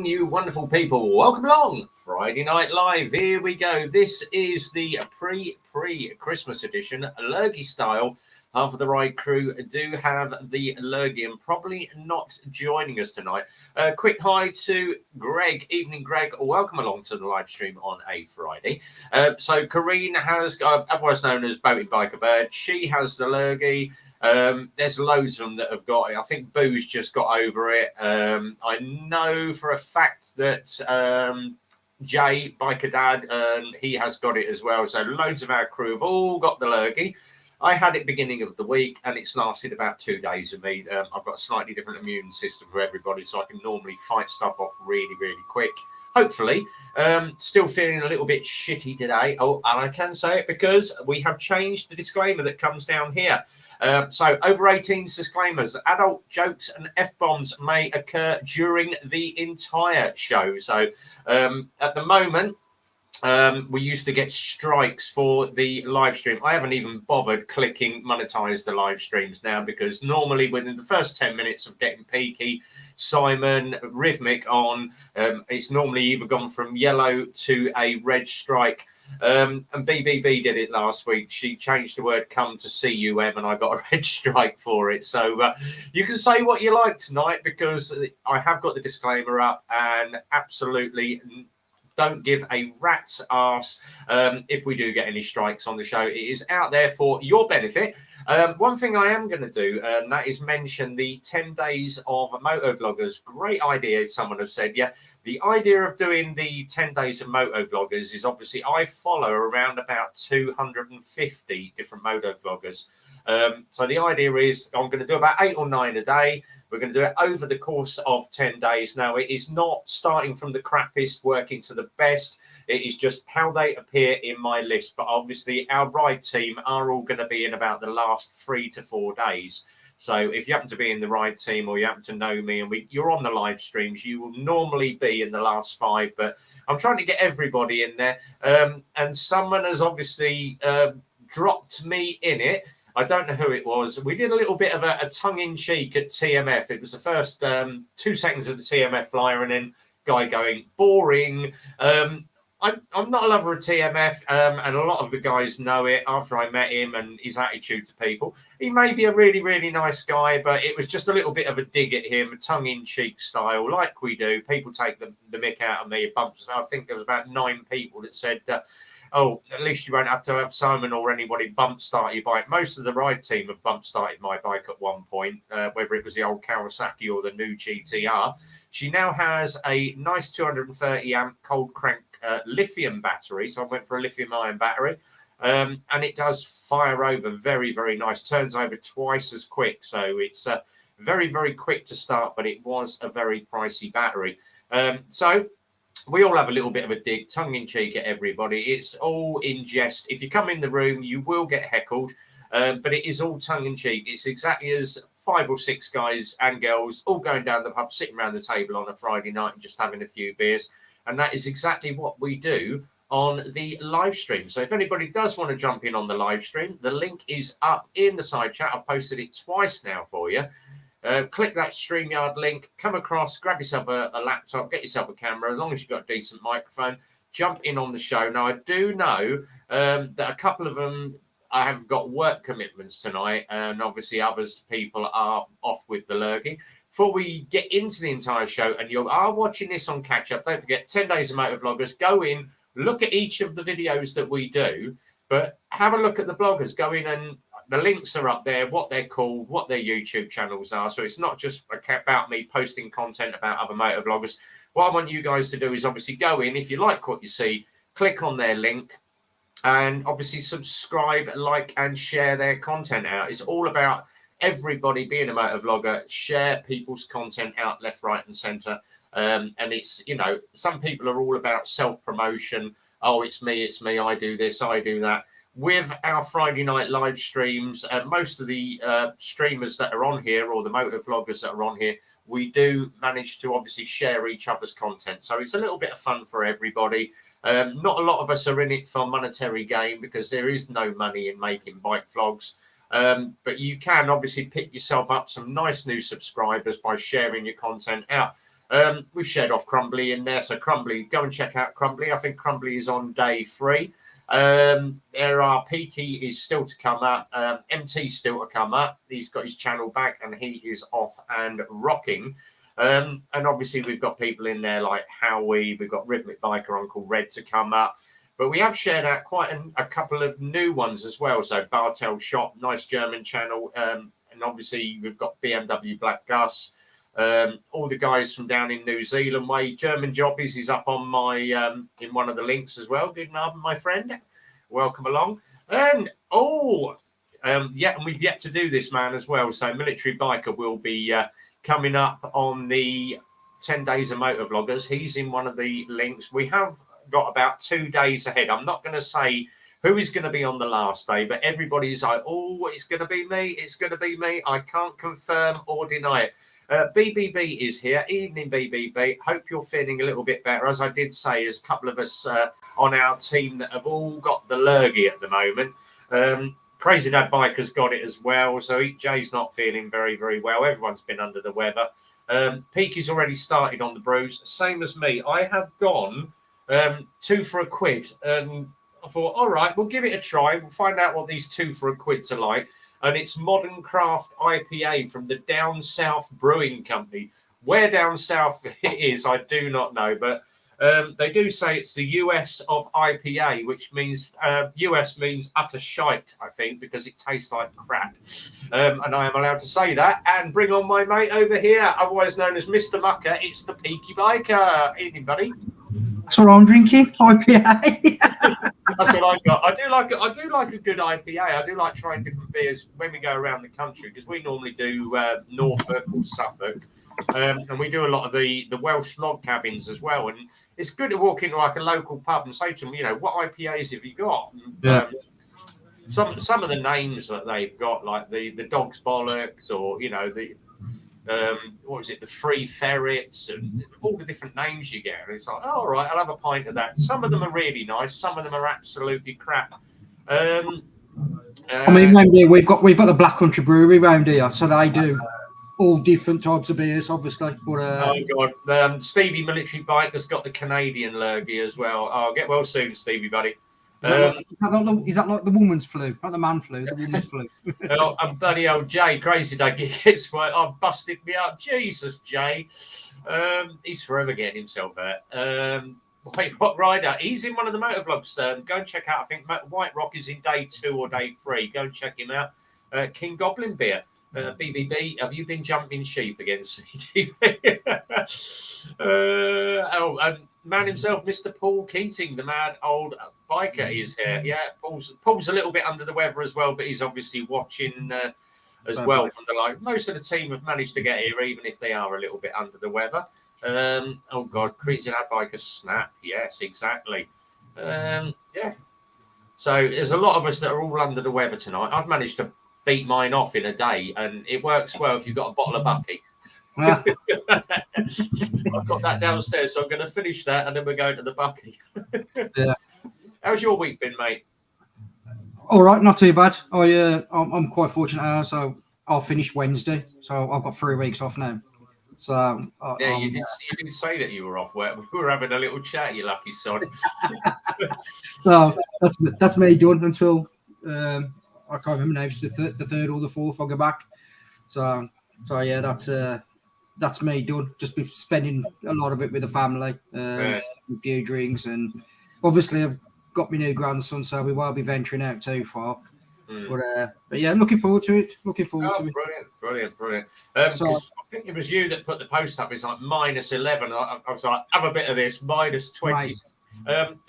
evening, you wonderful people. Welcome along. Friday Night Live. Here we go. This is the pre-Christmas edition, Lurgee style. Half of the ride crew do have the Lurgee and probably not joining us tonight. Quick hi to Greg. Evening, Greg. Welcome along to the live stream on a Friday. So Corrine has, otherwise known as Boaty Biker Bird, she has the Lurgee. There's loads of them that have got it. I think Boo's just got over it. I know for a fact that Jay, Biker Dad, he has got it as well. So loads of our crew have all got the Lurgee. I had it beginning of the week and it's lasted about 2 days of me. I've got a slightly different immune system for everybody, so I can normally fight stuff off really, really quick. Hopefully. Still feeling a little bit shitty today. Oh, and I can say it because we have changed the disclaimer that comes down here. So over 18s disclaimers, adult jokes and F-bombs may occur during the entire show. So at the moment, we used to get strikes for the live stream. I haven't even bothered clicking monetize the live streams now because normally within the first 10 minutes of getting Peaky, Simon, Rhythmic on, it's normally either gone from yellow to a red strike. And BBB did it last week. She changed the word come to CUM and I got a red strike for it. So you can say what you like tonight because I have got the disclaimer up and absolutely don't give a rat's arse if we do get any strikes on the show. It is out there for your benefit. One thing I am going to do, and that is mention the 10 days of motovloggers. Great idea, someone has said. Yeah, the idea of doing the 10 days of motovloggers is obviously I follow around about 250 different motovloggers. So the idea is I'm going to do about 8 or 9 a day. We're going to do it over the course of 10 days. Now, it is not starting from the crappiest, working to the best. It is just how they appear in my list. But obviously, our ride team are all going to be in about the last 3 to 4 days. So if you happen to be in the ride team or you happen to know me and you're on the live streams, you will normally be in the last 5. But I'm trying to get everybody in there. And someone has obviously dropped me in it. I don't know who it was. We did a little bit of a tongue-in-cheek at TMF. It was the first 2 seconds of the TMF flyer and then guy going, boring. I'm not a lover of TMF, and a lot of the guys know it after I met him and his attitude to people. He may be a really, really nice guy, but it was just a little bit of a dig at him, tongue-in-cheek style, like we do. People take the mick out of me. Bumps. I think there was about 9 people that said, oh, at least you won't have to have Simon or anybody bump start your bike. Most of the ride team have bump started my bike at one point, whether it was the old Kawasaki or the new GTR. She now has a nice 230 amp cold crank lithium battery. So I went for a lithium ion battery. And it does fire over very, very nice. Turns over twice as quick. So it's very, very quick to start, but it was a very pricey battery. So we all have a little bit of a dig, tongue-in-cheek at everybody. It's all in jest. If you come in the room, you will get heckled, but it is all tongue-in-cheek. It's exactly as 5 or 6 guys and girls all going down the pub, sitting around the table on a Friday night and just having a few beers. And that is exactly what we do on the live stream. So if anybody does want to jump in on the live stream, the link is up in the side chat. I've posted it twice now for you. Click that StreamYard link, come across, grab yourself a laptop, get yourself a camera, as long as you've got a decent microphone, jump in on the show. Now, I do know that a couple of them, I have got work commitments tonight, and obviously others people are off with the Lurgee. Before we get into the entire show, and you are watching this on catch-up, don't forget, 10 Days of Motovloggers, go in, look at each of the videos that we do, but have a look at the bloggers, go in and the links are up there, what they're called, what their YouTube channels are. So it's not just about me posting content about other motovloggers. What I want you guys to do is obviously go in. If you like what you see, click on their link and obviously subscribe, like, and share their content out. It's all about everybody being a motovlogger, share people's content out left, right, and centre. And it's, you know, some people are all about self-promotion. Oh, it's me, I do this, I do that. With our Friday night live streams, most of the streamers that are on here or the motovloggers that are on here, we do manage to obviously share each other's content. So it's a little bit of fun for everybody. Not a lot of us are in it for monetary gain because there is no money in making bike vlogs. But you can obviously pick yourself up some nice new subscribers by sharing your content out. We've shared off Crumbly in there. So Crumbly, go and check out Crumbly. I think Crumbly is on day 3. There are Peaky is still to come up. MT still to come up. He's got his channel back and he is off and rocking. And obviously we've got people in there like Howie. We've got Rhythmic Biker Uncle Red to come up. But we have shared out quite a couple of new ones as well. So Bartel Shop, nice German channel. And obviously we've got BMW Black Gus. All the guys from down in New Zealand way. German Jobbies is up on my in one of the links as well. Good night, my friend. Welcome along. And and we've yet to do this, man, as well. So Military Biker will be coming up on the 10 Days of Motor Vloggers. He's in one of the links. We have got about 2 days ahead. I'm not going to say who is going to be on the last day, but everybody's like, oh, it's going to be me. It's going to be me. I can't confirm or deny it. BBB is here. Evening, BBB. Hope you're feeling a little bit better. As I did say, there's a couple of us on our team that have all got the Lurgee at the moment. Crazy Dad Biker's got it as well. So Jay's not feeling very, very well. Everyone's been under the weather. Peaky's already started on the brews. Same as me. I have gone 2 for £1. And I thought, all right, we'll give it a try. We'll find out what these 2 for £1 are like. And it's Modern Craft IPA from the Down South Brewing Company. Where down south it is, I do not know. But they do say it's the US of IPA, which means US means utter shite, I think, because it tastes like crap. And I am allowed to say that. And bring on my mate over here, otherwise known as Mr. Mucker. It's the Peaky Biker. Evening, buddy. That's what I'm drinking, IPA. That's what I've got. I do like a good IPA. I do like trying different beers when we go around the country, because we normally do Norfolk or Suffolk, and we do a lot of the Welsh log cabins as well. And it's good to walk into like a local pub and say to them, you know, what IPAs have you got? Yeah. Some of the names that they've got, like the Dog's Bollocks, or you know the what was it, the Free Ferrets, and all the different names you get. And it's like, oh, all right, I'll have a pint of that. Some of them are really nice. Some of them are absolutely crap. I mean, round here, we've got the Black Country Brewery round here, so they do all different types of beers, obviously. But, oh God, Stevie Military Biker's got the Canadian Lurgee as well. Oh, get well soon, Stevie, buddy. Is that like the woman's flu, not the man flu, the woman's flu? And bloody old Jay, Crazy Dad gets I've busted me up. Jesus, Jay. He's forever getting himself out. Wait, what rider? He's in one of the motor vlogs. Go and check out. I think White Rock is in day 2 or day 3. Go and check him out. King Goblin Beer. BBB, have you been jumping sheep against CTV? Man himself, Mr. Paul Keating, the mad old biker, is here. Yeah, Paul's a little bit under the weather as well, but he's obviously watching as well from the live. Most of the team have managed to get here, even if they are a little bit under the weather. Oh God, Crazy Dad Biker snap. Yes, exactly. Yeah. So there's a lot of us that are all under the weather tonight. I've managed to beat mine off in a day, and it works well if you've got a bottle of Bucky. I've got that downstairs, so I'm going to finish that, and then we're going to the Bucky. Yeah. How's your week been, mate? All right, not too bad. I'm quite fortunate, so I'll finish Wednesday, so I've got 3 weeks off now. So yeah, you did say that you were off work. We were having a little chat, you lucky sod. So that's me done until I can't remember now. It's the 3rd or the 4th. I'll go back. So yeah, that's me done. Just be spending a lot of it with the family, a few drinks, and obviously I've got my new grandson, so we won't be venturing out too far. But yeah, looking forward to it. Brilliant. So, I think it was you that put the post up. It's like -11. I was like, have a bit of this, -20. Right.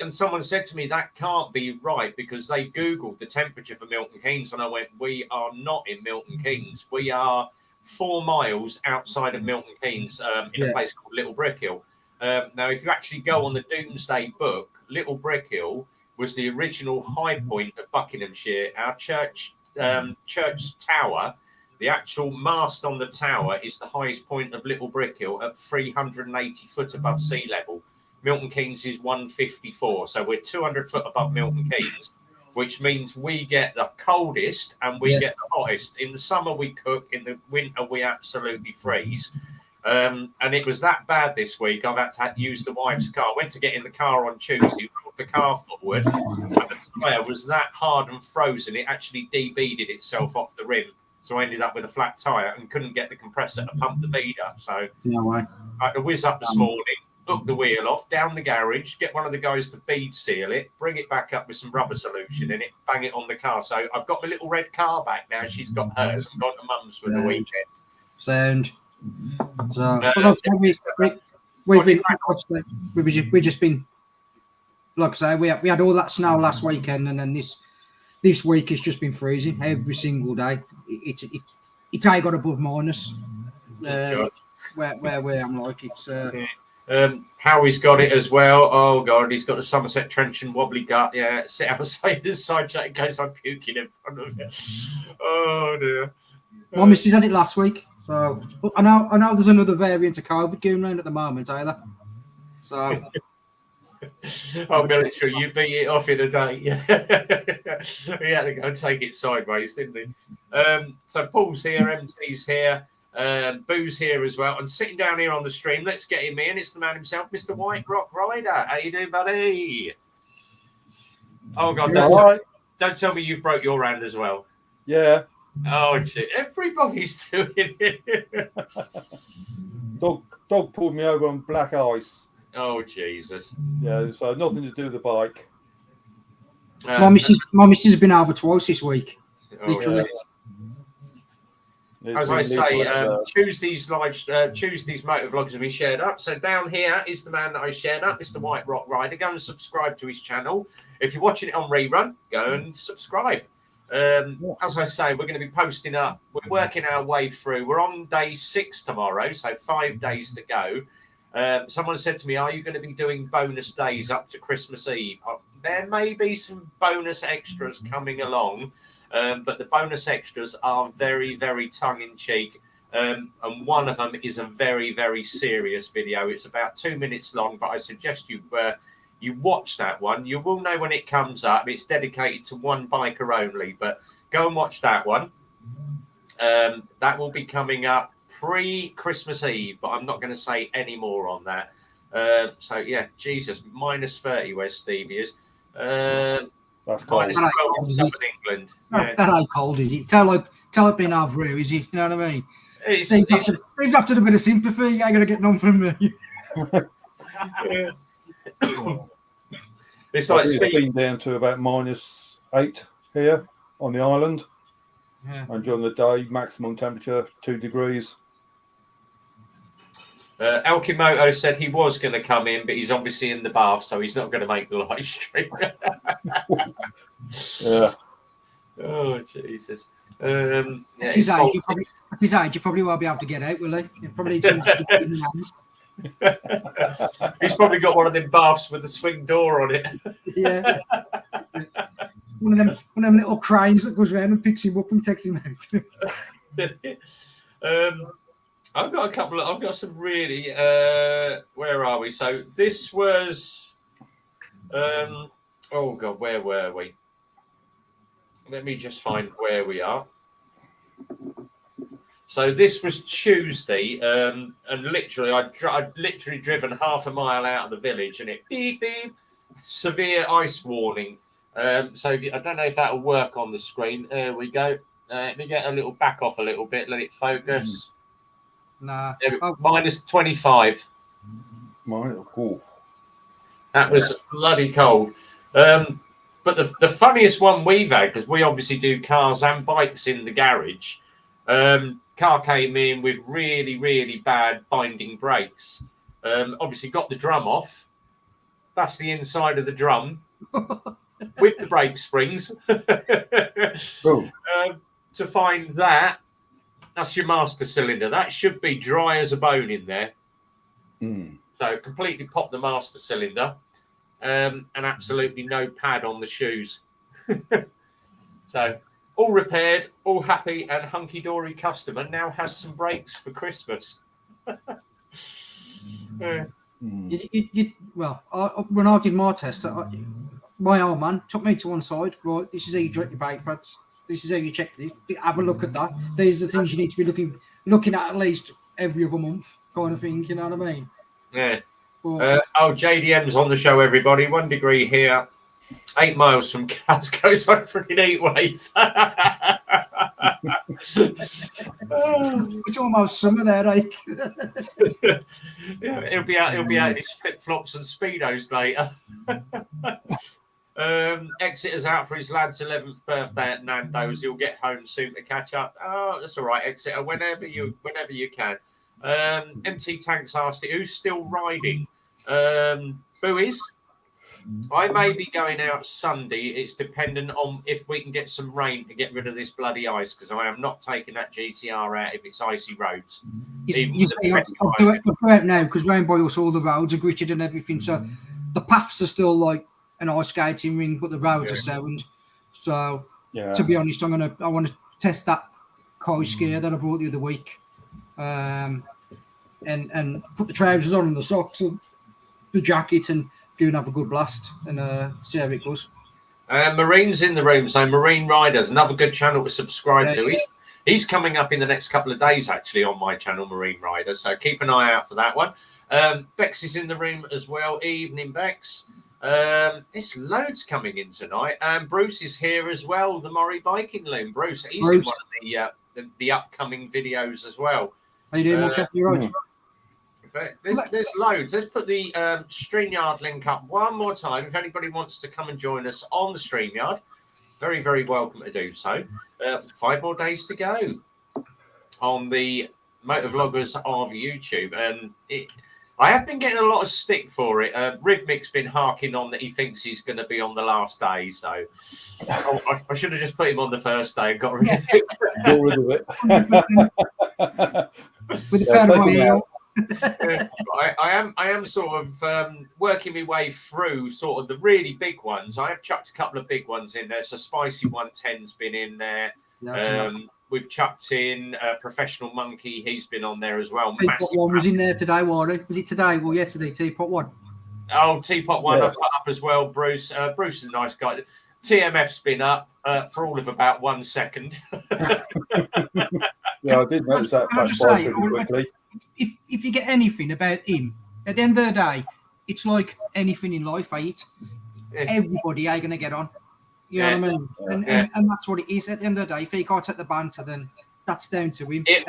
And someone said to me, that can't be right, because they Googled the temperature for Milton Keynes. And I went, we are not in Milton Keynes. We are 4 miles outside of Milton Keynes in a place called Little Brickhill. Now, if you actually go on the Doomsday Book, Little Brickhill was the original high point of Buckinghamshire. Our church tower, the actual mast on the tower, is the highest point of Little Brickhill at 380 foot above sea level. Milton Keynes is 154, so we're 200 foot above Milton Keynes, which means we get the coldest and we get the hottest. In the summer we cook, in the winter we absolutely freeze. And it was that bad this week. I've had to use the wife's car. I went to get in the car on Tuesday, brought the car forward, and the tyre was that hard and frozen, it actually de-beaded itself off the rim. So I ended up with a flat tyre and couldn't get the compressor to pump the bead up. So No way. I had to whiz up this morning, hook the wheel off, down the garage, get one of the guys to bead seal it, bring it back up with some rubber solution in it, bang it on the car. So I've got my little red car back now. She's got hers and gone to mum's for the weekend. Sound. So we've just been, like I say, we had all that snow last weekend, and then this week it's just been freezing every single day. It's ain't got above minus. Where I'm like it's. Howie's got it as well. Oh God, he's got a Somerset trench and wobbly gut. Yeah, sit outside the side chat in case I'm puking in front of it. Oh dear. My missus had it last week. So I know there's another variant of COVID going around at the moment either. So I'm going to sure you beat it off in a day. He had to go and take it sideways, didn't he? So Paul's here, MT's here, Boo's here as well, and sitting down here on the stream. Let's get him in. It's the man himself, Mr. White Rock Rider. How you doing, buddy? Oh God, don't tell me you've broke your hand as well. Yeah. Oh shit! Everybody's doing it. Dog pulled me over on black ice. Oh Jesus! Yeah, so nothing to do with the bike. my missus has been over twice this week. Literally. As I say, Tuesday's motor vlogs have been shared up. So down here is the man that I shared up, Mr. White Rock Rider. Go and subscribe to his channel. If you're watching it on rerun, go and subscribe. As I say, we're going to be posting up. We're working our way through. We're on day 6 tomorrow, so 5 days to go. Someone said to me, are you going to be doing bonus days up to Christmas Eve? There may be some bonus extras coming along, but the bonus extras are very, very tongue-in-cheek. And one of them is a very, very serious video. It's about 2 minutes long, but I suggest you watch that one. You will know when it comes up. It's dedicated to one biker only, but go and watch that one. That will be coming up pre-Christmas Eve, but I'm not going to say any more on that. So, yeah, Jesus, minus 30 where Stevie is. That's minus 12 in southern England. Yeah. That ain't cold, is it? Tell it being over here, is it? You know what I mean? Steve, after a bit of sympathy, you ain't going to get none from me. It's like it's been down to about -8 here on the island, and during the day, maximum temperature 2 degrees. Alkimoto said he was going to come in, but he's obviously in the bath, so he's not going to make the live stream. Yeah. Oh Jesus. At his age, you probably won't be able to get out, will he? You probably need some. He's probably got one of them baths with the swing door on it. Yeah. One of them little cranes that goes around and picks him up and takes him out. I've got some really where are we? So this was oh God, where were we? Let me just find where we are. So this was Tuesday, and literally, I'd literally driven half a mile out of the village, and it beep beep, severe ice warning. So I don't know if that'll work on the screen. There we go. Let me get a little back off a little bit. Let it focus. Nah. Minus 25. Cool. That was bloody cold. But the funniest one we've had, because we obviously do cars and bikes in the garage. Car came in with really, really bad binding brakes. Obviously got the drum off. That's the inside of the drum with the brake springs. To find that's your master cylinder. That should be dry as a bone in there. So completely popped the master cylinder, and absolutely no pad on the shoes. So all repaired, all happy, and hunky-dory customer now has some brakes for Christmas. When I did my test, my old man took me to one side. Right, this is how you direct your brake pads. This is how you check this. Have a look at that. These are the things you need to be looking at least every other month kind of thing. You know what I mean? Yeah. But, JDM's on the show, everybody. 1 degree here, 8 miles from Glasgow. So freaking heat wave. it's almost summer there, right? Yeah, he'll be out in his flip flops and speedos later. Exeter's out for his lad's 11th birthday at Nando's. He'll get home soon to catch up. Oh, that's all right, Exeter. Whenever you can. MT Tanks asked it, who's still riding? Buoys. I may be going out Sunday. It's dependent on if we can get some rain to get rid of this bloody ice, because I am not taking that GTR out if it's icy roads. I'll go out now because round by us all the roads are gritted and everything. So the paths are still like an ice skating ring, but the roads are sound. So to be honest, I want to test that Kai skier that I brought the other week, and put the trousers on and the socks and the jacket and go and have a good blast and see how it goes. Marine's in the room, so Marine Rider, another good channel to subscribe to. He's coming up in the next couple of days, actually, on my channel, Marine Rider. So keep an eye out for that one. Bex is in the room as well. Evening, Bex. There's loads coming in tonight. Bruce is here as well, the Murray Biking Loom. Bruce, he's in one of the upcoming videos as well. How you doing, Mocha? You're right. But there's loads. Let's put the StreamYard link up one more time. If anybody wants to come and join us on the StreamYard, very, very welcome to do so. 5 more days to go on the Motovloggers of YouTube. And I have been getting a lot of stick for it. Rhythmic's been harking on that he thinks he's going to be on the last day. So I should have just put him on the first day and got rid of it. Got rid of it. With the I am sort of working my way through sort of the really big ones. I have chucked a couple of big ones in there. So Spicy 110's been in there. We've chucked in Professional Monkey. He's been on there as well. Teapot one was in there today, Warren. Was it today? Well, yesterday, Teapot one. Oh, Teapot one I've put up as well, Bruce. Bruce is a nice guy. TMF's been up for all of about 1 second. Yeah, I did notice that flash by pretty quickly. If you get anything about him, at the end of the day, it's like anything in life, right? Everybody ain't going to get on. You know what I mean? And that's what it is. At the end of the day, if he can't take the banter, then that's down to him. It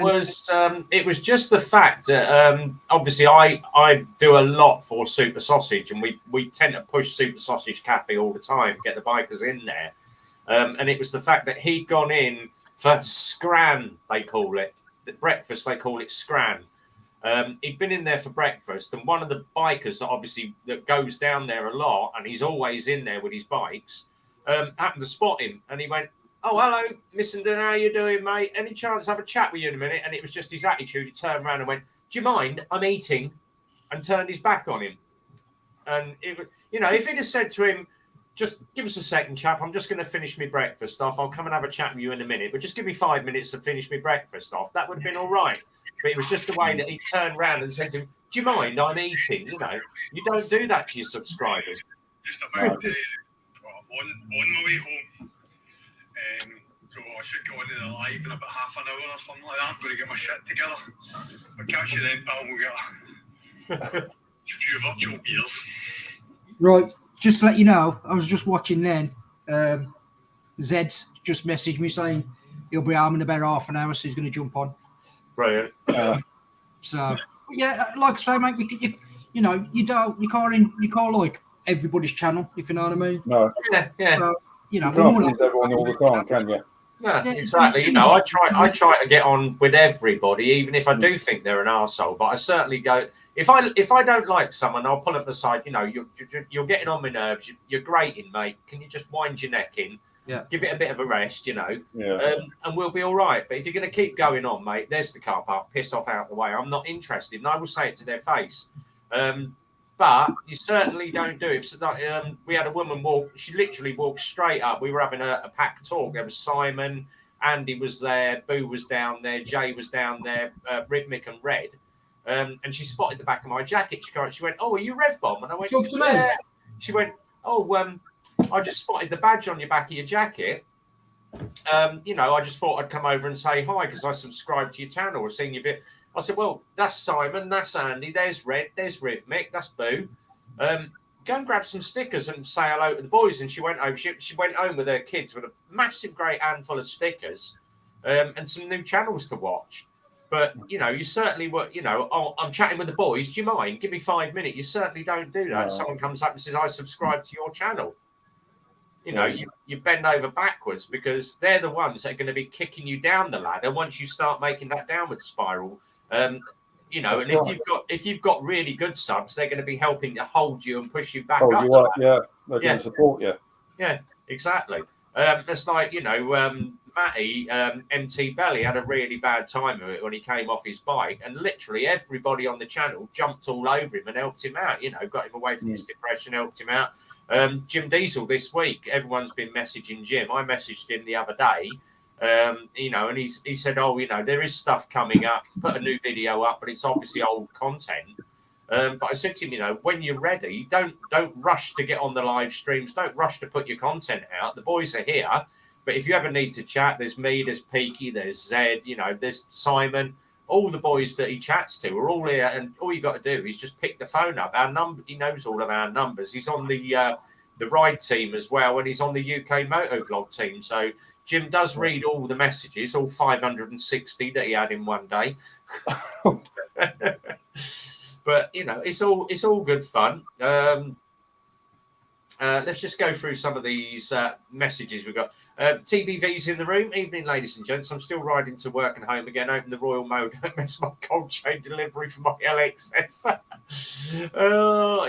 was just the fact that obviously I do a lot for Super Sausage, and we tend to push Super Sausage Cafe all the time, get the bikers in there. And it was the fact that he'd gone in for Scran, they call it. The breakfast, they call it Scran. He'd been in there for breakfast, and one of the bikers that goes down there a lot, and he's always in there with his bikes, happened to spot him, and he went, "Oh, hello, Missenden, how you doing, mate? Any chance to have a chat with you in a minute?" And it was just his attitude. He turned around and went, "Do you mind? I'm eating," and turned his back on him. And it, if he'd have said to him, "Just give us a second, chap. I'm just going to finish my breakfast off. I'll come and have a chat with you in a minute, but just give me 5 minutes to finish my breakfast off," that would have been all right. But it was just the way that he turned around and said to him, "Do you mind? I'm eating." You don't do that to your subscribers. Just about on my way home. So I should go into the live in about half an hour or something like that. I'm going to get my shit together. I'll catch you then, pal. We'll get a few virtual beers. Right. Just to let you know, I was just watching then. Zed's just messaged me saying he'll be home in about half an hour, so he's going to jump on. Brilliant. So yeah, like I say, mate, you can't like everybody's channel, if you know what I mean. No. Yeah. So, you can't please everyone all the time, can you? Yeah, exactly. I try to get on with everybody, even if I do think they're an arsehole. But I certainly go, if I don't like someone, I'll pull them aside. You're getting on my nerves. You're grating, mate. Can you just wind your neck in? Yeah. Give it a bit of a rest, Yeah. and we'll be all right. But if you're going to keep going on, mate, there's the car park. Piss off out the way. I'm not interested, and I will say it to their face. But you certainly don't do it. So, we had a woman walk. She literally walked straight up. We were having a packed talk. There was Simon, Andy was there, Boo was down there, Jay was down there, Rhythmic and Red. And she spotted the back of my jacket. She went, "Oh, are you Rev Bomb?" And I went, "Yeah." She went, "Oh, I just spotted the badge on your back of your jacket. I just thought I'd come over and say hi because I subscribed to your channel or seen your bit." I said, well, that's Simon, that's Andy, there's Red, there's Rhythmic, that's Boo. Go and grab some stickers and say hello to the boys. And she went over. She went home with her kids with a massive, great handful of stickers and some new channels to watch. But, you know, you certainly were, you know, oh, I'm chatting with the boys. Do you mind? Give me 5 minutes. You certainly don't do that. No. Someone comes up and says, I subscribe to your channel. You know, you bend over backwards because they're the ones that are going to be kicking you down the ladder once you start making that downward spiral. You know, That's and right. if you've got really good subs, they're going to be helping to hold you and push you back Hold up. you up, yeah. They're going to support you. Yeah, exactly. It's like, you know, Matty, MT Belly had a really bad time of it when he came off his bike, and literally everybody on the channel jumped all over him and helped him out. You know, got him away from his depression, helped him out. Jim Diesel this week, everyone's been messaging Jim. I messaged him the other day. You know, and he said, oh, you know, there is stuff coming up. Put a new video up, but it's obviously old content. But I said to him, you know, when you're ready, don't rush to get on the live streams. Don't rush to put your content out. The boys are here. But if you ever need to chat, there's me, there's Peaky, there's Zed, you know, there's Simon. All the boys that he chats to are all here. And all you got to do is just pick the phone up. Our number, he knows all of our numbers. He's on the ride team as well. And he's on the UK Motovlog team. So Jim does read all the messages, all 560 that he had in one day. But you know, it's all good fun. Let's just go through some of these messages we've got. TBV's in the room. Evening, ladies and gents. I'm still riding to work and home again. Open the Royal Mode. Don't miss my cold chain delivery for my LXS.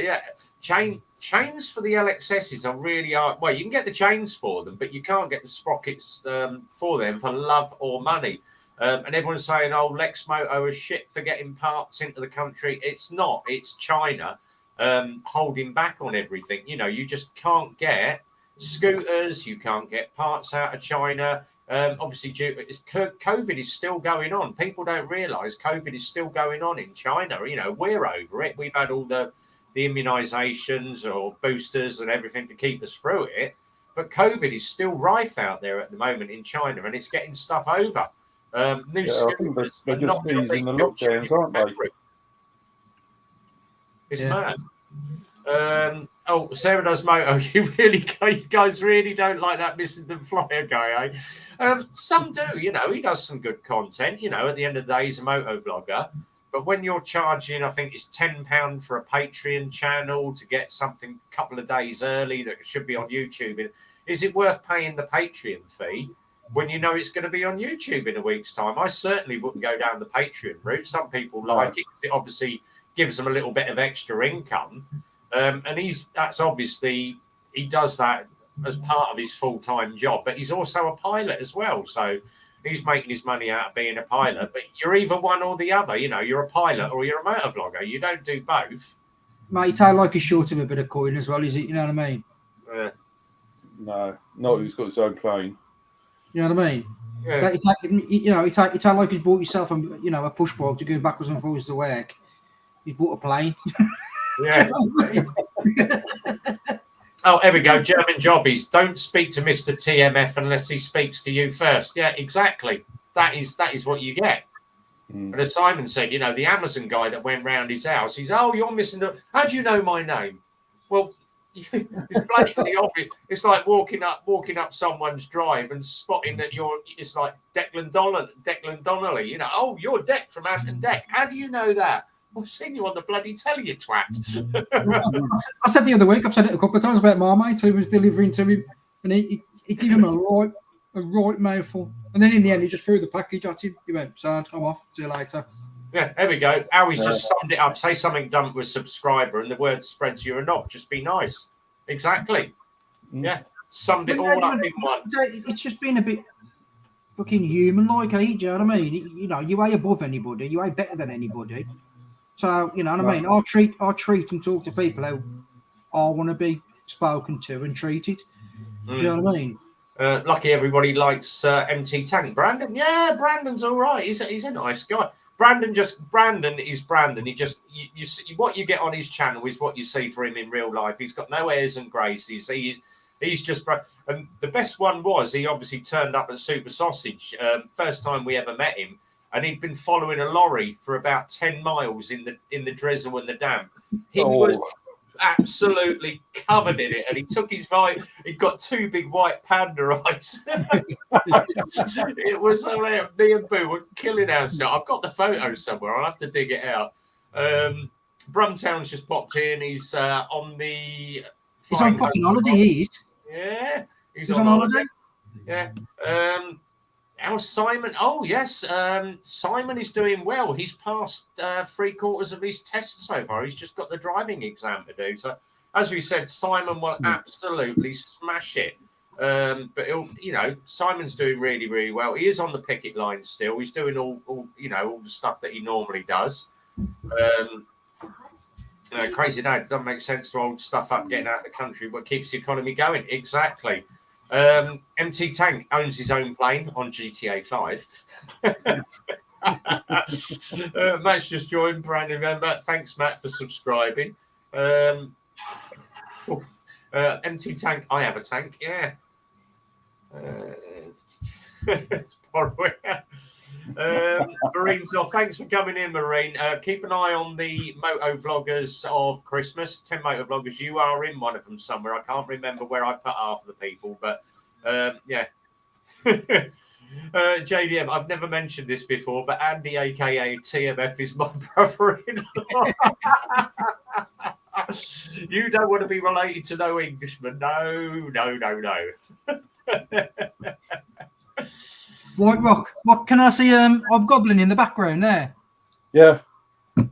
Yeah, chains for the LXSs are really hard. Well, you can get the chains for them, but you can't get the sprockets for them for love or money. And everyone's saying, oh, Lex Moto is shit for getting parts into the country. It's not. It's China holding back on everything. You know, you just can't get scooters. You can't get parts out of China. Obviously, COVID is still going on. People don't realise COVID is still going on in China. You know, we're over it. We've had all the immunisations or boosters and everything to keep us through it. But COVID is still rife out there at the moment in China, and it's getting stuff over. New scooters. They're just easing the lockdowns, aren't they? It's mad. Oh, Sarah does moto. You guys really don't like that missing the flyer guy, eh? Some do, you know. He does some good content, you know. At the end of the day, he's a moto vlogger. But when you're charging, I think it's £10 for a Patreon channel to get something a couple of days early that should be on YouTube, is it worth paying the Patreon fee when you know it's going to be on YouTube in a week's time? I certainly wouldn't go down the Patreon route. Some people like it because it obviously gives them a little bit of extra income. And that's obviously, he does that as part of his full-time job, but he's also a pilot as well. So he's making his money out of being a pilot, but you're either one or the other. You know, you're a pilot or you're a motor vlogger. You don't do both. Mate, you take like he's short of a bit of coin as well, is it? You know what I mean? No, not who's got his own plane. You know what I mean? Yeah. You take like he's bought yourself a push bike to go backwards and forwards to work. He's bought a plane. Yeah. Oh, there we go. German jobbies. Don't speak to Mr. TMF unless he speaks to you first. Yeah, exactly. That is what you get. And as Simon said, you know, the Amazon guy that went round his house, he's, oh, you're missing how do you know my name? Well, it's blatantly obvious. It's like walking up someone's drive and spotting that it's like Declan Donnelly, you know, oh, you're Deck from Ant and Deck. How do you know that? I've seen you on the bloody telly, you twat. I said the other week, I've said it a couple of times about my mate who was delivering to him, and he gave him a right mouthful. And then in the end, he just threw the package at him. He went, "Sound, I'm off. See you later." Yeah, there we go. Howie's just summed it up. Say something dumb to a subscriber and the word spreads you a knob. Just be nice. Exactly. Yeah, summed it all up in one. It's just been a bit fucking human-like, do you know what I mean? You know, you ain't above anybody. You ain't better than anybody. So, you know what I mean? I treat and talk to people how I want to be spoken to and treated. Do you know what I mean? Lucky everybody likes MT Tank. Brandon, yeah, Brandon's all right. He's a nice guy. Brandon is Brandon. He just you see, what you get on his channel is what you see for him in real life. He's got no airs and graces. He's just, and the best one was he obviously turned up at Super Sausage first time we ever met him. and he'd been following a lorry for about 10 miles in the drizzle and the damp. He was absolutely covered in it, and he took his he'd got 2 big white panda eyes. It was hilarious. Me and Boo were killing ourselves. I've got the photo somewhere. I'll have to dig it out. Brumtown's just popped in. He's on the. He's on fucking holiday. He is. Yeah, he's on holiday. Yeah. How's Simon? Oh yes, Simon is doing well. He's passed 3/4 of his tests so far. He's just got the driving exam to do. So, as we said, Simon will absolutely smash it. But Simon's doing really, really well. He is on the picket line still. He's doing all the stuff that he normally does. Crazy now. It doesn't make sense to hold stuff up, getting out of the country, but keeps the economy going. Exactly. MT Tank owns his own plane on GTA 5. Matt's just joined, brand new member. Thanks, Matt, for subscribing. MT Tank, I have a tank, yeah. Marine's off. Thanks for coming in, Marine. Keep an eye on the moto vloggers of Christmas. 10 moto vloggers. You are in one of them somewhere. I can't remember where I put half of the people, but yeah. JDM, I've never mentioned this before, but Andy, aka TMF, is my brother-in-law. You don't want to be related to no Englishman. No. White Rock. What can I see? Hobgoblin in the background there. Yeah. I've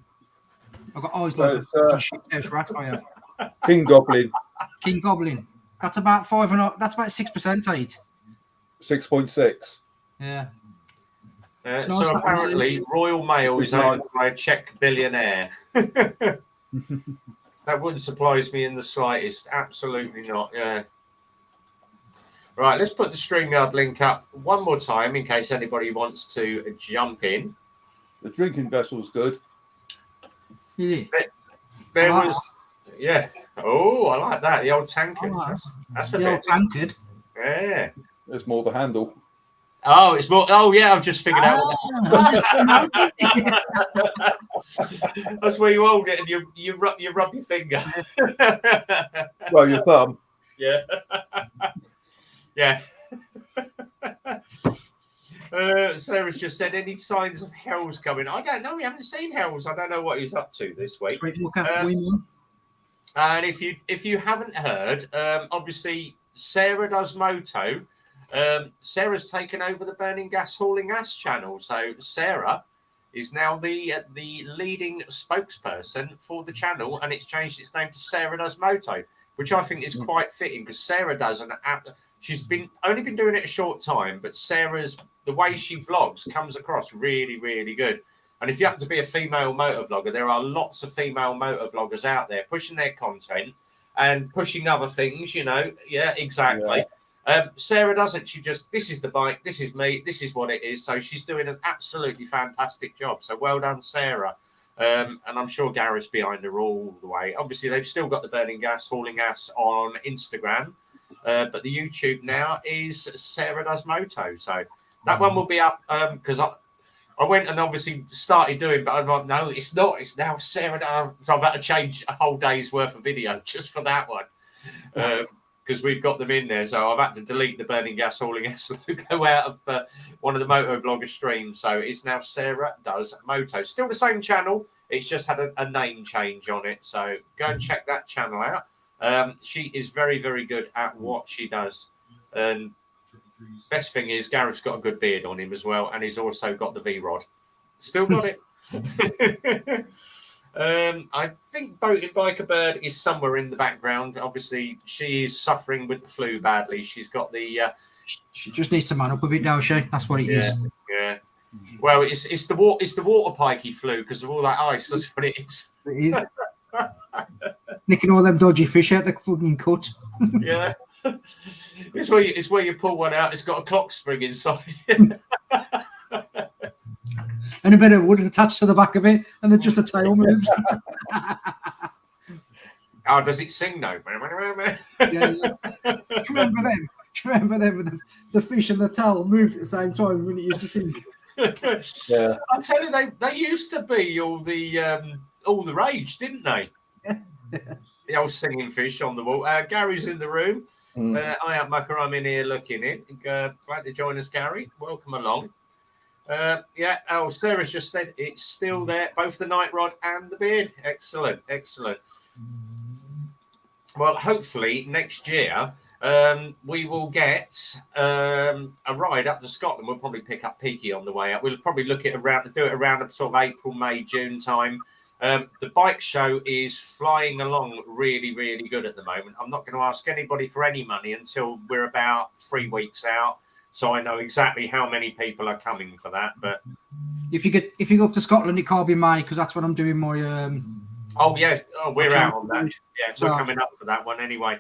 got eyes like a shithouse rat. I have. King Goblin. King Goblin. That's about 5.5. That's about 6%, 8. 6.6. Yeah. So apparently, Royal Mail is owned by a Czech billionaire. That wouldn't surprise me in the slightest. Absolutely not. Yeah. Right, let's put the StreamYard link up one more time in case anybody wants to jump in. The drinking vessel's good. Is it? There was, yeah. Oh, I like that. The old tankard. That's a bit. Old tankard. Yeah. There's more the handle. Oh, it's more. Oh, yeah. I've just figured out. That's where you hold it and you rub your finger. Well, your thumb. Yeah. Yeah. Sarah's just said, any signs of Hells coming? I don't know. We haven't seen Hells. I don't know what he's up to this week. And if you haven't heard, obviously Sarah does moto. Sarah's taken over the Burning Gas Hauling Ass channel. So Sarah is now the leading spokesperson for the channel, and it's changed its name to Sarah Does Moto, which I think is quite fitting because Sarah does an app. She's only been doing it a short time, but the way she vlogs comes across really, really good. And if you happen to be a female motor vlogger, there are lots of female motor vloggers out there pushing their content and pushing other things, Yeah, exactly. Yeah. Sarah doesn't. She just, this is the bike, this is me, this is what it is. So she's doing an absolutely fantastic job. So well done, Sarah. And I'm sure Gareth's behind her all the way. Obviously, they've still got the Burning Gas Hauling Ass on Instagram. But the YouTube now is Sarah Does Moto. So that one will be up because I went and obviously started doing, but I'm like, no, it's not. It's now Sarah Does. So I've had to change a whole day's worth of video just for that one because we've got them in there. So I've had to delete the Burning Gas Hauling S logo out of one of the moto vlogger streams. So it's now Sarah Does Moto. Still the same channel. It's just had a name change on it. So go and check that channel out. She is very, very good at what she does. And best thing is Gareth's got a good beard on him as well. And he's also got the V-Rod. Still got it. I think Boating Biker Bird is somewhere in the background. Obviously, she is suffering with the flu badly. She's got the... she just needs to man up a bit, don't she? That's what it is. Yeah. Well, it's the water pikey flu because of all that ice. That's what it is. It is. Nicking all them dodgy fish out the fucking cut. Yeah. It's where you pull one out, it's got a clock spring inside it. And a bit of wood attached to the back of it, and then just the tail moves. Oh, does it sing though? Yeah. Remember them with the fish and the tail moved at the same time when it used to sing. Yeah. I tell you, they used to be all the rage, didn't they? The old singing fish on the wall. Gary's in the room. I am Mucker. I'm in here looking in. Glad to join us, Gary. Welcome along. Yeah. Oh, Sarah's just said it's still there. Both the night rod and the beard. Excellent. Excellent. Well, hopefully next year we will get a ride up to Scotland. We'll probably pick up Peaky on the way up. We'll probably do it around sort of April, May, June time. The bike show is flying along really, really good at the moment. I'm not going to ask anybody for any money until we're about 3 weeks out, so I know exactly how many people are coming for that. But if you go up to Scotland, it can't be May because that's when I'm doing my. Oh yeah, we're out on that. Yeah, we're coming up for that one anyway.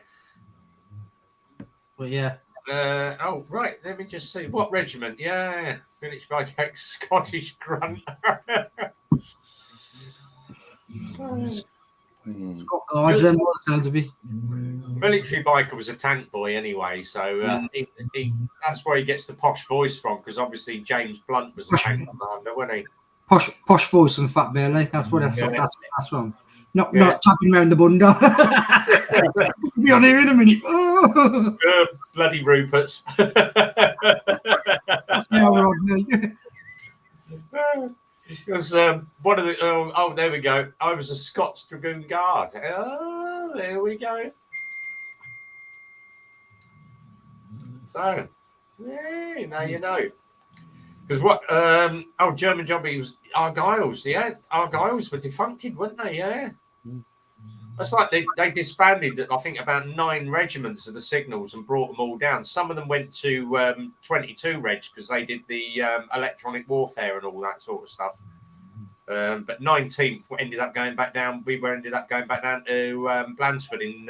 But yeah. Oh right, let me just see what regiment. Yeah, finished by Scottish Grunt. Military biker was a tank boy anyway, so that's where he gets the posh voice from, because obviously James Blunt was a tank commander, wasn't he? Posh voice from Fat Bailey. That's what that's from. Not tapping around the bunda. We'll be on here in a minute. Bloody Ruperts. Because one of the there we go. I was a Scots Dragoon Guard. Oh, there we go. So, yeah, now you know. Because what? German Jobbie was Argyles. Yeah, Argyles were defuncted, weren't they? Yeah. That's like they disbanded, I think, about 9 regiments of the Signals and brought them all down. Some of them went to 22 Reg because they did the electronic warfare and all that sort of stuff. But 19th ended up going back down. We ended up going back down to Blansford in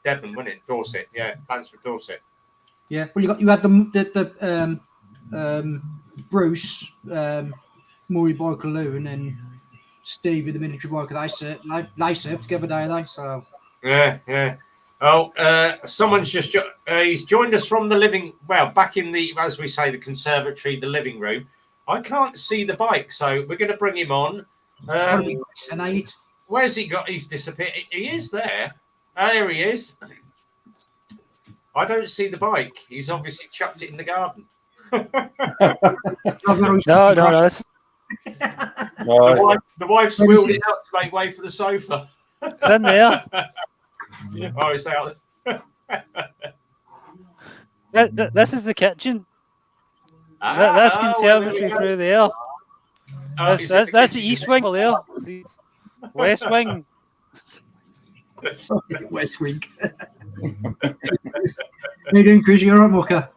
Devon, wasn't it? Dorset, yeah, Blansford, Dorset. Yeah, well, you had the Bruce, Murray Boykaloo, and then Stevie, the military biker. They served together, don't they? So yeah. Oh, someone's just he's joined us from the back in the, as we say, the conservatory, the living room. I can't see the bike, so we're going to bring him on. Where's he got? He's disappeared. He is there. There he is. I don't see the bike. He's obviously chucked it in the garden. No. The wife's wheeled it out to make way for the sofa. It's in there. Oh, it's out. This is the kitchen. That's conservatory through there. That's the east wing there. West wing. West wing. How you doing, Chris? You all right, Mucker?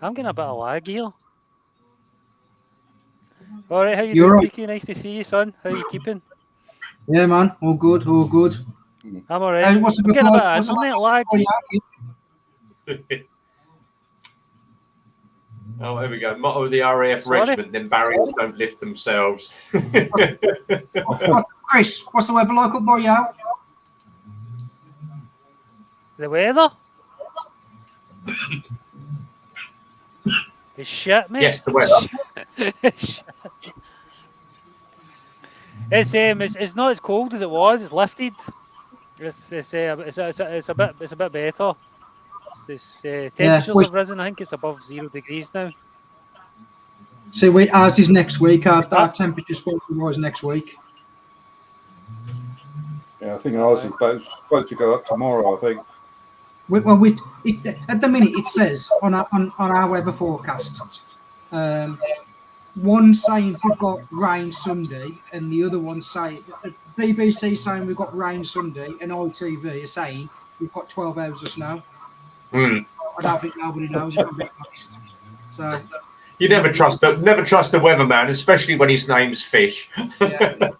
I'm getting a bit of lag here. All right, how you doing, Peaky? Nice to see you, son. How you keeping? Yeah, man. All good. I'm all right. I'm getting a bit of internet lag. Oh, here we go. Motto of the RAF regiment, then barriers don't lift themselves. Chris, what's the weather like up by you? The weather? It's shit, mate. Yes, the weather. It's not as cold as it was. It's lifted. It's a bit better. Temperatures have risen. I think it's above 0 degrees now. So ours is next week. Our temperature's supposed to rise next week. Yeah, I think ours is supposed to go up tomorrow, I think. At the minute it says on our weather forecast, one saying we've got rain Sunday, and the other one saying BBC saying we've got rain Sunday, and ITV are saying we've got 12 hours of snow. I don't think nobody knows, if I'm being honest. So you never trust the weatherman, especially when his name's Fish. Yeah.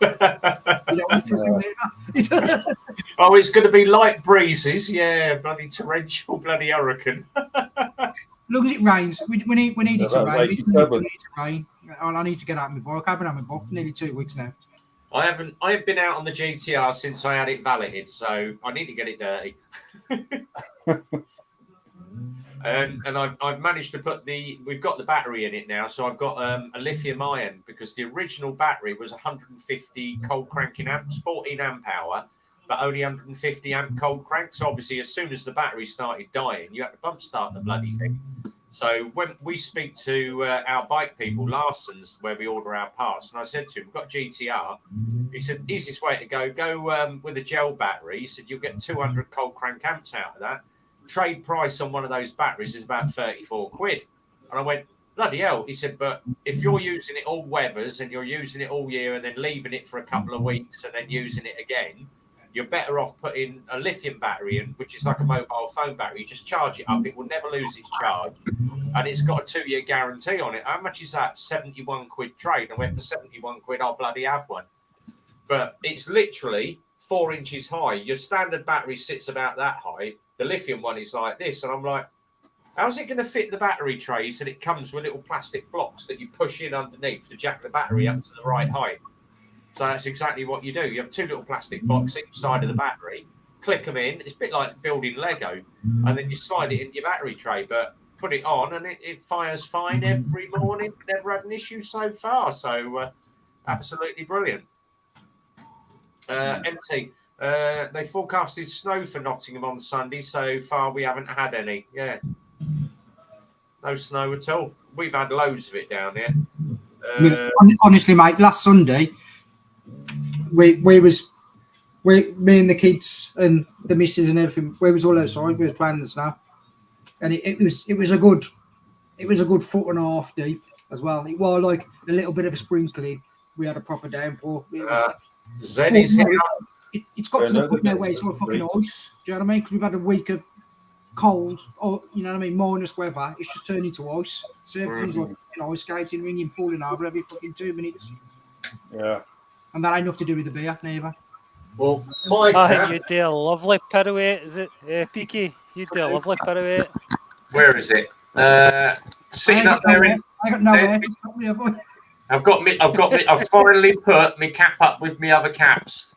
Oh, it's going to be light breezes. Yeah, bloody torrential, bloody hurricane. Look, as it rains. We need it to rain. We need to rain. I need to get out of my bike. I've been out of my bike for nearly 2 weeks now. I haven't been out on the GTR since I had it valeted, so I need to get it dirty. And I've managed to put we've got the battery in it now, so I've got a lithium ion, because the original battery was 150 cold cranking amps, 14 amp hour, but only 150 amp cold crank. So obviously, as soon as the battery started dying, you had to bump start the bloody thing. So when we speak to our bike people, Larson's, where we order our parts, and I said to him, we've got GTR. He said, easiest way to go with a gel battery. He said, you'll get 200 cold crank amps out of that. Trade price on one of those batteries is about 34 quid. And I went, bloody hell. He said, but if you're using it all weathers and you're using it all year and then leaving it for a couple of weeks and then using it again, you're better off putting a lithium battery in, which is like a mobile phone battery. You just charge it up. It will never lose its charge. And it's got a 2-year guarantee on it. How much is that? 71 quid trade. I went, for 71 quid, I'll bloody have one. But it's literally 4 inches high. Your standard battery sits about that high. The lithium one is like this. And I'm like, how's it going to fit the battery tray? He said it comes with little plastic blocks that you push in underneath to jack the battery up to the right height. So that's exactly what you do. You have 2 little plastic blocks each side of the battery, click them in. It's a bit like building Lego. And then you slide it into your battery tray. But put it on and it fires fine every morning. Never had an issue so far. So absolutely brilliant. MT. They forecasted snow for Nottingham on Sunday. So far, we haven't had any. Yeah, no snow at all. We've had loads of it down here. Honestly, mate, last Sunday, me and the kids and the missus and everything, we was all outside. We was playing the snow, and it was a good 1.5 foot deep as well. It was like a little bit of a sprinkling. We had a proper downpour. Zen is here. It's got to the point now where it's all fucking ice. Do you know what I mean? Because we've had a week of cold, or you know what I mean, minus weather. It's just turned into ice. So everything's like ice skating, ringing, falling over every fucking 2 minutes. Yeah. And that ain't enough to do with the beer, neither. Well, my I think you do a lovely pirouette, is it, Peaky? You do a lovely pirouette. Where is it? Sitting up there. I got nowhere. I've finally put my cap up with my other caps.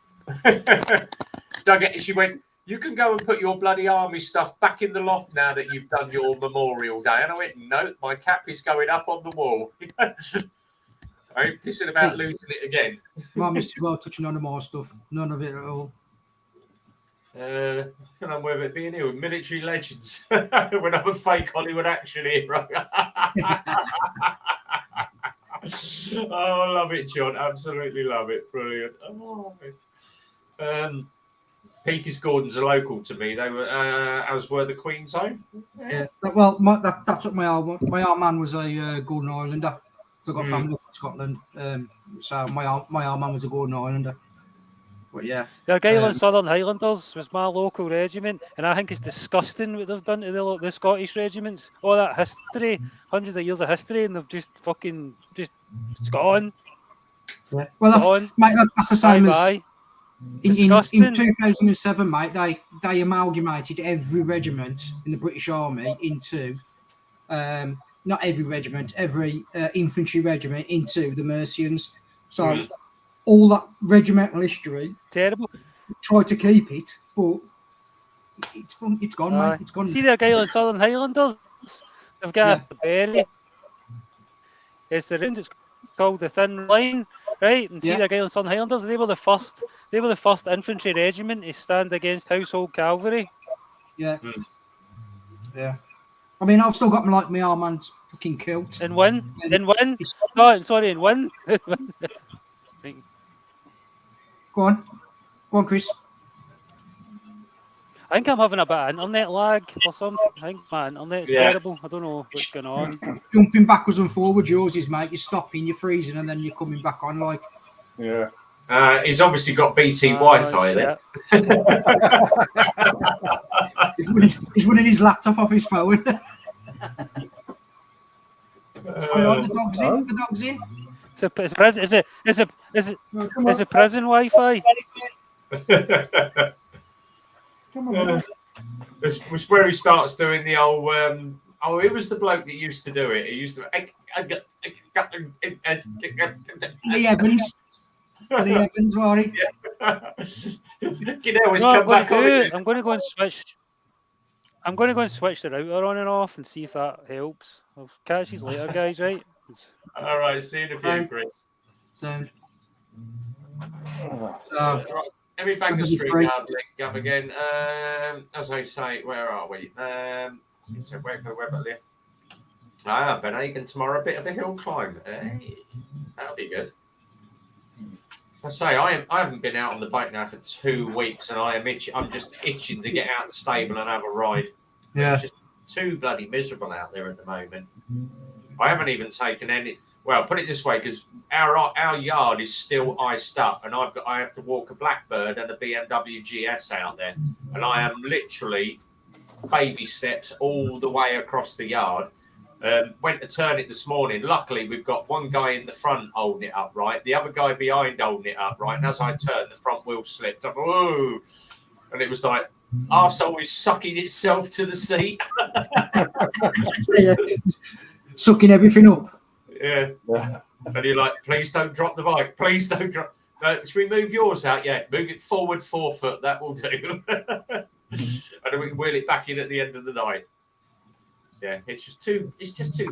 She went, you can go and put your bloody army stuff back in the loft now that you've done your Memorial Day. And I went, no, my cap is going up on the wall. I ain't pissing about losing it again. Mum is well touching none of my stuff. None of it at all. I don't know whether it being here with military legends. When I'm a fake Hollywood action hero. Oh, I love it, John. Absolutely love it. Brilliant. Oh. Peaky's Gordons are local to me. They were, as were the Queen's Own. Yeah. Well, that's what my old man was a Gordon Islander. So I got family up in Scotland. So my old man was a Gordon Islander. But yeah. The Gaelic Southern Highlanders was my local regiment, and I think it's disgusting what they've done to the Scottish regiments. All that history, hundreds of years of history, and they've just it's gone. Yeah. Well, that's the same as in 2007, mate. They amalgamated every regiment in the British Army into not every regiment, every infantry regiment into the Mercians. So all that regimental history, terrible. Try to keep it, but it's gone, mate. It's gone. See the Gaelic Southern Highlanders? They've got a berry. It's called the Thin Line, right? And see the Gaelic Southern Highlanders? They were the first infantry regiment to stand against household cavalry. Yeah. Yeah. I mean, I've still got my arm man's fucking kilt. And win. No, sorry, and win. Go on, Chris. I think I'm having a bit of internet lag or something. I think my internet's terrible. I don't know what's going on. Jumping backwards and forwards, yours is, mate. You're stopping, you're freezing, and then you're coming back on, like. Yeah. He's obviously got BT Wi-Fi there. He's running his laptop off his phone. The dog's in. Is it prison Wi-Fi? Come on. This was where he starts doing the old. It was the bloke that used to do it. He used to. Lee Evans. Lee Evans, Rory. You know, he's come back on it. I'm going to go and switch. I'm going to go and switch the router on and off and see if that helps. I'll catch you later, guys, right? All right, see you in a few, Chris. Sound. Oh, So, Right, let me bang the That'd be street great. link up again. As I say, where are we? So wait for the web lift. Benhagen tomorrow, a bit of a hill climb. Hey, that'll be good. I say I haven't been out on the bike now for 2 weeks, and I'm just itching to get out the stable and have a ride. yeah. It's just too bloody miserable out there at the moment. I haven't even taken any. Well, put it this way, because our yard is still iced up, and I have to walk a Blackbird and a BMW GS out there, and I am literally baby steps all the way across the yard. Went to turn it this morning. Luckily, we've got one guy in the front holding it up right, the other guy behind holding it up right. And as I turned, the front wheel slipped. I'm whoa, and it was like arsehole is sucking itself to the seat. Yeah. Sucking everything up. Yeah. And you're like, please don't drop the bike. Please don't drop. Should we move yours out? Yeah, move it forward 4 foot. That will do. And then we can wheel it back in at the end of the night. Yeah, it's just too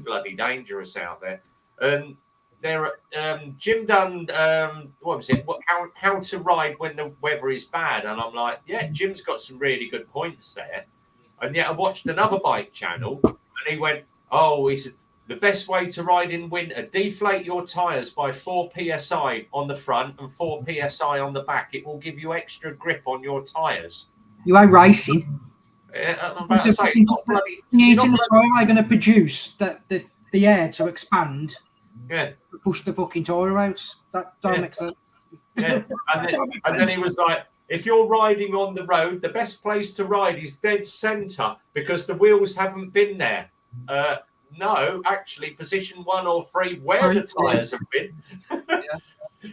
bloody dangerous out there. Jim done what was it? How to ride when the weather is bad, and I'm like, yeah, Jim's got some really good points there. And yet I watched another bike channel, and he went, he said the best way to ride in winter: deflate your tyres by 4 psi on the front and 4 psi on the back. It will give you extra grip on your tyres. You ain't racing. Yeah, I'm about to say, it's not bloody. The tyre are going to produce the air to expand. Yeah. To push the fucking tyre out. That don't make sense. Yeah. And then he was like, if you're riding on the road, the best place to ride is dead centre because the wheels haven't been there. No, actually, position 1 or 3 where the tyres have been. Yeah.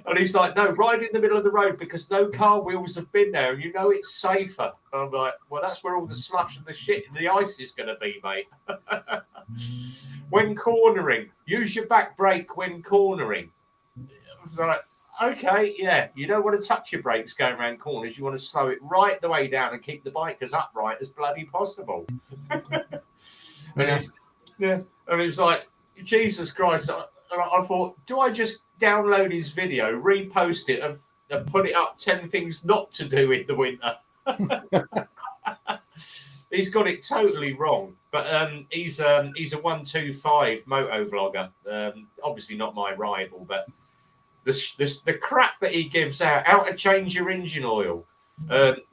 And he's like, no, ride in the middle of the road because no car wheels have been there and you know it's safer. And I'm like, well, that's where all the slush and the shit and the ice is going to be, mate. When cornering, use your back brake when cornering. It's like, okay, yeah, you don't want to touch your brakes going around corners. You want to slow it right the way down and keep the bike as upright as bloody possible. And it was like, Jesus Christ. I thought, do I just download his video, repost it, and put it up 10 things not to do in the winter? He's got it totally wrong. But he's a 125 moto vlogger. Obviously not my rival, but the crap that he gives out, how to change your engine oil.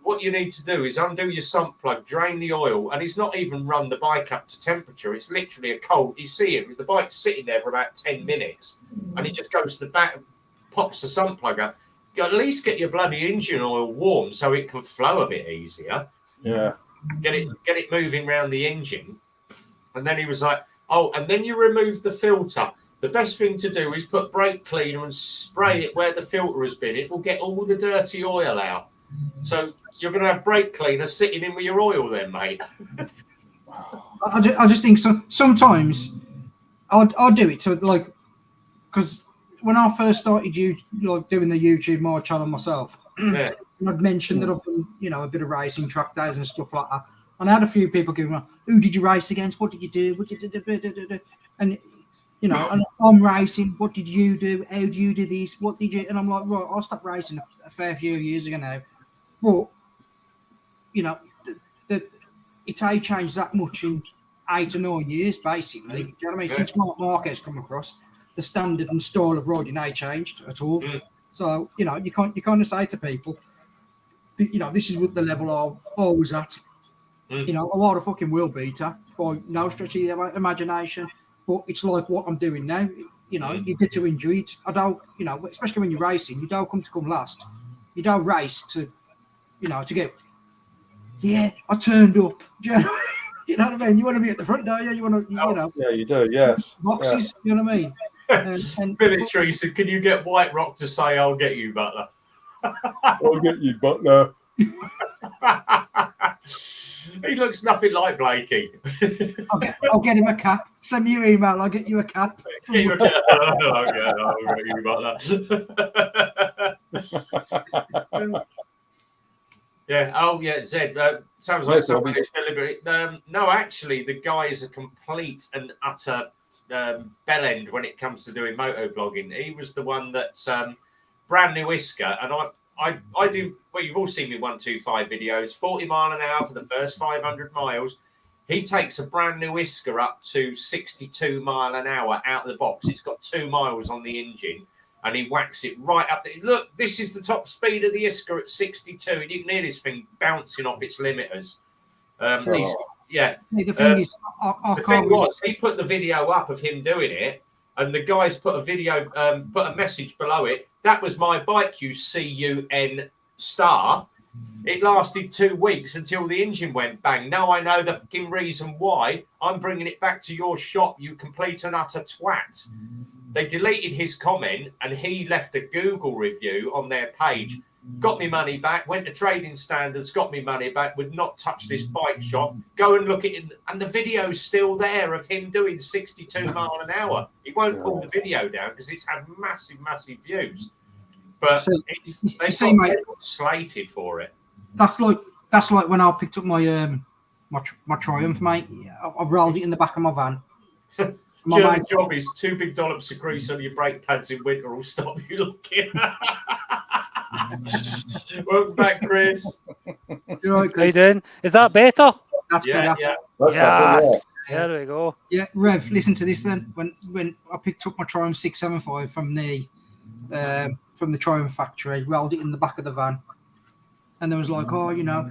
What you need to do is undo your sump plug, drain the oil, and he's not even run the bike up to temperature. It's literally a cold. You see it, the bike's sitting there for about 10 minutes, and he just goes to the back, pops the sump plug up. You at least get your bloody engine oil warm so it can flow a bit easier. Yeah. Get it moving around the engine. And then he was like, and then you remove the filter. The best thing to do is put brake cleaner and spray it where the filter has been. It will get all the dirty oil out. So you're going to have brake cleaner sitting in with your oil then, mate. I just think sometimes I'll do it. So like, because when I first started doing the YouTube more channel myself, Yeah. I'd mentioned that I've done, a bit of racing, track days and stuff like that. And I had a few people giving me, who did you race against? What did you do? What did you do? And, and I'm racing. What did you do? How do you do this? What did you? And I'm like, right, I stopped racing a fair few years ago now. But, it's how changed that much in 8 or 9 years, basically. Do you know what I mean? Yeah. Since Mark Marquez come across, the standard and style of riding ain't changed at all. Mm. So, you kind of say to people, this is what the level I was at. Mm. A lot of fucking wheel beater by no stretch of the imagination. But it's like what I'm doing now. You get to enjoy it. I don't, especially when you're racing, you don't come last. You don't race to go, yeah, I turned up. Do you know what I mean? You want to be at the front, don't you? You want to, Yeah, you do, yes. boxes, you know what I mean? And Military said, can you get White Rock to say, I'll get you, Butler? I'll get you, Butler. He looks nothing like Blakey. I'll get him a cap. Send me your email. I'll get you a cap. Get you a cat. I'll get you, Butler. Yeah. Oh, yeah. Zed. Sounds like someone who's deliberate. No, actually, the guy is a complete and utter bellend when it comes to doing moto vlogging. He was the one that's brand new Iska, and I do. Well, you've all seen me 125 videos. 40 mile an hour for the first 500 miles. He takes a brand new Iska up to 62 mile an hour out of the box. It's got 2 miles on the engine. And he whacks it right up. Look, this is the top speed of the Iska at 62. You can hear this thing bouncing off its limiters. Yeah. The thing is, the thing was, he put the video up of him doing it, and the guys put a video, put a message below it. That was my bike, you CUN star. It lasted 2 weeks until the engine went bang. Now I know the fucking reason why. I'm bringing it back to your shop, you complete and utter twat. They deleted his comment and he left a Google review on their page. Got me money back, went to trading standards, got me money back, would not touch this bike shop. Go and look at it. And the video's still there of him doing 62 mile an hour. He won't pull the video down because it's had massive, massive views. But they got slated for it. That's like when I picked up my my Triumph, mate. I rolled it in the back of my van. German job is 2 big dollops of grease on your brake pads in winter will stop you looking. Welcome back, Chris. You're right, How you doing? Is that better? That's better. Yeah. There we go. Yeah, Rev, listen to this then. When I picked up my Triumph 675 from the Triumph factory, rolled it in the back of the van, and there was like, oh, you know,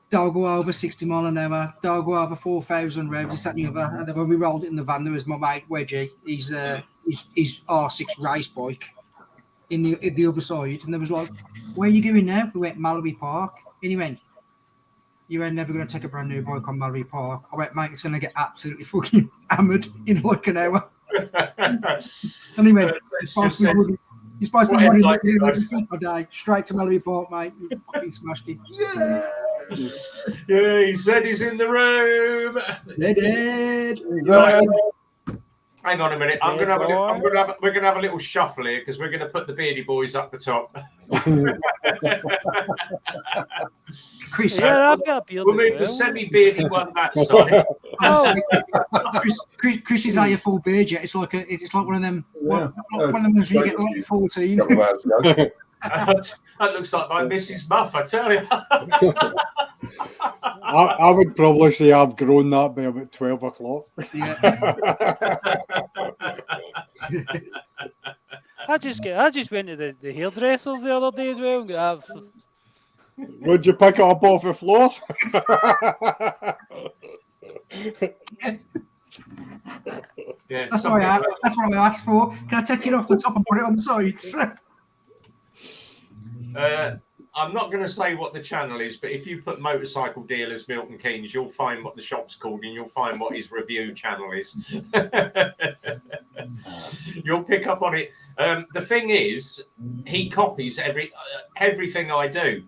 don't go over 60 mile an hour, don't go over 4,000 revs, this, that, and the other. And then when we rolled it in the van, there was my mate Wedgie, his R6 race bike in the other side, and there was like, where are you going now? We went Mallory Park, and he went, you ain't never going to take a brand new bike on Mallory Park. I went, mate, it's going to get absolutely fucking hammered in like an hour. And he went, you're supposed to be running like a day straight to Mallory Park, mate. You fucking smashed it. Yeah. Yeah, he said he's in the room. They did. Hang on a minute. We're gonna have a little shuffle here because we're gonna put the Beardy Boys up the top. Chris, I've got a beard. We'll move the semi-beardy one that side. Chris is a full beard yet. It's like one of them. One of them ones where you get like 14. That looks like my Mrs. Muff, I tell you. I would probably say I've grown that by about 12 o'clock. Yeah. I just went to the hairdressers the other day as well. Would you pick it up off the floor? Yeah, that's what I asked for. Can I take it off the top and put it on the sides? I'm not going to say what the channel is, but if you put Motorcycle Dealers Milton Keynes, you'll find what the shop's called and you'll find what his review channel is. You'll pick up on it. The thing is, he copies everything I do.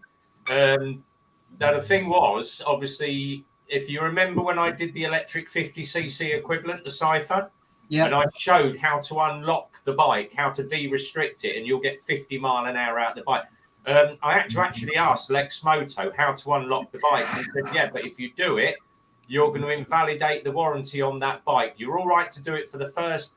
Now, the thing was, obviously, if you remember when I did the electric 50cc equivalent, the Cypher, and I showed how to unlock the bike, how to de-restrict it, and you'll get 50 mile an hour out of the bike. I actually asked Lex Moto how to unlock the bike. And he said, yeah, but if you do it, you're going to invalidate the warranty on that bike. You're all right to do it for the first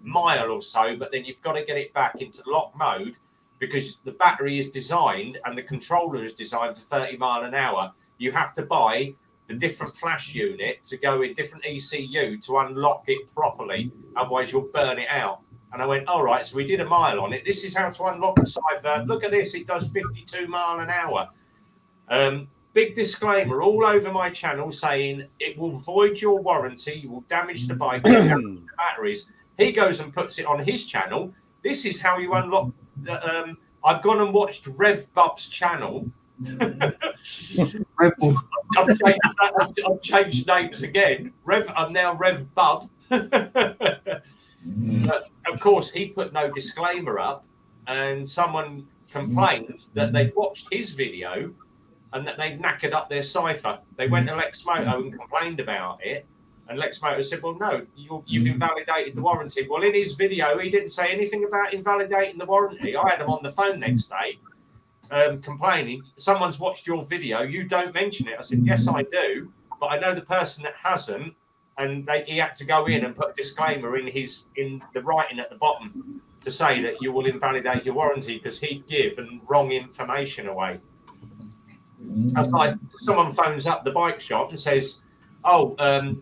mile or so, but then you've got to get it back into lock mode because the battery is designed and the controller is designed for 30 mile an hour. You have to buy the different flash unit to go in different ECU to unlock it properly. Otherwise, you'll burn it out. And I went, all right, so we did a mile on it. This is how to unlock the Cypher. Look at this. It does 52 mile an hour. Big disclaimer all over my channel saying it will void your warranty. You will damage the bike, damage the batteries. He goes and puts it on his channel. This is how you unlock. I've gone and watched Rev Bub's channel. I've changed names again. I'm now Rev Bub. Of course, he put no disclaimer up, and someone complained that they'd watched his video and that they'd knackered up their Cypher. They went to Lex Moto and complained about it, and Lex Moto said, well, no, you've invalidated the warranty. Well, in his video, he didn't say anything about invalidating the warranty. I had him on the phone next day. complaining, someone's watched your video, you don't mention it. I said, yes, I do, but I know the person that hasn't, and he had to go in and put a disclaimer in the writing at the bottom to say that you will invalidate your warranty because he'd given wrong information away. That's like someone phones up the bike shop and says, "Oh,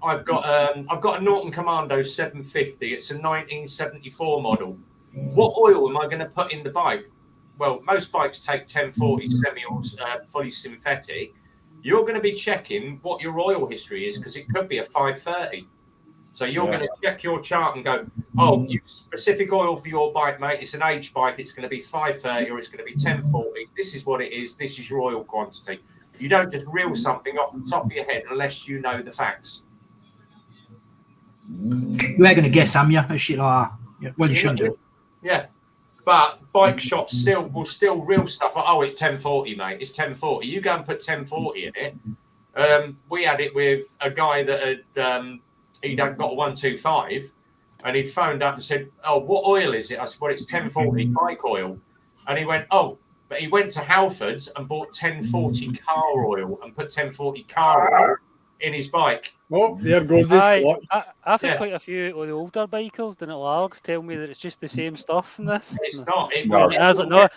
I've got a Norton Commando 750. It's a 1974 model. What oil am I going to put in the bike?" Well, most bikes take 1040 semi or fully synthetic. You're going to be checking what your oil history is because it could be a 530. So you're going to check your chart and go, "Oh, you specific oil for your bike, mate. It's an age bike. It's going to be 530 or it's going to be 1040. This is what it is. This is your oil quantity." You don't just reel something off the top of your head unless you know the facts. You ain't gonna guess, am you? A shit like that. Well, you shouldn't do. Yeah. But bike shops will still reel stuff. Oh, it's 1040, mate. It's 1040. You go and put 1040 in it. We had it with a guy that had he'd got a 125, and he'd phoned up and said, "Oh, what oil is it?" I said, "Well, it's 1040 bike oil." And he went, "Oh," but he went to Halfords and bought 1040 car oil and put 1040 car oil in his bike. Oh, there goes his clutch. I've had quite a few of the older bikers down at Largs tell me that it's just the same stuff in this. It's not. I was like, no,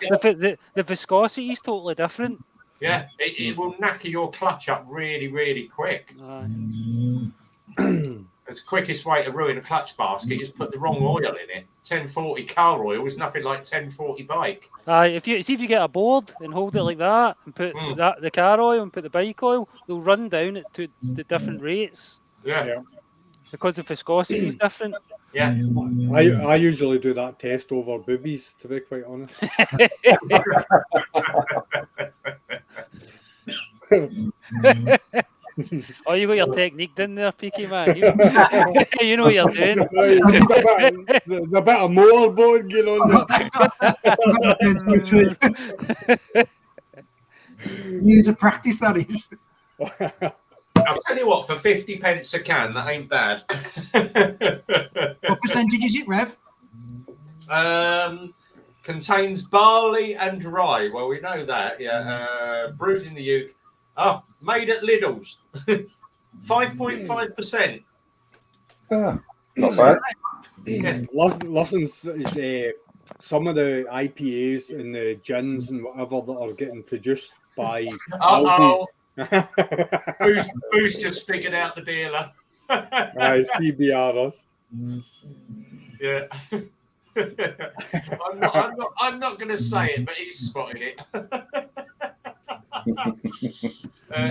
the viscosity is totally different. Yeah, it will knacker your clutch up really, really quick. The quickest way to ruin a clutch basket is put the wrong oil in it. 1040 car oil is nothing like 1040 bike. If you get a board and hold it like that and put the car oil and put the bike oil, they'll run down it to the different rates. Yeah. Because the viscosity is different. Yeah. I usually do that test over boobies, to be quite honest. Oh, you got your technique in there, Peaky man. You know what you're doing. There's a bit of motorboat going on there. Use a practice, that is. I'll tell you what, for 50 pence a can, that ain't bad. What percentage is it, Rev? Contains barley and rye. Well, we know that. Yeah. Brewed in the UK. Oh, made at Lidl's. 5.5%. Not bad. Yeah. Listen, some of the IPAs and the gins and whatever that are getting produced by Who's just figured out the dealer? CBRs. Yeah. I'm not going to say it, but he's spotted it.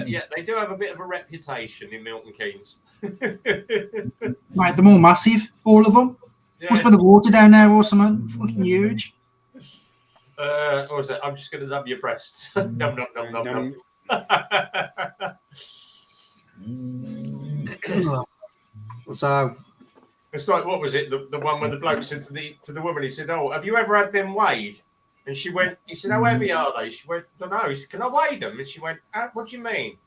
Yeah, they do have a bit of a reputation in Milton Keynes. Right, they're more massive, all of them. Yeah. Must be the water down there or something. Fucking huge. What was it? I'm just going to nub your breasts. Num, num, num, num, num. So It's like, what was it? The one where the bloke said to the woman, he said, "Oh, have you ever had them weighed?" And she went, he said, "How heavy are they?" She went, "I don't know." He said, "Can I weigh them?" And she went, "What do you mean?"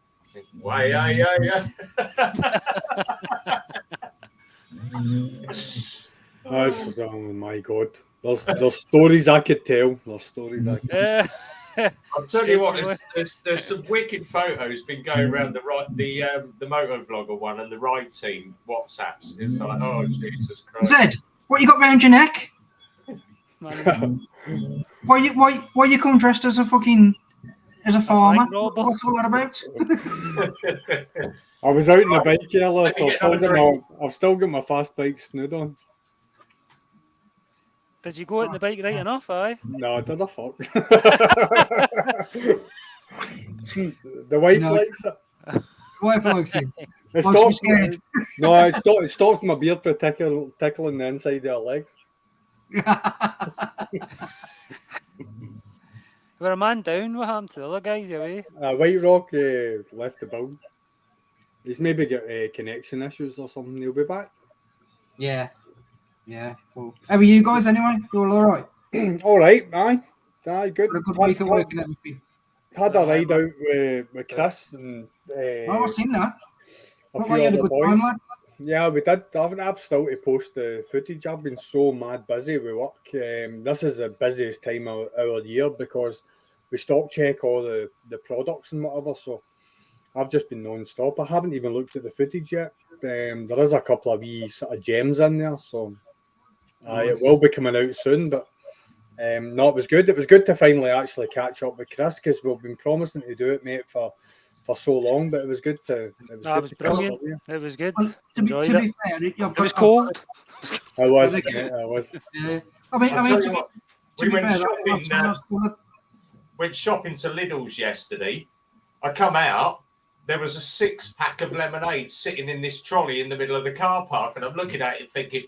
Weigh, yeah. Oh my God. There's stories I could tell. I'll tell you what, there's some wicked photos been going around the motor vlogger one and the ride team WhatsApps. It's like, oh Jesus Christ. Zed, what you got round your neck? Why you come dressed as a farmer? What's all that about? I was out in the bike earlier, so I've still got my fast bike snood on. Did you go out in the bike right enough, aye? No, did I fuck? The wife likes it. Wife likes it. It stops my beard from tickling the inside of her legs. We're a man down. What happened to the other guys away? White Rock left the build. He's maybe got connection issues or something. He'll be back. Yeah. Cool. How are you guys anyway? You all right? All right, aye, good. Had a good week of work and everything. Had a ride out with Chris and I've seen that. a few other boys. Yeah, we did. I've still to post the footage. I've been so mad busy with work. This is the busiest time of our year because we stock check all the products and whatever. So I've just been non-stop. I haven't even looked at the footage yet. There is a couple of wee sort of gems in there, so it will be coming out soon. But no, it was good. It was good to finally actually catch up with Chris, because we've been promising to do it, mate, for so long. But it was good to. It was brilliant. It was good. Well, to be fair, it was cold. I was. I was. Yeah. I mean, we went shopping to Lidl's yesterday. I come out, there was a 6-pack of lemonade sitting in this trolley in the middle of the car park, and I'm looking at it thinking,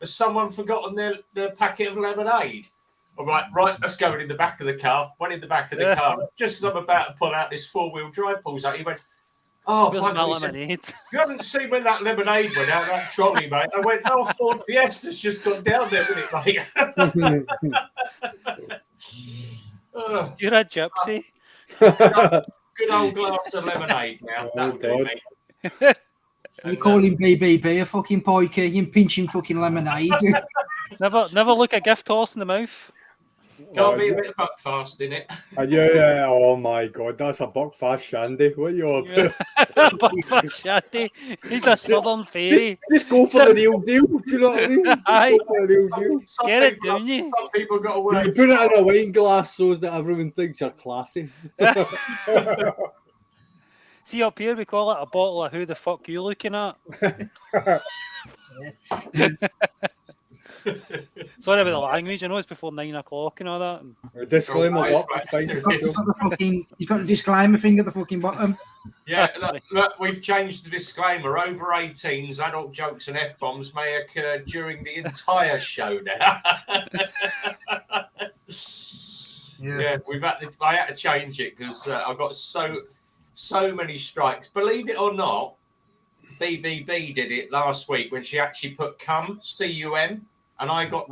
has someone forgotten their packet of lemonade? All right, let's go in the back of the car. Went in the back of the car. Just as I'm about to pull out, this 4-wheel drive pulls out. He went, oh, lemonade. You haven't seen when that lemonade went out that trolley, mate. I went, oh, Ford Fiesta's just gone down there with it, mate. You're a gypsy. Good old glass of lemonade now. That'll do me. You call him BBB, a fucking pikey, you pinch him fucking lemonade. Never look a gift horse in the mouth. Can't be a bit of buckfast in it. Yeah. Oh my God, that's a buckfast shandy. What are you on about? Buckfast shandy. He's a southern fairy. Just go for the real deal. Do you know what I mean? Aye. Go for the real deal. Get it, don't you? Some people got to work. You put it in a wine glass so that everyone thinks you're classy. See, up here we call it a bottle of who the fuck you looking at. Sorry about the language. I know it's before 9 o'clock and all that. Disclaimer's up. He's got a disclaimer thing at the fucking bottom. Yeah, look, we've changed the disclaimer. Over 18s, adult jokes and F-bombs may occur during the entire show now. Yeah, I had to change it because I got so many strikes. Believe it or not, BBB did it last week when she actually put cum, C-U-M, and I got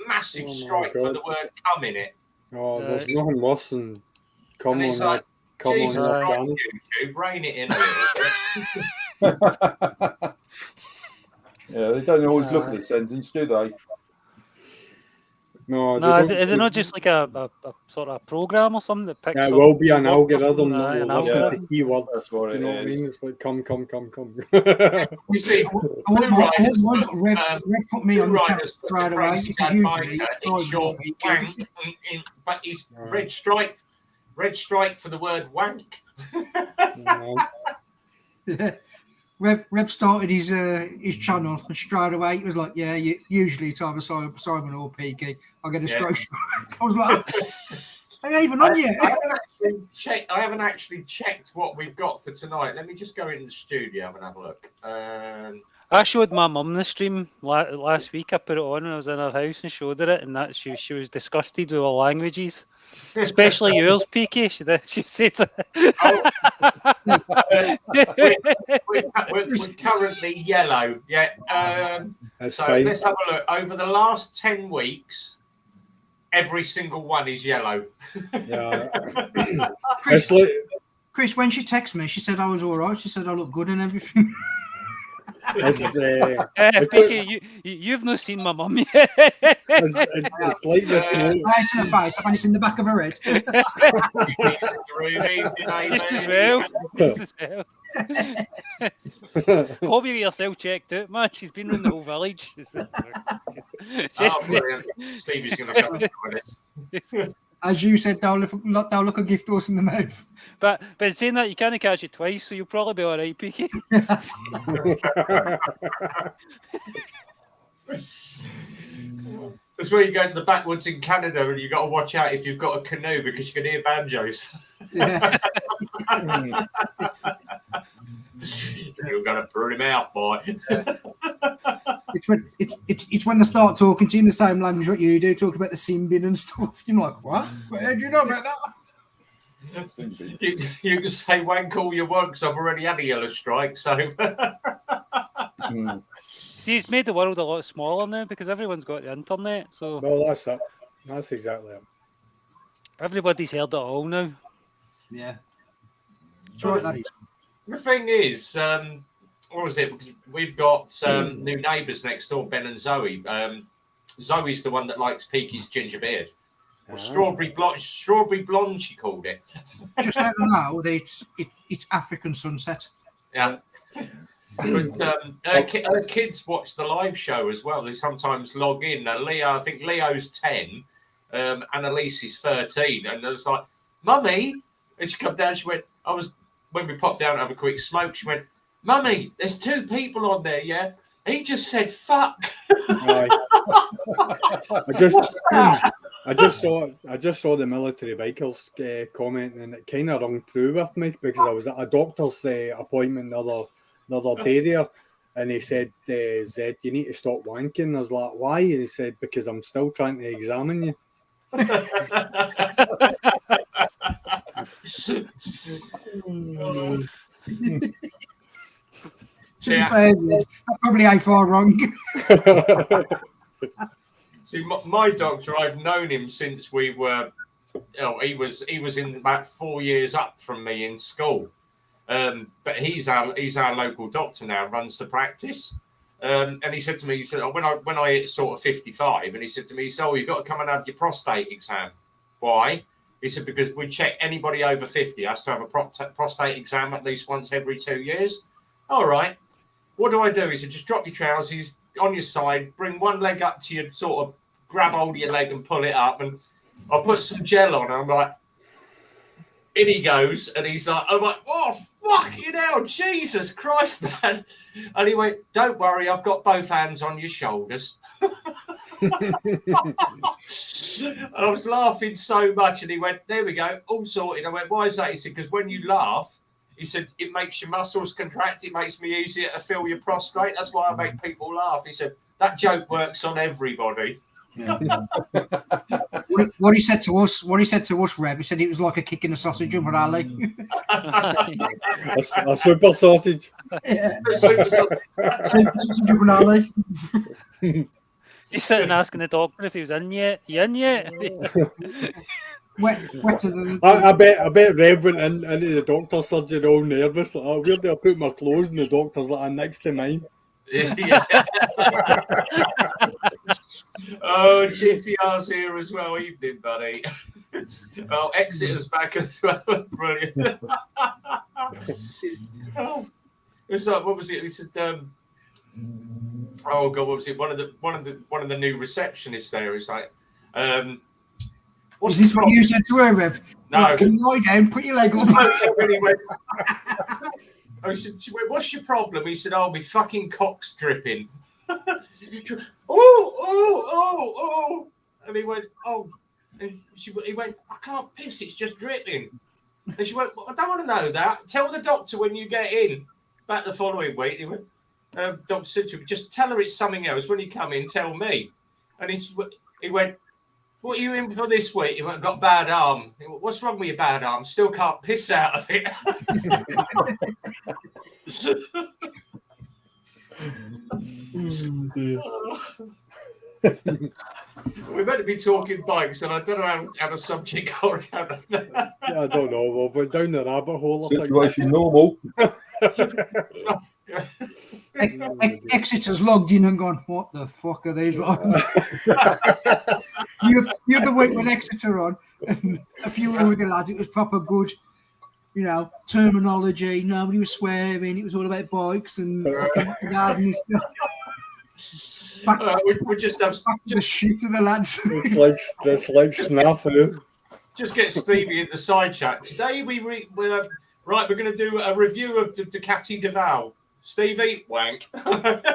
massive strike for the word cum in it. Oh, there's nothing worse than cum on that. Jesus Christ, YouTube, rein it in a little bit. Yeah, they don't always look at the sentence, do they? No, is it not just like a sort of program or something that picks up? It will be an algorithm that will listen to keywords. That's what Do you know what I it mean? It's like come. You see, Rev put me on the chat right away. It's short wank, but he's red stripe for the word wank. Rev started his channel and straight away it was like, yeah, usually it's either Simon or PK. I get a stroke. I was like, I ain't even on yet. I haven't actually checked what we've got for tonight. Let me just go in the studio and have a look. I showed my mum the stream last week. I put it on when I was in her house and showed her it, and that she was disgusted with all languages, especially yours, PK. She said we're currently yellow. Yeah. So fine. Let's have a look. Over the last 10 weeks, every single one is yellow. Yeah. Chris, when she texted me, she said I was all right. She said I look good and everything. PK, you've not seen my mum yet. It's like this. Nice in the face, and it's in the back of her head. Just as well. Hope you yourself checked out, man. She's been around the whole village. Stevie's going to come into this. As you said, they'll look a gift horse in the mouth. But saying that, you can't catch it twice, so you'll probably be all right, PK. That's where you go to the backwoods in Canada and you've got to watch out if you've got a canoe because you can hear banjos. Yeah. You're going to burn him out, boy. It's when they start talking to you in the same language what you do, talk about the sin bin and stuff. You're like, what? How do you know about that? You can say wank all you want because I've already had a yellow strike. So, See, it's made the world a lot smaller now because everyone's got the internet. So, well, that's it. That's exactly it. Everybody's heard it all now. Yeah. The thing is, what was it? Because we've got new neighbours next door, Ben and Zoe. Zoe's the one that likes Peaky's ginger beard. Or strawberry blonde, she called it. Just let them know that it's African sunset. Yeah. But her kids watch the live show as well. They sometimes log in. Now, I think Leo's 10, and Elise is 13. And I was like, Mummy, and she come down. She went, when we popped down to have a quick smoke, she went, Mummy, there's 2 people on there, yeah? He just said fuck. Right. I just saw the military bikers comment, and it kind of rung true with me because I was at a doctor's appointment the other day there, and he said, Zed, you need to stop wanking. I was like, why? And he said, because I'm still trying to examine you. Probably I far wrong. See, my doctor, I've known him since we were. He was in about 4 years up from me in school, but he's our local doctor now, runs the practice. And he said to me, he said, when I hit sort of 55, and he said to me, so you've got to come and have your prostate exam. Why? He said, because we check anybody over 50 has to have a prostate exam at least once every 2 years. All right. What do I do? He said, just drop your trousers on your side, bring one leg up to your sort of grab hold of your leg and pull it up. And I'll put some gel on. And I'm like, in he goes. And he's like, I'm like, oh, fucking hell, Jesus Christ, man. And he went, don't worry, I've got both hands on your shoulders. And I was laughing so much. And he went, there we go, all sorted. I went, why is that? He said, because when you laugh, he said, it makes your muscles contract. It makes me easier to feel your prostate. That's why I make people laugh. He said, that joke works on everybody. Yeah. What he said to us, Rev, he said it was like a kick in the sausage of rally. A super sausage. Yeah. A super sausage. Sausage of rally. He's sitting asking the doctor if he was in yet. You in yet? Wetter than... I bet Rev went into the doctor's surgery all nervous. Like, where do I put my clothes? And the doctor's like, next to mine. Yeah. Oh, GTR's here as well. Evening, buddy. Oh, Exeter's back as well. Brilliant. Oh, it was like, what was it? He said, oh God, what was it? One of the new receptionists there is like, is this what you said to her, Rev? No. Can you lie down, put your leg up? He said, what's your problem? He said, oh, my fucking cock's dripping. Oh. And he went, oh. And he went, I can't piss, it's just dripping. And she went, well, I don't want to know that. Tell the doctor when you get in. Back the following week, he went, Doctor said to me, just tell her it's something else. When you come in, tell me. And he went, what are you in for this week? He went, got a bad arm. He went, what's wrong with your bad arm? Still can't piss out of it. We're meant to be talking bikes, and I don't know how the subject got around. I don't know. Well, we're down the rabbit hole. Situation normal. Exeter's logged in and gone, what the fuck are these like? the other week when Exeter on, and a few of the lads, it was proper good, terminology. Nobody was swearing. It was all about bikes and gardening stuff. We just have the shit to the lads. It's like snafu. Just get Stevie in the side chat. Today we're going to do a review of the Ducati Duval. Stevie, wank. The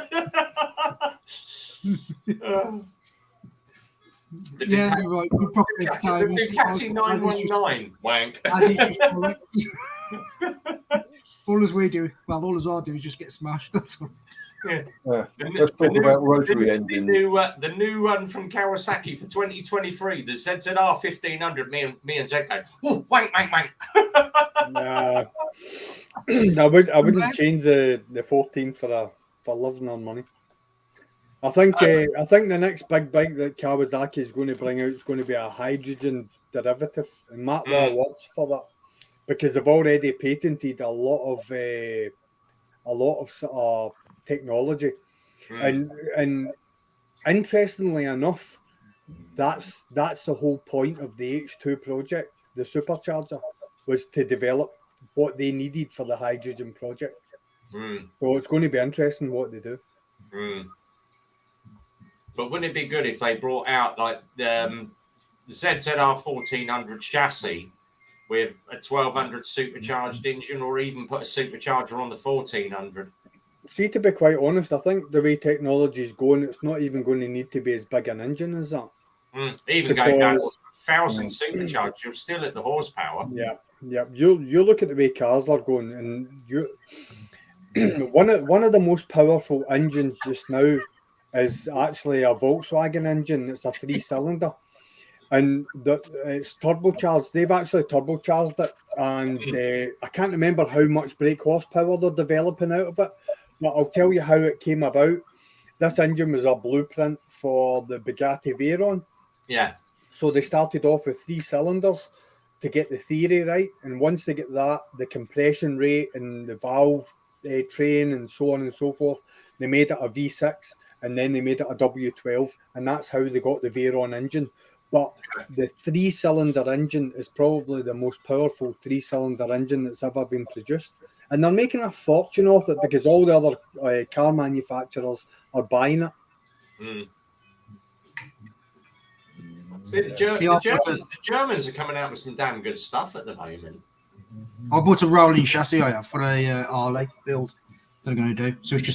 Ducati 919, wank. All as we do, all as I do is just get smashed. That's all. Yeah. Let's talk about rotary engines. The new one from Kawasaki for 2023, the ZZR 1500. Me and Zed go, oh, wank. Nah. I wouldn't change the 14 for love nor money. I think the next big bike that Kawasaki is going to bring out is going to be a hydrogen derivative, and Matt Law works for that because they've already patented a lot of technology, and interestingly enough, that's the whole point of the H2 project, the supercharger, was to develop what they needed for the hydrogen project. So it's going to be interesting what they do. But wouldn't it be good if they brought out like the ZZR 1400 chassis with a 1200 supercharged engine, or even put a supercharger on the 1400? See, to be quite honest, I think the way technology is going, it's not even going to need to be as big an engine as that. Even going down to 1,000 supercharged, you're still at the horsepower. Yeah. You look at the way cars are going, and you one of the most powerful engines just now is actually a Volkswagen engine. It's a 3-cylinder, and it's turbocharged. They've actually turbocharged it, and I can't remember how much brake horsepower they're developing out of it, but I'll tell you how it came about. This engine was a blueprint for the Bugatti Veyron. Yeah. So they started off with 3 cylinders to get the theory right, and once they get that, the compression rate and the valve train and so on and so forth, they made it a V6, and then they made it a W12, and that's how they got the Veyron engine. But the 3-cylinder engine is probably the most powerful 3-cylinder engine that's ever been produced, and they're making a fortune off it because all the other car manufacturers are buying it. See, the Germans are coming out with some damn good stuff at the moment. I bought a rolling chassis I have for a Harley build that I'm going to do. So it's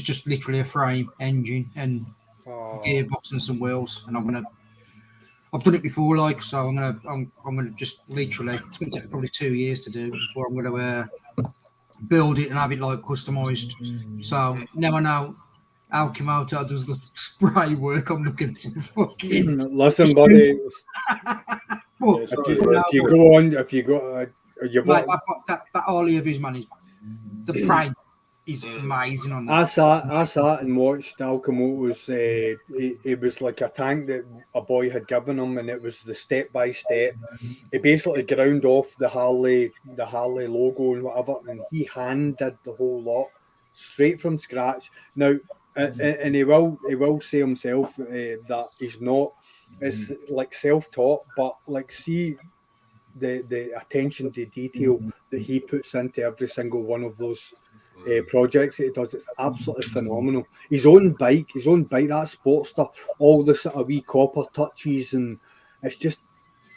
just literally a frame, engine, and gearbox and some wheels. And I've done it before, so I'm gonna just literally, it's going to take probably 2 years to do, but I'm going to build it and have it customized. So now I know how Komodo does the spray work. I'm looking at some fucking. Listen, buddy. If you go, that Harley of his man is the pride is amazing on that. I sat and watched Alcamoto's. It was like a tank that a boy had given him, and it was the step by step. He basically ground off the Harley logo and whatever, and he hand did the whole lot straight from scratch. Now, and he will say himself that he's not. It's like self-taught, but see the attention to detail that he puts into every single one of those projects that he does. It's absolutely phenomenal. His own bike, that Sportster, all the sort of wee copper touches, and it's just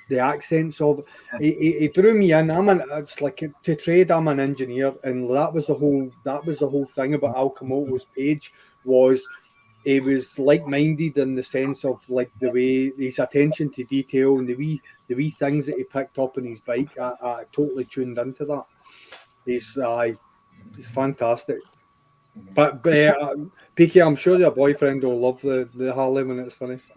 the accents of it. He drew me in. It's like to trade. I'm an engineer, and that was the whole thing about Alcamoto's page was. He was like-minded in the sense of the way his attention to detail and the wee things that he picked up on his bike. I totally tuned into that. He's fantastic. But Peaky, I'm sure your boyfriend will love the Harley when it's finished.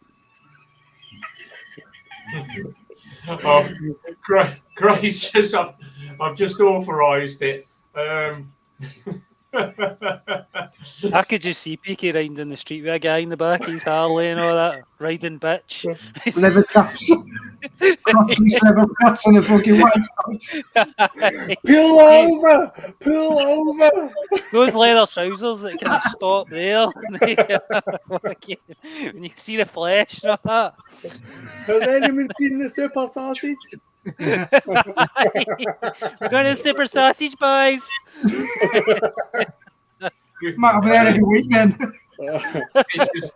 Grace says I've just authorised it. I could just see Peaky riding down the street with a guy in the back, he's Harley and all that, riding bitch. Leather caps. Crotchless leather caps and a fucking white Pull over! Those leather trousers that kind of stop there. When you see the flesh and all that. Has anyone seen the super sausage? We're going to super sausage, boys. Might be there every weekend. It's just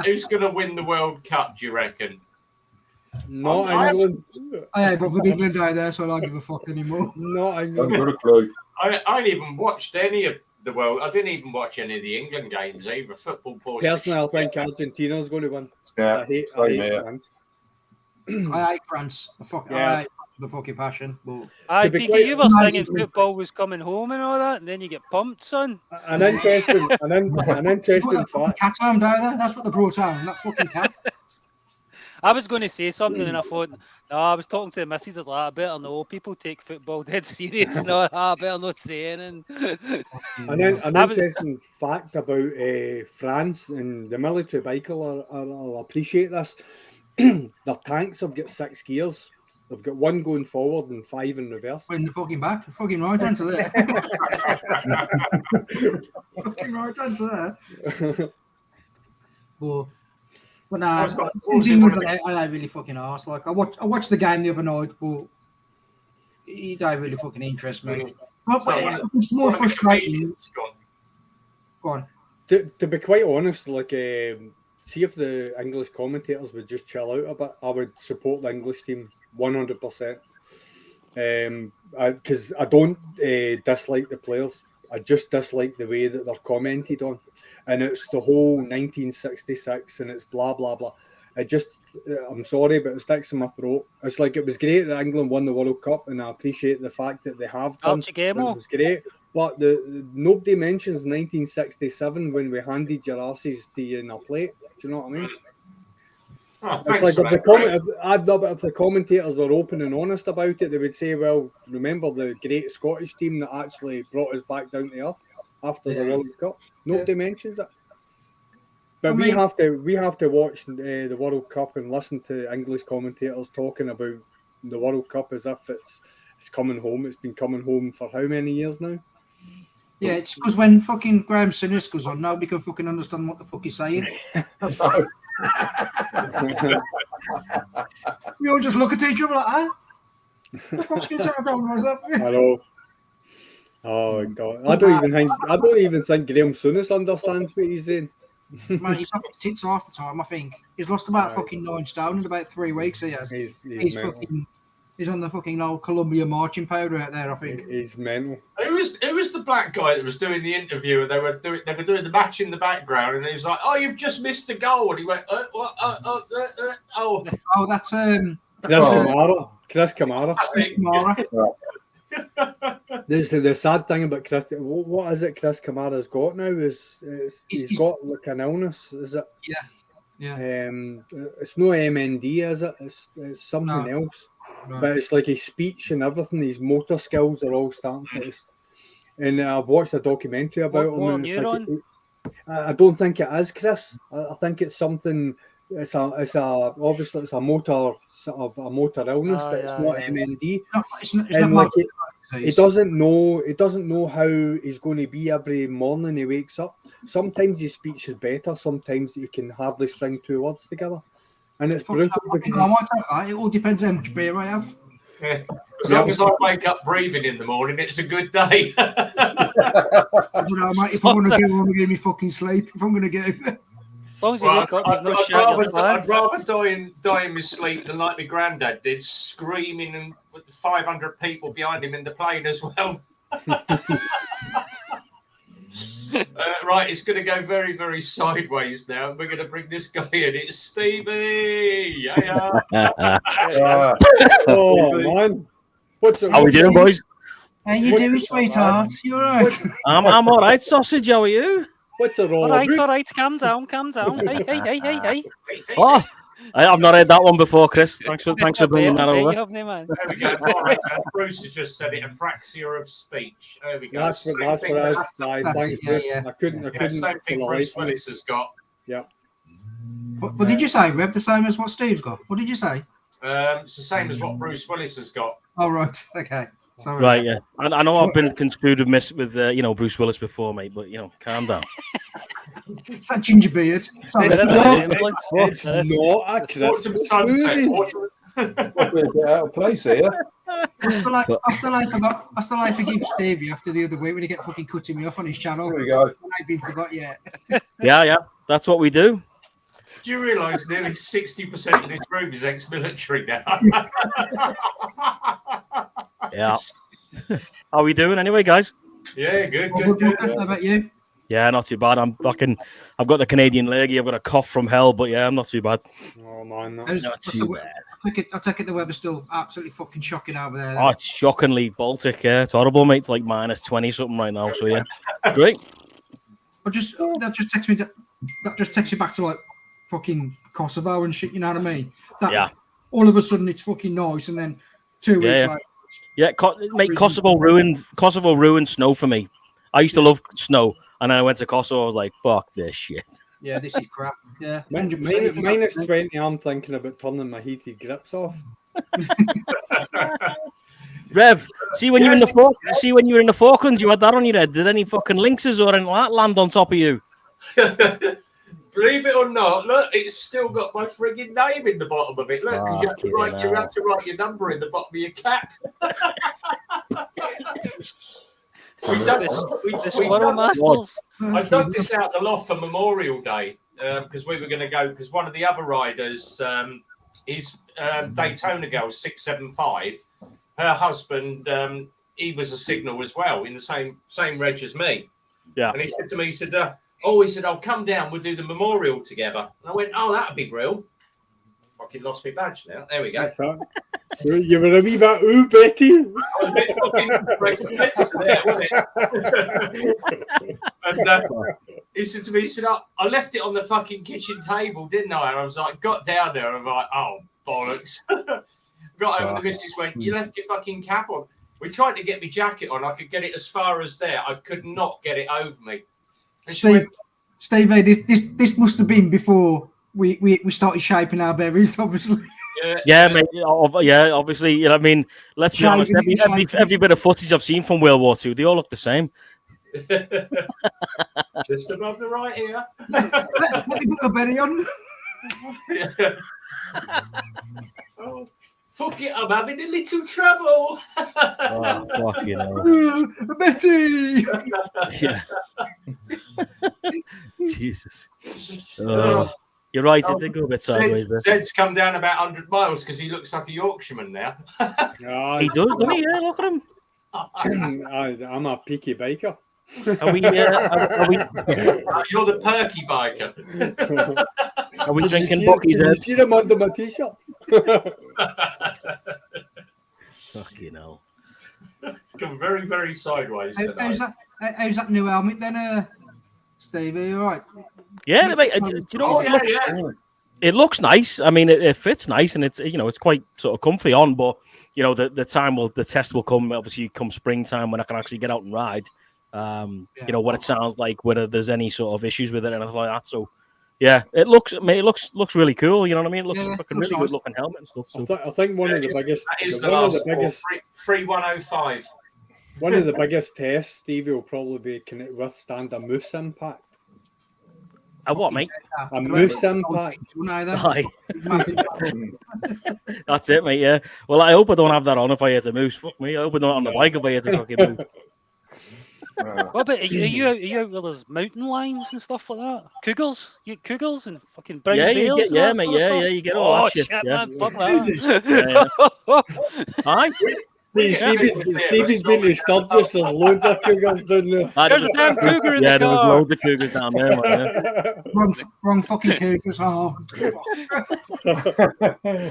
who's going to win the World Cup, do you reckon? Not England. I ain't bothered England out there, so I don't give a fuck anymore. Not I've England. got a clue. I ain't even watched any of the world. I didn't even watch any of the England games either. Football portion. Personally, I think Argentina's going to win. Yeah, I hate France. I hate France. I hate the fucking passion. But Aye, Peaky, you were singing football was coming home and all that, and then you get pumped, son. An interesting fact. Cat armed out there. That's what they brought out. That fucking cat. I was going to say something, and I thought, no, I was talking to the missus, I was like, I better know. People take football dead serious. No, I better not say anything. An interesting fact about France, and the military biker will appreciate this. Their tanks have got 6 gears. They've got 1 going forward and 5 in reverse. In the fucking back. Fucking right answer there. Fucking right answer there. But But nah, What was since it, England's one of I ain't really fucking arsed. Like I watched the game the other night, but it don't really fucking interest me. But it's more frustrating. Go on. To be quite honest, like, see if the English commentators would just chill out a bit, I would support the English team 100%. Because I don't dislike the players. I just dislike the way that they're commented on. And it's the whole 1966 and it's blah, blah, blah. I'm sorry, but it sticks in my throat. It's like, it was great that England won the World Cup, and I appreciate the fact that they have done. It was great. But nobody mentions 1967 when we handed your asses to you in a plate. Do you know what I mean? Oh, it's like if the commentators were open and honest about it, they would say, well, remember the great Scottish team that actually brought us back down to earth after the World Cup? Nobody mentions it. But we have to watch the World Cup and listen to English commentators talking about the World Cup as if it's coming home. It's been coming home for how many years now? Yeah, it's because when fucking Graham Sinis goes on, nobody can fucking understand what the fuck he's saying. We all just look at each other like, huh? The fuck's going to I know. Oh God, I don't even think Graham Souness understands what he's saying. Man, he's up to tits half the time. I think he's lost about fucking 9 stone in about 3 weeks. He has. He's on the fucking old Columbia marching powder out there. I think he's mental. Who was the black guy that was doing the interview? And they were doing the match in the background, and he was like, "Oh, you've just missed a goal," and he went, "Oh, that's Chris Kamara. The sad thing about Chris, what is it Chris Kamara's got now? He's got like an illness, is it? Yeah. It's no MND, is it? It's something else. No. But it's like his speech and everything, his motor skills are all starting to. And I've watched a documentary about him. And it's like, I don't think it is, Chris. I think it's something. It's obviously it's a motor illness, but it's not MND. No, it's not he doesn't know how he's going to be every morning he wakes up. Sometimes his speech is better, sometimes he can hardly string 2 words together. And it's brutal because it all depends how much beer I have. Yeah. As long as I wake up breathing in the morning, it's a good day. I don't know, mate. If I'm going to go, I'm going to give me fucking sleep. If I'm going to go. As long as you wake up, I'd rather die in my sleep than like my granddad did, screaming and with 500 people behind him in the plane as well. Right, it's going to go very, very sideways now. We're going to bring this guy in. It's Stevie. Yeah. Oh man, how we doing, boys? How you doing, sweetheart? You all right? I'm all right, sausage. How are you? What's a roll? All right. Calm down. Hey. Oh, I've not heard that one before, Chris. Thanks for bringing that over. There we go. All right, Bruce has just said it. Apraxia of speech. There we go. That's what I was. Thanks, Bruce. I couldn't. Same thing Bruce Willis has got. Yeah. What did you say, Rev? The same as what Steve's got? What did you say? It's the same as what Bruce Willis has got. Oh, right. Okay. Sorry. Right, yeah. I know I've been construed with Bruce Willis before, mate, but, calm down. It's that ginger beard. It's not a Christmas movie. We're a bit out of place here. I still forgive Stevie after the other week when he get fucking cutting me off on his channel. There we go. I've been forgot yet. Yeah. That's what we do. Do you realise nearly 60% of this room is ex-military now? Yeah. How are we doing anyway, guys? Yeah, good. How about you? Yeah, not too bad. I've got the Canadian Lurgee. I've got a cough from hell, but yeah, I'm not too bad. Oh man, not too bad. I take it the weather's still absolutely fucking shocking over there. Oh, it's shockingly Baltic. Yeah, it's horrible, mate. It's like -20 something right now. So yeah, great. But that just takes me back to like fucking Kosovo and shit. You know what I mean? Yeah. All of a sudden it's fucking nice, and then 2 weeks later. Yeah, mate. Kosovo ruined snow for me. I used to love snow, and then I went to Kosovo. I was like, "Fuck this shit." Yeah, this is crap. Yeah, -20. I'm thinking about turning my heated grips off. Rev, see when you were in the Falklands, you had that on your head. Did any fucking lynxes or anything like that land on top of you? Believe it or not, look, it's still got my frigging name in the bottom of it. Look, because you have to write your number in the bottom of your cap. I dug this out the loft for Memorial Day because we were going to go, because one of the other riders, his Daytona girl 675, her husband, he was a signal as well in the same reg as me. Yeah. And he said to me, he said, I'll come down, we'll do the memorial together. And I went, oh, that'd be real. Fucking lost my badge now. There we go. You were a wee bit, ooh, Betty. I was a bit fucking there, wasn't it? And he said to me, he said, I left it on the fucking kitchen table, didn't I? And I was like, got down there, and I'm like, oh, bollocks. Got over, the missus went, you left your fucking cap on. We tried to get my jacket on. I could get it as far as there. I could not get it over me. Steve, this must have been before we started shaping our berries, obviously. Yeah, mate. Yeah, obviously. You know, I mean, let's be honest. Every bit of footage I've seen from World War II, they all look the same. Just above the right ear. Let me put a berry on. Oh, fuck it, I'm having a little trouble. Oh, fucking hell. Betty! Yeah. Jesus. You're right, it did go a bit sideways there. Zed's come down about 100 miles because he looks like a Yorkshireman now. He does, doesn't he? Yeah, look at him. I'm a peaky biker. Are we? You're the perky biker. Are we drinking Bucky's? You see them under my t-shirt? Fucking hell. It's gone very, very sideways tonight. How's that new helmet then, Steve? Are you all right? Yeah, mate. Do you know what? It looks nice. I mean, it fits nice, and it's it's quite sort of comfy on. But the test will come. Obviously, come springtime when I can actually get out and ride. What it sounds like, whether there's any sort of issues with it and anything like that. So, yeah, it looks really cool. You know what I mean? It looks like a really good looking helmet and stuff. So. I think one of the biggest. That is the last 3105. One of the biggest tests, Stevie, will probably be, can it withstand a moose impact? A what, mate? A moose impact. Aye. That's it, mate. Yeah. Well, I hope I don't have that on if I hit a moose. Fuck me. I hope I don't on the bike if I hit a fucking moose. What about are you out with those mountain lions and stuff like that? Cougars? You cougars and fucking brown bears? Mate. Yeah, you get all that shit. Man, fuck that. Aye. Stevie's been to Sturgis. There's loads of cougars down there. There's a damn cougar in the car. Yeah, there's loads of cougars down there, man. Wrong fucking cougars. Oh.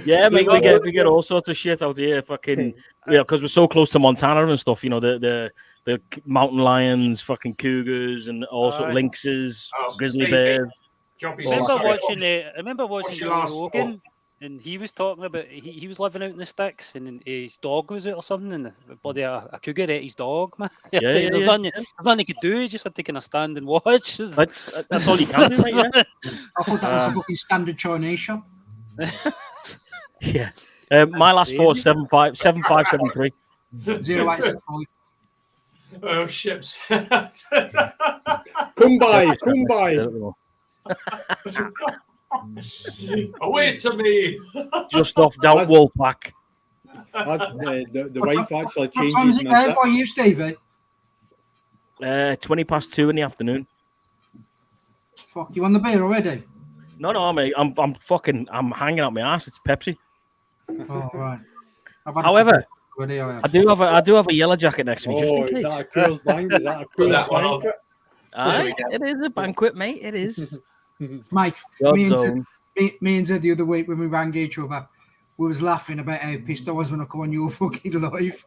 Yeah, mate, we get all sorts of shit out here, fucking, because we're so close to Montana and stuff. You know, the mountain lions, fucking cougars, and also lynxes, grizzly bears. I remember watching Joe Rogan. And he was talking about he was living out in the sticks, and his dog was out or something, and a cougar ate his dog, man. There's nothing he could do. He just had to kind of stand and watch. That's all you can do, mate. Yeah. I thought that was a fucking standard Chinese shop. Yeah. My last four is 7573. 0865. Oh, ships. Come by. Away to me. Just off Doubt Woolpack. The wife actually changes. What time is it now by you, Stevie? 2:20 in the afternoon. Fuck, you on the beer already? No, mate. I'm hanging out my ass. It's Pepsi. Oh, right. However, I do have a yellow jacket next to me. Just in case. Is that a Coors Banquet? Is that a Coors Banquet? Aye, it is a banquet, mate. It is. Mike, me and Zed the other week when we rang each other, we was laughing about how pissed I was when I come on your fucking live.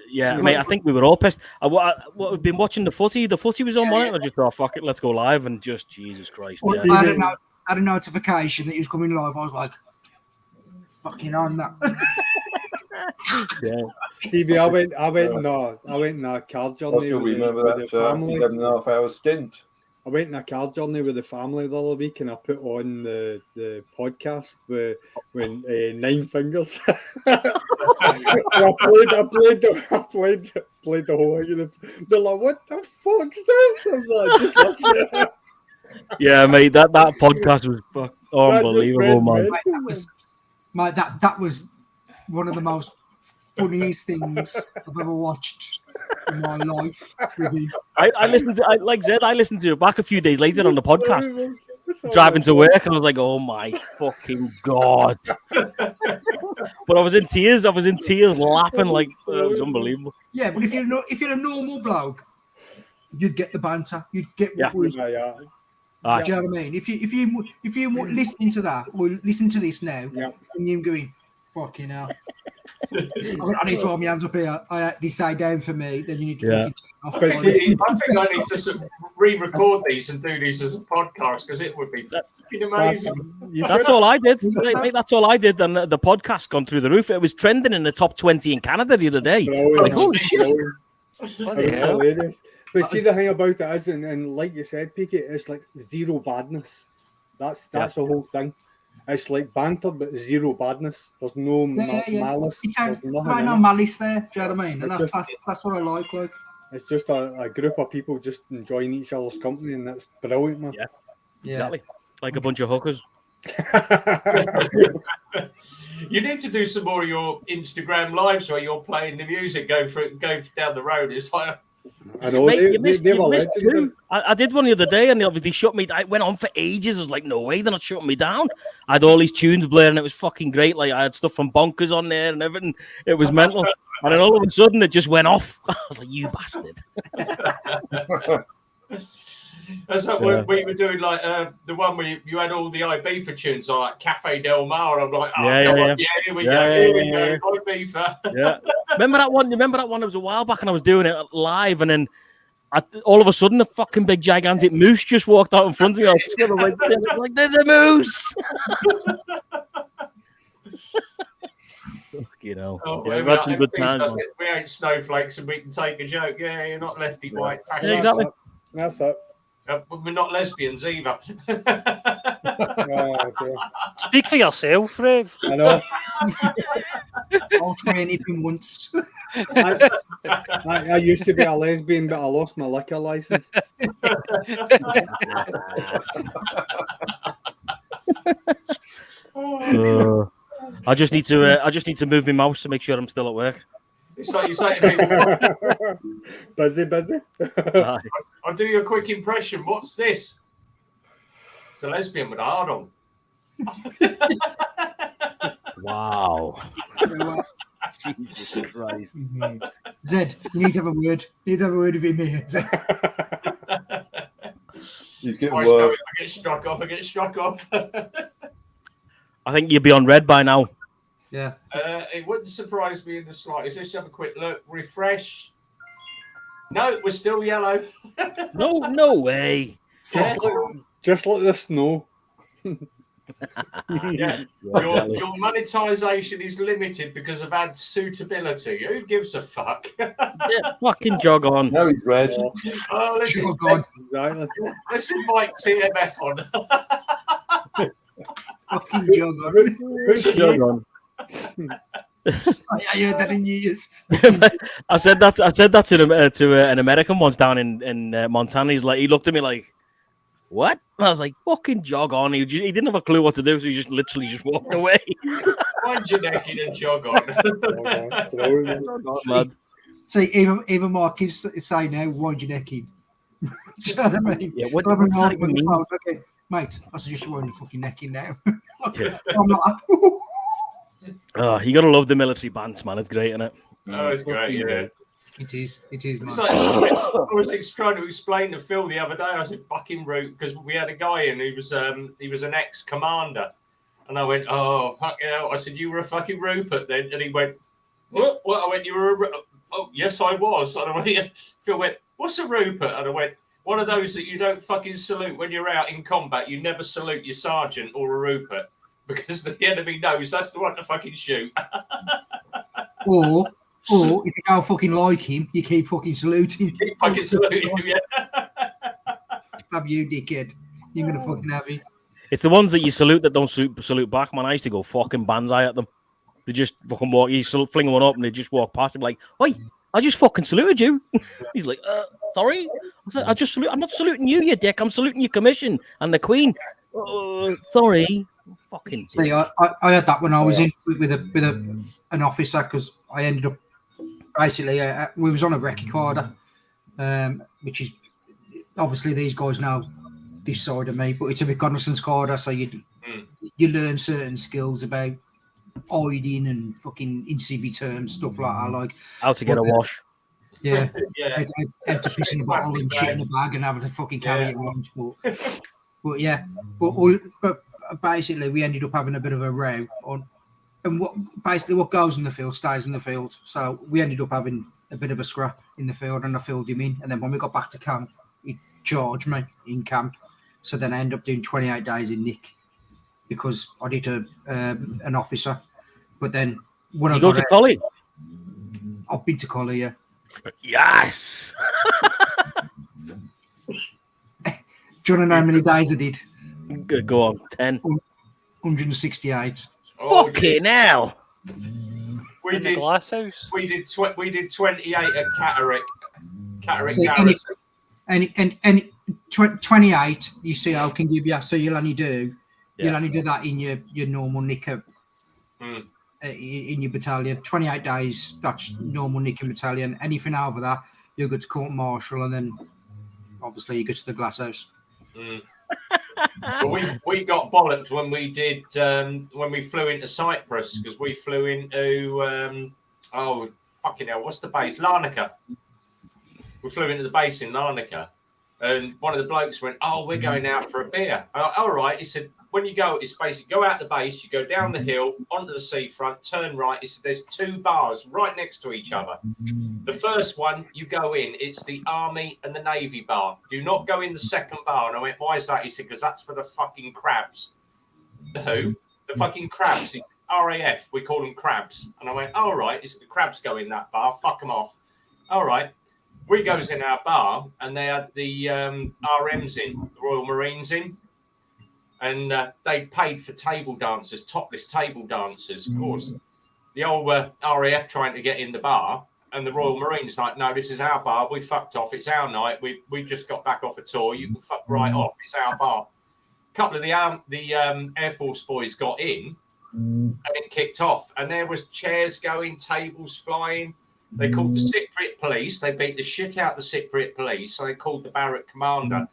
Yeah, mate, I think we were all pissed. We've been watching the footy. The footy was on monitor. I just thought, fuck it, let's go live, and just Jesus Christ. Well, I had a notification that he was coming live. I was like, fucking on that. Yeah. Stevie, I went on a car journey. Remember that 11.5 hour stint. I went on a car journey with the family the other week, and I put on the podcast when Nine Fingers. I played the whole thing. They're like, "What the fuck's this?" I was like, "Just listen." Yeah, mate, that podcast was unbelievable, man. Mate, that was one of the most funniest things I've ever watched in my life. I listened to, like I said, I listened to it back a few days later on the podcast, driving to work, and I was like, "Oh my fucking god!" But I was in tears. I was in tears, laughing like it was unbelievable. Yeah, but if you're a normal bloke, you'd get the banter. You'd get what was. Yeah. Do you know what I mean? If you listening to that or listen to this now, and you're going, fucking hell. I need to hold my hands up here. I decide down for me. Then you need to fucking turn off. I think I need to sort of re-record these and do these as a podcast because it would be fucking amazing. That's all I did, mate. That's all I did, and the podcast gone through the roof. It was trending in the top 20 in Canada the other day. Like, holy shit! Hilarious. But see, the thing about it is, and like you said, Peaky, it's like zero badness. That's the whole thing. It's like banter, but zero badness. There's no malice. There's nothing. No malice there. Do you know what I mean? And that's what I like. Like, it's just a group of people just enjoying each other's company, and that's brilliant, man. Yeah, exactly. Like a bunch of hookers. You need to do some more of your Instagram lives where you're playing the music, go down the road. It's like. I know. Mate, you missed two. I did one the other day, and they obviously shut me. I went on for ages. I was like, no way, they're not shutting me down. I had all these tunes blaring. It was fucking great. Like I had stuff from Bonkers on there and everything. It was mental. And then all of a sudden, it just went off. I was like, you bastard. That's like when we were doing like the one where you had all the Ibiza tunes on like Cafe Del Mar. I'm like, here we go, Ibiza. Yeah. Remember that one? It was a while back, and I was doing it live, and then all of a sudden, a fucking big gigantic moose just walked out in front of me. I was like, there's a moose. You know, we've had some good times. We ain't snowflakes, and we can take a joke. Yeah, you're not lefty white fascist. Yeah, exactly. That's it. We're not lesbians either. Speak for yourself, Rev. I know. I'll try anything once. I used to be a lesbian, but I lost my liquor license. I just need to move my mouse to make sure I'm still at work. It's like you say to me, busy. I'll do you a quick impression. What's this? It's a lesbian with a hard on. Wow. Jesus Christ. Zed, you need to have a word. You need to have a word with him here, Zed. He's getting work. I get struck off. I think you'd be on red by now. Yeah. It wouldn't surprise me in the slightest. Let's have a quick look. Refresh. No, we're still yellow. No way. Just let the snow. Yeah. Your monetization is limited because of ad suitability. Who gives a fuck? Yeah, fucking jog on. No, he's red. Oh, let's invite TMF on. Fucking jog on. Who's jog on? I heard that in years. I said that to an American once down in Montana. He looked at me like, what? And I was like, fucking jog on. He didn't have a clue what to do, so he just literally walked away. Wind your naked and jog on. See, even more kids say now, wind your naked. Do you know what I mean? Yeah, what does that even mean? Okay, mate, I suggest you wind your fucking naked now. Yeah. I'm like, Oh, you gotta love the military bands, man. It's great, isn't it? Oh, it's great, yeah. It is, man. I was trying to explain to Phil the other day. I said, fucking root, because we had a guy in who was an ex-commander. And I went, oh, fucking hell. I said, you were a fucking Rupert then? And he went, what? I went, you were a... Oh, yes, I was. And I went, Phil went, what's a Rupert? And I went, one of those that you don't fucking salute when you're out in combat. You never salute your sergeant or a Rupert because the enemy knows that's the one to fucking shoot. Or if you don't fucking like him, you keep fucking saluting. Keep fucking saluting him, yeah. Have you, dickhead. You're going to fucking have it. It's the ones that you salute that don't salute back, man. I used to go fucking banzai at them. They just fucking walk, you fling one up and they just walk past him like, oi, I just fucking saluted you. He's like, sorry? I just salute. I'm not saluting you, you dick. I'm saluting your commission and the Queen. Oh, sorry, fucking. See, I had that when I was in with an officer because I ended up basically we was on a recce corder, which is obviously these guys now this side of me, but it's a reconnaissance corder, so you learn certain skills about hiding and fucking in CV terms, stuff like that, like how to get a wash. Yeah, Yeah. How to piss in a bottle and shit in a bag and have to fucking carry it around. But yeah, but basically we ended up having a bit of a row on, and what goes in the field stays in the field. So we ended up having a bit of a scrap in the field, and I filled him in. And then when we got back to camp, he charged me in camp. So then I ended up doing 28 days in Nick because I did an officer. But then when I go to Collie, I've been to Collie, yeah. Yes. Do you want to know how many days I did? Go on, 10. 168. Fucking hell. We did Glass House. We did 28 at Catterick. So Garrison. And 28, you see, I can give you. So you'll only do that in your normal nicker. In your battalion, 28 days, that's normal Nicking battalion. Anything over that, you go to court martial, and then obviously you go to the glass house. But we got bollocked when we did when we flew into Cyprus, because we flew into fucking hell, what's the base? Larnaca. We flew into the base in Larnaca, and one of the blokes went, "Oh, we're going out for a beer." All right, he said. When you go, it's basically go out the base, you go down the hill, onto the seafront, turn right. He said there's 2 bars right next to each other. The first one, you go in, it's the Army and the Navy bar. Do not go in the second bar. And I went, why is that? He said, because that's for the fucking crabs. The who? The fucking crabs. It's RAF, we call them crabs. And I went, all right. He said, the crabs go in that bar, fuck them off. All right. We goes in our bar, and they had the RMs in, the Royal Marines in. And they paid for table dancers, topless table dancers. Of course, the old RAF trying to get in the bar, and the Royal Marines like, no, this is our bar. We fucked off. It's our night. We just got back off a tour. You can fuck right off. It's our bar. A couple of the Air Force boys got in, and it kicked off. And there was chairs going, tables flying. They called the Cypriot police. They beat the shit out the Cypriot police. So they called the barrack commander.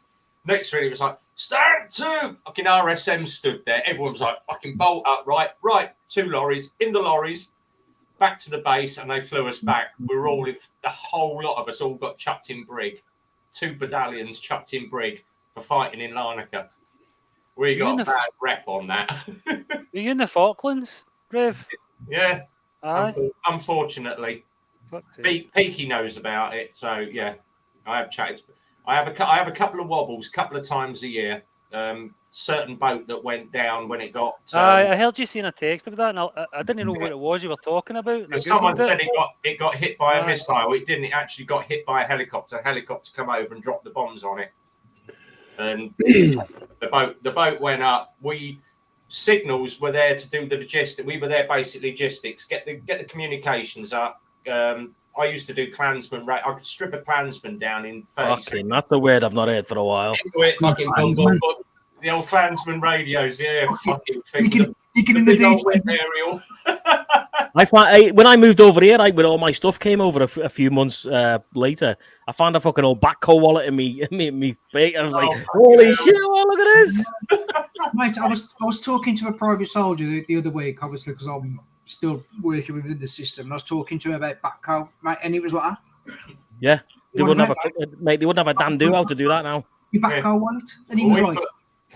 Next minute, it was like, stand to! Fucking RSM stood there. Everyone was like, fucking bolt up, right, 2 lorries, in the lorries, back to the base, and they flew us back. We were all, the whole lot of us all got chucked in brig. 2 battalions chucked in brig for fighting in Larnaca. We got a bad rep on that. Were you in the Falklands, Rev? Yeah, Aye. Unfortunately. Peaky knows about it, so yeah, I have chatted. I have a couple of wobbles, couple of times a year. Certain boat that went down when it got. I heard you seen a text about that, and I didn't know what it was you were talking about. Someone said it got hit by a missile. It didn't. It actually got hit by a helicopter. A helicopter come over and dropped the bombs on it, and the boat went up. Signals were there to do the logistics. We were there basically logistics, get the communications up. I used to do Klansman. I could strip a Klansman down in 30 seconds. That's a word I've not heard for a while. Fucking the old Klansman radios, yeah. Fucking thing. Digging in the detail. Aerial. I find when I moved over here, when all my stuff came over a few months later, I found a fucking old backhoe wallet in me bag. I was like, holy shit! Oh, look at this, mate. I was talking to a private soldier the other week, obviously, because I'm still working within the system. And I was talking to him about backhoe, mate, and he was like, yeah, they wouldn't have a damn do how to do that now. Your backhoe wallet, and he was like,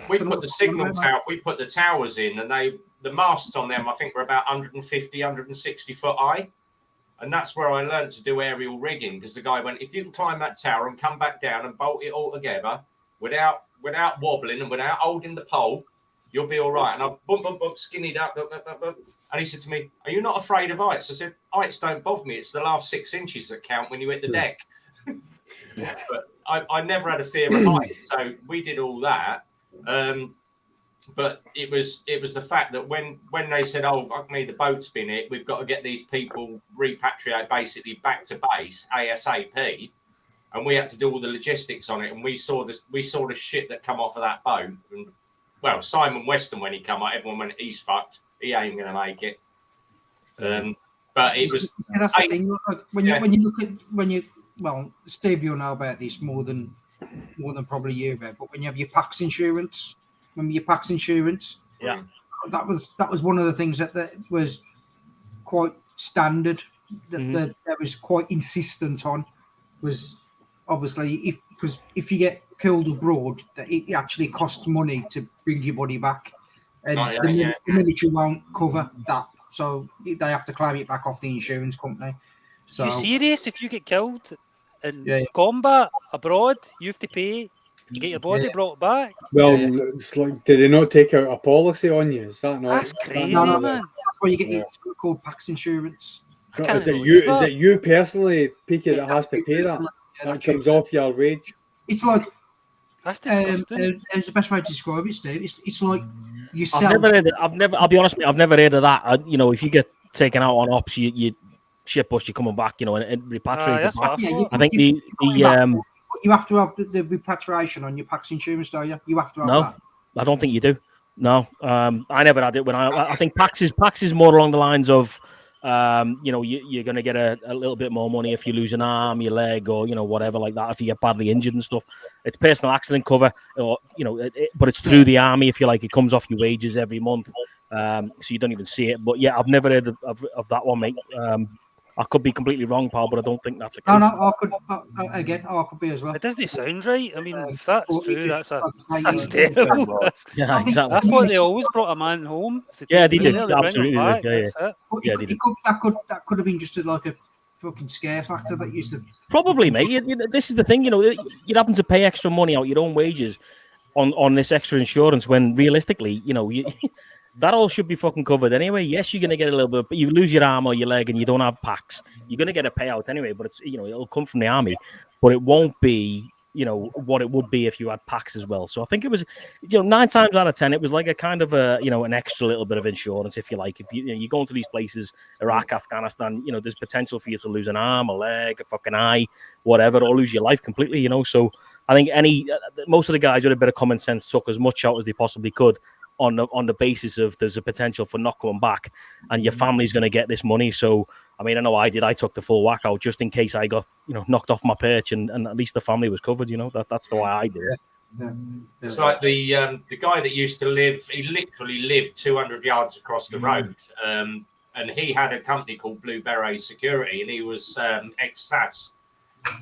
we put the signal tower, we put the towers in, and the masts on them, I think, were about 150, 160 foot high. And that's where I learned to do aerial rigging, because the guy went, if you can climb that tower and come back down and bolt it all together without wobbling and without holding the pole, you'll be all right. And I skinnied up. And he said to me, are you not afraid of heights? I said, heights don't bother me. It's the last 6 inches that count when you hit the deck. But I never had a fear of heights. So we did all that. But it was the fact that when they said, oh, fuck me, the boat's been hit, we've got to get these people repatriated basically back to base ASAP. and we had to do all the logistics on it. And we saw the shit that come off of that boat. And well, Simon Weston, when he come out, everyone went, he's fucked. He ain't gonna make it. But it was. That's the thing. Like, when you look at well, Steve, you'll know about this more than probably you about. But when you have your PAX insurance, Yeah, that was one of the things that was quite standard. That was quite insistent on was obviously if you get killed abroad, that it actually costs money to bring your body back, and the military won't cover that, so they have to claim it back off the insurance company. So you serious? If you get killed in combat abroad, you have to pay to get your body brought back. Well, it's like, did they not take out a policy on you? Is that not? That's crazy, no, man. that's why you get it's called PAX insurance. So is it you personally, Peaky, that has to pay that? That comes off your wage. It's like that's disgusting. It's the best way to describe it, Steve. It's like yourself. I'll be honest with you, I've never heard of that. You know, if you get taken out on ops, you shit bust, you're coming back, you know, and repatriated back. I think you have to have the repatriation on your PAX insurance, don't you? You have to have that. I don't think you do. No, I never had it. When I think PAX is more along the lines of, you know, you're going to get a little bit more money if you lose an arm, your leg, or you know whatever like that. If you get badly injured and stuff, it's personal accident cover, or you know, but it's through the army if you like. It comes off your wages every month, so you don't even see it. But yeah, I've never heard of that one, mate. I could be completely wrong, pal, but I don't think that's a case. No, I could be as well. It doesn't sound right. I mean, if that's true, that's terrible. Yeah, exactly. I thought they always brought a man home. Yeah, they did. Absolutely. That could have been just like a fucking scare factor that used to. Probably, mate. This is the thing, you know, you're having to pay extra money out your own wages on this extra insurance when realistically, you know, that all should be fucking covered anyway. Yes, you're going to get a little bit, but you lose your arm or your leg and you don't have PAX, you're going to get a payout anyway, but it's, you know, it'll come from the army, but it won't be, you know, what it would be if you had PAX as well. So I think it was, you know, 9 times out of 10, it was like a kind of a, you know, an extra little bit of insurance, if you like. If you go into these places, Iraq, Afghanistan, you know, there's potential for you to lose an arm, a leg, a fucking eye, whatever, or lose your life completely, you know. So I think most of the guys with a bit of common sense took as much out as they possibly could on the basis of there's a potential for not coming back and your family's going to get this money. So, I mean, I know I did. I took the full whack out just in case I got, you know, knocked off my perch and at least the family was covered, you know. That's the way I did it. Yeah. It's like the guy that used to live, he literally lived 200 yards across the road. And he had a company called Blue Beret Security and he was ex-SAS.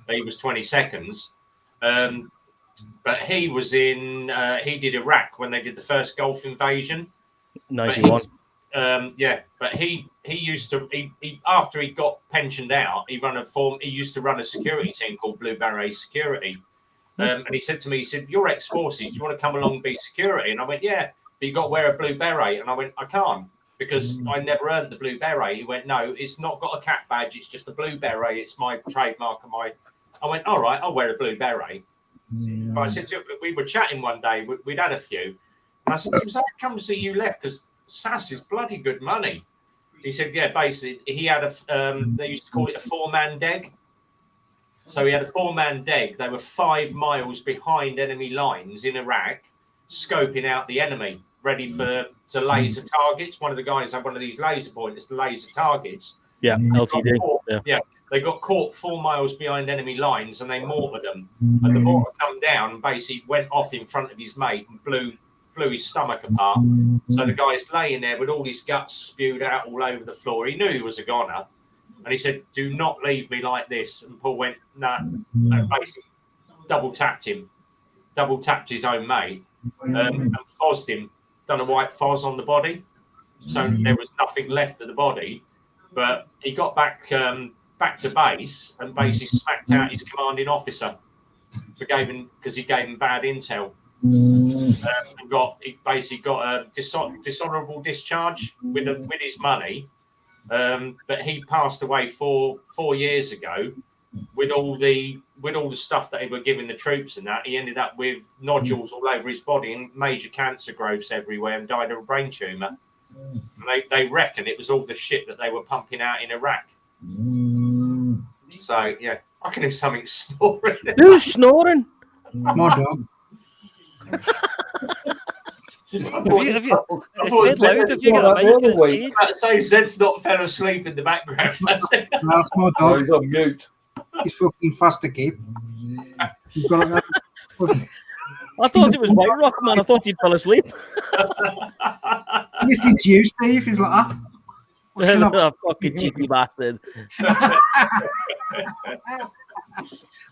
He was 22nd. But he was in, he did Iraq when they did the first Gulf invasion. 91. But he used to, he after he got pensioned out, he used to run a security team called Blue Beret Security. And he said to me, he said, "You're ex-forces, do you want to come along and be security?" And I went, "Yeah, but you got to wear a blue beret." And I went, "I can't because I never earned the blue beret." He went, "No, it's not got a cap badge, it's just a blue beret, it's my trademark and my..." I went, "All right, I'll wear a blue beret." But I said, we were chatting one day, we'd had a few, and I said, "So how comes that you left? Because SAS is bloody good money." He said, "Yeah, basically, he had they used to call it a 4-man deg." So he had a 4-man deg. They were 5 miles behind enemy lines in Iraq, scoping out the enemy, ready to laser targets. One of the guys had one of these laser pointers, the laser targets. Yeah, LTD. Yeah. They got caught 4 miles behind enemy lines and they mortared them. And the mortar come down and basically went off in front of his mate and blew his stomach apart. So the guy's laying there with all his guts spewed out all over the floor. He knew he was a goner. And he said, "Do not leave me like this." And Paul went, "No." And basically double tapped his own mate and fozzed him, done a white fozz on the body. So there was nothing left of the body. But he got back to base and basically smacked out his commanding officer because he gave him bad intel. He basically got a dishonourable discharge with his money. But he passed away 4 years ago with all the stuff that he were giving the troops and that. He ended up with nodules all over his body and major cancer growths everywhere and died of a brain tumour. And they reckon it was all the shit that they were pumping out in Iraq. So yeah, I can hear something snoring. Who's snoring? My dog. Have you, it's dead loud if you get a mic in his cage. I say Zed's not fell asleep in the background. That's my Oh, dog. he's on mute. He's fucking fast asleep. He's got a I thought it was White Rock, man. I thought he'd fell asleep. listening to you, Steve. He's like that. Oh, fucking cheeky bastard. I've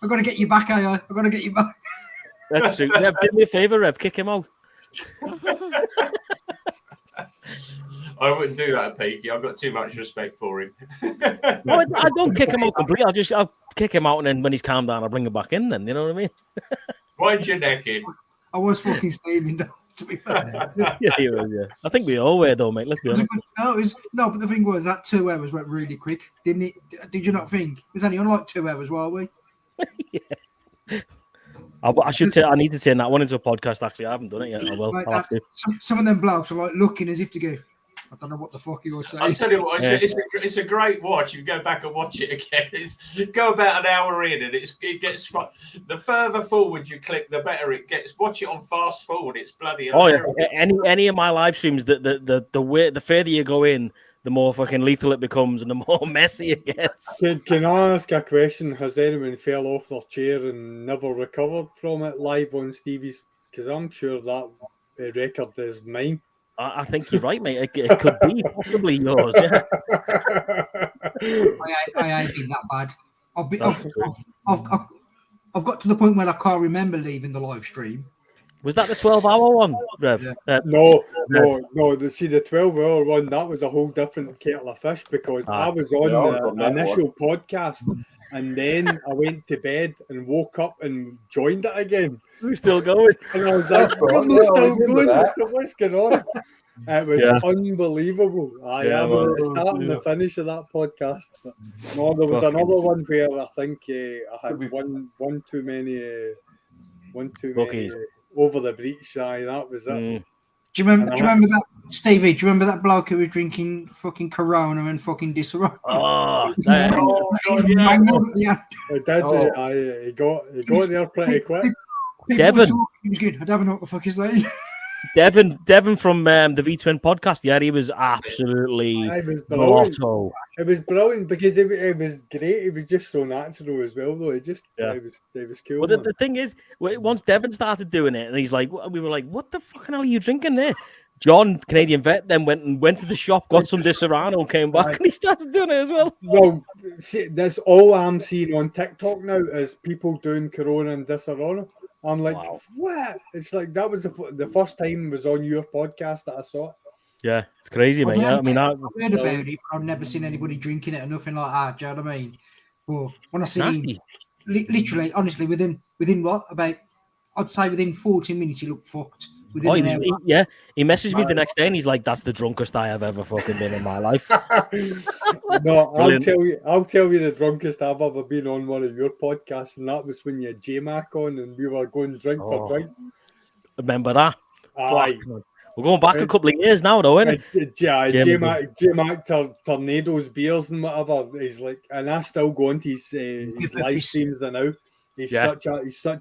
got to get you back, I've got to get you back. That's true. Rev, do me a favour, Rev. Kick him out. I wouldn't do that, Peaky. I've got too much respect for him. No, I don't kick him out completely. I'll kick him out, and then when he's calmed down, I'll bring him back in. Then you know what I mean? Wind your neck in. I was fucking steaming, though, to be fair. Yeah. I think we all were, though, mate. Let's be honest. No, but the thing was that 2 hours went really quick, didn't it? Did you not think? It was only on like 2 hours, were we? Yeah. I should say I need to turn that one into a podcast. Actually, I haven't done it yet. I will. Like I'll have to. Some of them blokes are like looking as if to go, I don't know what the fuck you're saying. I'll tell you what, it's a great watch. You go back and watch it again. Go about an hour in, and it gets the further forward you click, the better it gets. Watch it on fast forward. It's bloody. Oh yeah, any of my live streams, the further you go in, the more fucking lethal it becomes, and the more messy it gets. Can I ask a question? Has anyone fell off their chair and never recovered from it live on Stevie's? Because I'm sure that record is mine. I think you're right, mate. It could be possibly yours. Yeah. I ain't been that bad. I've got to the point where I can't remember leaving the live stream. Was that the 12-hour one, Rev? Yeah. No. The 12-hour one, that was a whole different kettle of fish because I was on the initial podcast and then I went to bed and woke up and joined it again. We're still going. And I was like, still going. What's going on? It was unbelievable. I am the start and the finish of that podcast. No, there was another one where I think I had one too many over the breach. That was it. Do you remember that, Stevie? Do you remember that bloke who was drinking fucking Corona and fucking Disarray? Oh, He got there pretty quick. Devon. He was good. I don't know what the fuck he's saying. Devon from the V-Twin podcast. Yeah, he was absolutely blotto. It was brilliant because it was great. It was just so natural as well, though. It was cool. Well, the thing is, once Devon started doing it, and he's like, we were like, "What the fucking hell are you drinking there?" John, Canadian vet, then went to the shop, got some Disaronno, came back, and he started doing it as well. Well, see, that's all I'm seeing on TikTok now is people doing Corona and Disaronno. I'm like, what? It's like that was the first time it was on your podcast that I saw it. Yeah, it's crazy, mate. I've heard about it, but I've never seen anybody drinking it or nothing like that. Do you know what I mean? But when I see him, literally, honestly, within what about? I'd say within 40 minutes, he looked fucked. He messaged me the next day and he's like, "That's the drunkest I have ever fucking been in my life." No, I'll tell you the drunkest I've ever been on one of your podcasts, and that was when you had J-Mac on and we were going drink for drink. Remember that? Aye. We're going back a couple of years now, though, isn't it? J-Mac Tornadoes beers and whatever. He's like, and I still go on to his live streams now. He's such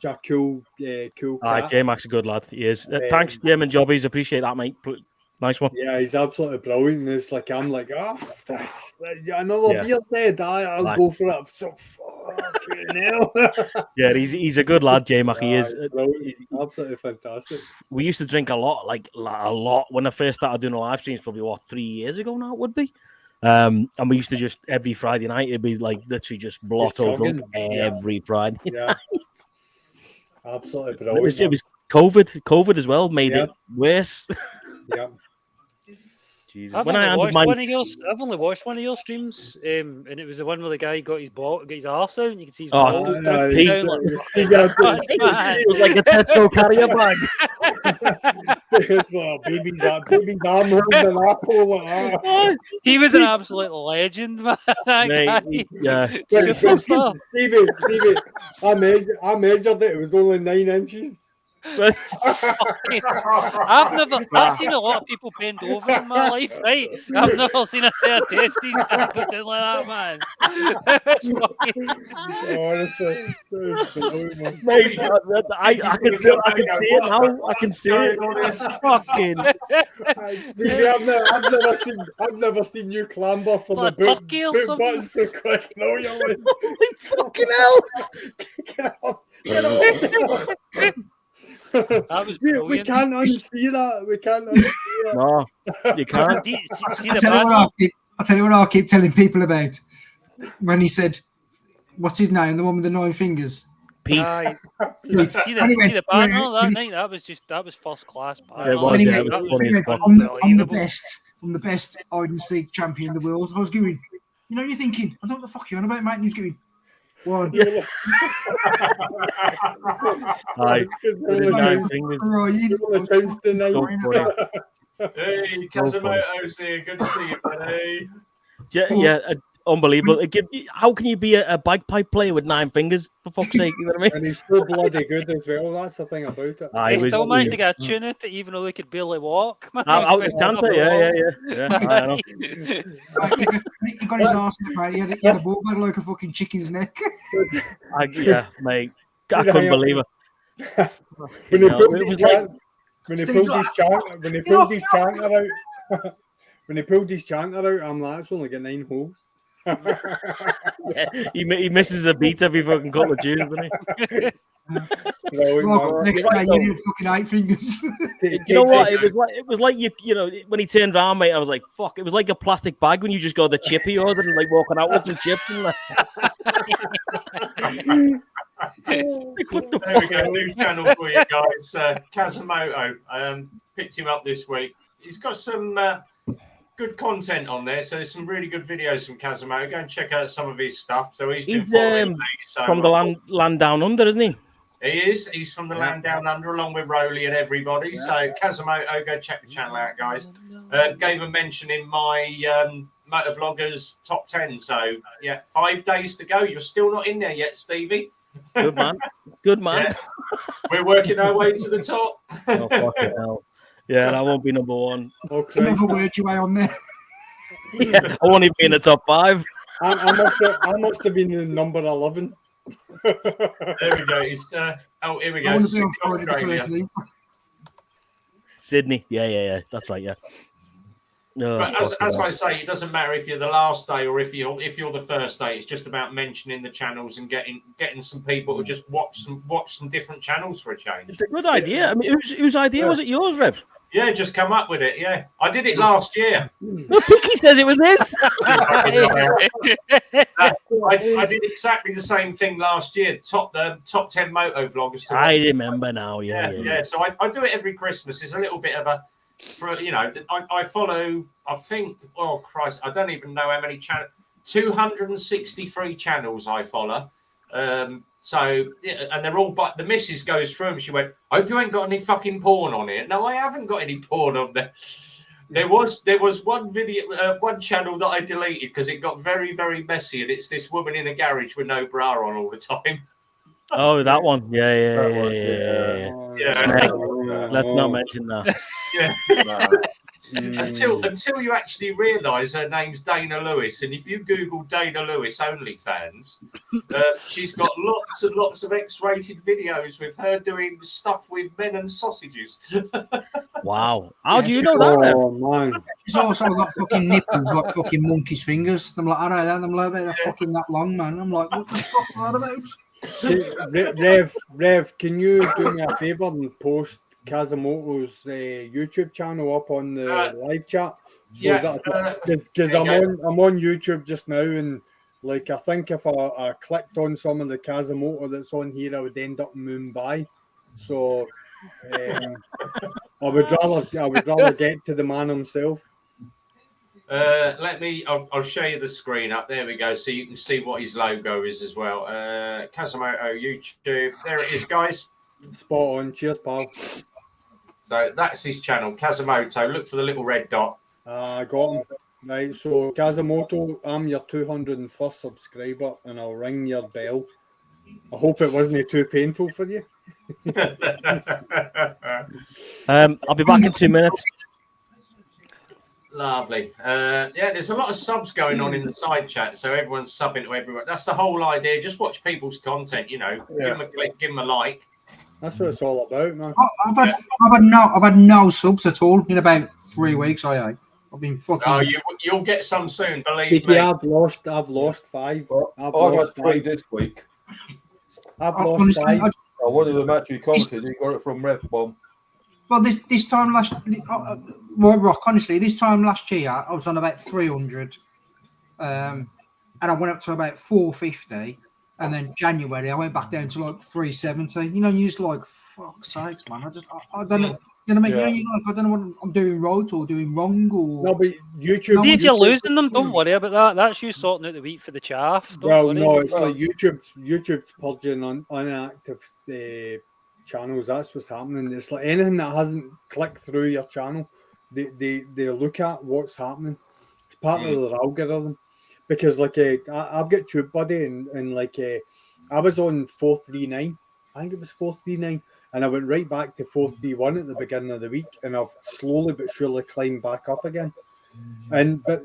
a cool cat. J-Mac's a good lad. He is. Thanks, Jim and Jobbies. Appreciate that, mate. Nice one. Yeah, he's absolutely brilliant. And it's like I'm like, another beer dead. I'll go for it. So fucking hell. Yeah, he's a good lad, J-Mac. He is absolutely fantastic. We used to drink a lot when I first started doing the live streams. Probably 3 years ago now. It would be. And we used to just every Friday night it'd be like literally just blotto drunk every Friday night. Absolutely brilliant. It was COVID as well made it worse. Yeah. Jesus. I've only watched one of your streams, and it was the one where the guy got his arse out, and you can see his balls down. It was like a Tesco carrier bag. It's like baby's arm holding an apple like that. He was an absolute legend, man. Stevie, I measured it. It was only 9 inches. I've seen a lot of people bend over in my life, right? I've never seen a set of testes go down like that, man. It's fucking... Honestly, it's brilliant, man. Mate, I can see it now. I can see it. Fucking. See, I've never seen you clamber for Like the a boot turkey or button something. so quick. No, you're like, Fucking hell. get off, get off. That was We brilliant. can't unsee that. We can't unsee that. No, you can't. See I'll the tell you bad what one? I'll tell you what I keep telling people about. When he said, what's his name? The one with the 9 fingers. Pete. Aye. Pete. See Anyway, the banner anyway, that night? That was first class banner. It was, Anyway, yeah, it was funny as fuck. I'm the unbelievable. best. I'm the best hide and seek champion in the world. I was going, you know, you're thinking, I don't know what the fuck you're on about, mate. And he's going, one. Yeah. Aye. With his 9 fingers. So funny. Hey, Casimoto's here. Good to see you, buddy. Yeah, unbelievable. How can you be a bagpipe player with 9 fingers? For fuck's sake, you know what I mean? And he's so bloody good as well. That's the thing about it. Aye, They still managed to get a tune out, even though they could barely walk. Man. Out the canter, yeah. I know. He got his arse in the crowd. He had a ball bag like a fucking chicken's neck. Yeah, mate. I couldn't believe it. When he pulled his chanter out, I'm like, it's only got 9 holes. Yeah, he misses a beat every fucking couple of tunes, doesn't he? Well, next day you need fucking 8 fingers. Do you know what? It was like you know, when he turned around, mate, I was like, fuck. It was like a plastic bag when you just got the chippy order and like walking out with some chips and like. There we go, new channel for you guys. Casimoto, picked him up this week. He's got some good content on there, so there's some really good videos from Casimoto. Go and check out some of his stuff. So he's been from the land down under, isn't he? He is. He's from the land down under, along with Rowley and everybody. Yeah. So Casimoto, go check the channel out, guys. Gave a mention in my Motovloggers top 10. So yeah, 5 days to go. You're still not in there yet, Stevie. Good man. Good man. Yeah. We're working our way to the top. Oh, fucking hell. Yeah, that won't be number 1. Okay. Never worked your way on there. Yeah, I won't even be in the top 5. I must have been in number 11. There we go. Here we go. Sydney. Yeah. That's right. Yeah. No, but as I say, it doesn't matter if you're the last day or if you're the first day. It's just about mentioning the channels and getting some people to just watch some different channels for a change. It's a good idea. I mean, whose idea was it? Yours, Rev? Yeah, just come up with it. Yeah, I did it last year. Well, Picky says it was his. I did exactly the same thing last year. Top 10 moto vloggers. I remember now. Yeah. So I do it every Christmas. It's a little bit of a. I follow, I think, oh Christ, I don't even know how many channels, 263 channels I follow. So, yeah, and they're all, but the missus goes through them. She went, I hope you ain't got any fucking porn on it. No, I haven't got any porn on there. There was one video, one channel that I deleted because it got very, very messy. And it's this woman in a garage with no bra on all the time. Oh, that one. Yeah. Let's not mention that. Yeah. Until you actually realise her name's Dana Lewis, and if you Google Dana Lewis OnlyFans, she's got lots and lots of X-rated videos with her doing stuff with men and sausages. Wow! How do you know that? Oh man! She's also got fucking nipples like fucking monkey's fingers. I'm like, I know that. I'm like, they're fucking that long, man. I'm like, what the fuck are that about? Rev, can you do me a favour and post Casimoto's YouTube channel up on the live chat? Because I'm on YouTube just now, and like I think if I clicked on some of the Casimoto that's on here, I would end up in Mumbai. So I would rather get to the man himself. I'll show you the screen up. There we go, so you can see what his logo is as well. Casimoto YouTube. There it is, guys. Spot on. Cheers, pal. So that's his channel, Casimoto. Look for the little red dot. I got him. Right, so Casimoto, I'm your 201st subscriber, and I'll ring your bell. I hope it wasn't too painful for you. I'll be back in 2 minutes. Lovely. Yeah, there's a lot of subs going on in the side chat, so everyone's subbing to everyone. That's the whole idea. Just watch people's content, you know. Yeah. Give them a click, give them a like. That's what it's all about, man. I've had no subs at all in about 3 weeks. I've been fucking. Oh, you'll get some soon, believe me. Yeah, I've lost 5. I've had 3 this week. I've lost 5. One of them actually commented. He got it from Rev Bomb. Well, this time last, Rock. Honestly, this time last year I was on about 300, and I went up to about 450, and then January I went back down to like 370. You know, you just like fuck's sakes, man. I don't know. You know what I mean? Yeah. You know, I don't know what I'm doing right or doing wrong or. No, but YouTube. See, if you're losing them, don't worry about that. That's you sorting out the wheat for the chaff. Don't worry. No, it's like YouTube's purging on inactive channels. That's what's happening. It's like anything that hasn't clicked through your channel, they look at what's happening. It's part of their algorithm. Because like I've got TubeBuddy and like I was on 439. I think it was 439. And I went right back to 431 at the beginning of the week, and I've slowly but surely climbed back up again. But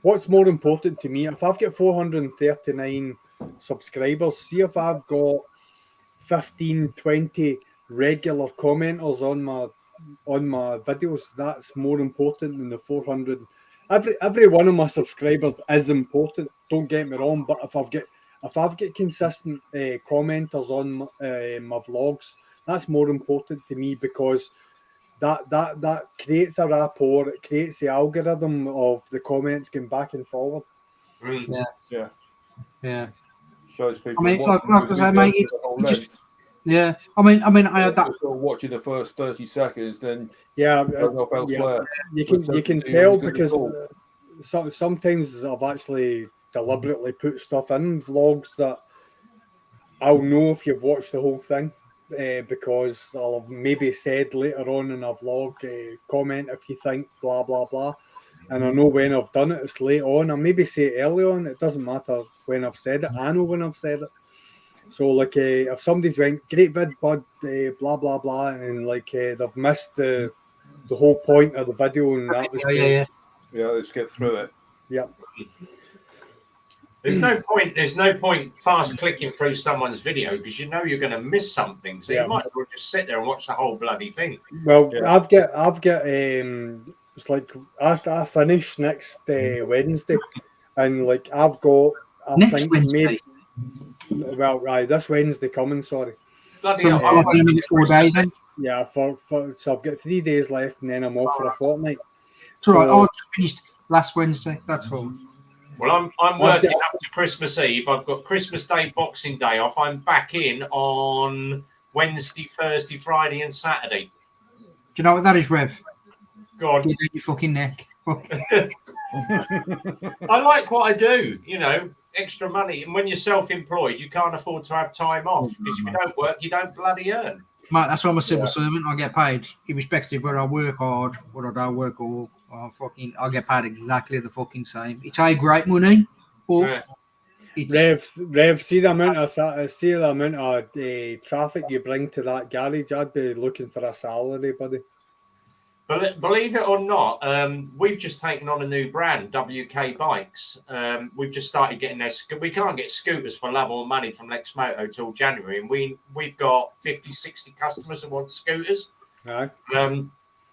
what's more important to me, if I've got 439 subscribers, see if I've got 15, 20 regular commenters on my videos, that's more important than the 400. Every one of my subscribers is important. Don't get me wrong, but if I've got consistent commenters on my vlogs, that's more important to me because that creates a rapport. It creates the algorithm of the comments going back and forward. Yeah. Shows people. I mean, like I say, mate, yeah. I mean, I had that. Watching the first 30 seconds, then Go off elsewhere. You can tell because sometimes I've actually deliberately put stuff in vlogs that I'll know if you've watched the whole thing. Because I'll have maybe said later on in a vlog, comment if you think blah blah blah, and I know when I've done it. It's late on. I maybe say it early on. It doesn't matter when I've said it. I know when I've said it. So like, if somebody's went great vid, bud, blah blah blah, and like they've missed the whole point of the video, and that was Yeah. They skip through it. Yeah. There's no point fast clicking through someone's video because you know you're going to miss something. So you might as well just sit there and watch the whole bloody thing. Well, I've got it's like I finish next Wednesday, and like I've got Next Wednesday. This Wednesday coming. Sorry. Bloody So, hell. 4 days then. Yeah, so I've got 3 days left, and then I'm off for a fortnight. It's all right. I just finished last Wednesday. That's all. Well, I'm working up to Christmas Eve. I've got Christmas Day, Boxing Day off. I'm back in on Wednesday, Thursday, Friday, and Saturday. Do you know what that is, Rev? Go on. Get out your fucking neck. I like what I do, you know, extra money. And when you're self-employed, you can't afford to have time off because if you don't work, you don't bloody earn. Mate, that's why I'm a civil servant. I get paid irrespective whether I work hard, whether I don't work or I get paid exactly the fucking same. It's a great money, but Rev, see the amount of traffic you bring to that garage. I'd be looking for a salary, buddy. Believe it or not, we've just taken on a new brand, WK Bikes. We've just started getting we can't get scooters for love or money from Lexmoto till January, and we've got 50, 60 customers that want scooters. Right.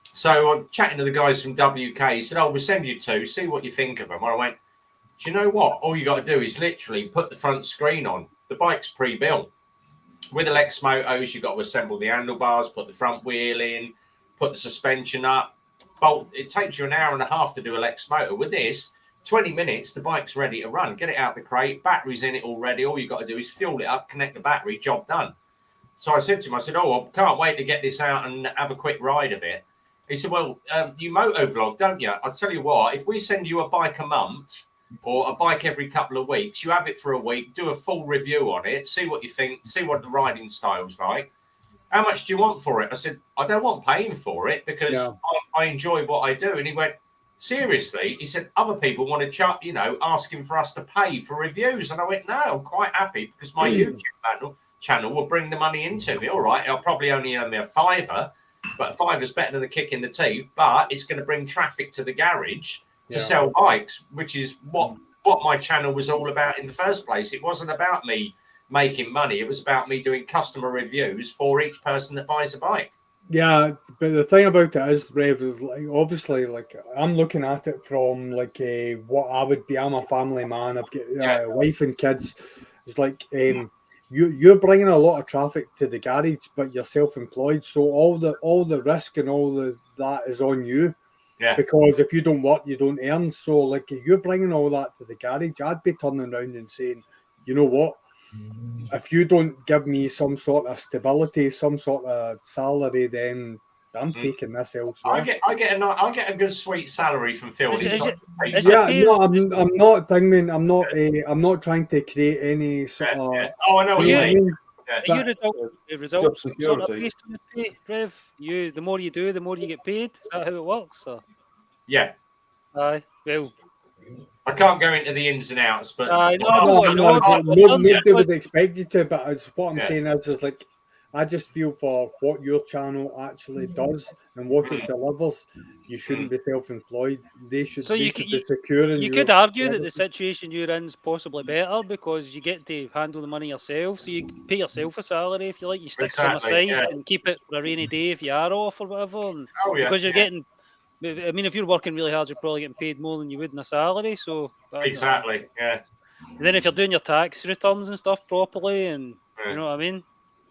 So I'm chatting to the guys from WK. He said, we'll send you 2, see what you think of them. Well, I went, do you know what? All you got to do is literally put the front screen on. The bike's pre-built. With the Lexmotos, you've got to assemble the handlebars, put the front wheel in, put the suspension up, bolt. It takes you an hour and a half to do a Lexmoto. With this, 20 minutes, the bike's ready to run. Get it out the crate, battery's in it already. All you got to do is fuel it up, connect the battery, job done. So I said to him, I can't wait to get this out and have a quick ride of it. He said, well, you moto vlog, don't you? I'll tell you what, if we send you a bike a month or a bike every couple of weeks, you have it for a week, do a full review on it, see what you think, see what the riding style's like. How much do you want for it? I said, I don't want paying for it because I enjoy what I do. And he went, seriously? He said, other people want to asking for us to pay for reviews. And I went, no, I'm quite happy because my YouTube channel channel will bring the money into me. All right, I'll probably only earn me a fiver, but a fiver's better than a kick in the teeth. But it's going to bring traffic to the garage to sell bikes, which is what my channel was all about in the first place. It wasn't about me making money. It was about me doing customer reviews for each person that buys a bike. Yeah, but the thing about it is, Rev, is like obviously, like I'm looking at it from like what I would be. I'm a family man. I've got a wife and kids. It's like you're bringing a lot of traffic to the garage, but you're self-employed, so all the risk and that is on you. Yeah. Because if you don't work, you don't earn. So like if you're bringing all that to the garage, I'd be turning around and saying, you know what? If you don't give me some sort of stability, some sort of salary, then I'm taking this elsewhere. I get a good sweet salary from Phil. I'm not thinking. I'm not trying to create any sort of. Oh, I know what you mean. Are you results sort of based on the pay, Rev? The more you do, the more you get paid. Is that how it works? Or? Yeah. Aye. Well. I can't go into the ins and outs, but nobody would expect you to. But what I'm saying is like, I just feel for what your channel actually does and what it delivers, you shouldn't be self-employed. They should be secure. You could argue that the situation you're in is possibly better because you get to handle the money yourself. So you pay yourself a salary if you like. You stick some aside and keep it for a rainy day if you are off or whatever. And because you're getting. I mean, if you're working really hard, you're probably getting paid more than you would in a salary. So exactly, yeah. And then if you're doing your tax returns and stuff properly, and you know what I mean,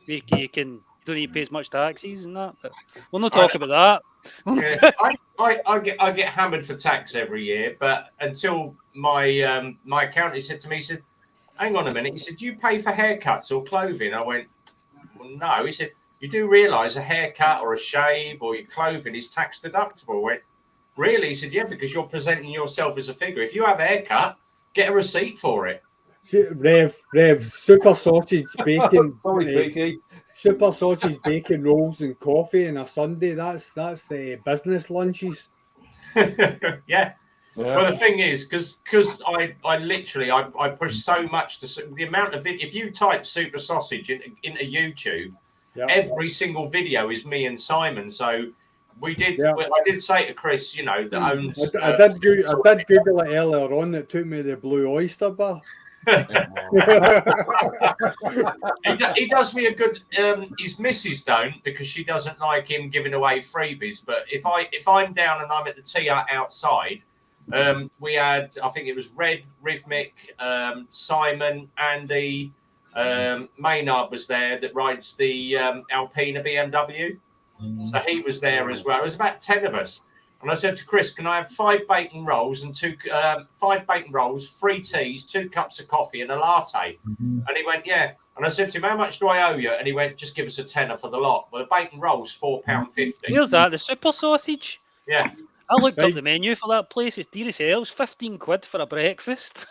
you don't need to pay as much taxes and that. But we'll not talk about that. I get hammered for tax every year, but until my my accountant said to me, he said, "Hang on a minute," he said, "Do you pay for haircuts or clothing?" I went, "Well, no." He said, "You do realise a haircut or a shave or your clothing is tax deductible?" I went, "Really?" He said, "Yeah, because you're presenting yourself as a figure. If you have a haircut, get a receipt for it." Rev, super sausage, bacon, super sausage, bacon rolls and coffee on a Sunday. That's business lunches. Yeah. Well, the thing is, because I literally push so much to the amount of if you type super sausage into YouTube. Yep. Every single video is me and Simon. So I did say to Chris, that owns. I did Google it earlier on. It took me the Blue Oyster Bar. He does me a good. His missus don't because she doesn't like him giving away freebies. But if I'm down and I'm at the tee outside, we had, I think it was Red, Rhythmic, Simon, Andy. Maynard was there that rides the Alpina BMW. So he was there as well. It was about 10 of us. And I said to Chris, "Can I have 5 bacon rolls and 5 bacon rolls, 3 teas, 2 cups of coffee and a latte?" And he went, "Yeah." And I said to him, "How much do I owe you?" And he went, "Just give us a tenner for the lot." Well, the bacon rolls £4.50. Here's that, the super sausage. Yeah. I looked up the menu for that place. It's dear as hell. It's 15 quid for a breakfast.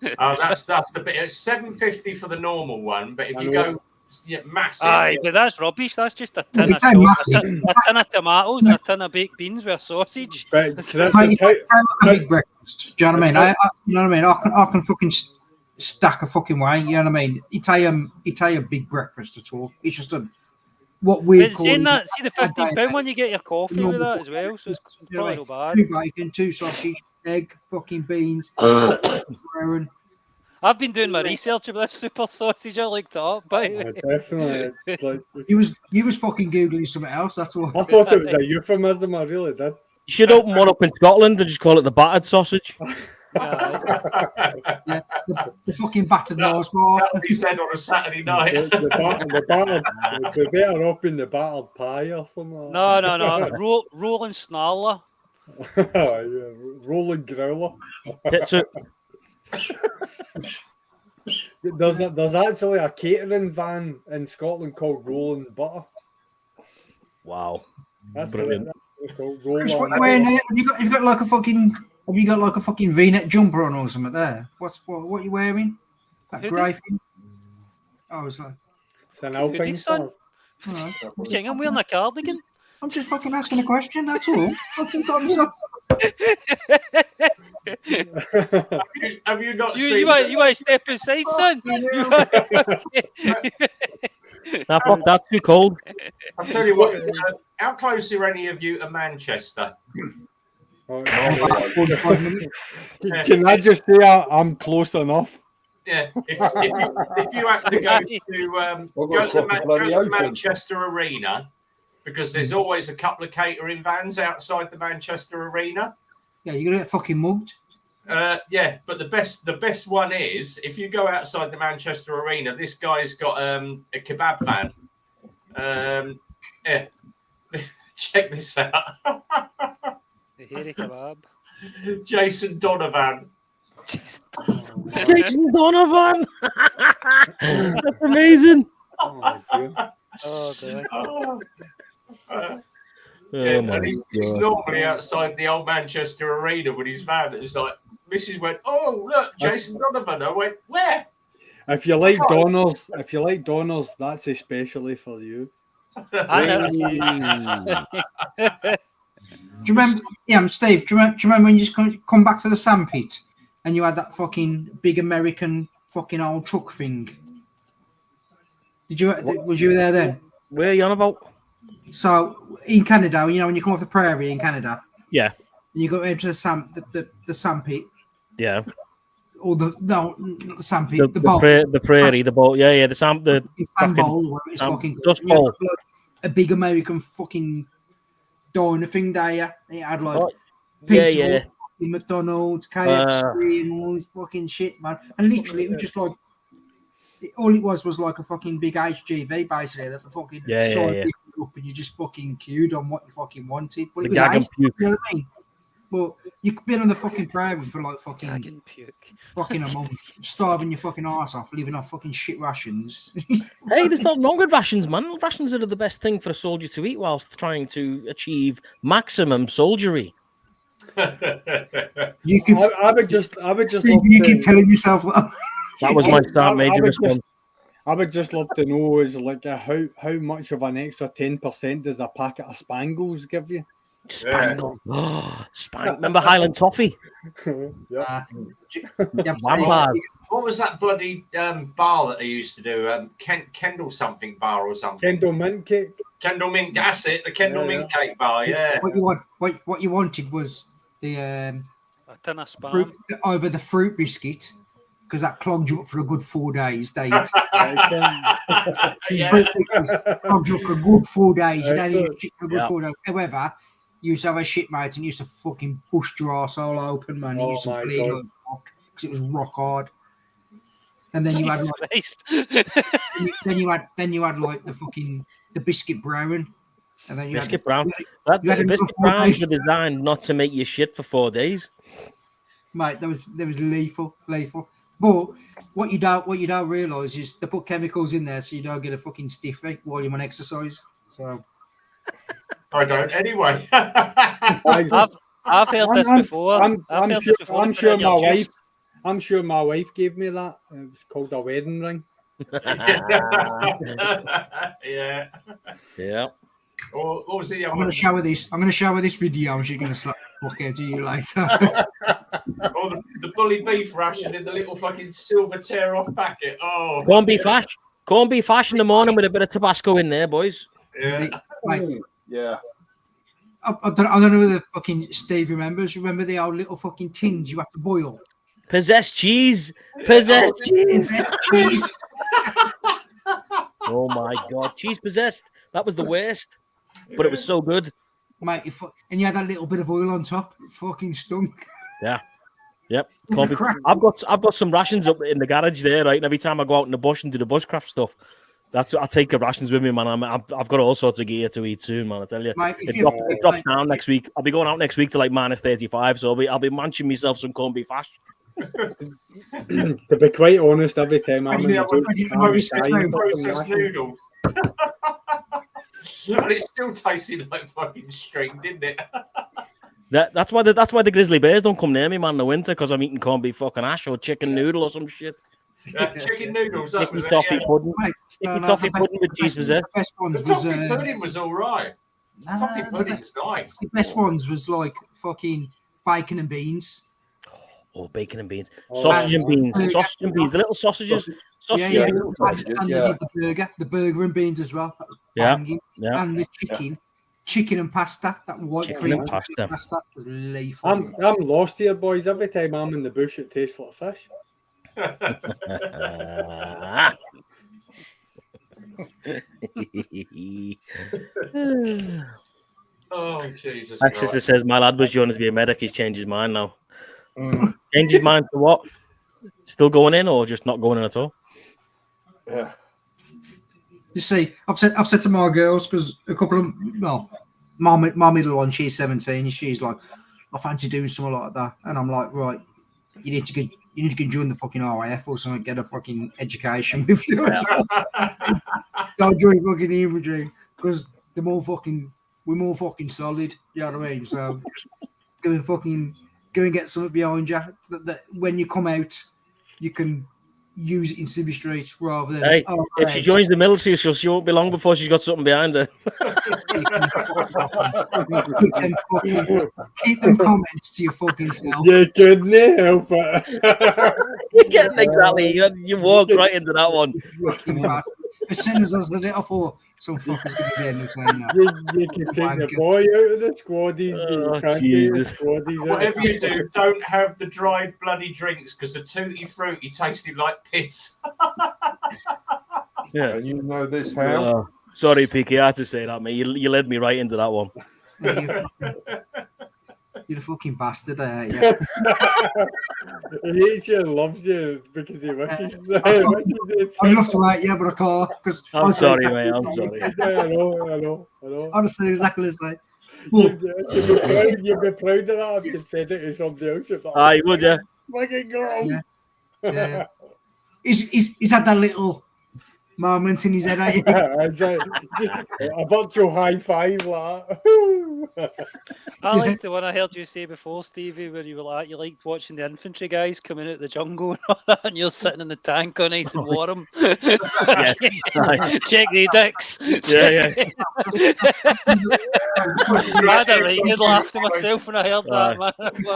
That's the bit. It's $7.50 for the normal one, but if you go massive, aye, but that's rubbish. That's just a tin of tomatoes and a tin of baked beans with a sausage. Big breakfast. Do you know what I mean? You know what I mean? I can fucking stack a fucking way. You know what I mean? It ain't a big breakfast at all. It's just what we call. Saying that, see the £15 one, you get your coffee with that as well, so it's probably not bad. 2 bacon, 2 sausage, egg, fucking beans. I've been doing my research about this super sausage. I looked it up, by the way. Definitely. You was fucking googling something else. That's all. I thought it was a euphemism. I really did. You should open one up in Scotland and just call it the battered sausage. Yeah, the fucking battered nose bar. That'll be said on a Saturday night. The battered, we're better off in the battered pie or something. No. Rolling snarler. Rolling growler. So, there's actually a catering van in Scotland called Rolling Butter. Wow, that's brilliant. Chris, what you wearing there? Have you got like a fucking V-neck jumper on or something there? What are you wearing? That grey thing? I was like, it's an Alpine son. I'm wearing a cardigan. I'm just fucking asking a question. That's all. Fucking got myself. Have you not You seen? might step aside, son. Nah, fuck, that's too cold. I'll tell you what. How close are any of you to Manchester? Can I just say I'm close enough? Yeah. If you happen to go to the Manchester Arena, because there's always a couple of catering vans outside the Manchester Arena. Yeah, you're gonna get fucking mugged. Yeah, but the best one is if you go outside the Manchester Arena. This guy's got a kebab van. Yeah, check this out. The hairy kebab. Jason Donovan. Jason Donovan. That's amazing. Oh, dear. And he's normally outside the old Manchester Arena with his van. It was like, Mrs. went, "Oh, look, Jason Donovan." I went, "Where?" If you like Donners, that's especially for you. I never Do you remember? Yeah, Steve. Do you remember when you just come back to the sandpit and you had that fucking big American fucking old truck thing? Was you there then? Where are you on about? So in Canada, you know, when you come off the prairie in Canada, Yeah. and you go into the sandpit, Yeah. or not the sandpit, The bowl, prairie, the bowl. Yeah, the sand sand bowl, where it's fucking dust bowl. A big American fucking diner thing there. It had like Yeah, pizza, yeah. McDonald's, KFC, and all this fucking shit, man. And literally, it was just like all it was like a fucking big HGV basically that the fucking up and you just fucking queued on what you fucking wanted. But it was ice, you know what I mean? But you could be on the fucking private for like fucking a month, starving your fucking arse off, living off fucking shit rations. Hey, there's nothing wrong with rations, man. Rations are the best thing for a soldier to eat whilst trying to achieve maximum soldiery. I would just you keep telling yourself that. That was my start major response. I would just love to know is like how much of an extra 10% does a packet of Spangles give you? Spangle. Remember Highland Toffee? Yeah. What was that bloody bar that they used to do? Kendall something bar or something. Kendall mint cake. Kendall mint. That's it. The Kendall mint cake bar. Yeah. What you wanted was the a tin of spam fruit, over the fruit biscuit. Because that clogged you up for a good 4 days, Dave. Clogged you up for a good 4 days. You don't eat shit for a good 4 days. However, you used to have a shit, mate, and you used to fucking bust your ass all open, man. You used to bleed like fuck because it was rock hard. And then you had like, then you had like the biscuit brown. And then biscuit brown. The biscuit browns were designed not to make you shit for 4 days. Mate, there was lethal. But what you don't realise is they put chemicals in there so you don't get a fucking stiffy while you're on exercise. So I don't anyway. I've heard this before. I'm sure my wife gave me that. It was called a wedding ring. Yeah. Yeah. Or what was the other I'm going to shower this video and she's going to slap the fuck out of you later. Or the bully beef ration in the little fucking silver tear-off packet. Oh. Corned beef hash in the morning with a bit of Tabasco in there, boys. Yeah. Yeah. I don't know whether fucking Steve remembers. Remember the old little fucking tins you have to boil? Possessed cheese. Cheese. Oh my God. Cheese possessed. That was the worst. But it was so good. Mate, and you had that little bit of oil on top. It fucking stunk. Yeah. Yep. I've got some rations up in the garage there, right? And every time I go out in the bush and do the bushcraft stuff, I take the rations with me, man. I've got all sorts of gear to eat soon, man. I tell you, mate, it drops down next week. I'll be going out next week to like -35, so I'll be munching myself some corned beef hash. To be quite honest, every time I'm in the processed noodles. But it still tasted like fucking string, didn't it? That's why the grizzly bears don't come near me, man, in the winter, because I'm eating corned beef fucking hash or chicken noodle or some shit. Chicken noodles. Sticky toffee pudding. Sticky toffee pudding with cheese was it? The toffee pudding was all right. Toffee pudding's nice. The best ones was like fucking bacon and beans. Oh, bacon and beans, Oh, sausage and beans, yeah. sausage and beans, the little sausages, sausage Yeah, and yeah. beans. And they did the burger and beans as well. That was Yeah, banging. yeah. And the chicken and pasta, that white Chicken cream and pasta. was lethal. I'm lost here, boys. Every time I'm in the bush, it tastes like fish. Oh, Jesus My sister Christ. says my lad was joining to be a medic. He's changed his mind now. Changed his mind to what? Still going in or just not going in at all? Yeah. You see, I've said to my girls, because a couple of my middle one, she's 17, and she's like, I fancy doing something like that, and I'm like, right, you need to go join the fucking RAF or something, get a fucking education with you. Don't join fucking infantry because we're more fucking solid. You know what I mean? So just go and get something behind you that when you come out, you can use it in Civvy Street rather than. Hey, if she joins the military, she won't be long before she's got something behind her. Keep them comments to your fucking self. You couldn't help it. You're getting exactly. You walked right into that one. Fucking bastard. As soon as I said it, I thought some fucker's going to be in the same now. You can take the boy out of the squaddies, but you can't take the Jesus. squaddies out. Whatever you do, don't have the dried bloody drinks because the tutti frutti tasted like piss. Yeah. And you know this how? Sorry, Peaky, I had to say that, mate. You led me right into that one. You're a fucking bastard, yeah. He hates you and loves you because he wishes. I'd love to hate you, but I can't. Because I'm sorry, mate. I'm sorry. I know. Honestly, exactly the same. You'd be proud of that if you said it to somebody else. You'd be like, Aye, would you? fucking girl. Yeah. He's had that little moment in his head. It's like, just a virtual high five, like. I like the one I heard you say before, Stevie, where you were like, you liked watching the infantry guys coming out the jungle and all that, and you're sitting in the tank on nice and warm. Yeah. Check the dicks. Yeah. I had a right good laugh to myself when I heard that, man.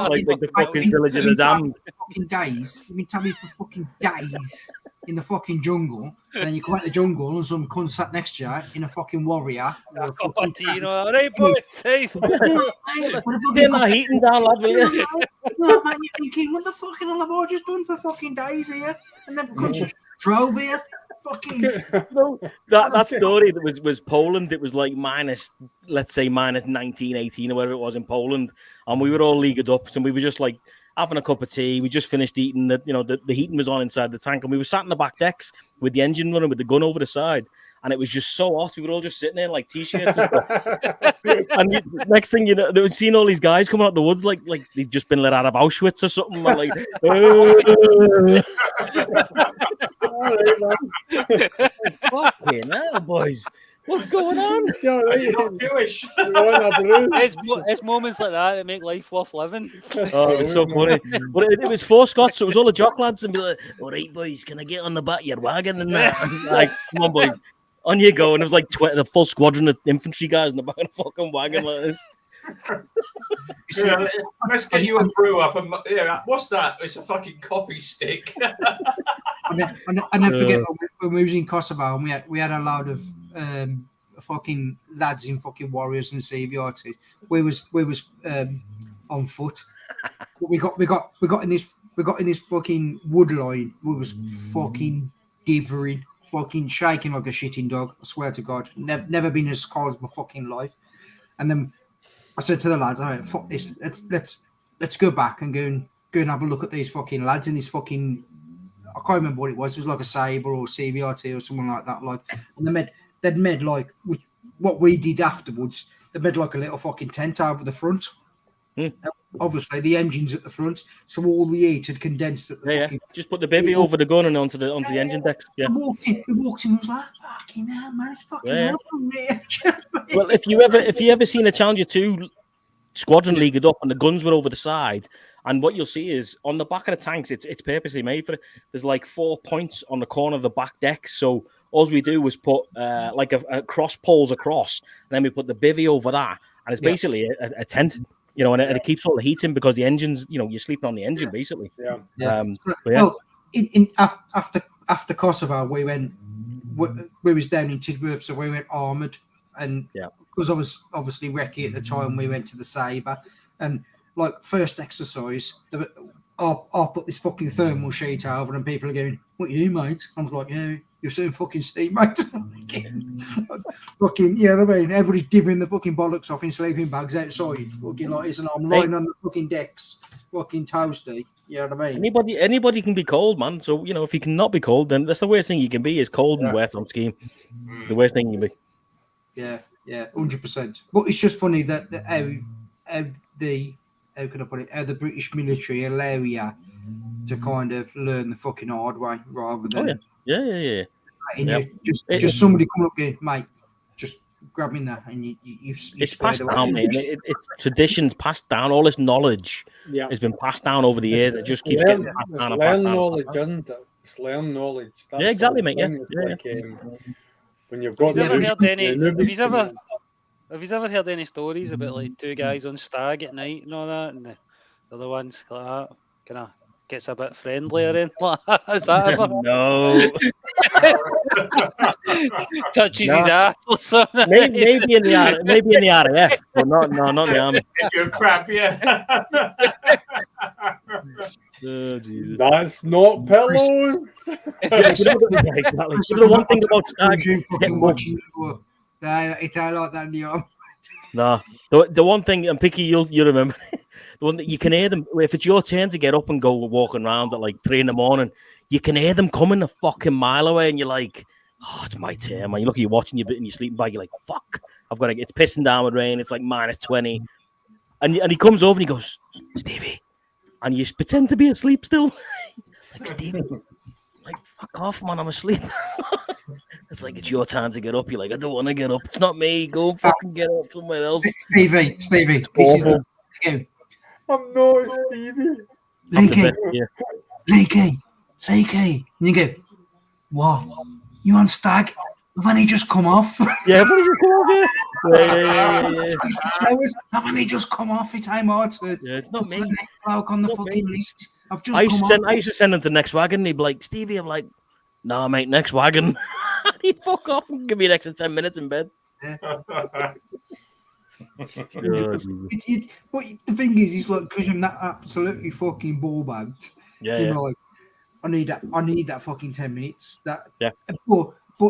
Like the fucking village of the damned. Fucking days. You can tell me for fucking days in the fucking jungle, and then you come out the jungle and some cunt sat next to you in a fucking warrior. Or a fucking You know, all right, boys. Hey, Turn that heating down, lad, will you? No, man, you're thinking, what the fucking hell have I just done for fucking days here? And then cunts just drove here. Fucking. That story that was Poland. It was like let's say minus 19, 18 or whatever it was in Poland, and we were all leagued up, and we were just like having a cup of tea. We just finished eating. The heating was on inside the tank, and we were sat in the back decks with the engine running with the gun over the side, and it was just so hot. We were all just sitting there like t-shirts and stuff. And next thing you know, they were seeing all these guys coming out the woods like they'd just been let out of Auschwitz or something. And like, fucking hell, boys. What's going on? You're not Jewish. It's moments like that that make life worth living. Oh, it was so funny. But it was four Scots, so it was all the jock lads and be like, all right, boys, can I get on the back of your wagon and that? Like, come on, boys. On you go. And it was like the full squadron of infantry guys in the back of the fucking wagon. Like, Yeah, let's get you a brew up. And what's that? It's a fucking coffee stick. I never forget when we was in Kosovo and we had a load of fucking lads in fucking Warriors and CVRT. We was on foot. But we got in this fucking wood line. We was fucking divering, fucking shaking like a shitting dog. I swear to God, never been as cold as my fucking life. And then I said to the lads, all right, fuck this. Let's go back and go and have a look at these fucking lads in this fucking. I can't remember what it was. It was like a Sabre or CBRT or something like that. Like, and they'd made like what we did afterwards. They made like a little fucking tent over the front. Obviously, the engine's at the front, so all the heat had condensed at the fucking. Just put the bivvy over the gun and onto the engine decks. Yeah. We walked in. We was like, fucking hell, man, it's fucking hell from here. Well, if you ever seen a Challenger 2 squadron leagued up and the guns were over the side, and what you'll see is on the back of the tanks, it's purposely made for it. There's like 4 points on the corner of the back deck. So all we do was put like a cross poles across, and then we put the bivvy over that, and it's basically a tent. you know, and it keeps all the heat in because the engine's, you know, you're sleeping on the engine basically. Yeah. But Well, after Kosovo, we was down in Tidworth, so we went armoured, and because I was obviously recce at the time, we went to the Sabre, and like first exercise, I'll put this fucking thermal sheet over, and people are going, "What you doing, mate?" I was like, "Yeah, you're saying fucking steam, mate." Fucking, you know what I mean? Everybody's divvying the fucking bollocks off in sleeping bags outside. Fucking like, isn't I'm lying on the fucking decks, fucking toasty. You know what I mean? Anybody can be cold, man. So, you know, if you cannot be cold, then that's the worst thing you can be is cold and wet on skiing. The worst thing you can be. Yeah, 100%. But it's just funny that how can I put it? How the British military allow you to kind of learn the fucking hard way rather than Yeah. Just somebody come up here, mate. Just grab me that, and you've it's passed down, mate. And it's traditions passed down. All this knowledge has been passed down over the years. It just keeps getting passed down. Learn knowledge, isn't it? It's learn knowledge. That's exactly, mate. Yeah. When you've got have you ever heard any stories about like two guys on stag at night and all that, and the other one's like that kind of gets a bit friendlier and like that? Is that ever? No. Touches his ass or something. Maybe in the RAF, but not in the army. If you're crap, yeah. Oh, Jesus. That's not pillows. Exactly. The one thing about stag, it's all like that in the arm. No, the one thing, and Picky, you'll remember, the one that you can hear them if it's your turn to get up and go walking around at like 3 a.m. You can hear them coming a fucking mile away, and you're like, "Oh, it's my turn, man." You look at you watching your bit in your sleeping bag. You're like, "Fuck, I've got to." It's pissing down with rain. It's like -20, and he comes over and he goes, "Stevie," and you pretend to be asleep still, like Stevie, like fuck off, man, I'm asleep. It's like, it's your time to get up. You're like, I don't want to get up. It's not me. Go fucking get up somewhere else. Stevie, this is the game. I'm not Stevie. Lurgee. And you go, what? You on stag? I've only just come off. Yeah, what is it called? Yeah. 6 hours. I've only just come off. It's time hard. Yeah, it's not me. The next bloke on the fucking list. I've just I used to send him to next wagon. And he'd be like, Stevie. I'm like, nah, mate, next wagon. He'd fuck off and give me an extra 10 minutes in bed. Yeah. But the thing is, he's like, because I'm that absolutely fucking ball bagged. Yeah. Like, I need that fucking 10 minutes. But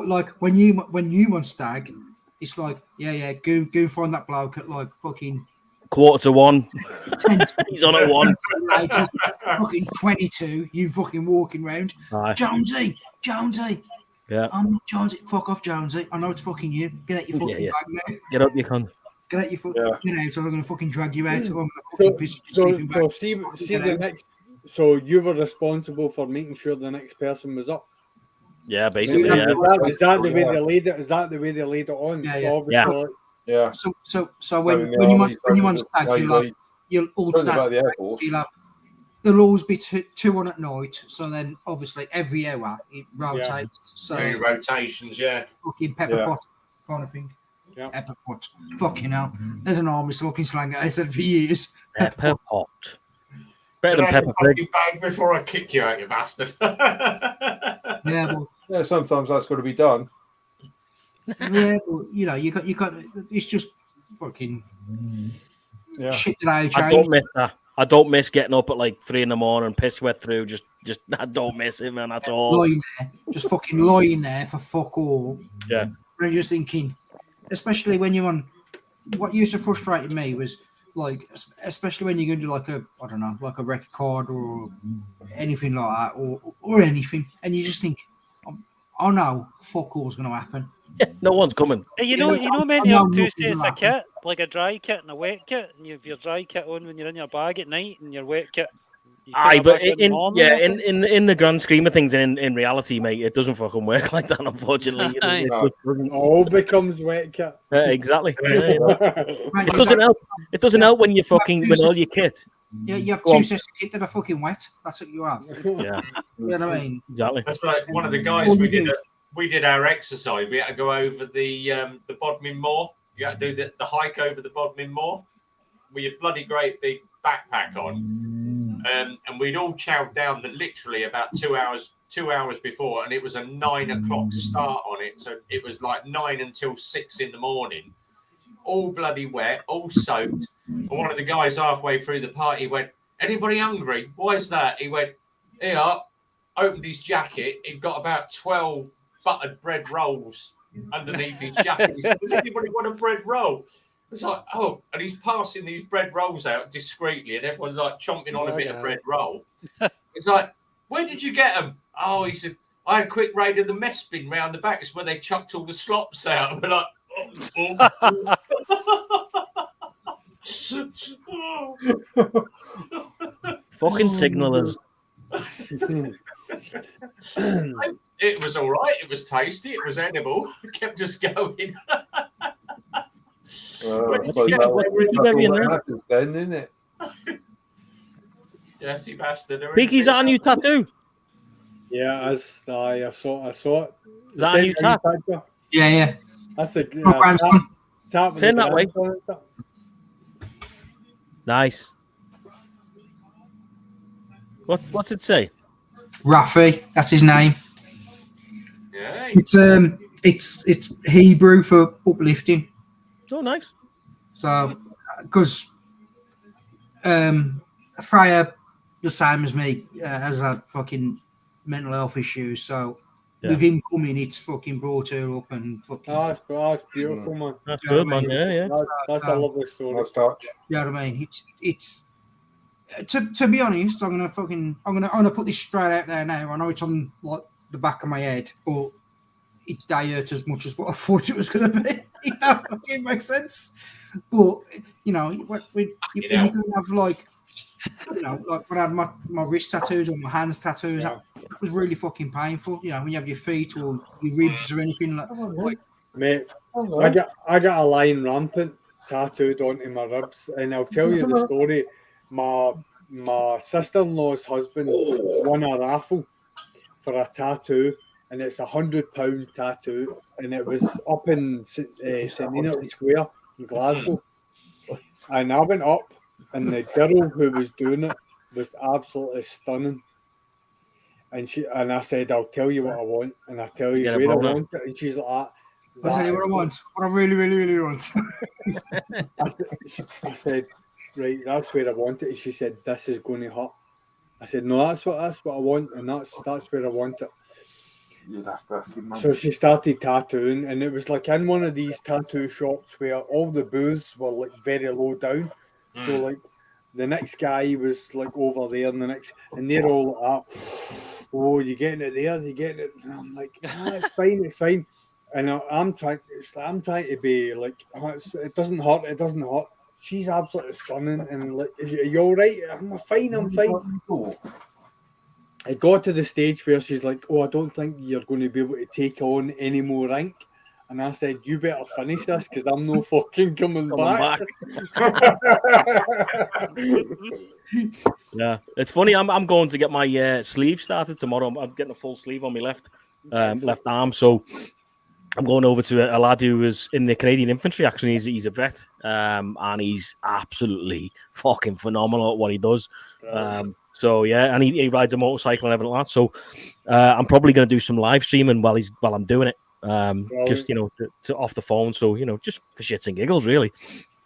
like when you on stag, it's like, go find that bloke at like fucking 1:45. He's on at 1. Fucking 22. You fucking walking round. Jonesy. Yeah. I'm not Jonesy. Fuck off, Jonesy. I know it's fucking you. Get out your fucking bag now. Get up, you cunt. Get out your fucking. Get out, or I'm gonna fucking drag you out. So you were responsible for making sure the next person was up. Yeah, basically. Is that the way they laid it? Is that the way they laid it on? Yeah. So when you want stag, you'll alternate. There'll always be two on at night. So then, obviously, every hour it rotates. So rotations, fucking pepper pot kind of thing. Yeah. Pepper pot. Fucking hell. There's an army fucking slang I said for years. Pepper pot. Better than pepper pig. Bag before I kick you out, you bastard. Yeah, sometimes that's got to be done. Yeah, but you know, you got. It's just fucking shit that I don't miss that. I don't miss getting up at like 3 a.m, piss wet through. Just I don't miss it, man. That's all. Just fucking lying there for fuck all. Yeah. And I'm just thinking, especially when you're on. What used to frustrate me was like, especially when you're going to do like like a record card or anything like that, or anything, and you just think, oh no, fuck all's going to happen. Yeah, no one's coming. You know, many have two sets of kit, like a dry kit and a wet kit, and you have your dry kit on when you're in your bag at night, and your wet kit. But in the grand scheme of things, and in reality, mate, it doesn't fucking work like that. Unfortunately, it all becomes wet kit. Exactly. It doesn't help. It doesn't help when you fucking when all your kit. Yeah, you have two sets of kit that are fucking wet. That's what you have. Yeah, you know what I mean. Exactly. That's like one of the guys we did our exercise. We had to go over the Bodmin Moor. You had to do the hike over the Bodmin Moor. with your bloody great big backpack on, and we'd all chowed down that literally about 2 hours before, and it was a 9 o'clock start on it, so it was like 9 until 6 in the morning, all bloody wet, all soaked. And one of the guys halfway through the party went, "Anybody hungry? Why is that?" He went, "Here," opened his jacket. He'd got about 12 buttered bread rolls underneath his jacket. He said, "Does anybody want a bread roll?" It's like, oh, and he's passing these bread rolls out discreetly, and everyone's like chomping on a bit of bread roll. It's like, "Where did you get them?" Oh, he said, "I had a quick raid of the mess bin round the back. It's where they chucked all the slops out." And we're like, Fucking signalers. It was all right. It was tasty. It was edible. It kept us going. Then, isn't it? Dirty bastard. Peaky's that a new tattoo? Yeah, I saw it. Is that a new tattoo? Yeah. That's a tap. Turn that way. Nice. What's it say? Rafi, that's his name. Yeah. It's Hebrew for uplifting. Oh, nice. So, because Freya, the same as me, has had fucking mental health issues. So, with him coming, it's fucking brought her up and fucking. Oh, that's beautiful, man. That's good, man. Yeah. That's a lovely story. Nice touch. You know what I mean? It's to be honest, I'm gonna put this straight out there now. I know it's on like the back of my head, but it hurt as much as what I thought it was gonna be. You know, it makes sense. But you know, when you can have like, you know, like when I had my wrist tattoos or my hands tattoos, that was really fucking painful. You know, when you have your feet or your ribs or anything like. Mate, I got a line rampant tattooed onto my ribs, and I'll tell you the story. My sister-in-law's husband won a raffle for a tattoo, and it's £100 tattoo, and it was up in St Enoch Square in Glasgow. And I went up, and the girl who was doing it was absolutely stunning. And I said, "I'll tell you what I want, and I'll tell you where I want it." And she's like, "I'll tell you what I want. What I really, really, really want." I said, "Right, that's where I want it." And she said, "This is going to hurt." I said, "No, that's what I want, and that's where I want it." So she started tattooing, and it was like in one of these tattoo shops where all the booths were like very low down. So like the next guy was like over there, and they're all like, "Oh, you're getting it there, you're getting it." And I'm like, "It's fine." And I'm trying to be like, "It doesn't hurt. She's absolutely stunning." And like, "Are you all right?" I'm fine. I got to the stage where she's like, "Oh, I don't think you're going to be able to take on any more ink." And I said, "You better finish this because I'm no fucking coming back." Yeah, it's funny. I'm going to get my sleeve started tomorrow. I'm getting a full sleeve on my left arm. So I'm going over to a lad who was in the Canadian infantry. Actually, he's a vet, and he's absolutely fucking phenomenal at what he does. So yeah, and he rides a motorcycle and everything like that. So I'm probably going to do some live streaming while I'm doing it. Just to off the phone. So just for shits and giggles, really.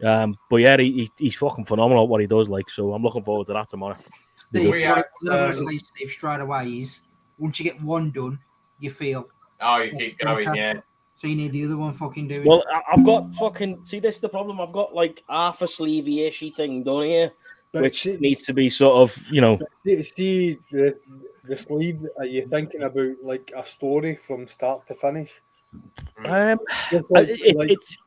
But yeah, he's fucking phenomenal at what he does. Like, so I'm looking forward to that tomorrow. Steve, what I'm going to say, Steve, straight away is once you get one done, you feel. Oh, you keep going, yeah. So you need the other one fucking doing. Well, I've got fucking. See, this is the problem. I've got like half a sleevey-ishy thing done here, which needs to be sort of, See the sleeve. Are you thinking about like a story from start to finish? It's.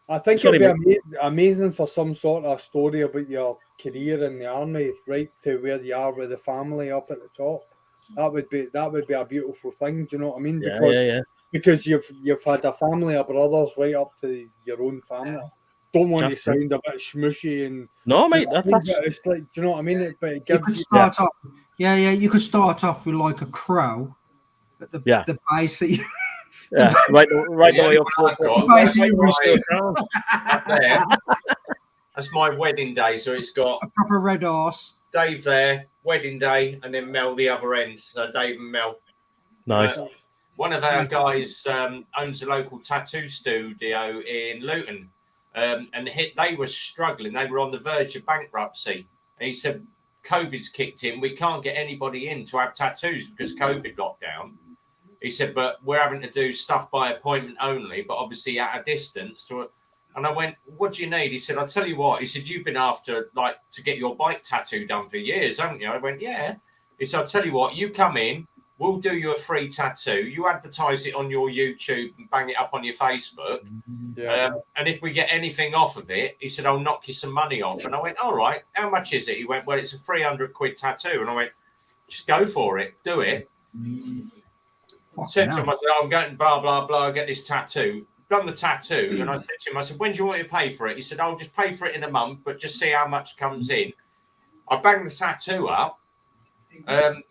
I think it'd be amazing for some sort of story about your career in the army, right to where you are with the family up at the top. That would be a beautiful thing. Do you know what I mean? Because you've had a family of brothers right up to your own family. Don't want to sound a bit smushy and no, mate. That's it's like, do you know what I mean? But it gives you could start off. Yeah. You could start off with like a crow at the base. Yeah, right the way up. That's my wedding day. So it's got A proper red horse. Dave there, wedding day, and then Mel the other end. So Dave and Mel. Nice. One of our guys owns a local tattoo studio in Luton, and they were struggling. They were on the verge of bankruptcy. And he said, COVID's kicked in. We can't get anybody in to have tattoos because COVID lockdown. He said, but we're having to do stuff by appointment only, but obviously at a distance. And I went, what do you need? He said, I'll tell you what. He said, you've been after, like, to get your bike tattoo done for years, haven't you? I went, yeah. He said, I'll tell you what, you come in, we'll do you a free tattoo. You advertise it on your YouTube and bang it up on your Facebook. Yeah. And if we get anything off of it, he said, I'll knock you some money off. And I went, all right, how much is it? He went, well, it's a 300 quid tattoo. And I went, just go for it. Do it. Said to him, I said, I'm going blah, blah, blah, get this tattoo. Done the tattoo. And I said to him, I said, when do you want me to pay for it? He said, I'll just pay for it in a month, but just see how much comes in. I banged the tattoo up.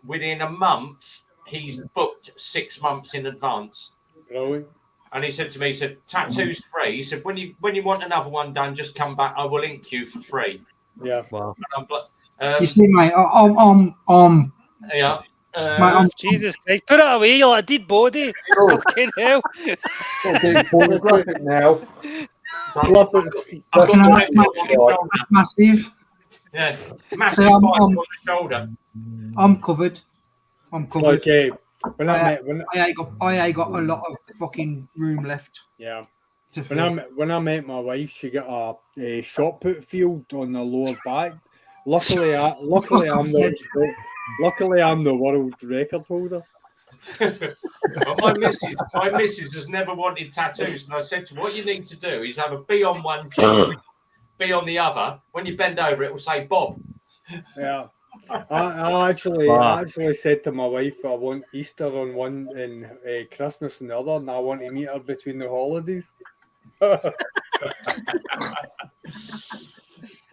Within a month, he's booked 6 months in advance. Brilliant. And he said to me, he said, tattoo's free. He said, when you want another one done, just come back. I will link you for free. Yeah. Wow. You see, mate, yeah. Jesus Christ, put it away, you're like a dead body. Fucking hell. Pornographic now. Massive. Yeah, massive bite on the shoulder. I'm covered. Okay. When I ain't got a lot of fucking room left. Yeah. To When I met my wife, she got a shot put field on the lower back. Luckily, I'm the world record holder. Well, my missus has never wanted tattoos, and I said to her, what you need to do is have a B on one cheek, B on the other. When you bend over, it will say Bob. Yeah. I actually said to my wife, I want Easter on one and Christmas on the other, and I want to meet her between the holidays.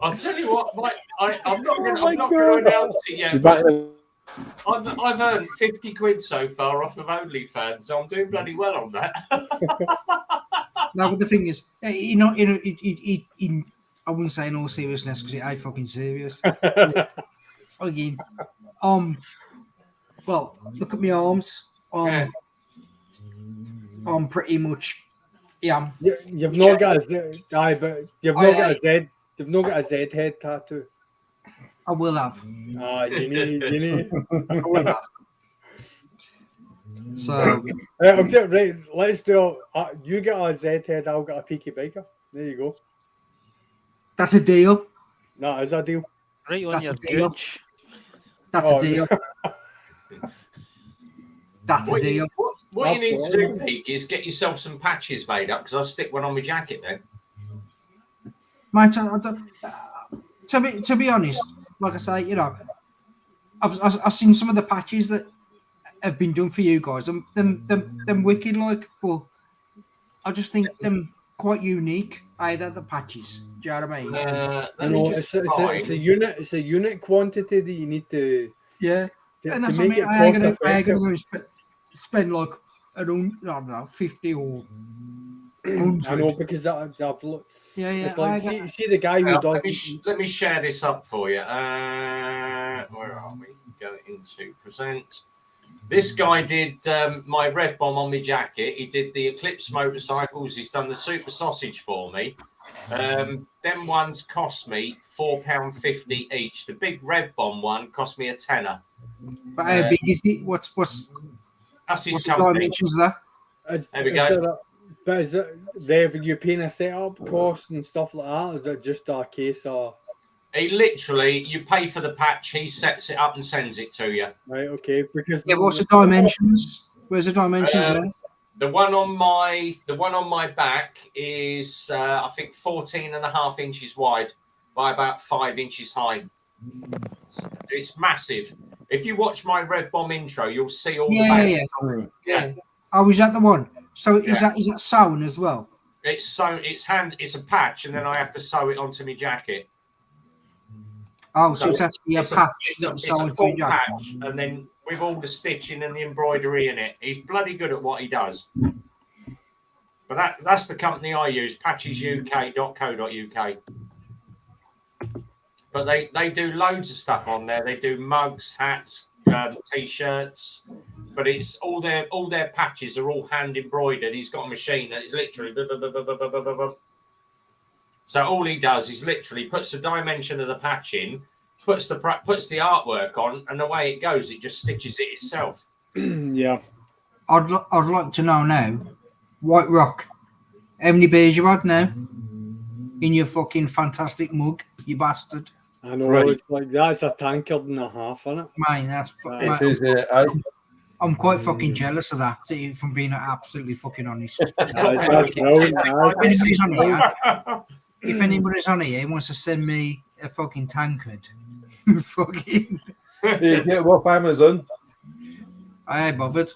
I'll tell you what, I'm not going to announce it yet. But I've earned 50 quid so far off of OnlyFans, so I'm doing bloody well on that. No, but the thing is, I wouldn't say in all seriousness because it ain't fucking serious. Again, well, look at my arms. I'm pretty much, yeah. You've not got a Z, but you've not got a Z. You've not got a Z head tattoo. I will have. You need. I will have. So, right, let's do. You get a Z head. I'll get a peaky biker. There you go. That's a deal. No, is a deal. Right on That's your a deal. gooch. That's a deal. That's a deal. What you need to do, Pete, is get yourself some patches made up because I'll stick one on my jacket then. Mate, to be honest, like I say, you know, I've seen some of the patches that have been done for you guys, and them wicked, like, but I just think them quite unique. Either the patches, do you know what I mean? It's a unit quantity that you need to. Yeah, and that's to what make I mean. it I ain't gonna spend like I don't know 50 or 100. I know because I've looked. Yeah. It's like see the guy who does. Let me share this up for you. Where are we? Go into present. This guy did my Rev Bomb on my jacket. He did the Eclipse motorcycles. He's done the Super Sausage for me. Them ones cost me £4.50 each. The big Rev Bomb one cost me a tenner. But how big is it? What's that's his what's the company. dimensions there? There we go. But is it you paying a setup cost and stuff like that? Or is it just a case of? He literally, you pay for the patch, he sets it up and sends it to you. Right, okay. Because what's the dimensions? Where's the dimensions there? The one on my back is I think 14.5 inches wide by about 5 inches high. So it's massive. If you watch my Rev Bomb intro, you'll see all the badges. Yeah. Oh, is that the one? So is that sewn as well? It's sewn. It's a patch, and then I have to sew it onto my jacket. Oh, so it's actually a patch. It's a full patch, and then with all the stitching and the embroidery in it. He's bloody good at what he does. But that's the company I use, patchesuk.co.uk. but they do loads of stuff on there. They do mugs, hats, t-shirts, but it's all their patches are all hand embroidered. He's got a machine that is literally. So all he does is literally puts the dimension of the patch in, puts the artwork on, and away it goes. It just stitches it itself. Yeah. I'd like to know now, White Rock, how many beers you had now in your fucking fantastic mug, you bastard? I know, it's like that's a tankard and a half, isn't it? Man, that's It is, I'm quite fucking jealous of that, if I'm being absolutely fucking honest. That's brilliant. If anybody's on here and wants to send me a fucking tankard, fucking. You get off Amazon. I ain't bothered.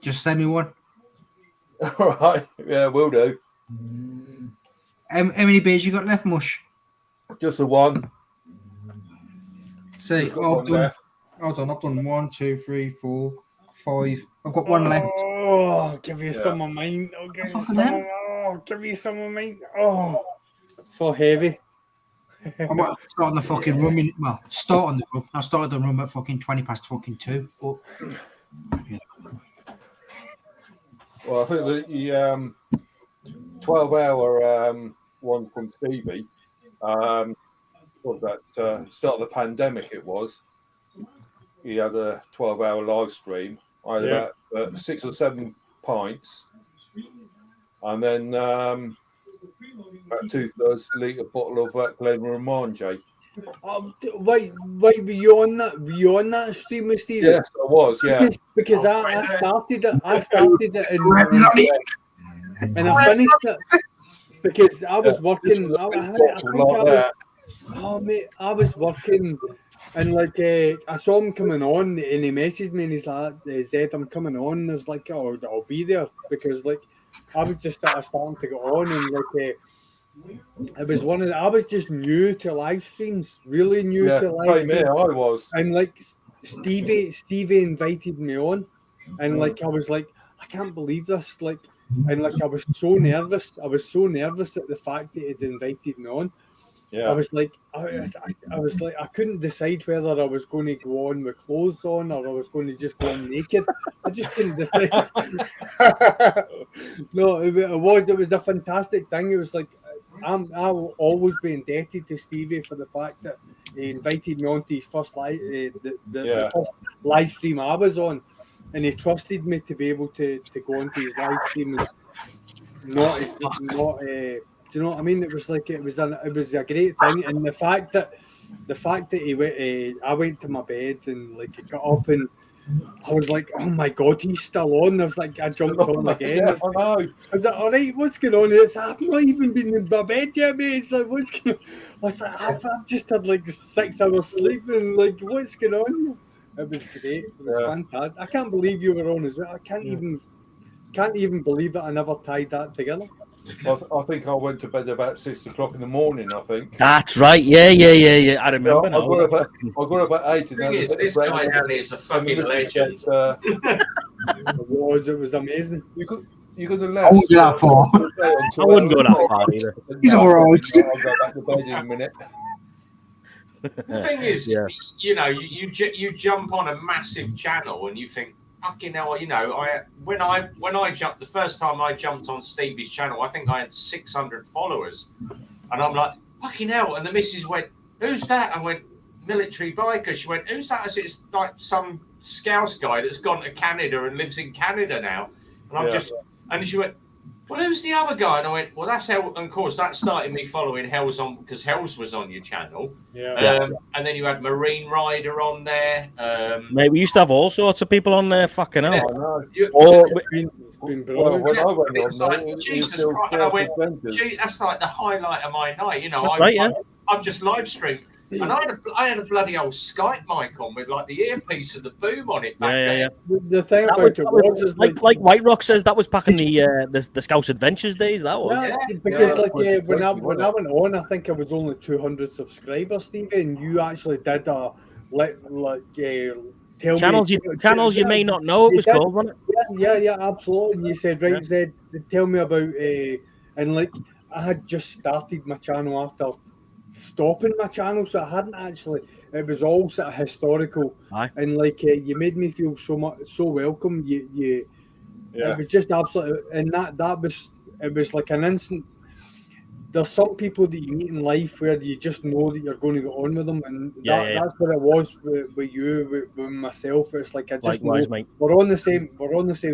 Just send me one. All right. Yeah, will do. How many beers you got left, Mush? Just the one. See, I've done 1, 2, 3, 4, 5. I've got one left. Oh, give me some of mine. Give me some of mine. Oh, so heavy. I might start on the fucking room. Start on the room. I started the room at fucking 2:20. But yeah. Well, I think the 12-hour one from Stevie, what was that? Start of the pandemic it was. He had a 12-hour live stream. I had about 6 or 7 pints. And then about 2/3 litre bottle of Glenmorangie. Wait, were you on that? Were you on that stream with Stevie? Yes, I was. Yeah, because I started it. I started it and I finished it because I was working. I was working, and like I saw him coming on, and he messaged me, and he's like, "Zed, I'm coming on." And I was like, "Oh, I'll be there," because like I was just starting to go on, and like. It was I was just new to live streams, really new to live streams. I was. And like Stevie invited me on, and like I was like, I can't believe this, like, and like I was so nervous. I was so nervous at the fact that he'd invited me on. Yeah. I was like, I couldn't decide whether I was going to go on with clothes on or I was going to just go on naked. I just couldn't decide. No, it was a fantastic thing. It was like. I'll always be indebted to Stevie for the fact that he invited me on to his first the first live stream I was on, and he trusted me to be able to go onto his live stream and not do you know what I mean? It was like it was a great thing, and the fact that he went, I went to my bed and like he got up and. I was like, oh my God, he's still on. I was like, I jumped on again. I was like, all right, what's going on? I've not even been in my bed yet, mate. It's like, what's going on? I was like, I've just had like 6 hours sleep and like, what's going on? It was great. It was fantastic. I can't believe you were on as well. I can't even believe that I never tied that together. I think I went to bed about 6 o'clock in the morning. I think that's right. Yeah. I remember. I got about 8. This guy down here is a fucking legend. It was amazing. You could have left. I wouldn't go that far. I wouldn't go that far either. He's all right. I'll go back to bed in a minute. The thing is, you know, you jump on a massive channel and you think. Fucking hell, you know, when I jumped the first time I jumped on Stevie's channel, I think I had 600 followers, and I'm like, fucking hell. And the missus went, "Who's that?" I went, "Military biker." She went, "Who's that?" I said, "It's like some Scouse guy that's gone to Canada and lives in Canada now." And I'm and she went, "Well, who's the other guy?" And I went, "Well, that's Hell." And of course, that started me following Hell's on because Hell's was on your channel. And then you had Marine Rider on there. Mate, we used to have all sorts of people on there. Fucking hell. It's been brilliant. When I went on, Jesus Christ! And I went, "Gee, that's like the highlight of my night." You know, I've just live streamed. And I had a bloody old Skype mic on with like the earpiece and the boom on it back there. The thing about it was like White Rock says, that was back in the Scouse Adventures days. That was because when I went on, I think I was only 200 subscribers, Stevie, and you actually did tell channels you may not know. It was called, wasn't it? Yeah, absolutely. And you said, right, Zed, tell me about and like I had just started my channel after stopping my channel, so I hadn't actually. It was all sort of historical, Aye. and like you made me feel so welcome. You It was just absolutely, and that was it was like an instant. There's some people that you meet in life where you just know that you're going to get on with them, and that's what it was with you, with myself. It's like I just Likewise, know mate. we're on the same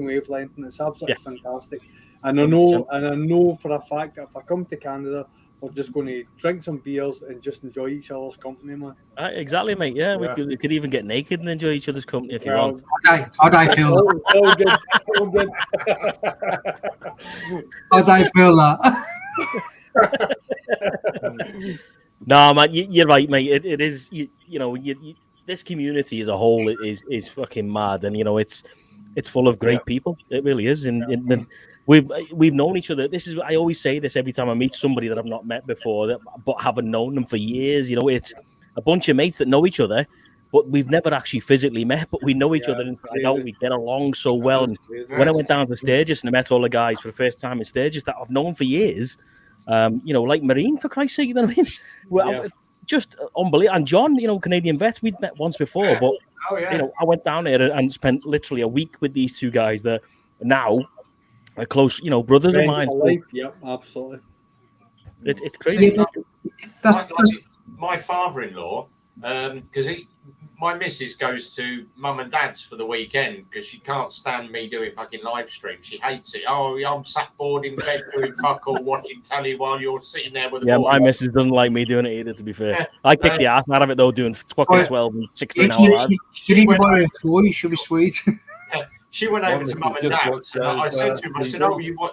wavelength, and it's absolutely fantastic. And I know for a fact that if I come to Canada, we're just going to drink some beers and just enjoy each other's company, man. Exactly, mate. Yeah, we could even get naked and enjoy each other's company if you want. How'd I feel that? All good. All good. How'd I feel that? No, man, you're right, mate. It is, this community as a whole is fucking mad, and it's full of great people. It really is, and we've known each other. This is, I always say this every time I meet somebody that I've not met before, but haven't known them for years. It's a bunch of mates that know each other, but we've never actually physically met, but we know each other inside out. We get along so well. And when I went down to Sturgis and I met all the guys for the first time in Sturgis that I've known for years, like Marine, for Christ's sake, you know what I mean? Just unbelievable. And John, Canadian vets, we'd met once before, but I went down there and spent literally a week with these two guys that now are close, brothers of mine. Yep, absolutely. It's crazy. My father-in-law, because my missus goes to mum and dad's for the weekend because she can't stand me doing fucking live streams. She hates it. Oh, I'm sat bored in bed doing fuck all, watching telly while you're sitting there with a boy. My missus doesn't like me doing it either, to be fair. I kick the ass out of it, though, doing fucking 12 and 16 hours. She didn't buy a toy. She'll be sweet. She went over to mum and dad's, and I said to him, I said,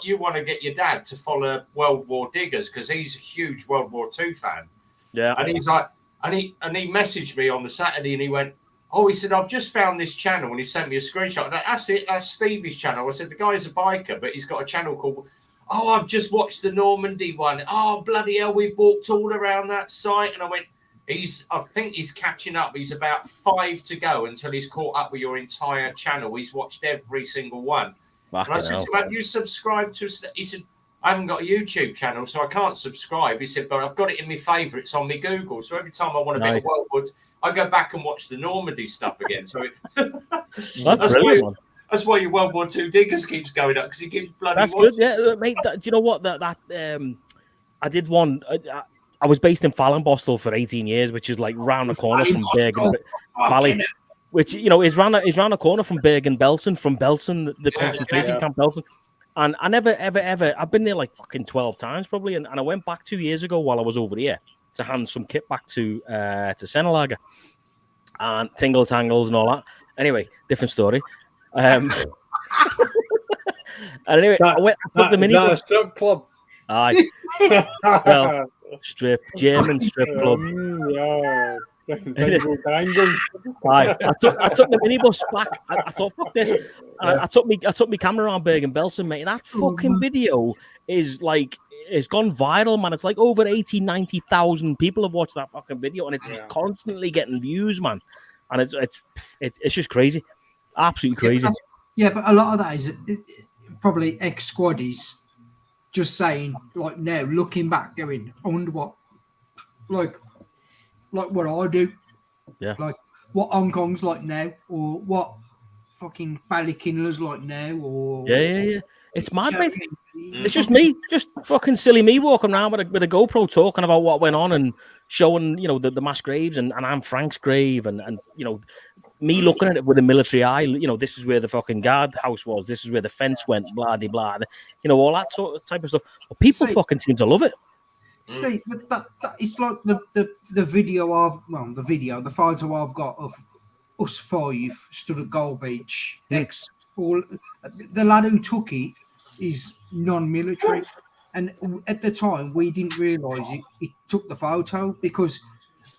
you want to get your dad to follow World War Diggers because he's a huge World War II fan. Yeah. And he's like, and he messaged me on the Saturday and he went, he said, I've just found this channel, and he sent me a screenshot. That's it, that's Stevie's channel. I said, the guy's a biker, but he's got a channel called, I've just watched the Normandy one. Oh, bloody hell, we've walked all around that site. And I went, I think he's catching up. He's about 5 to go until he's caught up with your entire channel. He's watched every single one. And I said to him, have you subscribed to? He said, I haven't got a YouTube channel, so I can't subscribe. He said, but I've got it in my favourites on my Google. So every time I want a bit of World War, I go back and watch the Normandy stuff again. So that's why your World War II Diggers keeps going up, because he keeps bloody. That's good, yeah, mate. Do you know what? I did one. I was based in Fallinbostel for 18 years, which is like round the corner from Bergen Valley, which is round the corner from Bergen-Belsen, from Belsen, the concentration camp Belsen. And I never, ever, I've been there like fucking 12 times probably. And I went back 2 years ago while I was over here to hand some kit back to Senelager and Tingle Tangles and all that. Anyway, different story. And anyway, I took the minibus. Is that a strip club? Aye. Well, German strip club. Aye, I took the minibus back. I thought, fuck this. And I took my camera around Bergen-Belsen, mate. That fucking video is like, it's gone viral, man. It's like over 80, 90,000 people have watched that fucking video, and it's constantly getting views, man. And it's just crazy, absolutely crazy. Yeah, but a lot of that is probably ex-squaddies just saying, like, now looking back, going, I wonder what, like what I do, like what Hong Kong's like now, or what fucking Ballykinler's like now, or yeah. It's mad, mate. It's just me, just fucking silly me walking around with a GoPro talking about what went on and showing, the mass graves and Anne Frank's grave and me looking at it with a military eye. This is where the fucking guard house was. This is where the fence went. Blah de blah. All that sort of type of stuff. But people fucking seem to love it. See, that it's like the photo I've got of us 5 stood at Gold Beach. The lad who took it is non-military, and at the time we didn't realise he took the photo because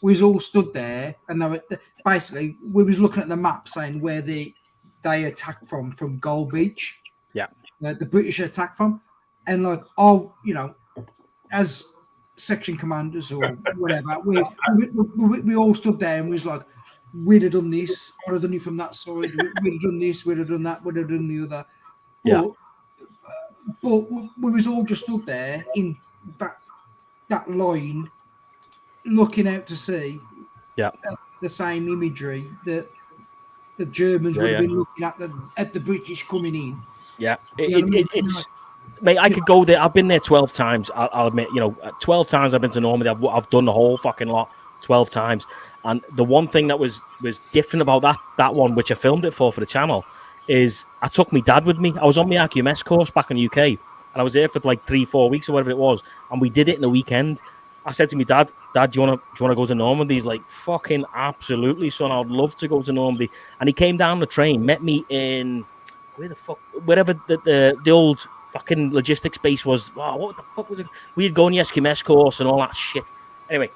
we was all stood there, and they were basically we was looking at the map saying where they attacked from Gold Beach. Yeah, the British attacked from, and like as section commanders or whatever, we all stood there and we was like, we'd have done this, I'd have done it from that side, we'd have done this, we'd have done that, we'd have done the other. But we was all just stood there in that line looking out to sea, Yeah. the same imagery that the Germans would have been looking at the British coming in. Yeah, You know what I mean? it's mate. I could go there. I've been there 12 times. I'll admit, 12 times I've been to Normandy. I've done the whole fucking lot 12 times. And the one thing that was different about that one, which I filmed it for the channel, is I took my dad with me. I was on my Xmas course back in the UK, and I was there for like 3-4 weeks or whatever it was, and we did it in a weekend. I said to my dad, do you want to go to Normandy? He's like, fucking absolutely, son. I'd love to go to Normandy. And he came down the train, met me in wherever the old fucking logistics base was. Wow, what the fuck was it? We had gone the Xmas course and all that shit. Anyway,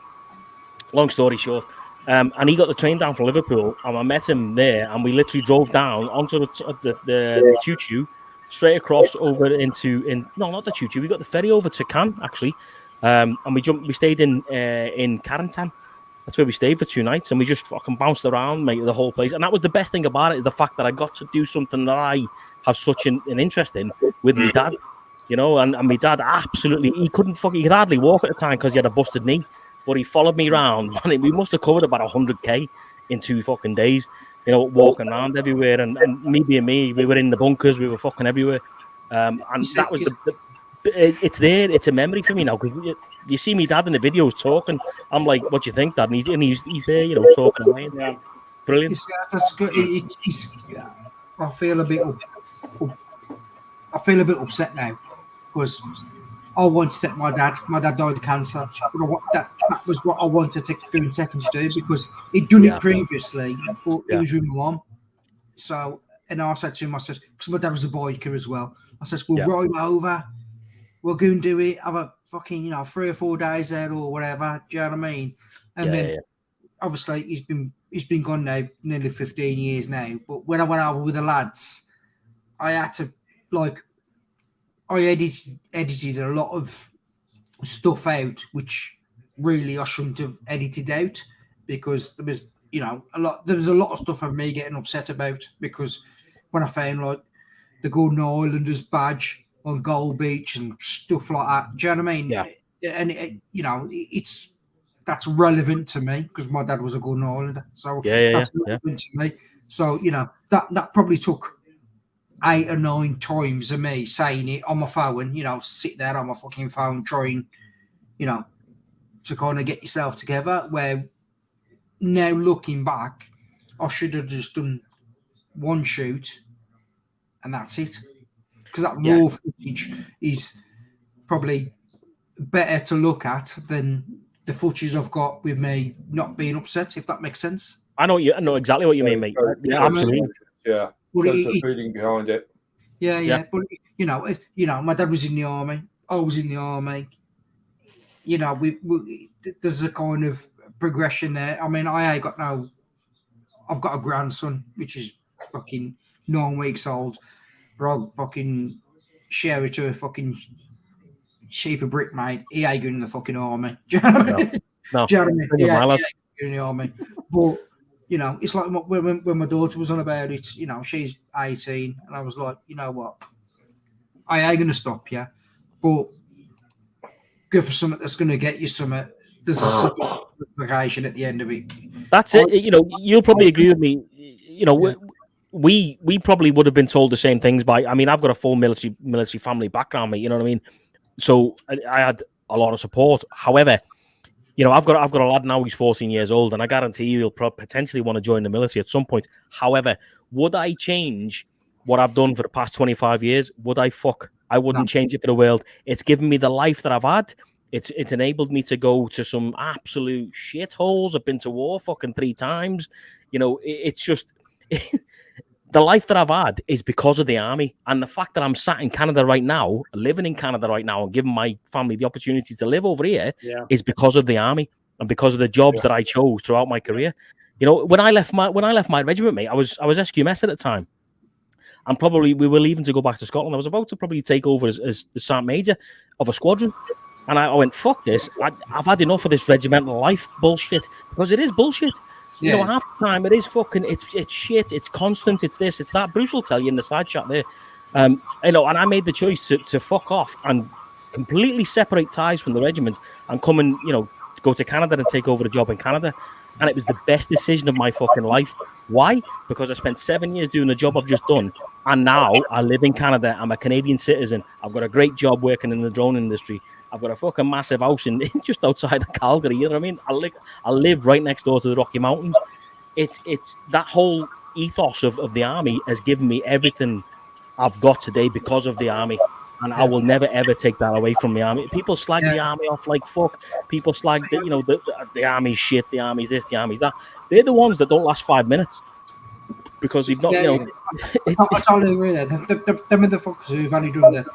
long story short, and he got the train down from Liverpool, and I met him there, and we literally drove down onto the choo-choo, straight across over no, not the choo-choo. We got the ferry over to Cannes, actually, and we stayed in Carentan. That's where we stayed for 2 nights, and we just fucking bounced around, mate, the whole place. And that was the best thing about it, the fact that I got to do something that I have such an interest in with my dad, and my dad absolutely, he could hardly walk at the time because he had a busted knee, but he followed me around. We must have covered about 100k in 2 fucking days, walking around everywhere. And me being me, we were in the bunkers, we were fucking everywhere. And that was it's there, it's a memory for me now. You see me dad in the videos talking. I'm like, "What do you think, Dad?" And he's there, talking away. Yeah, brilliant. That's good. I feel a bit upset now because I wanted to take my dad. My dad died of cancer. That was what I wanted to do and take him to do because he'd done it previously, but he was with my mum. So, and I said to him, because my dad was a biker as well. I said, "We'll ride over. We'll go and do it. Have a fucking, 3 or 4 days there or whatever." Do you know what I mean? And then obviously he's been gone now nearly 15 years now. But when I went over with the lads, I had to I edited a lot of stuff out, which really I shouldn't have edited out because there was a lot of stuff of me getting upset about because when I found the Golden Islanders badge on Gold Beach and stuff like that. Do you know what I mean? Yeah. And that's relevant to me because my dad was a Golden Islander. So that's relevant to me. So, that probably took 8 or 9 times of me saying it on my phone, sit there on my fucking phone trying, to kind of get yourself together. Where now looking back, I should have just done one shoot and that's it. Because that raw footage is probably better to look at than the footage I've got with me not being upset, if that makes sense. I know exactly what you mean, mate. Yeah, absolutely. Yeah. There's a feeling behind it. Yeah. But my dad was in the army. I was in the army. There's a kind of progression there. I mean, I've got a grandson which is fucking 9 weeks old. Bro, fucking share it to a fucking chief of brick, mate. He ain't going in the fucking army. Do you know what I mean? No. Do you know what I mean? He ain't going in the army. But, it's like when my daughter was on about it, she's 18, and I was like, you know what? I ain't going to stop you, but go for something that's going to get you something. There's a certification at the end of it. That's it. You'll probably agree with me. We probably would have been told the same things by. I mean, I've got a full military family background, mate. You know what I mean? So I had a lot of support. However, I've got a lad now. He's 14 years old, and I guarantee he'll potentially want to join the military at some point. However, would I change what I've done for the past 25 years? Would I? I wouldn't change it for the world. It's given me the life that I've had. It's enabled me to go to some absolute shitholes. I've been to war fucking 3 times. It's just. The life that I've had is because of the army, and the fact that I'm sat in Canada right now, living in Canada right now, and giving my family the opportunity to live over here is because of the army and because of the jobs that I chose throughout my career. When I left my regiment, mate, I was SQMS at the time, and probably we were leaving to go back to Scotland. I was about to probably take over as the sergeant major of a squadron, and I went, "Fuck this! I've had enough of this regimental life bullshit," because it is bullshit. Half the time it is fucking, it's shit, it's constant, it's this, it's that. Bruce will tell you in the side chat there. And I made the choice to fuck off and completely separate ties from the regiment and come and, go to Canada and take over the job in Canada. And it was the best decision of my fucking life. Why? Because I spent 7 years doing the job I've just done. And now I live in Canada. I'm a Canadian citizen. I've got a great job working in the drone industry. I've got a fucking massive house in just outside of Calgary. You know what I mean? I live right next door to the Rocky Mountains. It's that whole ethos of the army has given me everything I've got today because of the army. And I will never, ever take that away from the army. People slag the army off like fuck. People slag the army's shit, the army's this, the army's that. They're the ones that don't last 5 minutes. Because you've not, I totally agree there. Them are the fuckers who've only done that.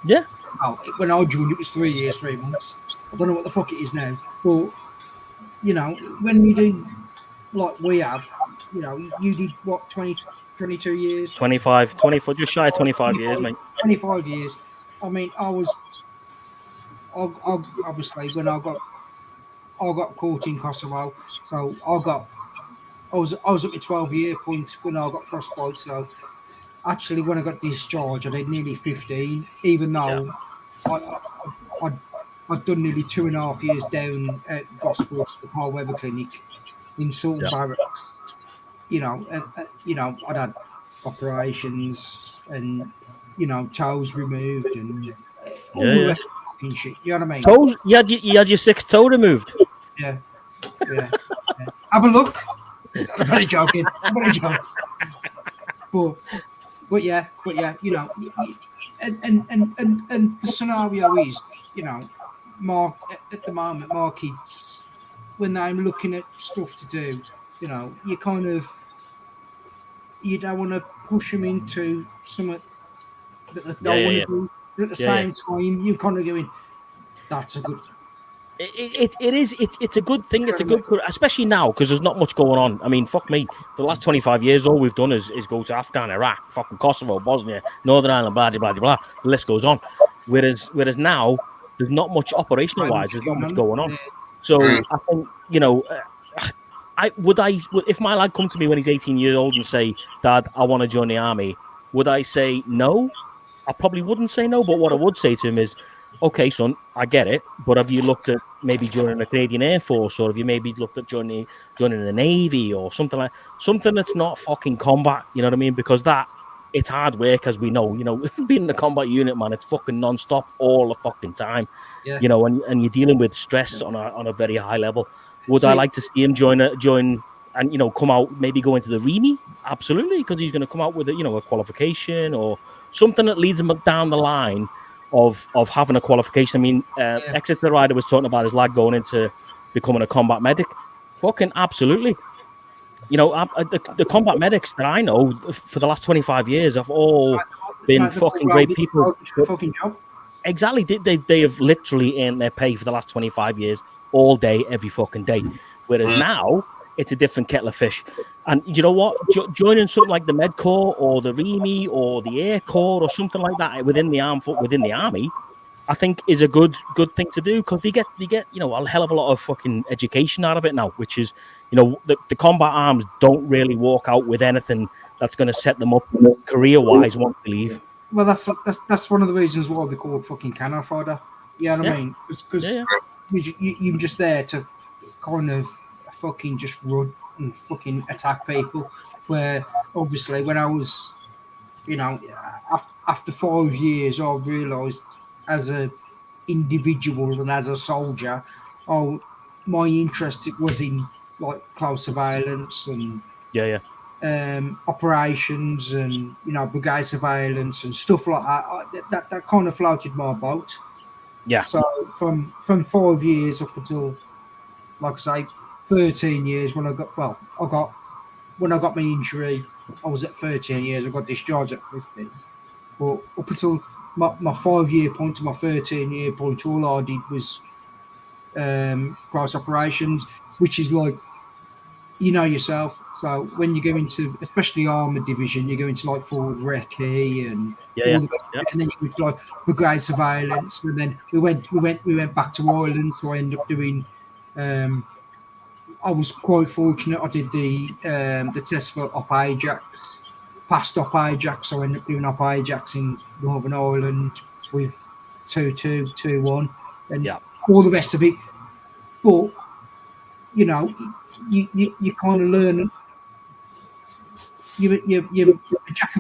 Yeah. Oh, when I joined, it was 3 years, 3 months. I don't know what the fuck it is now. But, when you do like we have, you did what, 22 years? 25, 24, just shy of 25 years, mate. 25 years. I mean, I obviously when I got caught in Kosovo, so I was at my 12-year point when I got frostbite. So actually, when I got discharged, I did nearly 15, even though I'd done nearly 2.5 years down at Gospel, the Paul Weather Clinic in Salt Barracks. I'd had operations and toes removed and all the rest of the fucking shit. You know what I mean? Toes? You had your 6th toe removed. Yeah. Have a look. I'm very joking. But yeah, and the scenario is, Mark at the moment, my kids, when I'm looking at stuff to do, you kind of, you don't want to push them into something that they don't want to do. But at the same time, you're kind of going, that's a good. It's a good thing. It's a good, especially now because there's not much going on. I mean, fuck me. For the last 25 years, all we've done is go to Afghan, Iraq, fucking Kosovo, Bosnia, Northern Ireland, blah blah blah blah. The list goes on. Whereas now there's not much operational wise. There's not much going on. So I think if my lad come to me when he's 18 years old and say, "Dad, I want to join the army," would I say no? I probably wouldn't say no. But what I would say to him is, okay, son, I get it, but have you looked at maybe joining the Canadian Air Force, or have you maybe looked at joining the Navy or something that's not fucking combat? You know what I mean? Because it's hard work, as we know. Being in the combat unit, man, it's fucking non-stop all the fucking time. Yeah. And you're dealing with stress on a very high level. Would I like to see him join and come out, maybe go into the REME? Absolutely, because he's going to come out with a qualification or something that leads him down the line of having a qualification. I mean, Exeter Rider was talking about his lad going into becoming a combat medic. Fucking absolutely. The combat medics that I know for the last 25 years have all been fucking great people. Fucking job. Exactly. They have literally earned their pay for the last 25 years, all day, every fucking day. Whereas now, it's a different kettle of fish. And you know what? Joining something like the Med Corps or the REME or the Air Corps or something like that within the army, I think is a good thing to do, because they get a hell of a lot of fucking education out of it now, which is the combat arms don't really walk out with anything that's going to set them up career wise once they leave. Well, that's one of the reasons why we call it fucking cannon fodder. You know what I mean? Because you're just there to kind of fucking just run and fucking attack people. Where obviously when I was, after 5 years, I realised as a individual and as a soldier, my interest was in like close surveillance and operations and brigade surveillance and stuff like that. That kind of floated my boat. Yeah. So from 5 years up until, like I say, 13 years when I got my injury, I was at 13 years. I got discharged at 15. But up until my 5 year point to my 13 year point, all I did was close operations, which is like, yourself. So when you go into, especially armoured division, you go into like forward recce and and then you go to like brigade surveillance, and then we went back to Ireland. So I ended up doing. I was quite fortunate. I did the test for Op Ajax, passed Op Ajax. So I ended up doing Op Ajax in Northern Ireland with 2-2, 2-1, and all the rest of it. But you know, you kind of learn. You're a jack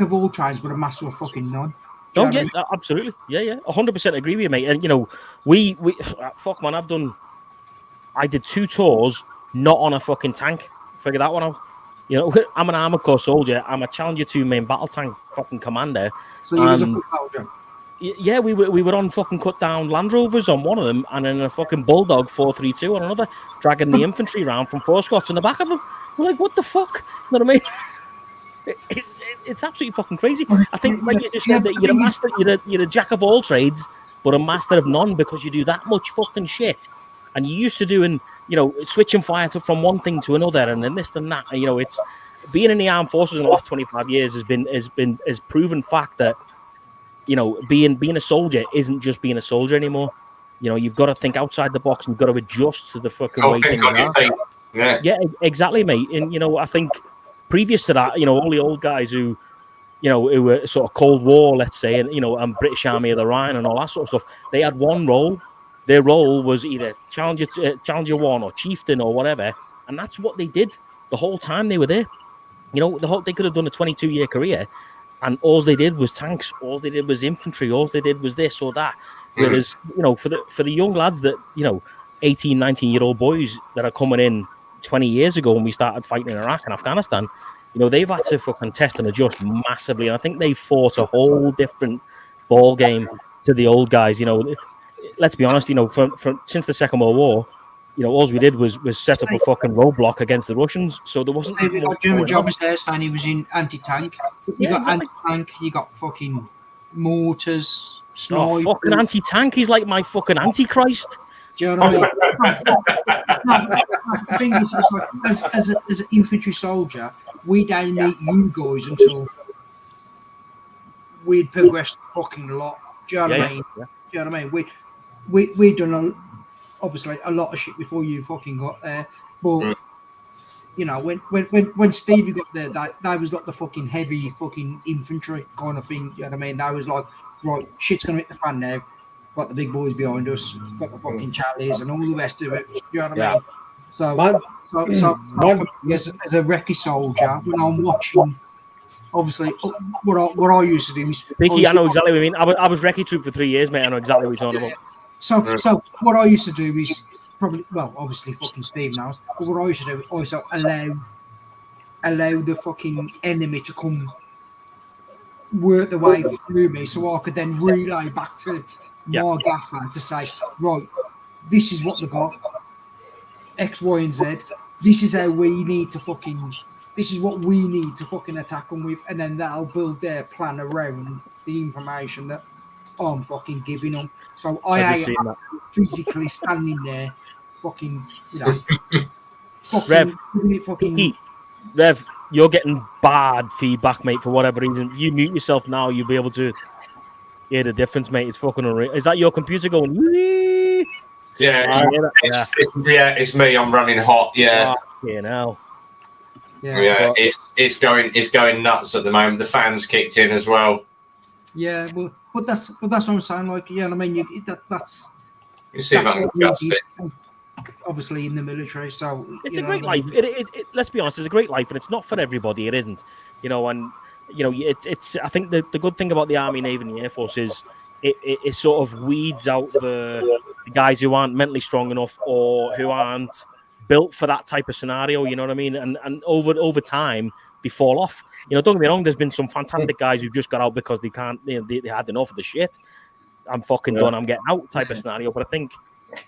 of all trades, but a master of fucking none. Do you Oh know what I yeah, mean? absolutely. Yeah, 100% agree with you, mate. And you know, we fuck man, I did 2 tours not on a fucking tank. Figure that one out. You know, I'm an armored core soldier. I'm a Challenger 2 main battle tank fucking commander. So you was a And foot soldier. yeah, we were on fucking cut down Land Rovers on one of them, and then a fucking Bulldog 432 on another, dragging the infantry around from 4 Scots in the back of them. We're like, what the fuck? You know what I mean? It's absolutely fucking crazy. I think, like you just said, that you're a master, you're a jack of all trades, but a master of none because you do that much fucking shit. And you're used to doing, you know, switching fire from one thing to another, and then this and that. And, you know, it's being in the armed forces in the last 25 years has proven fact that, you know, being a soldier isn't just being a soldier anymore. You know, you've got to think outside the box and you've got to adjust to the fucking way think things on your are. feet. Yeah. Yeah, exactly, mate. And you know, I think previous to that, you know, all the old guys who were sort of Cold War, let's say, and you know, and British Army of the Rhine and all that sort of stuff, they had one role. Their role was either Challenger 1 or Chieftain or whatever, and that's what they did the whole time they were there. You know, they could have done a 22-year career, and all they did was tanks, all they did was infantry, all they did was this or that. Whereas, you know, for the young lads that, you know, 18, 19-year-old boys that are coming in 20 years ago when we started fighting in Iraq and Afghanistan, you know, they've had to fucking test and adjust massively. And I think they fought a whole different ball game to the old guys. You know, let's be honest, you know, from since the Second World War, you know, all we did was set up a fucking roadblock against the Russians. So there wasn't. We got German jobbers there saying he was in anti-tank. You got exactly. anti-tank. You got fucking mortars, Oh, snipers. fucking anti-tank. He's like my fucking antichrist. Do you know what I mean? The thing is, it's like, as an infantry soldier, we didn't meet you guys until we'd progressed fucking a lot. Do you know what I mean? Yeah. Do you know what I mean? We'd done obviously a lot of shit before you fucking got there, but you know, when Stevie got there, that was like the fucking heavy fucking infantry kind of thing. You know what I mean? That was like, right, shit's gonna hit the fan now. Got the big boys behind us, got the fucking Charlies and all the rest of it. You know what I mean? So as a recce soldier, when I'm watching, obviously, what I used to do is, Vicky, I know exactly what you mean. I was recce troop for 3 years, mate. I know exactly what you're talking about. So what I used to do is probably, well, obviously fucking Steve knows, but what I used to do is also allow the fucking enemy to come work the way through me, so I could then relay back to my gaffer to say, right, this is what they got, X, Y, and Z. This is how we need to fucking. This is what we need to fucking attack them with, and then they'll build their plan around the information that I'm fucking giving them. So I am physically standing there, fucking, you know, fucking. Rev, you're getting bad feedback, mate, for whatever reason. If you mute yourself now, you'll be able to hear the difference, mate. It's fucking unreal. Is that your computer going? Yeah, it's me. I'm running hot. Yeah. You know. Yeah, it's going nuts at the moment. The fans kicked in as well. Yeah, but that's what I'm saying. Like, yeah, I mean, that's. You see if I can adjust it. Obviously, in the military, so it's a great life. It let's be honest, it's a great life, and it's not for everybody. It isn't, you know. And you know, it's. I think the good thing about the Army, Navy, and the Air Force is it sort of weeds out the guys who aren't mentally strong enough or who aren't built for that type of scenario. You know what I mean? And over time, they fall off. You know, don't get me wrong. There's been some fantastic guys who just got out because they can't. They had enough of the shit. I'm fucking done. I'm getting out type of scenario. But I think,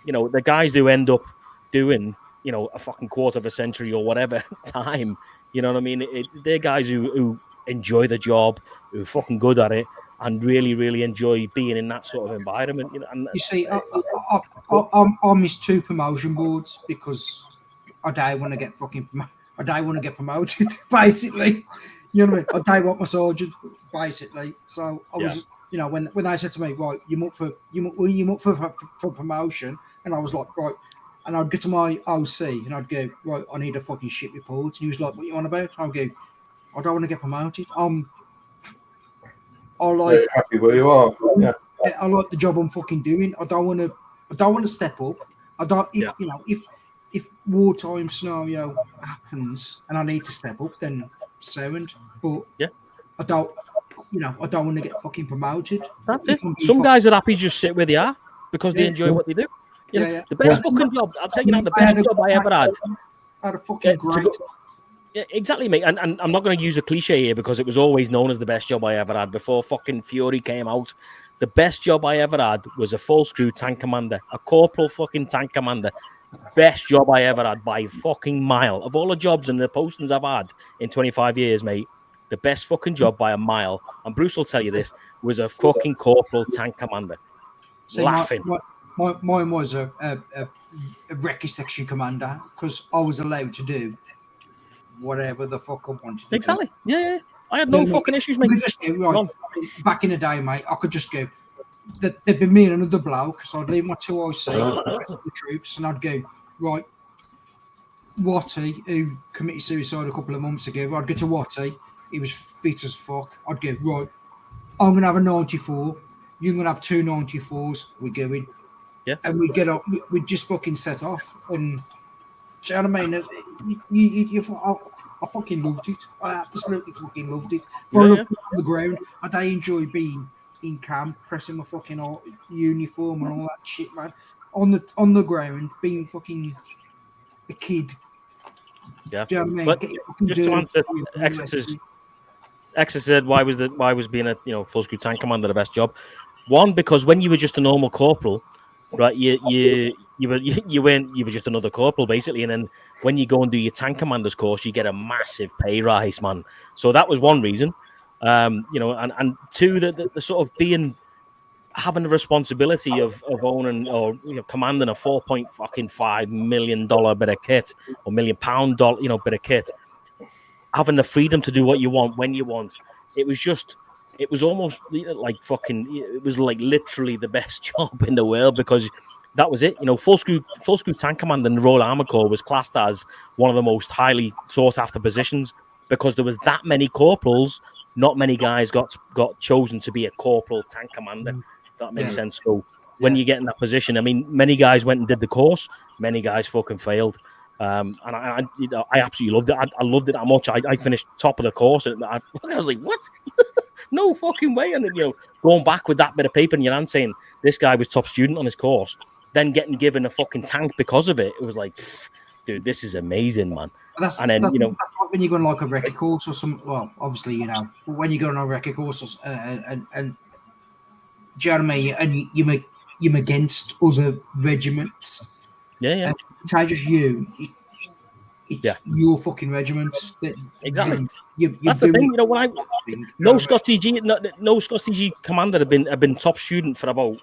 you know, the guys who end up doing, you know, a fucking quarter of a century or whatever time, you know what I mean? They're guys who enjoy the job, who are fucking good at it, and really, really enjoy being in that sort of environment. You know, and you see, I miss 2 promotion boards because I don't want to get promoted, basically. You know what I mean? I don't want my sergeant, basically. So I was, you know, when they said to me, right, you up for promotion, and I was like, right. And I'd get to my OC and I'd go, right, I need a fucking shit report. And he was like, what you on about? I'd go, I don't want to get promoted. Very happy where you are. Yeah. I like the job I'm fucking doing. I don't want to step up. I don't, you know, if wartime scenario happens and I need to step up, then sound. But Yeah. I don't want to get fucking promoted. That's it. Some guys are happy to just sit where they are because they Yeah. enjoy what they do. You know, Yeah. the best fucking job. I'll tell you now, the best job I ever had. I had a fucking great. Yeah, exactly, mate. And I'm not going to use a cliche here because it was always known as the best job I ever had before fucking Fury came out. The best job I ever had was a full screw tank commander, a corporal fucking tank commander. Best job I ever had by a fucking mile. Of all the jobs and the postings I've had in 25 years, mate, the best fucking job by a mile, and Bruce will tell you this, was a fucking corporal tank commander. See, Laughing. Mine was a recce section commander because I was allowed to do whatever the fuck I wanted to Exactly. do. Yeah. I had no fucking issues, mate. Back in the day, mate, I could just go. There'd be me and another bloke, so I'd leave my 2 IC, the troops, and I'd go, right, Watty, who committed suicide a couple of months ago, I'd go to Watty, he was fit as fuck. I'd go, right, I'm going to have a 94, you're going to have 2 94s, we're going. Yeah. And we'd get up, we'd just fucking set off. And do you know what I mean? I fucking loved it. I absolutely fucking loved it. On the ground, I enjoy being in camp, pressing my fucking uniform and all that shit, man. On the ground, being fucking a kid. Yeah. Do you know what I mean? But just to answer Exeter said, why was being a full screw tank commander the best job? One, because when you were just a normal corporal, right, you were just another corporal basically, and then when you go and do your tank commander's course, you get a massive pay rise, man. So that was one reason. And two, the sort of having the responsibility of owning or commanding a $4.5 million bit of kit or £1 million bit of kit, having the freedom to do what you want when you want. It was almost like it was like literally the best job in the world because that was it. Full screw tank commander in the Royal Armour Corps was classed as one of the most highly sought after positions because there was that many corporals. Not many guys got chosen to be a corporal tank commander. If that makes sense. So when you get in that position, I mean, many guys went and did the course. Many guys fucking failed. And I absolutely loved it. I loved it that much. I finished top of the course, and I was like, "What? No fucking way!" And then going back with that bit of paper in your hand, saying this guy was top student on his course, then getting given a fucking tank because of it. It was like, dude, this is amazing, man. That's like when you go on like a recce course or some. Well, obviously, when you go on a recce course and do you know what I mean? And you're against other regiments. Yeah. And it's not just you. It's your fucking regiment. Exactly. That's the thing. When no Scots TG commander had been top student for about it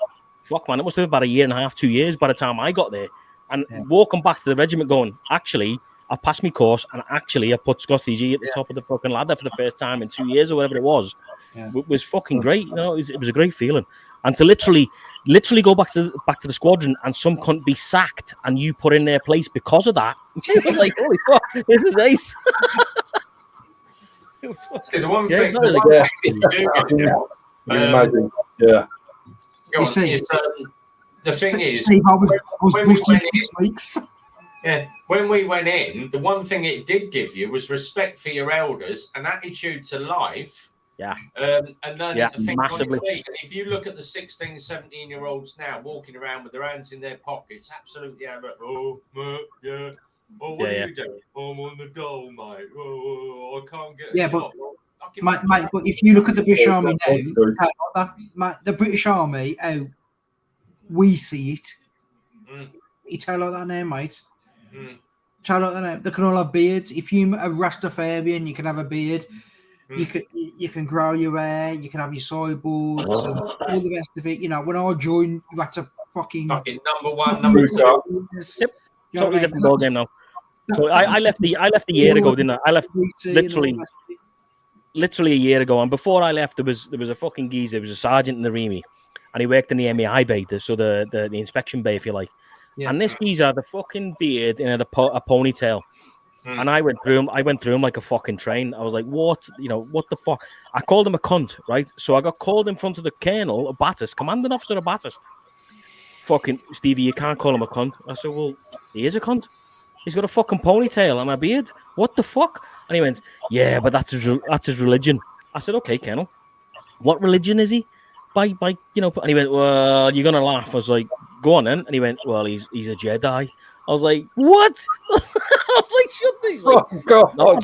must have been about a year and a half, 2 years by the time I got there. And walking back to the regiment, going, actually, I passed my course, and actually, I put Scots TG at the top of the fucking ladder for the first time in 2 years or whatever it was. Was fucking great. It was a great feeling. And to literally go back to the squadron and some cunt be sacked and you put in their place because of that, it was like, holy fuck, this is nice. The one thing the thing is, when we went in, the one thing it did give you was respect for your elders, an attitude to life. And learning to think massively. On your feet. And if you look at the 16, 17-year-olds now walking around with their hands in their pockets, absolutely what are you doing? Oh, I'm on the goal, mate. Oh, I can't get a job. Mate, but if you look at the British Army now, the British Army, how we see it, you tell like that now, mate. Tell like that now. They can all have beards. If you're a Rastafarian, you can have a beard. You can grow your hair, you can have your sideboards, and all the rest of it. When I joined, you had to fucking number one, number two. Yep, totally different ball game now. So I left a year ago, didn't I? I left literally a year ago, and before I left, there was a fucking geezer. There was a sergeant in the REME, and he worked in the MEI bay, so the inspection bay, if you like. Yeah. And this geezer had a fucking beard and had a ponytail. And I went through him like a fucking train. I was like, what? What the fuck? I called him a cunt, right? So I got called in front of the colonel of Battis, commanding officer of Battis. Fucking Stevie, you can't call him a cunt. I said, well, he is a cunt. He's got a fucking ponytail and a beard. What the fuck? And he went, yeah, but that's his religion. I said, okay, Colonel, what religion is he? By you know, and he went, well, you're gonna laugh. I was like, go on then. And he went, well, he's a Jedi. I was like, what? I was like, shut this. He's like, Oh, God. no,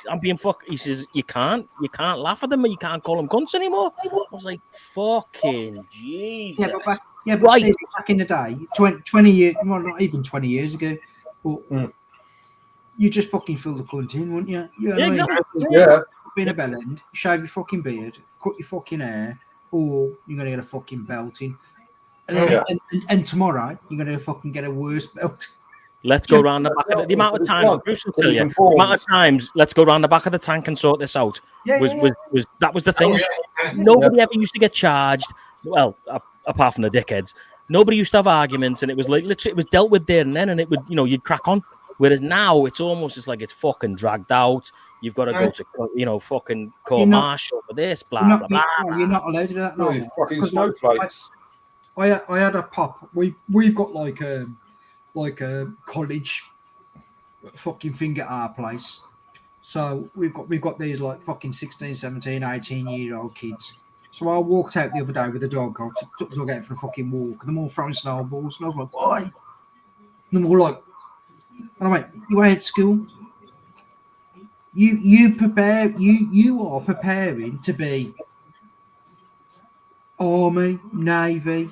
I'm being fucked. He says, you can't laugh at them, and you can't call them cunts anymore. I was like, fucking Jesus. Yeah, but Steve, back in the day, 20 years, well, not even 20 years ago, but you just fucking fill the cunt in, wouldn't you? You know what I mean? Exactly. Yeah. Be in a bell end, shave your fucking beard, cut your fucking hair, or you're gonna get a fucking belting. And, then, and tomorrow you're gonna fucking get a worse belt. Let's go round the back of the amount of times, Bruce will tell you, the amount of times, let's go round the back of the tank and sort this out. Was that was the thing. Nobody ever used to get charged. Well, apart from the dickheads, nobody used to have arguments, and it was like literally it was dealt with there and then, and it would, you know, you'd crack on. Whereas now it's almost just like it's fucking dragged out. You've got to go to, you know, fucking court martial for this, blah blah blah. You're not allowed to do that now. Fucking snowflakes. I had a pop. We've got like a college fucking thing at our place. So we've got these like fucking 16, 17, 18-year-old kids. So I walked out the other day with the dog. I took the dog out for a fucking walk, and they're all throwing snowballs. And I was like, why? And they're all like, and I'm like, you ain't at school. You are preparing to be army, navy,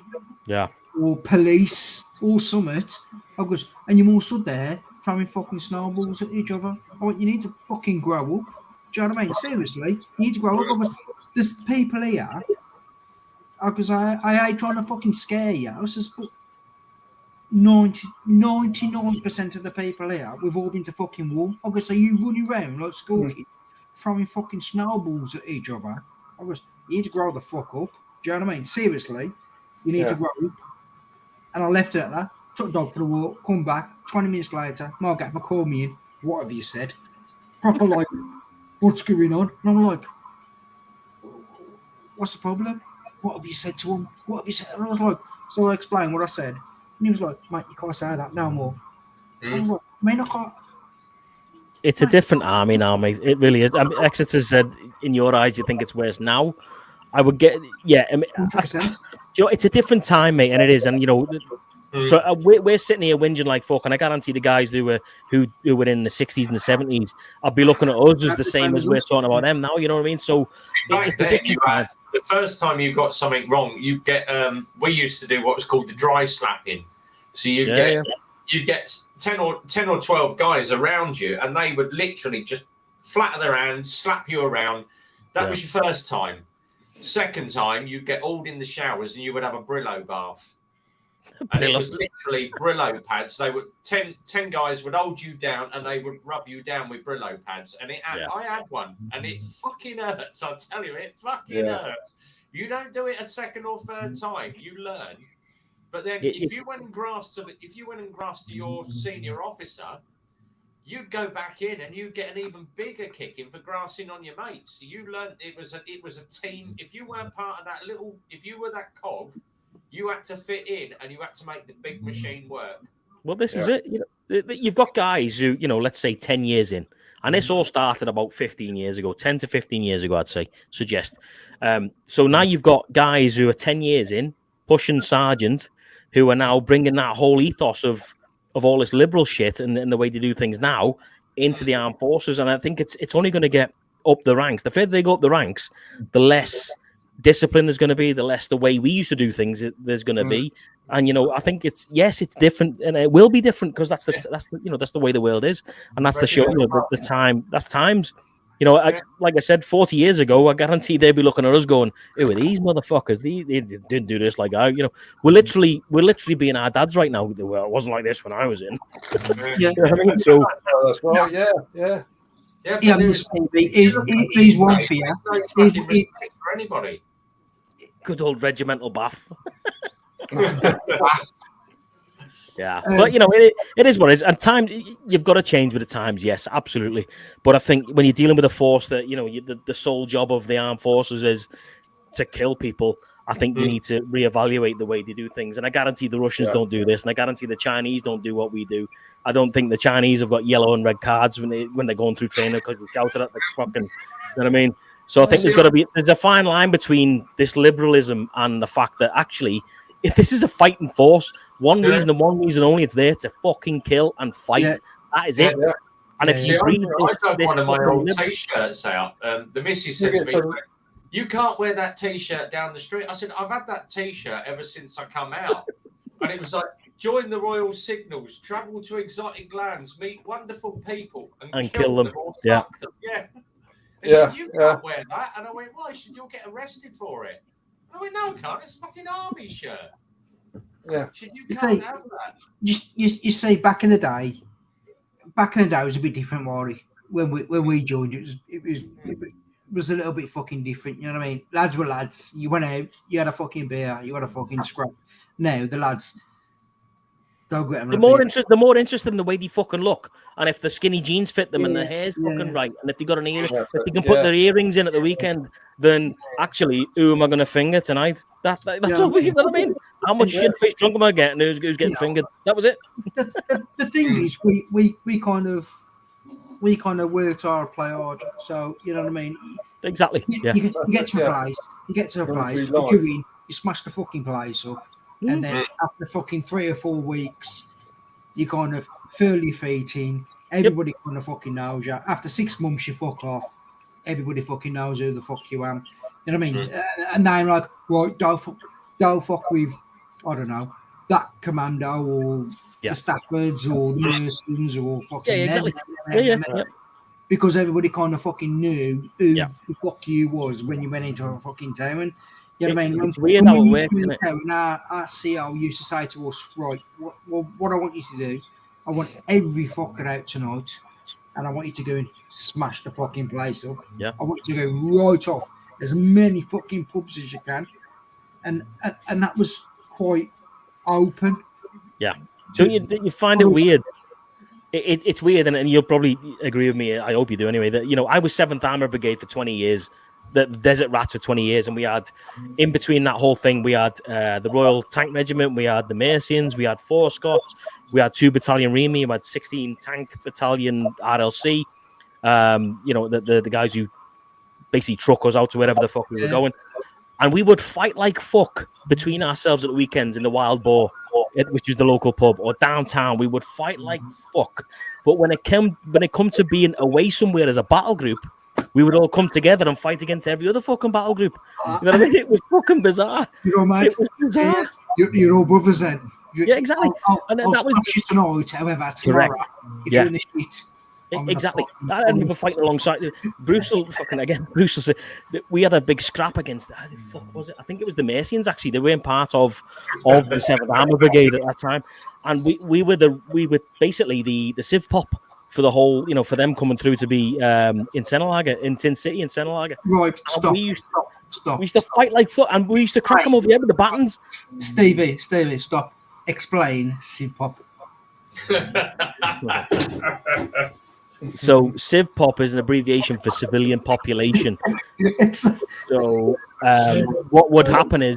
or police or summit. And you're all stood there throwing fucking snowballs at each other. I went, you need to fucking grow up. Do you know what I mean? Seriously, you need to grow up. There's people here, because I ain't trying to fucking scare you. I was just 99% of the people here, we've all been to fucking war. So you running around like school kids, throwing fucking snowballs at each other. You need to grow the fuck up. Do you know what I mean? Seriously, you need to grow up. And I left it at that. Took the dog for a walk, come back, 20 minutes later, Margaret called me in. What have you said? Proper like, what's going on? And I'm like, what's the problem? What have you said to him? What have you said? And I was like, so I explained what I said. And he was like, mate, you can't say that no more. I was like, mate, I can't. It's a different army now, mate. It really is. I mean, Exeter said, in your eyes, you think it's worse now. I would get, I mean, 100%. You know, it's a different time, mate, and it is. And, you know, so we're sitting here whinging like fuck, and I guarantee the guys who were in the 60s and the 70s, I'll be looking at us as the same as we're talking about them now, you know what I mean? So back then, you had the first time you got something wrong, you get we used to do what was called the dry slapping. So you'd get 10 or 12 guys around you, and they would literally just flatten their hands, slap you around. That was your first time. Second time, you'd get hauled in the showers and you would have a Brillo bath. And it was literally Brillo pads. They would 10 guys would hold you down and they would rub you down with Brillo pads. And I had one, and it fucking hurts. I tell you, it fucking hurts. You don't do it a second or third time. You learn. But then, if you went and grasped to your senior officer, you'd go back in and you'd get an even bigger kicking for grassing on your mates. So you learned it was a team. If you weren't part of that if you were that cog, you had to fit in and you had to make the big machine work. Well, this is it. You know, you've got guys who, you know, let's say 10 years in, and this all started about 15 years ago, 10 to 15 years ago, I'd suggest. So now you've got guys who are 10 years in, pushing sergeant, who are now bringing that whole ethos of all this liberal shit and the way they do things now into the armed forces. And I think it's only going to get up the ranks. The further they go up the ranks, the less discipline there's going to be, the less the way we used to do things there's going to be. And, you know, I think it's different, and it will be different because that's the way the world is. And that's the show, you know, the time, that's times. You know, like I said, 40 years ago, I guarantee they'd be looking at us going, who are these motherfuckers? They didn't do this like I, you know, we're literally being our dads right now. Well, it wasn't like this when I was in. I mean, so that's right. Yeah. He's one for you. For anybody. Good old regimental bath. Yeah, but you know, it is what it is. And time, you've got to change with the times. Yes, absolutely. But I think when you're dealing with a force that, you know, the sole job of the armed forces is to kill people, I think you need to reevaluate the way they do things. And I guarantee the Russians don't do this, and I guarantee the Chinese don't do what we do. I don't think the Chinese have got yellow and red cards when they're going through training because we shouted at the fucking. You know what I mean? So I think there's a fine line between this liberalism and the fact that actually, if this is a fighting force, one reason and one reason only, it's there to fucking kill and fight. Yeah. That is it. Yeah. And if you breathe I dug one of my old T-shirts out. The missus said to me, "You can't wear that T-shirt down the street." I said, "I've had that T-shirt ever since I come out," and it was like, "Join the Royal Signals, travel to exotic lands, meet wonderful people, and kill them or fuck them." Yeah. And said, "You can't wear that," and I went, "Why? Should you get arrested for it?" And I went, "No, can't. It's a fucking army shirt." Yeah. You can't have that. You see, back in the day, it was a bit different, Wally. When we joined, it was a little bit fucking different. You know what I mean? Lads were lads. You went out, you had a fucking beer, you had a fucking scrap. Now the lads don't get them. They're more interested in the way they fucking look, and if the skinny jeans fit them and their hair's fucking right, and if they got an ear, if they can put their earrings in at the weekend, then actually, who am I going to finger tonight? That's all we. You know what I mean? How much shit face drunk am I getting? Who's getting fingered? That was it. The thing is, we kind of worked hard, play hard. So you know what I mean? Exactly. Yeah. You get to a place. You get to a place. You go in. You smash the fucking place up, and then after fucking 3 or 4 weeks, you kind of feel your feet in. Everybody kind of fucking knows you. After 6 months, you fuck off. Everybody fucking knows who the fuck you am. You know what I mean? And then like, right, don't fuck with, I don't know, that commando or the Staffords or the Mersons or fucking exactly. Because everybody kind of fucking knew who the fuck you was when you went into a fucking town. You know what I mean? It's weird how it works, isn't it? Our CEO used to say to us, right, what I want you to do, I want every fucker out tonight, and I want you to go and smash the fucking place up. Yeah. I want you to go right off as many fucking pubs as you can. And that was quite open. Yeah. So you find it weird. It's weird, and you'll probably agree with me. I hope you do anyway. That I was 7th Armour Brigade for 20 years, the Desert Rats for 20 years, and we had in between that whole thing, we had the Royal Tank Regiment, we had the Mercians, we had 4 Scots, we had 2 Battalion Remy, we had 16 Tank Battalion RLC. The guys who basically truck us out to wherever the fuck we were going. And we would fight like fuck between ourselves at the weekends in the Wild Boar, which is the local pub, or downtown. We would fight like fuck. But when it come to being away somewhere as a battle group, we would all come together and fight against every other fucking battle group. You know what I mean? It was fucking bizarre. Man, it was bizarre. You're all brothers then. Exactly. And then that was tonight, however, tomorrow. If you're in the shit. Exactly. I remember fighting alongside Bruce. Bruce said we had a big scrap against. The fuck was it? I think it was the Mercians. Actually, they weren't part of the 7th Armour Brigade at that time, and we were basically the Civ Pop for the whole. For them coming through to be in Senelager, in Tin City, in Senelager. Right. Stop. We used to fight like foot, and we used to crack them over the head with the batons. Stevie, stop. Explain Civ Pop. So Civ Pop is an abbreviation for civilian population. So what would happen is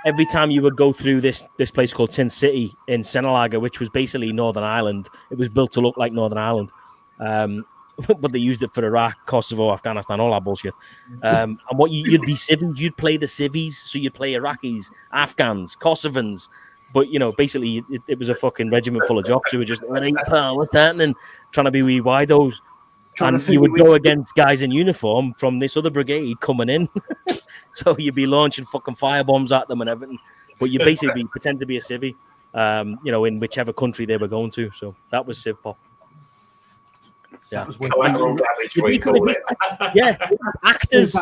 every time you would go through this place called Tin City in Senelager, which was basically Northern Ireland, it was built to look like Northern Ireland, but they used it for Iraq, Kosovo, Afghanistan, all that bullshit. And what you'd be civvies, you'd play the civvies, so you'd play Iraqis, Afghans, Kosovans. But, basically, it was a fucking regiment full of jocks who were just, "What ain't pal? What's happening?" Trying to be wee widos. And you would go against guys in uniform from this other brigade coming in. So you'd be launching fucking firebombs at them and everything. But you basically pretend to be a civvy, in whichever country they were going to. So that was Civ Pop. Yeah. Collateral damage, we call it. Yeah, actors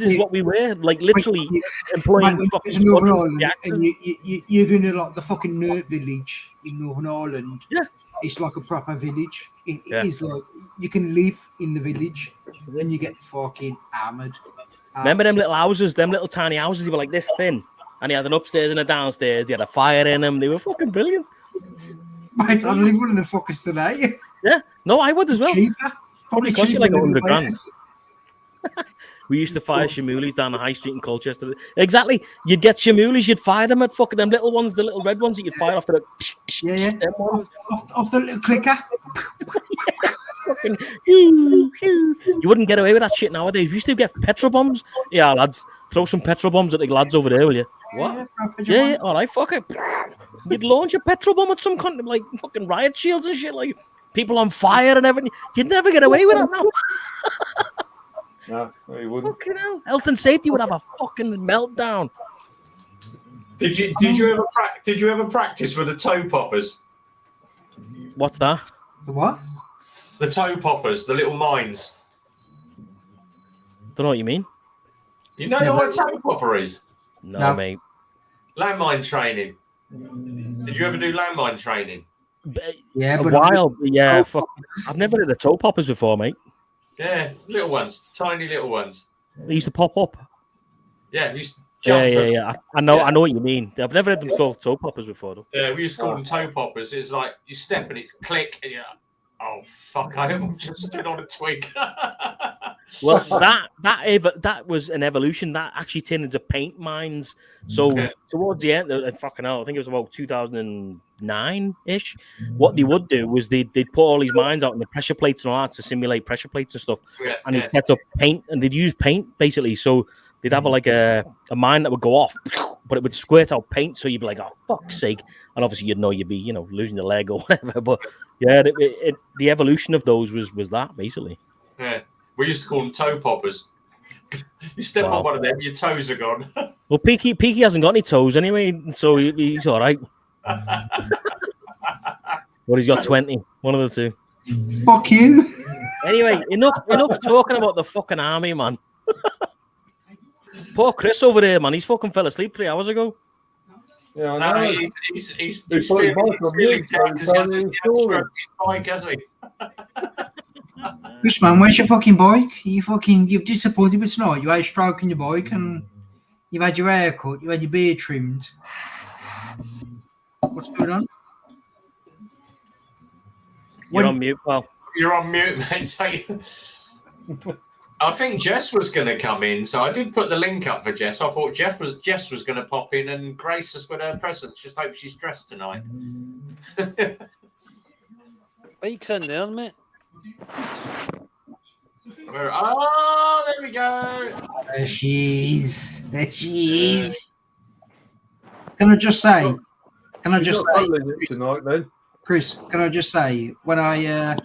is what we were, like literally employing fucking Northern Ireland, and you're going to like the fucking Nerd village in Northern Ireland. Yeah, it's like a proper village. It is like you can live in the village, and you get fucking hammered. Remember them little houses, them little tiny houses? They were like this thin, and they had an upstairs and a downstairs. They had a fire in them. They were fucking brilliant. Mate, I'd live one of the fuckers today. Yeah, no, I would as well. Cheaper. Probably cost you like 100 grand. We used to fire shamoolies down the high street in Colchester. Exactly. You'd get shamoolies, you'd fire them at fucking them little ones, the little red ones that you'd fire off the them ones. Off the little clicker. Fucking, you wouldn't get away with that shit nowadays. We used to get petrol bombs. Yeah, lads, throw some petrol bombs at the lads over there, will you? What? Yeah, all right, fuck it. You'd launch a petrol bomb at some kind of like fucking riot shields and shit, like people on fire and everything. You'd never get away with that now. No, you wouldn't. Fucking hell. Health and safety would have a fucking meltdown. Did you ever practice with the toe poppers? What's that? The what? The toe poppers, the little mines. Don't know what you mean. You know what a toe popper is? No, mate. Landmine training. Did you ever do landmine training? Yeah, a but while. Yeah, fuck. I've never did the toe poppers before, mate. Yeah, little ones, tiny little ones. They used to pop up. Yeah, we used to jump. Yeah. I know what you mean. I've never had them called toe poppers before, though. Yeah, we used to call them toe poppers. It's like you step and it click, and you're like, oh fuck! I just stood on a twig. Well, that was an evolution. That actually turned into paint mines. So towards the end, fucking hell, I think it was about 2009-ish. What they would do was they'd put all these mines out in the pressure plates and all that to simulate pressure plates and stuff. And they'd set up paint, and they'd use paint basically. So they'd have a mine that would go off, but it would squirt out paint. So you'd be like, oh fuck's sake! And obviously you'd be losing a leg or whatever. But yeah, the evolution of those was that basically. Yeah. We used to call them toe poppers. You step on one of them, your toes are gone. Well, Peaky hasn't got any toes anyway, so he's all right. Well, he's got 20. One of the two. Fuck you. Anyway, enough talking about the fucking army, man. Poor Chris over there, man. He's fucking fell asleep 3 hours ago. Yeah, No, I know. he's He's feeling probably down because he hasn't stroked his bike, has he? Chris, man, where's your fucking bike? You've disappointed me tonight. You had a stroke on your bike and you've had your hair cut, you had your beard trimmed. What's going on? You're on mute, pal. You're on mute, mate. I think Jess was going to come in, so I did put the link up for Jess. I thought Jess was going to pop in and grace us with her presence. Just hope she's dressed tonight. Bike's in there, mate. Oh, there we go. There she is. Can I just say, tonight, then? Chris, can I just say, when I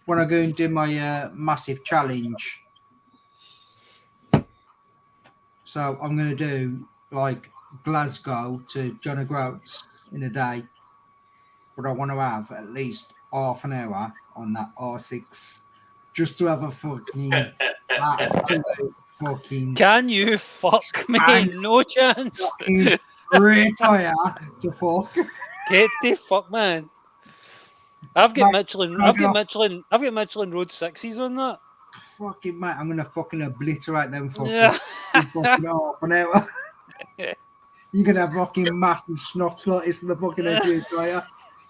go and do my massive challenge, so I'm going to do like Glasgow to John O'Groats in a day, but I want to have at least half an hour on that R6 just to have a fucking absolute fucking. Can you fuck me? No chance. Retire to fuck. Get the fuck, man. I've got Michelin Road 6s on that. Fucking mate, I'm gonna fucking obliterate them fucking, fucking half an hour. You're gonna have fucking massive snot slides to the fucking edge of your tire.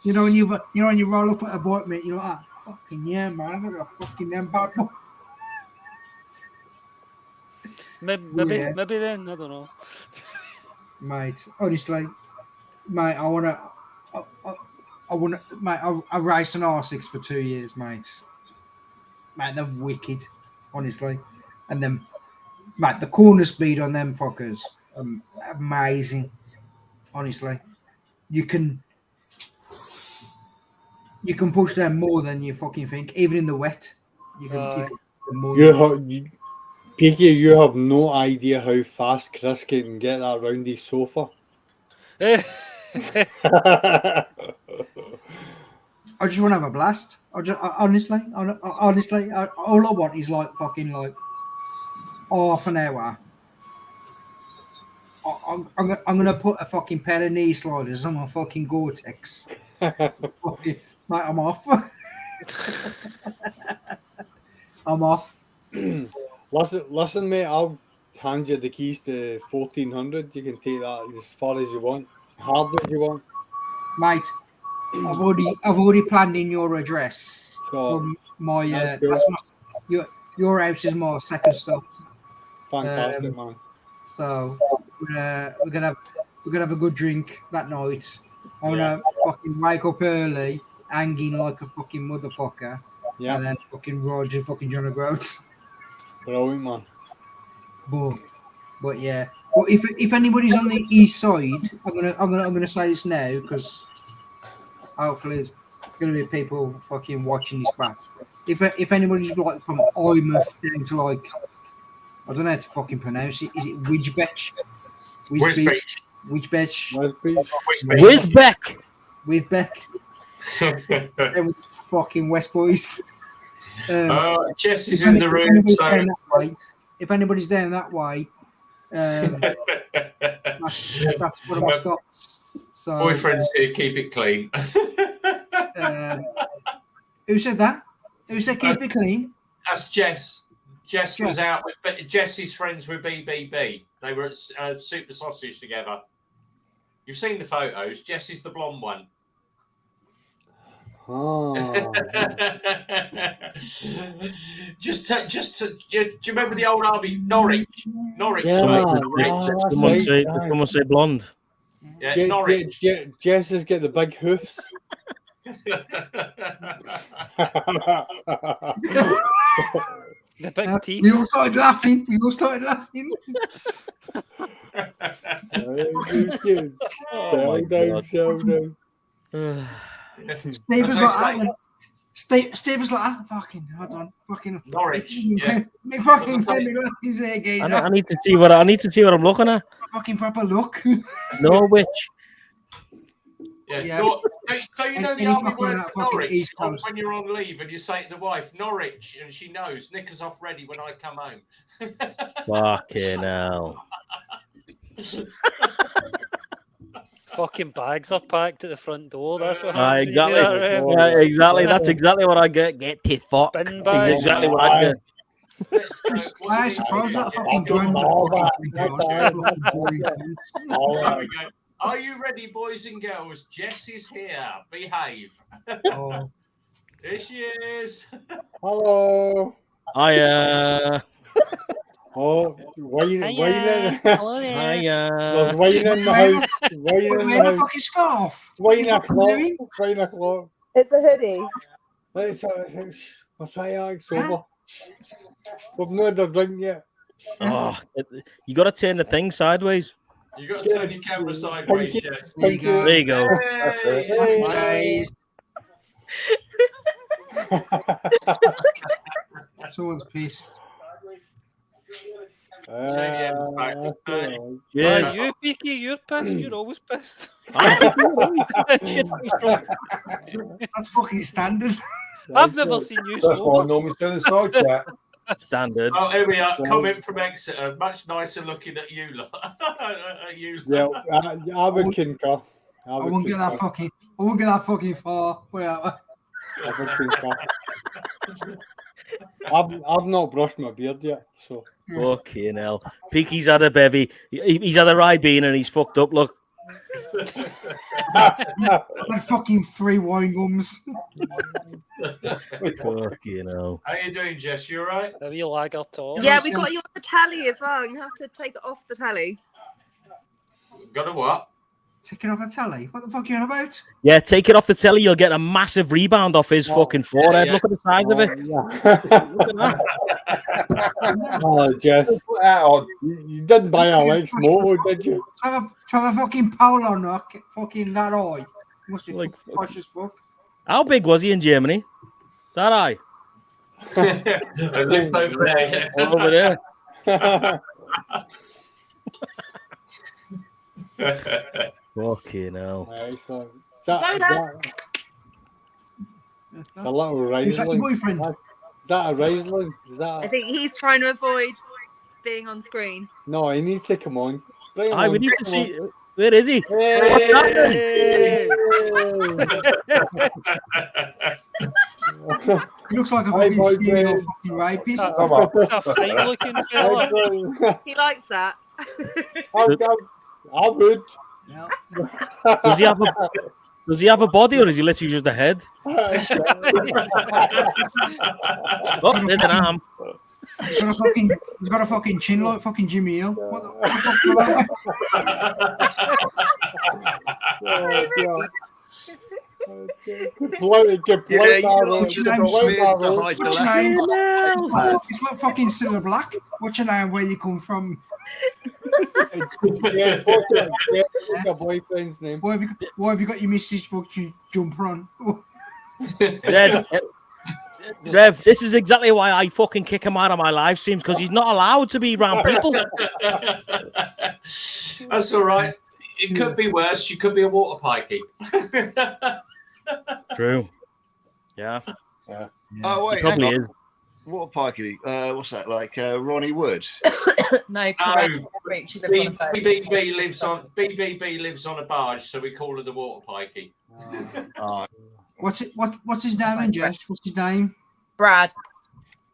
You know when you roll up at a bike, mate, you're like, fucking yeah, man, I got fucking them bad boys. Maybe then, I don't know. Mate, honestly, mate, I wanna, mate, I race an R6 for 2 years, mate. Mate, they're wicked, honestly. And then, mate, the corner speed on them fuckers, amazing. Honestly, you can push them more than you fucking think, even in the wet. You can Peaky, you have no idea how fast Chris can get that round his sofa. I just want to have a blast. Honestly, all I want is like fucking like half an hour. I'm gonna put a fucking pair of knee sliders on my fucking Gore-Tex. Mate, I'm off. I'm off. Listen, mate. I'll hand you the keys to 1400. You can take that as far as you want, hard as you want, mate. I've already planned in your address. From my, your house is my second stop. Fantastic, man. So we're gonna have a good drink that night. I'm gonna fucking wake up early, hanging like a fucking motherfucker, Yeah, and then fucking Roger fucking John O'Groats. brilliant, man. But yeah. But if anybody's on the east side, I'm gonna say this now because hopefully there's gonna be people fucking watching this back. If anybody's like from Eyemouth down to like, I don't know how to fucking pronounce it. Is it Widgebeck? Wisbeach. Widgebeck. Wisbeck. Widgebeck. They were fucking West Boys. Jess is in the room, so if anybody's down that way, that's one of my stops. So, boyfriend's here, keep it clean. Who said that? Who said keep it clean? That's Jess. Jess was out with Jess's friends with BBB. They were at Super Sausage together. You've seen the photos. Jess is the blonde one. Oh. Do you remember the old army? Norwich. Yeah, Someone say blonde. Yeah, Norwich. Jess has got the big hoofs. The big teeth. We all started laughing. Settle down. Steve was like, Steve was like, fucking, hold on, fucking Norwich. Yeah. Make fucking I need to see what I'm looking at. Fucking proper look. Norwich. Yeah. So you know the army word for Norwich when you're on leave and you say to the wife, Norwich, and she knows, knickers off ready when I come home. Fucking hell. Fucking bags are packed at the front door. That's what Exactly. happens. Exactly. That's exactly what I get. Get to fuck. Bin That's bags. exactly what I get. I suppose that fucking Are you ready, boys and girls? Jess is here. Behave. Oh. There she is. Hello. Oh, wine in. Hello there. There's wine in the house. Wine in the house. Fucking scarf. Wine o'clock. It's a hoodie. I'll try Alex sober. We've not had a drink yet. Oh, you got to turn the thing sideways. You got to turn your camera sideways, Jess. Thank you. There you go. Hey. Someone's pissed. Yes. You, Peaky, you're pissed. You're always pissed. That's fucking standard. I've never seen you That's why I sober. normally turn the side chat. Standard. Oh, here we are. Comment from Exeter. Much nicer looking at you lot. Yeah, I would concur. I won't get that fucking far. Whatever. I would concur. I've not brushed my beard yet, so. Fucking hell. Peaky's had a bevy. He's had a Ribena and he's fucked up. Look. Like fucking 3 wine gums. Fucking hell. How you doing, Jess? You all right? Have you lager talk? Yeah, we got you on the tally as well. You have to take it off the tally. Got a what? Taking off the telly. What the fuck are you on about? Yeah, take it off the telly. You'll get a massive rebound off his fucking forehead. yeah. Look at the size of it. Look at that. Oh, Jess. You didn't buy Alex Moto, did you? Have a fucking Paolo knock. Fucking that eye. Must be Like fucking posh as fuck. How big was he in Germany? That eye. I lived over there. Over there. Fucking hell. It's a little Is that your Riesling. boyfriend? Is that a Riesling? I think he's trying to avoid being on screen. No, he needs to come on. Bring him Aye, we on, need bring to him see. on. Where is he? Hey! He looks like a Hi, fucking boy, serial Greg. fucking rapist. Come on. It's a fine looking fella. He likes that. I would. Yeah. Does he have a body or is he literally just a head? Oh, there's an arm. He's got a fucking chin like fucking Jimmy Hill. What the fuck was that? It's like fucking Silver Black. What's your name? Where you come from? Your boyfriend's name. Why have you got your missus fucking jumper on? Rev, this is exactly why I fucking kick him out of my live streams, because he's not allowed to be around people. That's all right. It could be worse. You could be a water pikey. True. Yeah. Oh wait, Probably hang is. on. Water pikey. What's that like? Ronnie Wood. No, correct. She lives on a boat. BBB lives on a barge, so we call her the water pikey. What's his name, Jess? What's his name? Brad.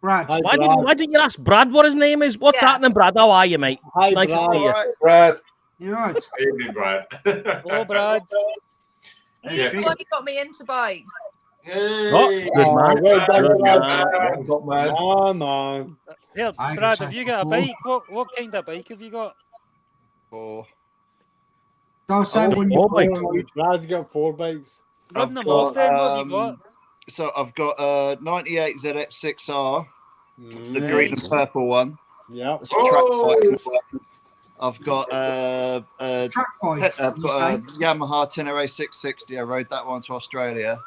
Brad. Hi, Why Brad. didn't you ask Brad what his name is? What's happening, Brad? How are you, mate? Hi, Nice to see you. Brad. You're right. Good evening, Brad. Hello, Brad. He's the one who got me into bikes. Oh, good man. well done, Good Brad. Top man. Oh, man. Here, I can Brad, say have you got a four. bike? What kind of bike have you got? Don't say when Oh, you my Brad's got 4 bikes. Run them got, off then, what have you got? So I've got a 98 ZX6R. It's the Mm, green and purple one. yeah. It's a track bike. I've got a track bike. I've got a Yamaha Tenere 660. I rode that one to Australia.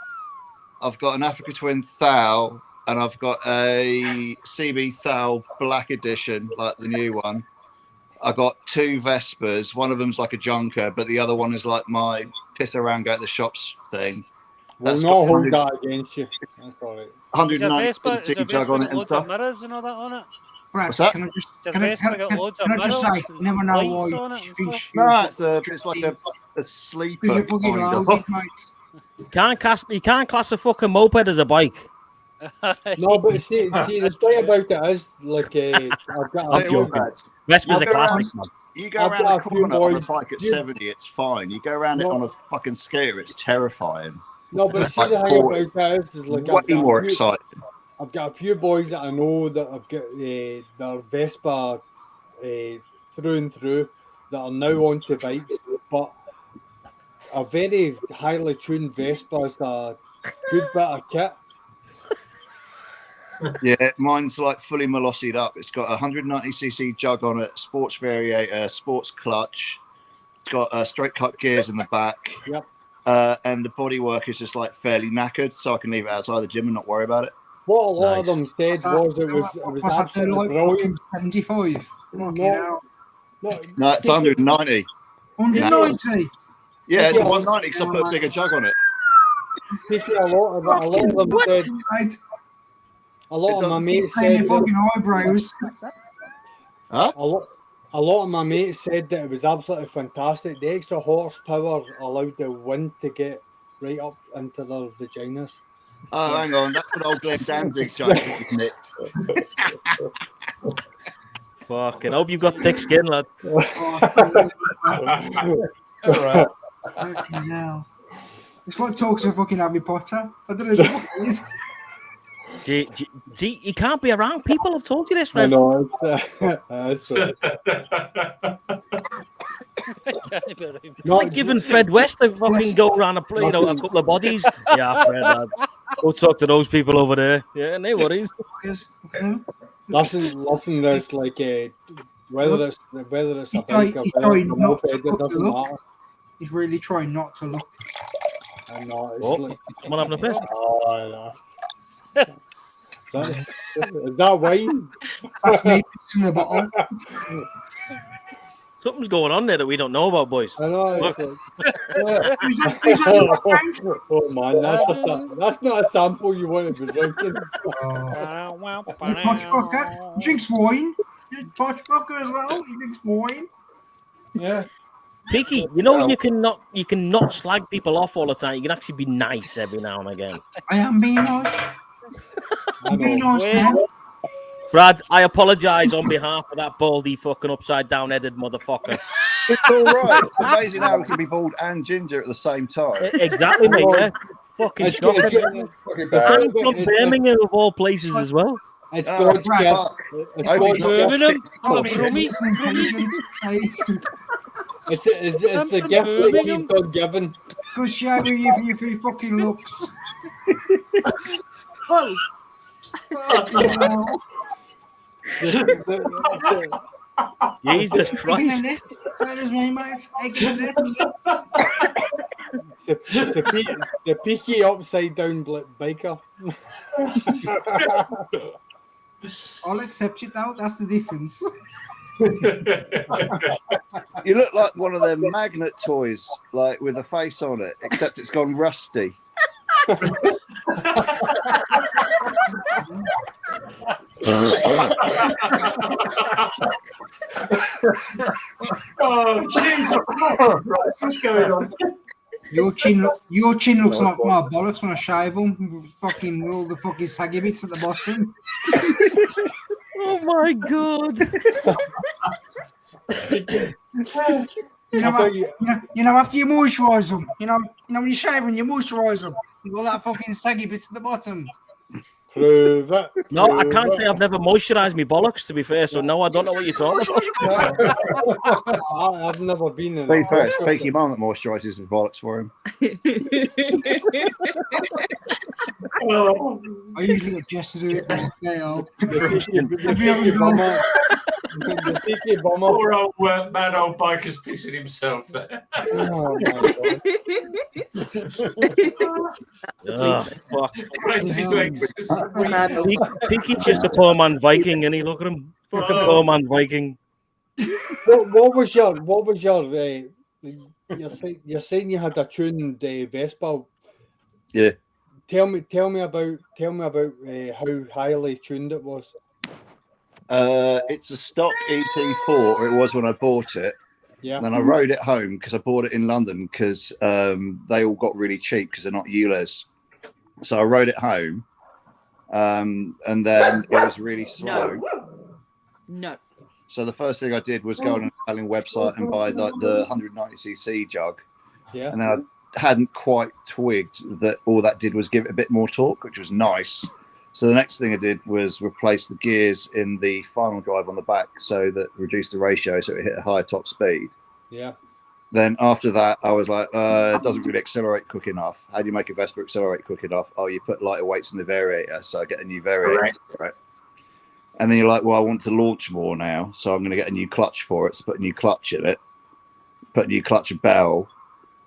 I've got an Africa Twin Thau, and I've got a CB Thau Black Edition, like the new one. I got 2 Vespers. One of them's like a junker, but the other one is like my piss around, go to the shops thing. We'll That's not got hold that against you. That's all right. 190 jug on it and loads stuff. of mirrors and all that on it? Brad, What's that? can I just Does can I, Vespa can, got can, loads of can I just say, mirrors you never know and why lights on it you and think stuff? No, it's like a sleeper. because you're fucking kind of. loaded, mate. You can't class a fucking moped as a bike. No, but see, the thing about it is, like, I've got I'm joking. Vespa's a classic, man. You go I've around got the a few corner on a boys- bike at you- 70, it's fine. You go around it on a fucking scooter, it's terrifying. No, but see, the Like thing 40. about it is like, Way more exciting. I've got a few boys that I know that have got their Vespa through and through that are now onto bikes, but a very highly tuned Vespa is a good bit of kit. Yeah, mine's like fully Molossied up. It's got a 190cc jug on it, sports variator, sports clutch. It's got straight cut gears in the back. Yep. And the bodywork is just like fairly knackered, so I can leave it outside the gym and not worry about it. What a lot of Nice. them said was it was What's that doing, absolutely like brilliant. 75? Fucking No. hell. No, it's 190. 190. Yeah, it's a Yeah. 190 because I put a bigger jug on it. A lot of them said. Mate, A lot of my doesn't mates playing said your that, fucking eyebrows. Huh? a lot of my mates said that it was absolutely fantastic. The extra horsepower allowed the wind to get right up into their vaginas. Oh, hang on. That's an old Glenn Danzig joke that was nicked. Fucking hope you've got thick skin, lad. Fucking hell. It's like talks of fucking Harry Potter. I don't know what it is. See, you can't be around people. I've told you this, I Rev. know, it's It's like giving Fred West a fucking go around a couple of bodies. Yeah, Fred, lad. Go talk to those people over there. Yeah, no worries. listen, there's like whether it's a He's bike or trying whether it's a not moped, to it look. doesn't matter. He's really trying not to look. I know, it's Oh, like, someone having a piss. oh, I know. Is that wine? That's me in the bottle. Something's going on there that we don't know about, boys. I know. Look. Who's that? Oh man, that's not a sample you want to be drinking. Posh fucker. He drinks wine. Posh fucker as well. He drinks wine. Yeah. Peaky, you know you cannot slag people off all the time. You can actually be nice every now and again. I am being nice. I'm being nice now. Brad, I apologise on behalf of that baldy fucking upside down headed motherfucker. It's all right. It's amazing how we can be bald and ginger at the same time. Exactly, mate. Yeah. Fucking It's shocking. good. And from Birmingham of all places as well. It's Oh, God's fuck. gift. It's I hope God's he's gift. Birmingham. I'm Oh, from shit. Brummy. It's the I'm gift that Birmingham. keeps on giving. Because Shaggy, you for your free fucking looks. Whoa. Fucking hell. Jesus Christ. Same as me, mate. Egg in the nest. It's the peaky upside down biker. I'll accept it though. That's the difference. You look like one of them magnet toys, like with a face on it, except it's gone rusty. Oh, Jesus. Right, what's going on? Your chin looks like my bollocks when I shave them. Fucking all the fucking saggy bits at the bottom. Oh my God. You know, after you moisturise them, you know when you shave and you moisturise them, you got that fucking saggy bit at the bottom. Prove it. No, I can't say I've never moisturised my bollocks, to be fair, so no, I don't know what you're talking about. I've never been in Be that. fair, it's Peaky Mum that moisturises his bollocks for him. I usually get Jess to do it. The peaky bummer. The peaky bummer. Poor old mad old biker's pissing himself there. Oh my God. Fuck. Crazy legs. Pinky's just a poor man's Viking, and he look at him. Fucking poor man's Viking. What was your you're saying you had a tuned Vespa? Yeah. Tell me about how highly tuned it was. It's a stock ET4, or it was when I bought it. Yeah. And then I rode it home because I bought it in London because they all got really cheap because they're not ULEZ. So I rode it home, and then it was really slow. No. So the first thing I did was go on an Italian website and buy the 190cc jug. Yeah. And then I hadn't quite twigged that all that did was give it a bit more torque, which was nice. So the next thing I did was replace the gears in the final drive on the back so that reduced the ratio so it hit a higher top speed. Yeah. Then after that, I was like, it doesn't really accelerate quick enough. How do you make a Vespa accelerate quick enough? Oh, you put lighter weights in the variator. So I get a new variator. Right. And then you're like, well, I want to launch more now. So I'm going to get a new clutch for it. So put a new clutch in it, put a new clutch bell.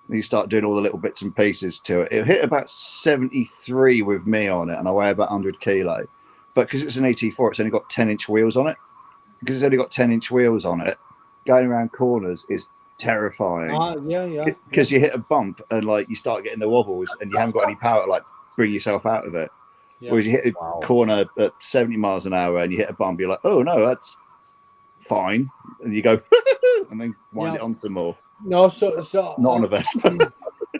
And you start doing all the little bits and pieces to it. It hit about 73 with me on it, and I weigh about 100 kilo. But because it's an ET4, it's only got 10-inch wheels on it. Because it's only got 10-inch wheels on it, going around corners is terrifying. Yeah. Because you hit a bump and like you start getting the wobbles, and you haven't got any power to like bring yourself out of it. Yeah. Whereas you hit a corner at 70 miles an hour and you hit a bump, you're like, oh no, that's fine. And you go, and then wind it on some more. No, so not on a Vespa.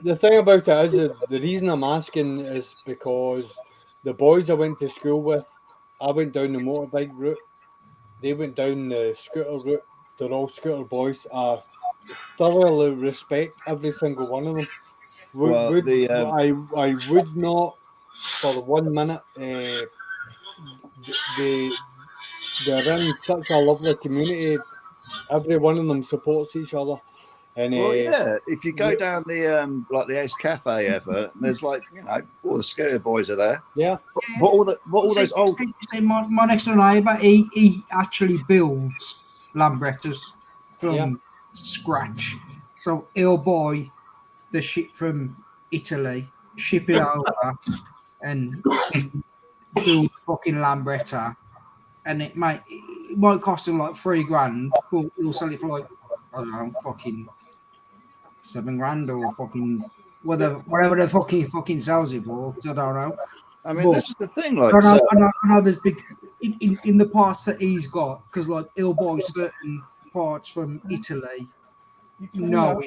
The thing about it is that the reason I'm asking is because the boys I went to school with, I went down the motorbike route. They went down the scooter route. They're all scooter boys. I thoroughly respect every single one of them. I would not for 1 minute. They're in such a lovely community. Every one of them supports each other. And yeah, if you go down the like the Ace Cafe ever, there's like, you know, all the scooter boys are there. Yeah. What all those old my next door neighbour, he actually builds Lambrettas from scratch. So he'll buy the shit from Italy, ship it over, and build fucking Lambretta. And it might cost him like $3,000, but he'll sell it for like, I don't know, fucking $7,000 or fucking whatever the fucking sells it for. I don't know. I mean, this is the thing. Like, I know there's big in the parts that he's got, because like he'll buy certain parts from Italy. No.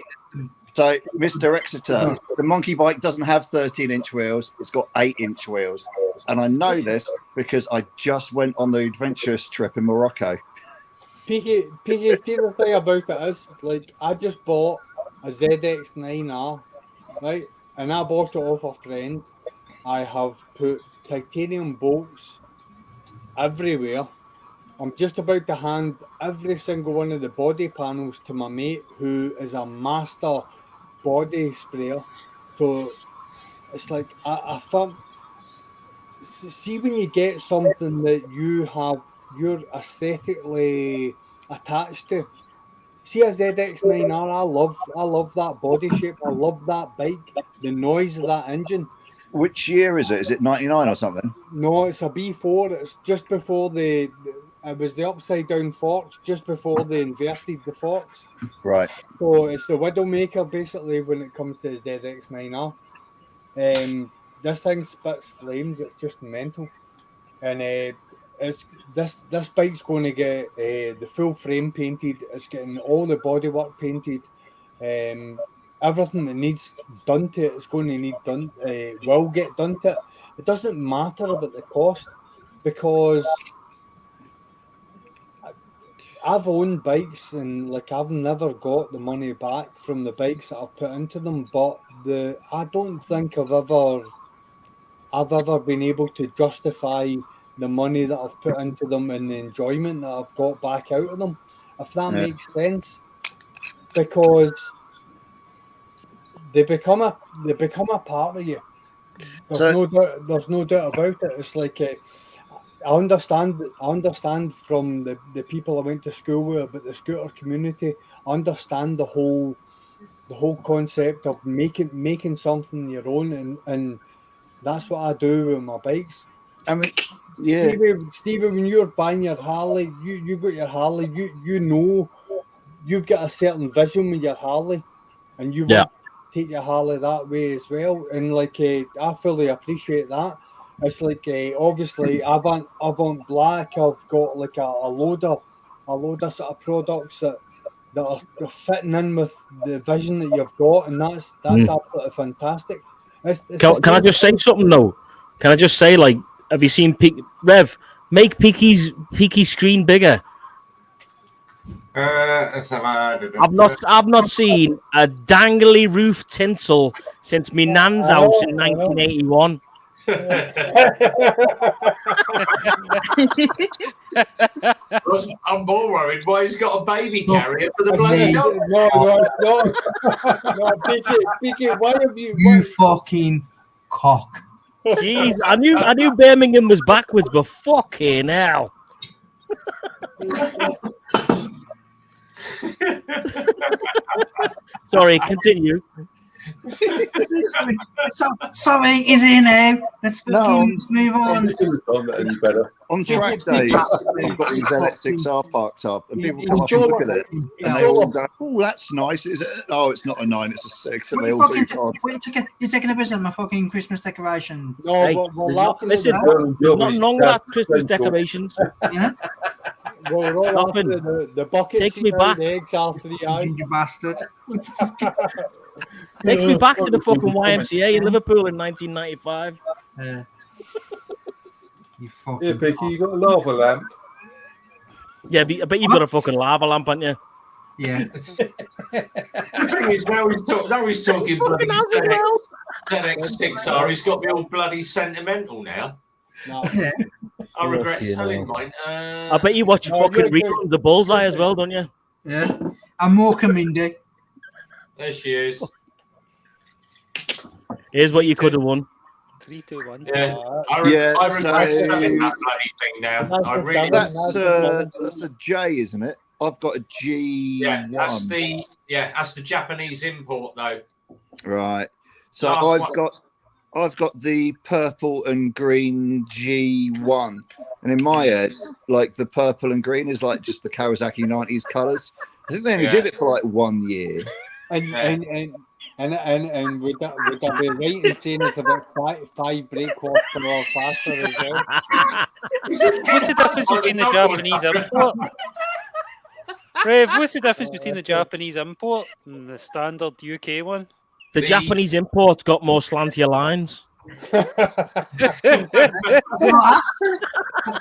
So, Mr. Exeter, the monkey bike doesn't have 13-inch wheels. It's got 8-inch wheels. And I know this because I just went on the adventurous trip in Morocco. Piggy, see the thing about it is, like, I just bought a ZX9R, right? And I bought it off a friend. I have put titanium bolts everywhere. I'm just about to hand every single one of the body panels to my mate who is a master body sprayer. So it's like I thought, see when you get something that you're aesthetically attached to. See a ZX9R, I love that body shape. I love that bike, the noise of that engine. Which year is it? Is it 99 or something? No, it's a B4. It's just before it was the upside down forks, just before they inverted the forks. Right. So it's the Widowmaker basically when it comes to ZX9R. This thing spits flames. It's just mental, and it's this bike's going to get the full frame painted. It's getting all the bodywork painted. Everything that needs done to it is going to need done. Will get done to it. It doesn't matter about the cost because I've owned bikes and like I've never got the money back from the bikes that I've put into them. But I don't think I've ever been able to justify the money that I've put into them and the enjoyment that I've got back out of them, if that makes sense. Because they become a part of you. There's no doubt about it. It's like I understand from the people I went to school with about the scooter community. I understand the whole concept of making something your own, and that's what I do with my bikes. I mean, yeah, Stevie, when you're buying your Harley, you got your Harley. You know, you've got a certain vision with your Harley, and you want to take your Harley that way as well. And like, I fully appreciate that. It's like obviously Avant Black. I've got like a load of sort of products that are fitting in with the vision that you've got, and that's absolutely fantastic. Can I just say something though? Can I just say, like, have you seen Rev? Make Peaky's screen bigger. I've not seen a dangly roof tinsel since my nan's house in 1981. I'm more worried why he's got a baby carrier for the bloody dog. No, it's not. No, Peaky, why have you? You fucking cock. Jeez, I knew Birmingham was backwards, but fucking hell. Sorry, continue. Sorry, is it now? Let's fucking move on. On track days, I've got these ZX6R parked up, and people come up and look at it, and they all go, "Oh, that's nice." Is it? Oh, it's not a 9; it's a 6. And they all do You're taking a piss of my fucking Christmas decorations. No, hey, listen, there's nothing wrong with that Christmas decorations. Yeah? We're all after the bucket. Takes me back. The eggs after the eye. You bastard. Takes me back to the fucking YMCA in Liverpool in 1995. You fucking. Yeah, Picky, you got a lava lamp. Yeah, I bet you've got a fucking lava lamp, haven't you? Yeah. The thing is, now he's talking bloody ZX6R. He's got me all bloody sentimental now. No. Yeah. I regret selling mine. I bet you watch fucking reruns the Bullseye as well, don't you? Yeah. I'm more Mindy. There she is. Here's what you could have won. 3, 2, 1. Yeah, I regret selling that bloody thing now. I really. That's a J, isn't it? I've got a G1. Yeah, that's the Japanese import though. Right. So Last I've got the purple and green G1, and in my head, like the purple and green is like just the Kawasaki 90s colors. I think they only did it for like 1 year. And would that be right in saying it's about 5 brake horsepower faster as well? What's the difference between the Japanese import? Rev, what's the difference between the Japanese import and the standard UK one? The Japanese import's got more slantier lines.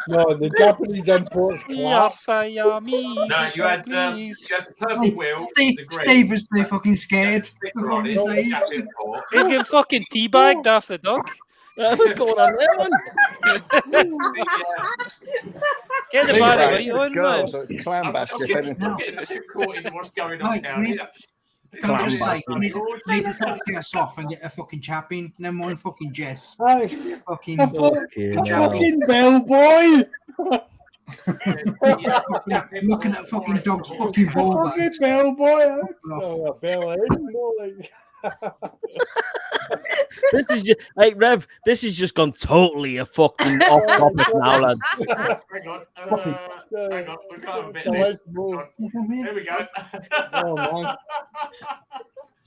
No, the Japanese import's class. No, you had the purple wheel. Steve was too fucking scared. He's getting fucking teabagged off the dog. What's going on there, man? Get the Big body bag right to on, girl, man. so it's clam bashed if getting anything. too caught in what's going on Right, now. we need- Can I just say, Clown you need to fucking get us off and get a fucking chap in. Never mind fucking Jess. Aye. Fucking Fucking hell. Fucking bellboy. looking at fucking dog's fucking ball Fucking bags. bellboy. Off. Oh, a bell end, more like. This is just, hey Rev, this has just gone totally a fucking off topic now, lads. Hang on. Hang on. We can't bit this. Here we go. Oh, man.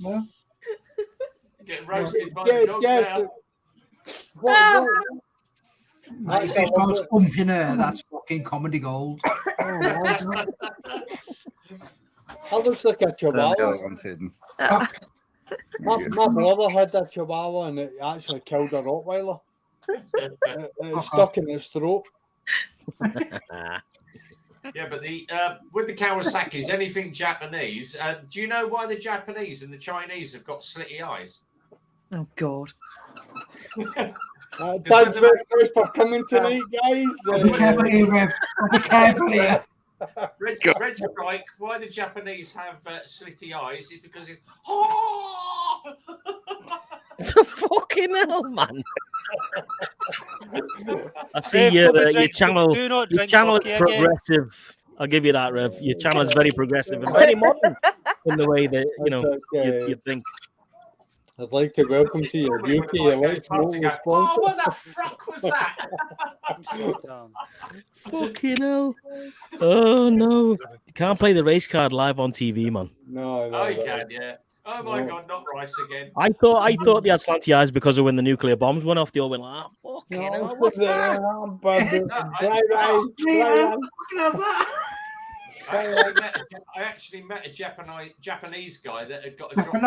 No? Get roasted by the dog now. Mate, if his dog's pumping her, that's fucking comedy gold. That looks like a The chihuahua. other one's hidden. My brother had that chihuahua and it actually killed a Rottweiler. It stuck in his throat. Yeah, but the with the Kawasaki's, anything Japanese. Do you know why the Japanese and the Chinese have got slitty eyes? Oh God. Thanks very much for coming tonight, guys. Be careful here, Rev. Be careful here. Reg Strike, why the Japanese have slitty eyes is because it's The fucking hell, man. I see Rev, your don't drink- channel. do not Your drink channel is vodka again. progressive. I'll give you that, Rev. Your channel is very progressive and very modern in the way that you think. I'd like to welcome to your UK Elite Small sponsor. Oh, what the fuck was that? Fucking hell. Oh no. You can't play the race card live on TV, man. No. Oh, you can, yeah. Oh my God, not rice again. I thought they had slanty eyes because of when the nuclear bombs went off. They all went like, fucking hell, what's that? I actually met a Japanese guy that had got a drop.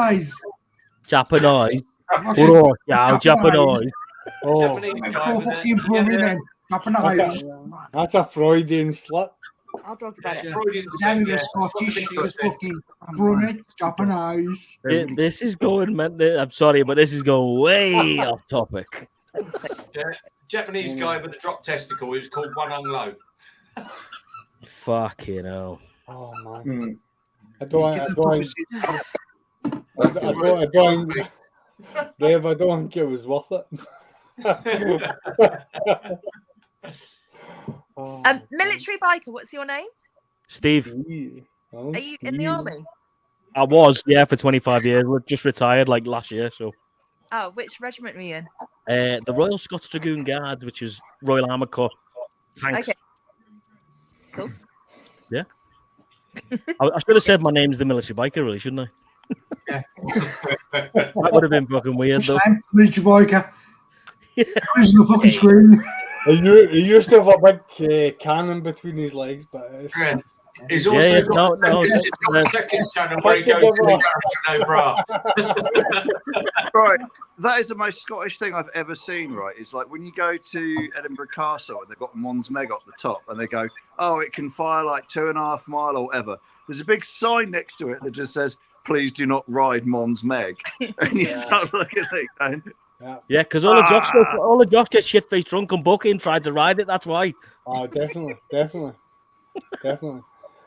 Japanese. Oh, yeah, Japanese. Oh, Japanese guy Full with fucking a, brummy then. Japanese. that's a Freudian slip. I'll talk about it. Freudian Then we slip, go yeah. Scottish. It was fucking brummy. Japanese. This is going, man. I'm sorry, but this is going way off topic. Yeah. Japanese guy with a drop testicle. He was called One Ong Lo. Fucking hell. Oh man. Hmm. I don't Dave, I don't think it was worth it. Military biker, what's your name? Steve, Are you in the army? I was, yeah, for 25 years. We're just retired like last year, so. Oh, which regiment were you in? The Royal Scots Dragoon Guards, which is Royal Armoured Corps tanks. Okay. Cool. Yeah. I should have said my name's the military biker, really, shouldn't I? Yeah. That would have been fucking weird, though. Military biker. Who's the fucking screen? He used to have a big cannon between his legs, but He's also got no, a second channel where he goes to the garage with no bra. Right, that is the most Scottish thing I've ever seen. Right, it's like when you go to Edinburgh Castle and they've got Mons Meg up the top, and they go, "Oh, it can fire like 2.5 miles or whatever." There's a big sign next to it that just says, "Please do not ride Mons Meg," and you start looking at it going, yeah, because all the jocks get shit faced drunk and bucking tried to ride it. That's why. Oh, definitely.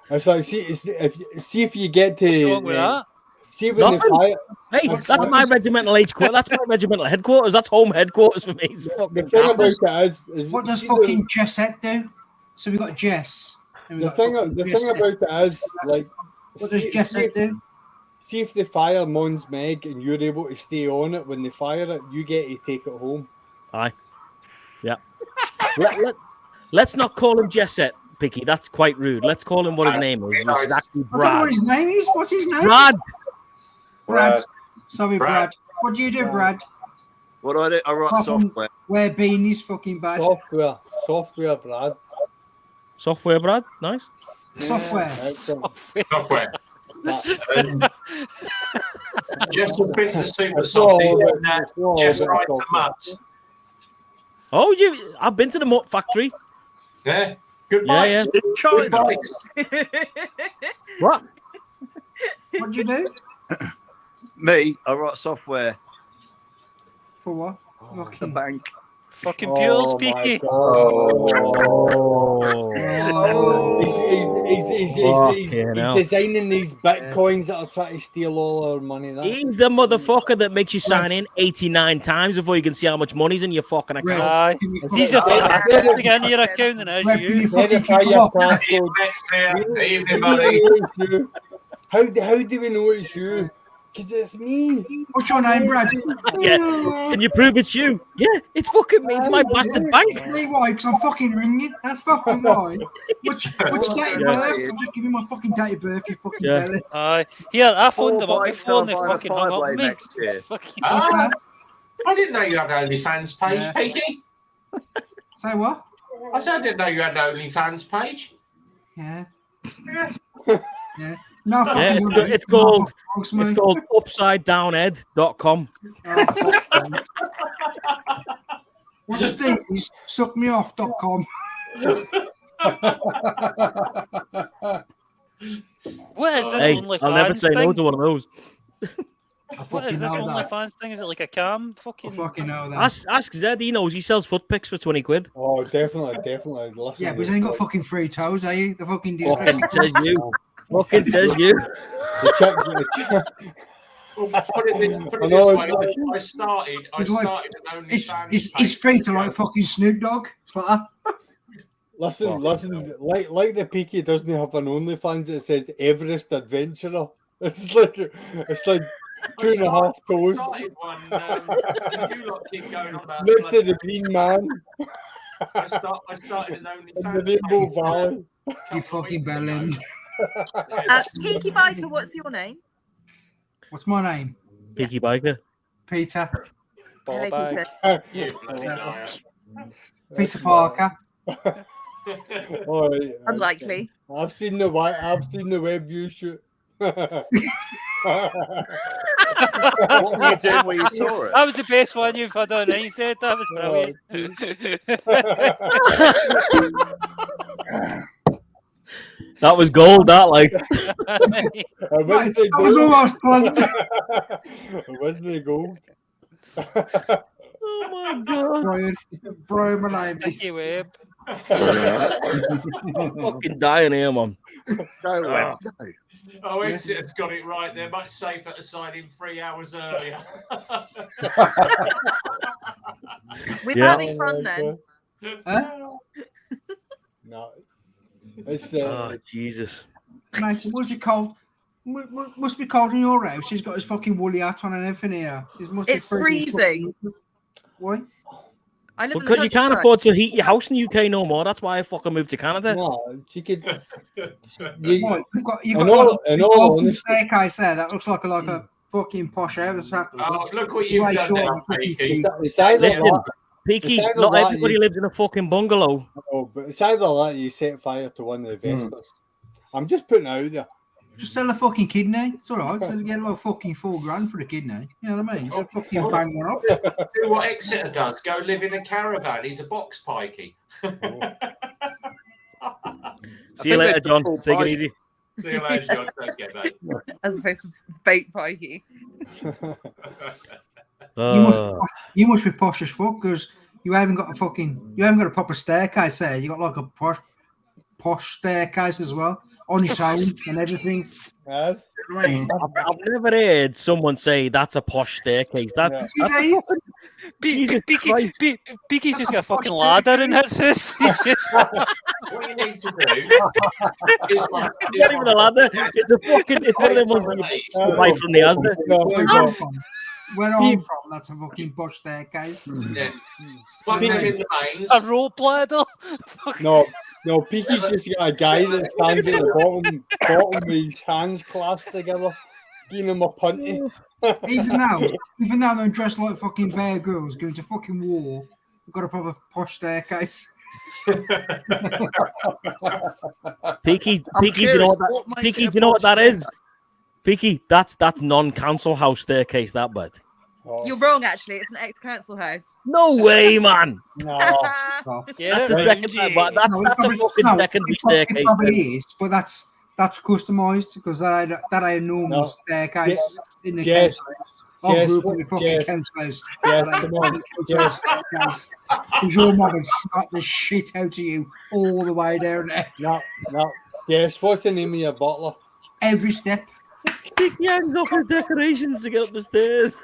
It's like see if you get to. What's wrong with that? See when they fire. Hey, that's my regimental That's my regimental headquarters. That's home headquarters for me. It's The fucking thing about gas. it is What does see fucking Jessette do? So we got Jess. the thing about it is like What does Jessette do? see if they fire Mons Meg and you're able to stay on it when they fire it, you get to take it home. Aye. Yeah. Let's not call him Jessette, Picky. That's quite rude. Let's call him what his name is. Which is actually I don't know Brad. what his name is. What's his name? Brad. Sorry, Brad. What do you do, Brad? "What do I do? I write Fucking software." Wear beanies, fucking bad. Software, Brad. Software, Brad. Nice. Software. Software. Just a bit of super saucy and just right to mutts. Oh, I've been to the Mutt Factory. Yeah. Good Yeah, bikes. yeah. Good bikes. What? What do you do? Me, I write software. For what? The Fucking bank. Fucking Pules, my Peaky. God. Oh. He's designing these bitcoins that are trying to steal all our money. He's the motherfucker that makes you sign in 89 times before you can see how much money's in your fucking account. Aye. It's easier for hackers to get into your account than it is you. Verify your passcode. Evening, buddy. How do we know it's you? Because it's me. What's your name, Brad? Yeah. Can you prove it's you? Yeah, it's fucking me. It's my bastard bank. It's me, why? Because I'm fucking ringing. That's fucking why. Which date of birth? I'm just giving my fucking date of birth, you fucking belly. Aye. Here, I phoned them up 4 before and they bikes fucking on a hung up five-way with me. next year. Fucking Ah, I didn't know you had an OnlyFans page, Yeah. Peaky. Say what? I said I didn't know you had an OnlyFans page. Yeah. Yeah. No, Yeah, fucking it's called upsidedownhead.com. What's Steve's? Suckmeoff.com. What is this Hey, OnlyFans I'll never say no thing? to one of those. What is this OnlyFans thing? Is it like a cam? Fucking. I fucking know that. Ask Zed, he knows. He sells foot pics for 20 quid. Oh, definitely. Listen, Yeah, but he's ain't got fucking 3 toes, are you? The fucking Fucking says you. Fucking says you. Put it I this know, way. I started an OnlyFans His page. feet are like fucking Snoop Dogg. It's like that. Listen, like the Peaky doesn't have an OnlyFans that says Everest Adventurer. It's like 2.5 toes. Started one. You lot keep going on about. Next to the Green Man I started an in the OnlyFans Rainbow page. Valley. You fucking bellend. Peaky Biker, what's your name? What's my name? Peaky Biker. Peter. Ball Hello, bag. Peter. You bloody liar. Peter Parker. Oh, yeah. Unlikely. I've seen the web you shoot. What were you doing when you saw it? That was the best one you've had on. He said that was brilliant. That was gold, that, like. It wasn't the That was gold. almost planned. It wasn't the gold. Oh my god. Brian, my name Sticky is. web. Fucking dying here, man. Go, Web, go. Oh, Exeter's got it right. They're much safer to sign in 3 hours earlier. We're Yeah. having fun then. Huh? No. It's Oh, Jesus. Mate, it must be cold. Must be cold in your house. He's got his fucking woolly hat on and everything here. It must It's be freezing. Why? I live in the Because you can't countryside. afford to heat your house in the UK no more. That's why I fucking moved to Canada. no, she could. What? You, You've in got all- like in a all open honesty- staircase there. That looks like a fucking posh house. Oh, look what you've done now, Peaky. it's either Listen, that, Peaky, It's either not that everybody you- lives in a fucking bungalow. oh, but it's either that or you set fire to one of the Vespers. I'm just putting it out there. Just sell a fucking kidney. It's all right. So you get like fucking $4,000 for the kidney. You know what I mean? Just fucking bang one off. Do what Exeter does. Go live in a caravan. He's a box pikey. See you think later, they John. all Take buy- it easy. See you later, John. Don't get that. As opposed to bait pikey. You must be posh as fuck because you haven't got a proper staircase there. You got like a posh staircase as well on its own and everything. Yes. Right. I've never heard someone say that's a posh staircase. That's Jesus Christ. Peaky's just got a fucking ladder in his house. He's just. What you need to do is like. It's not even a ladder. It's a fucking. It's one of them ones that you buy from the Asda. Where I'm from, that's a fucking posh staircase. Yeah. Plug them in the mains. A rope ladder. No, Peaky's just got a guy that stands at the bottom with his hands clasped together, giving him a punty. Even now they're dressed like fucking Bear Grylls going to fucking war. We've got a proper posh staircase. Peaky, I'm do you know what curious, that? makes Peaky, it a do you know what that posh is? Peaky, that's non-council house staircase. That bed. You're wrong, actually. It's an ex-council house. No way, man. No. Yeah, That's a second. That's a fucking secondary staircase. It probably is, but that's customised because that ain't a normal No. staircase in the Jess, council house. I Jess, grew up what- in a fucking Jess, council house. Jess, Like, come on, council house. Because your mum would smack the shit out of you all the way down there. No. Yes, what's the name of your butler? Every step. He hangs off his decorations to get up the stairs.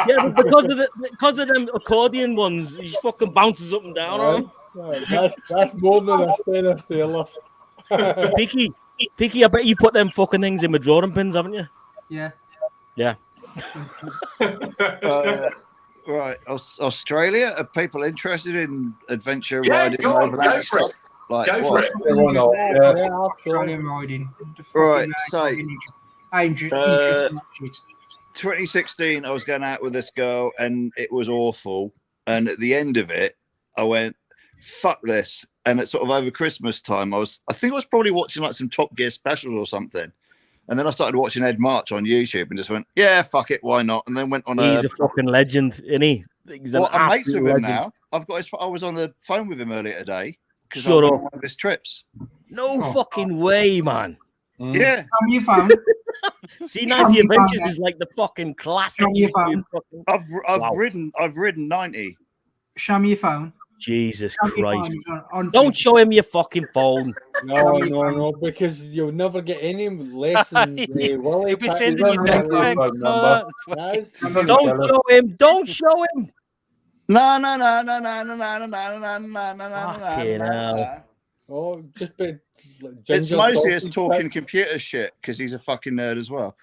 Yeah, but because of them accordion ones, he fucking bounces up and down on them. That's more than a stair lift. Peaky, I bet you put them fucking things in with drawing pins, haven't you? Yeah. Yeah. Right, Australia. Are people interested in adventure Yeah, riding go on, overland go for stuff? it. Like Go for what? it. Why not? Yeah. Australian riding. Right, so, I interested in that shit. 2016, I was going out with this girl, and it was awful. And at the end of it, I went, "Fuck this!" And it's sort of over Christmas time. I think I was probably watching like some Top Gear specials or something. And then I started watching Ed March on YouTube and just went, "Yeah, fuck it, why not?" And then went on. He's a fucking legend, isn't he? Well, I'm mates with him now. I was on the phone with him earlier today because I Shut was up. on one of his trips. No fucking way, man. Yeah. Show me your phone. C90 Adventures is like the fucking classic. Show me your YouTube phone. fucking- I've ridden 90. Show me your phone. Jesus Show me your Christ. phone on Don't show him your fucking phone. No, because you'll never get any less than Willie. You'll be Pat- sending you dick Really pics and all that. That's- Don't show him. Don't show him. No. Fucking hell. Oh, just be. It's mostly us talking computer shit because he's a fucking nerd as well.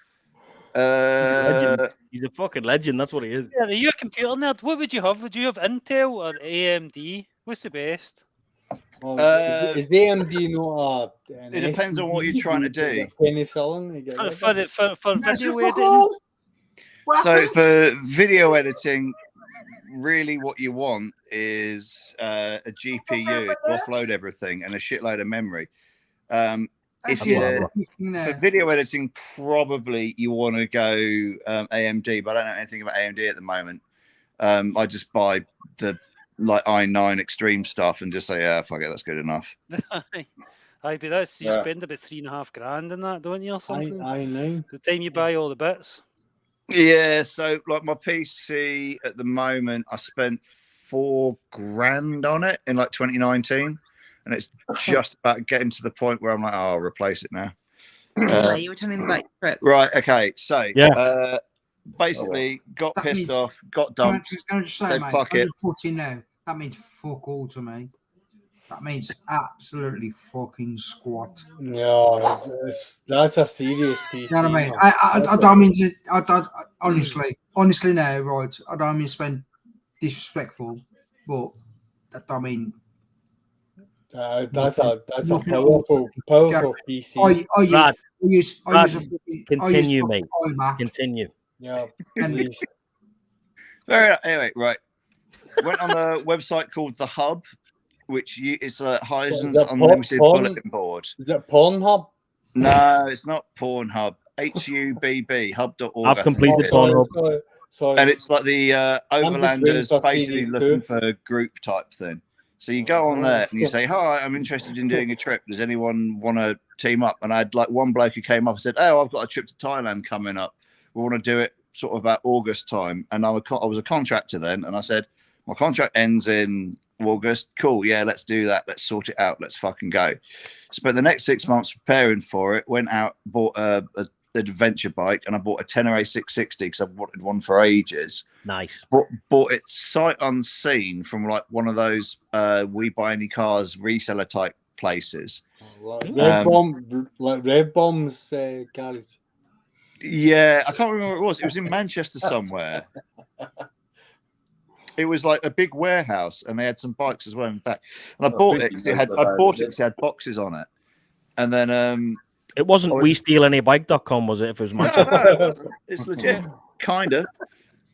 He's a fucking legend. That's what he is. Yeah, are you a computer nerd? What would you have? Would you have Intel or AMD? What's the best? Is the AMD not It depends on what you're trying to do. Penicillin. For video fuck editing? all. So for video editing, really what you want is a GPU to offload everything and a shitload of memory. If you're for video editing, probably you want to go AMD, but I don't know anything about AMD at the moment. I just buy the i9 extreme stuff and just say, "Yeah, fuck it, that's good enough." Aye, but that's you spend about $3,500 in that, don't you, or something? I The time you buy all the bits. Yeah, so like my PC at the moment, I spent $4,000 on it in like 2019, and it's just about getting to the point where I'm like, "Oh, I'll replace it now." You were telling me about your trip. Right. Okay. So Yeah. Basically got That pissed means- off, got Can I dumped. just say, said, mate, "Fuck I it." just put in now. That means fuck all to me. That means absolutely fucking squat. Yeah, that's a serious piece. You know what I mean? I don't mean to. I don't honestly now, right? I don't mean to spend disrespectful, but that don't mean. That's a Nothing at all. powerful PC. I use Brad, a fucking- continue, I use mate. fucking iMac. Continue. Yeah. And please. Anyway, right. Went on a website called The Hub, which is Heisen's that Unlimited porn? Bulletin Board. Is that Pornhub? No, it's not Pornhub. HUBB, hub.org. I've I think completed it is. Pornhub. Sorry. And it's like the overlanders for basically TV looking too. for a group type thing. So you go on there and you say, "Hi, I'm interested in doing a trip. Does anyone want to team up?" And I had like one bloke who came up and said, "Oh, I've got a trip to Thailand coming up. We want to do it sort of about August time." And I was a contractor then, and I said, "My contract ends in August. Cool, yeah, let's do that. Let's sort it out. Let's fucking go." Spent the next 6 months preparing for it. Went out, bought an adventure bike, and I bought a Tenere 660 because I've wanted one for ages. Nice. Bought it sight unseen from like one of those We Buy Any Cars reseller type places. Red Bomb's garage. Yeah, I can't remember what it was. It was in Manchester somewhere. It was like a big warehouse, and they had some bikes as well in the back. And I bought it because it had boxes on it. And then It wasn't WeStealAnyBike.com, was it? If it was no, it's legit, kind of.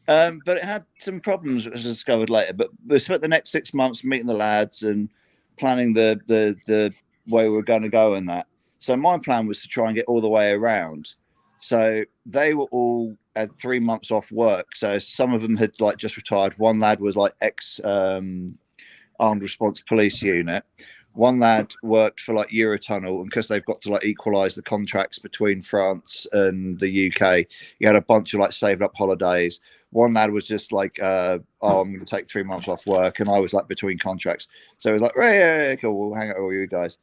But it had some problems, which I discovered later. But we spent the next 6 months meeting the lads and planning the way we were going to go and that. So my plan was to try and get all the way around. So they were all had 3 months off work. So some of them had like just retired. One lad was like ex armed response police unit. One lad worked for like Eurotunnel, and because they've got to like equalise the contracts between France and the UK, he had a bunch of like saved up holidays. One lad was just like, I'm going to take 3 months off work, and I was like between contracts, so it was like, yeah, cool, we'll hang out with all you guys.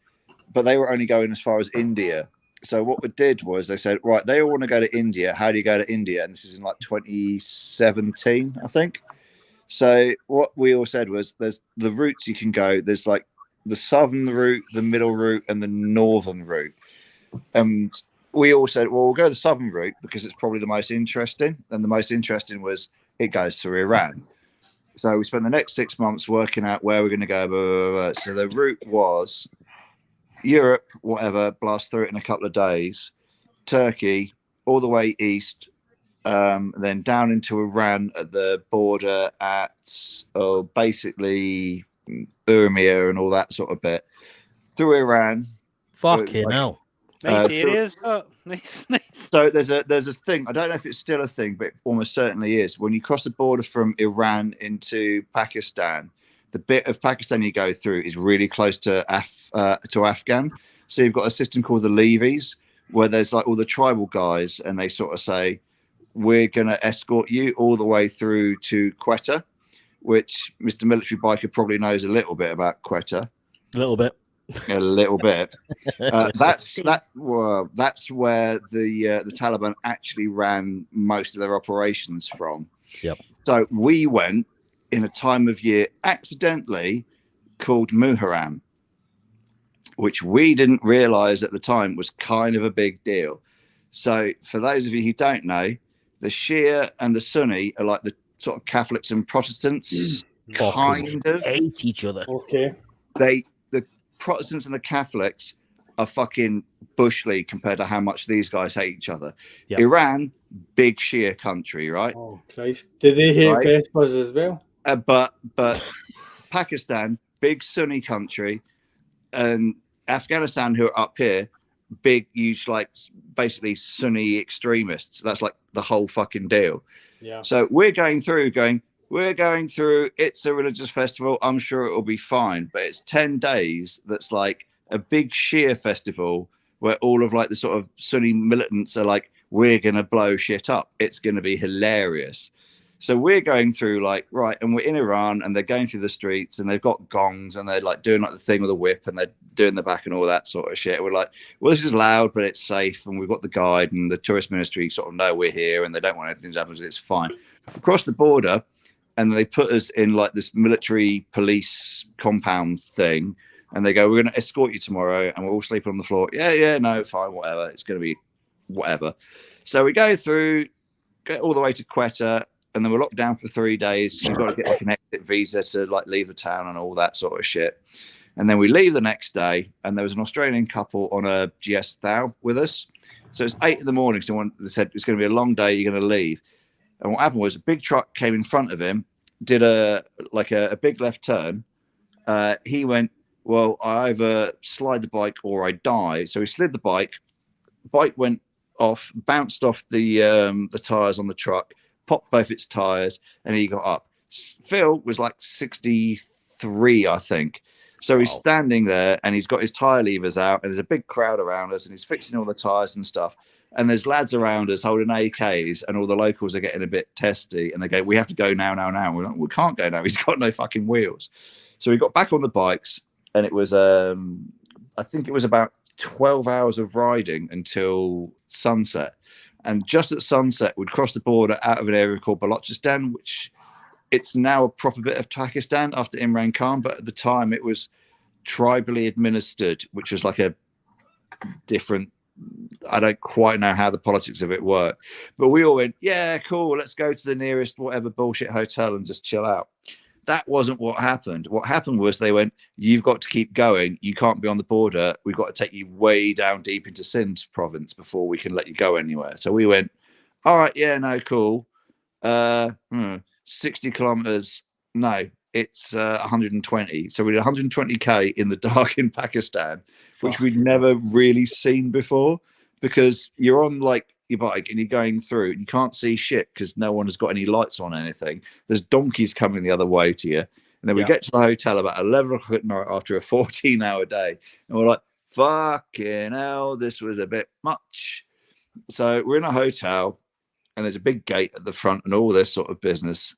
But they were only going as far as India. So what we did was they said, right, they all want to go to India. How do you go to India? And this is in like 2017, I think. So what we all said was, there's the routes you can go. There's like the southern route, the middle route, and the northern route. And we all said, well, we'll go the southern route because it's probably the most interesting. And the most interesting was it goes through Iran. So we spent the next 6 months working out where we're going to go. Blah, blah, blah. So the route was Europe, whatever, blast through it in a couple of days. Turkey, all the way east, then down into Iran at the border at basically Urmia and all that sort of bit. Through Iran. Fucking hell. Nice areas. Nice. So there's a thing. I don't know if it's still a thing, but it almost certainly is. When you cross the border from Iran into Pakistan, the bit of Pakistan you go through is really close to Afghan. So you've got a system called the levies, where there's like all the tribal guys, and they sort of say, we're going to escort you all the way through to Quetta, which Mr. Military Biker probably knows a little bit about Quetta. A little bit. A little bit. That's where the Taliban actually ran most of their operations from. Yep. So we went in a time of year accidentally called Muharram, which we didn't realize at the time was kind of a big deal. So for those of you who don't know, the Shia and the Sunni are like the sort of Catholics and Protestants, kind of hate each other. Okay. The Protestants and the Catholics are fucking bush league compared to how much these guys hate each other. Yep. Iran, big Shia country, right? Oh Christ! Do they hate Vespers as well? But Pakistan, big Sunni country, and Afghanistan, who are up here, big, huge, like basically Sunni extremists. That's like the whole fucking deal. Yeah. So we're going through. It's a religious festival. I'm sure it will be fine. But it's 10 days. That's like a big Shia festival where all of like the sort of Sunni militants are like, we're going to blow shit up. It's going to be hilarious. So we're going through like, right, and we're in Iran, and they're going through the streets, and they've got gongs, and they're like doing like the thing with a whip, and they're doing the back and all that sort of shit. We're like, well, this is loud, but it's safe, and we've got the guide, and the tourist ministry sort of know we're here, and they don't want anything to happen, so it's fine. Across the border, and they put us in like this military police compound thing, and they go, we're going to escort you tomorrow, and we're all sleeping on the floor. Yeah, no, fine, whatever. It's going to be whatever. So we go through, get all the way to Quetta, and then we're locked down for 3 days. So you've got to get like an exit visa to like leave the town and all that sort of shit. And then we leave the next day, and there was an Australian couple on a GS Thou with us. So it's 8 a.m. So they said it's going to be a long day. You're going to leave. And what happened was a big truck came in front of him, did a big left turn. He went, well, I either slide the bike or I die. So he slid the bike. The bike went off, bounced off the tires on the truck, popped both its tires, and he got up. Phil was like 63, I think. So he's standing there, and he's got his tire levers out, and there's a big crowd around us, and he's fixing all the tires and stuff. And there's lads around us holding AKs, and all the locals are getting a bit testy, and they go, we have to go now. We're like, we can't go now. He's got no fucking wheels. So we got back on the bikes, and it was, I think it was about 12 hours of riding until sunset. And just at sunset, we'd cross the border out of an area called Balochistan, which it's now a proper bit of Pakistan after Imran Khan. But at the time, it was tribally administered, which was like a different, I don't quite know how the politics of it work. But we all went, yeah, cool, let's go to the nearest whatever bullshit hotel and just chill out. That wasn't what happened. What happened was they went, you've got to keep going. You can't be on the border. We've got to take you way down deep into Sindh province before we can let you go anywhere. So we went, all right, yeah, no, cool. 60 kilometers. No, it's 120. So we did 120K in the dark in Pakistan, which we'd never really seen before, because you're on like your bike and you're going through and you can't see shit because no one has got any lights on anything. There's donkeys coming the other way to you, And then we get to the hotel about 11 o'clock at night after a 14-hour day. And we're like, fucking hell, this was a bit much. So we're in a hotel and there's a big gate at the front and all this sort of business.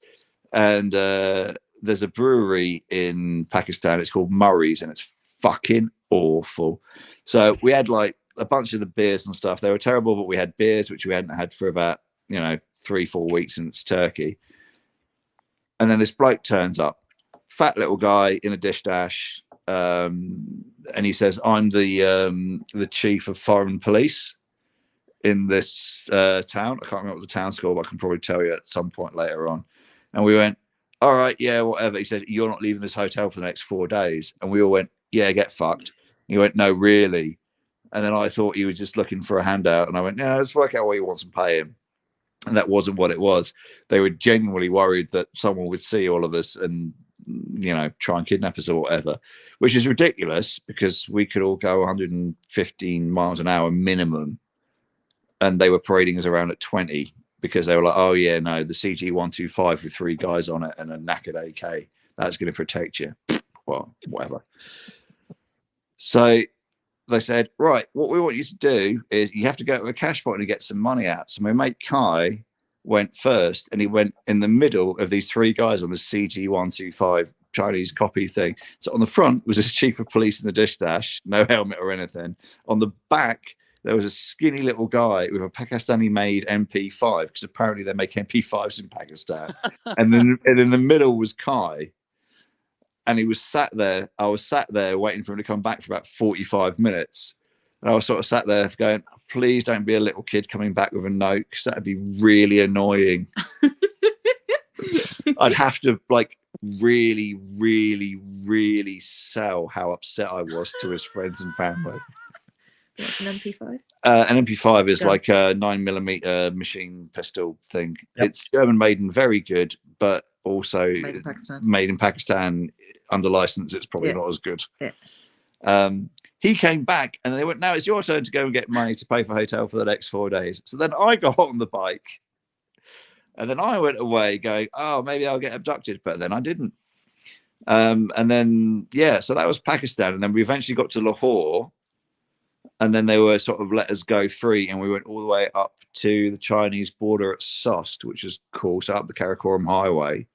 And there's a brewery in Pakistan. It's called Murray's and it's fucking awful. So we had like a bunch of the beers and stuff. They were terrible, but we had beers, which we hadn't had for about, 3-4 weeks since Turkey. And then this bloke turns up, fat little guy in a dish dash. And he says, I'm the chief of foreign police in this town. I can't remember what the town's called, but I can probably tell you at some point later on. And we went, all right, yeah, whatever. He said, you're not leaving this hotel for the next 4 days. And we all went, yeah, get fucked. He went, no, really? And then I thought he was just looking for a handout. And I went, yeah, let's work out what he wants and pay him. And that wasn't what it was. They were genuinely worried that someone would see all of us and, try and kidnap us or whatever, which is ridiculous because we could all go 115 miles an hour minimum. And they were parading us around at 20 because they were like, oh, yeah, no, the CG-125 with 3 guys on it and a knackered AK, that's going to protect you. Well, whatever. So they said, right, what we want you to do is you have to go to a cash pot and get some money out. So my mate Kai went first and he went in the middle of these 3 guys on the CG-125 Chinese copy thing. So on the front was this chief of police in the dish dash, no helmet or anything. On the back, there was a skinny little guy with a Pakistani-made MP5 because apparently they make MP5s in Pakistan. and then in the middle was Kai. And he was sat there. I was sat there waiting for him to come back for about 45 minutes. And I was sort of sat there going, please don't be a little kid coming back with a note because that'd be really annoying. I'd have to really, really, really sell how upset I was to his friends and family. What's an MP5? An MP5 is like a 9mm machine pistol thing. Yep. It's German made and very good, but also made in Pakistan under license. It's probably not as good. Yeah. He came back and they went, now it's your turn to go and get money to pay for hotel for the next 4 days. So then I got on the bike and then I went away going, oh, maybe I'll get abducted. But then I didn't. And then, so that was Pakistan. And then we eventually got to Lahore. And then they were sort of let us go free. And we went all the way up to the Chinese border at Sost, which is cool. So up the Karakoram Highway.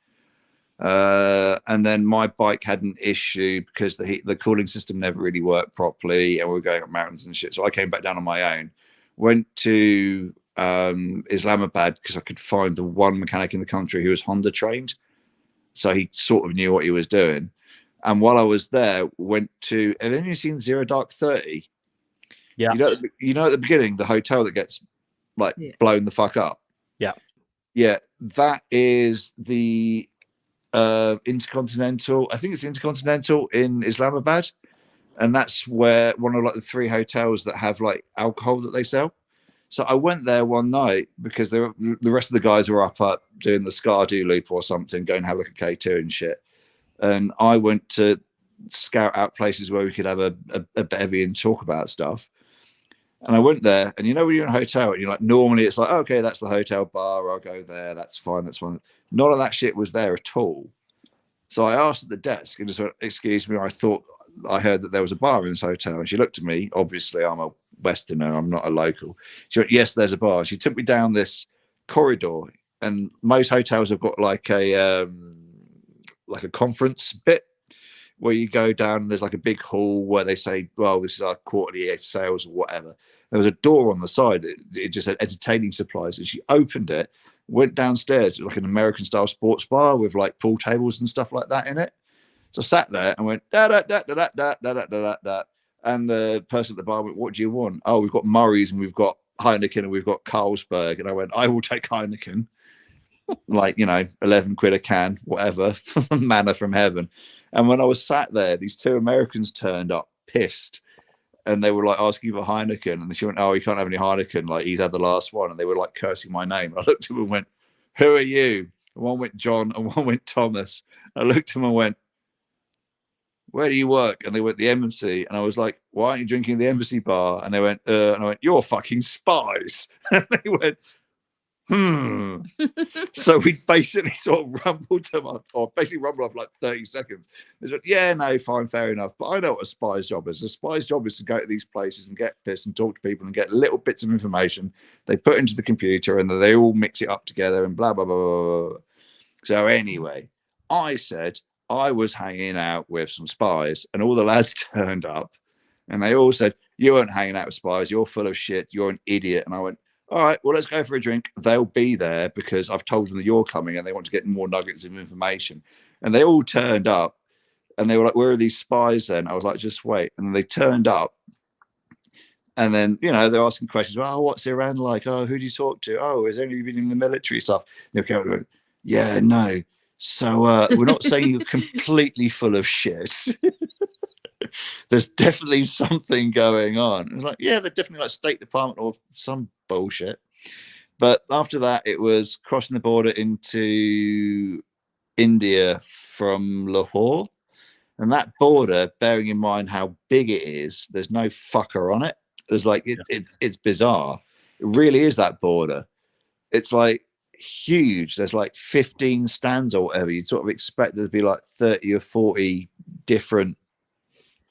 And then my bike had an issue because the cooling system never really worked properly. And we were going up mountains and shit. So I came back down on my own. Went to Islamabad because I could find the one mechanic in the country who was Honda trained. So he sort of knew what he was doing. And while I was there, went to, have you seen Zero Dark 30? Yeah. You know at the beginning, the hotel that gets blown the fuck up. Yeah. Yeah. That is the Intercontinental. I think it's Intercontinental in Islamabad. And that's where one of the 3 hotels that have alcohol that they sell. So I went there one night because the rest of the guys were up doing the Scardu loop or something, going to have a K2 and shit. And I went to scout out places where we could have a bevy and talk about stuff. And I went there, and when you're in a hotel, and you're normally it's okay, that's the hotel bar, I'll go there, that's fine. None of that shit was there at all. So I asked at the desk and just went, excuse me, I thought I heard that there was a bar in this hotel. And she looked at me, obviously I'm a Westerner, I'm not a local. She went, yes, there's a bar. She took me down this corridor, and most hotels have got a conference bit where you go down and there's a big hall where they say, well, this is our quarterly sales or whatever. There was a door on the side. It just had entertaining supplies. And she opened it, went downstairs. It was an American style sports bar with pool tables and stuff like that in it. So I sat there and went, da da da da da da da da da. And the person at the bar went, what do you want? Oh, we've got Murray's and we've got Heineken and we've got Carlsberg. And I went, I will take Heineken. 11 quid a can, whatever, manna from heaven. And when I was sat there, these 2 Americans turned up pissed and they were asking for Heineken. And she went, oh, you can't have any Heineken. He's had the last one. And they were cursing my name. I looked at them and went, who are you? And one went John and one went Thomas. I looked at them and went, where do you work? And they went, the embassy. And I was like, why aren't you drinking the embassy bar? And they went, and I went, you're fucking spies. And they went, So we basically sort of rumbled them up, or basically rumbled up like 30 seconds. They said, yeah, no, fine, fair enough. But I know what a spy's job is. A spy's job is to go to these places and get pissed and talk to people and get little bits of information they put into the computer, and then they all mix it up together and blah, blah, blah, blah, blah. So anyway, I said I was hanging out with some spies, and all the lads turned up, and they all said, you weren't hanging out with spies. You're full of shit. You're an idiot. And I went, all right, well, let's go for a drink. They'll be there because I've told them that you're coming and they want to get more nuggets of information. And they all turned up and they were like, where are these spies then? I was like, just wait. And then they turned up and then, you know, they're asking questions. Well, oh, what's Iran like? Oh, who do you talk to? Oh, has anybody been in the military stuff? And they came up and went, yeah, no. So we're not saying you're completely full of shit. There's definitely something going on. It was like, yeah, they're definitely like State Department or some bullshit. But after that, it was crossing the border into India from Lahore. And that border, bearing in mind how big it is, there's no fucker on it. There's like, it's bizarre. It really is that border. It's like huge. There's like 15 stands or whatever. You'd sort of expect there to be like 30 or 40 different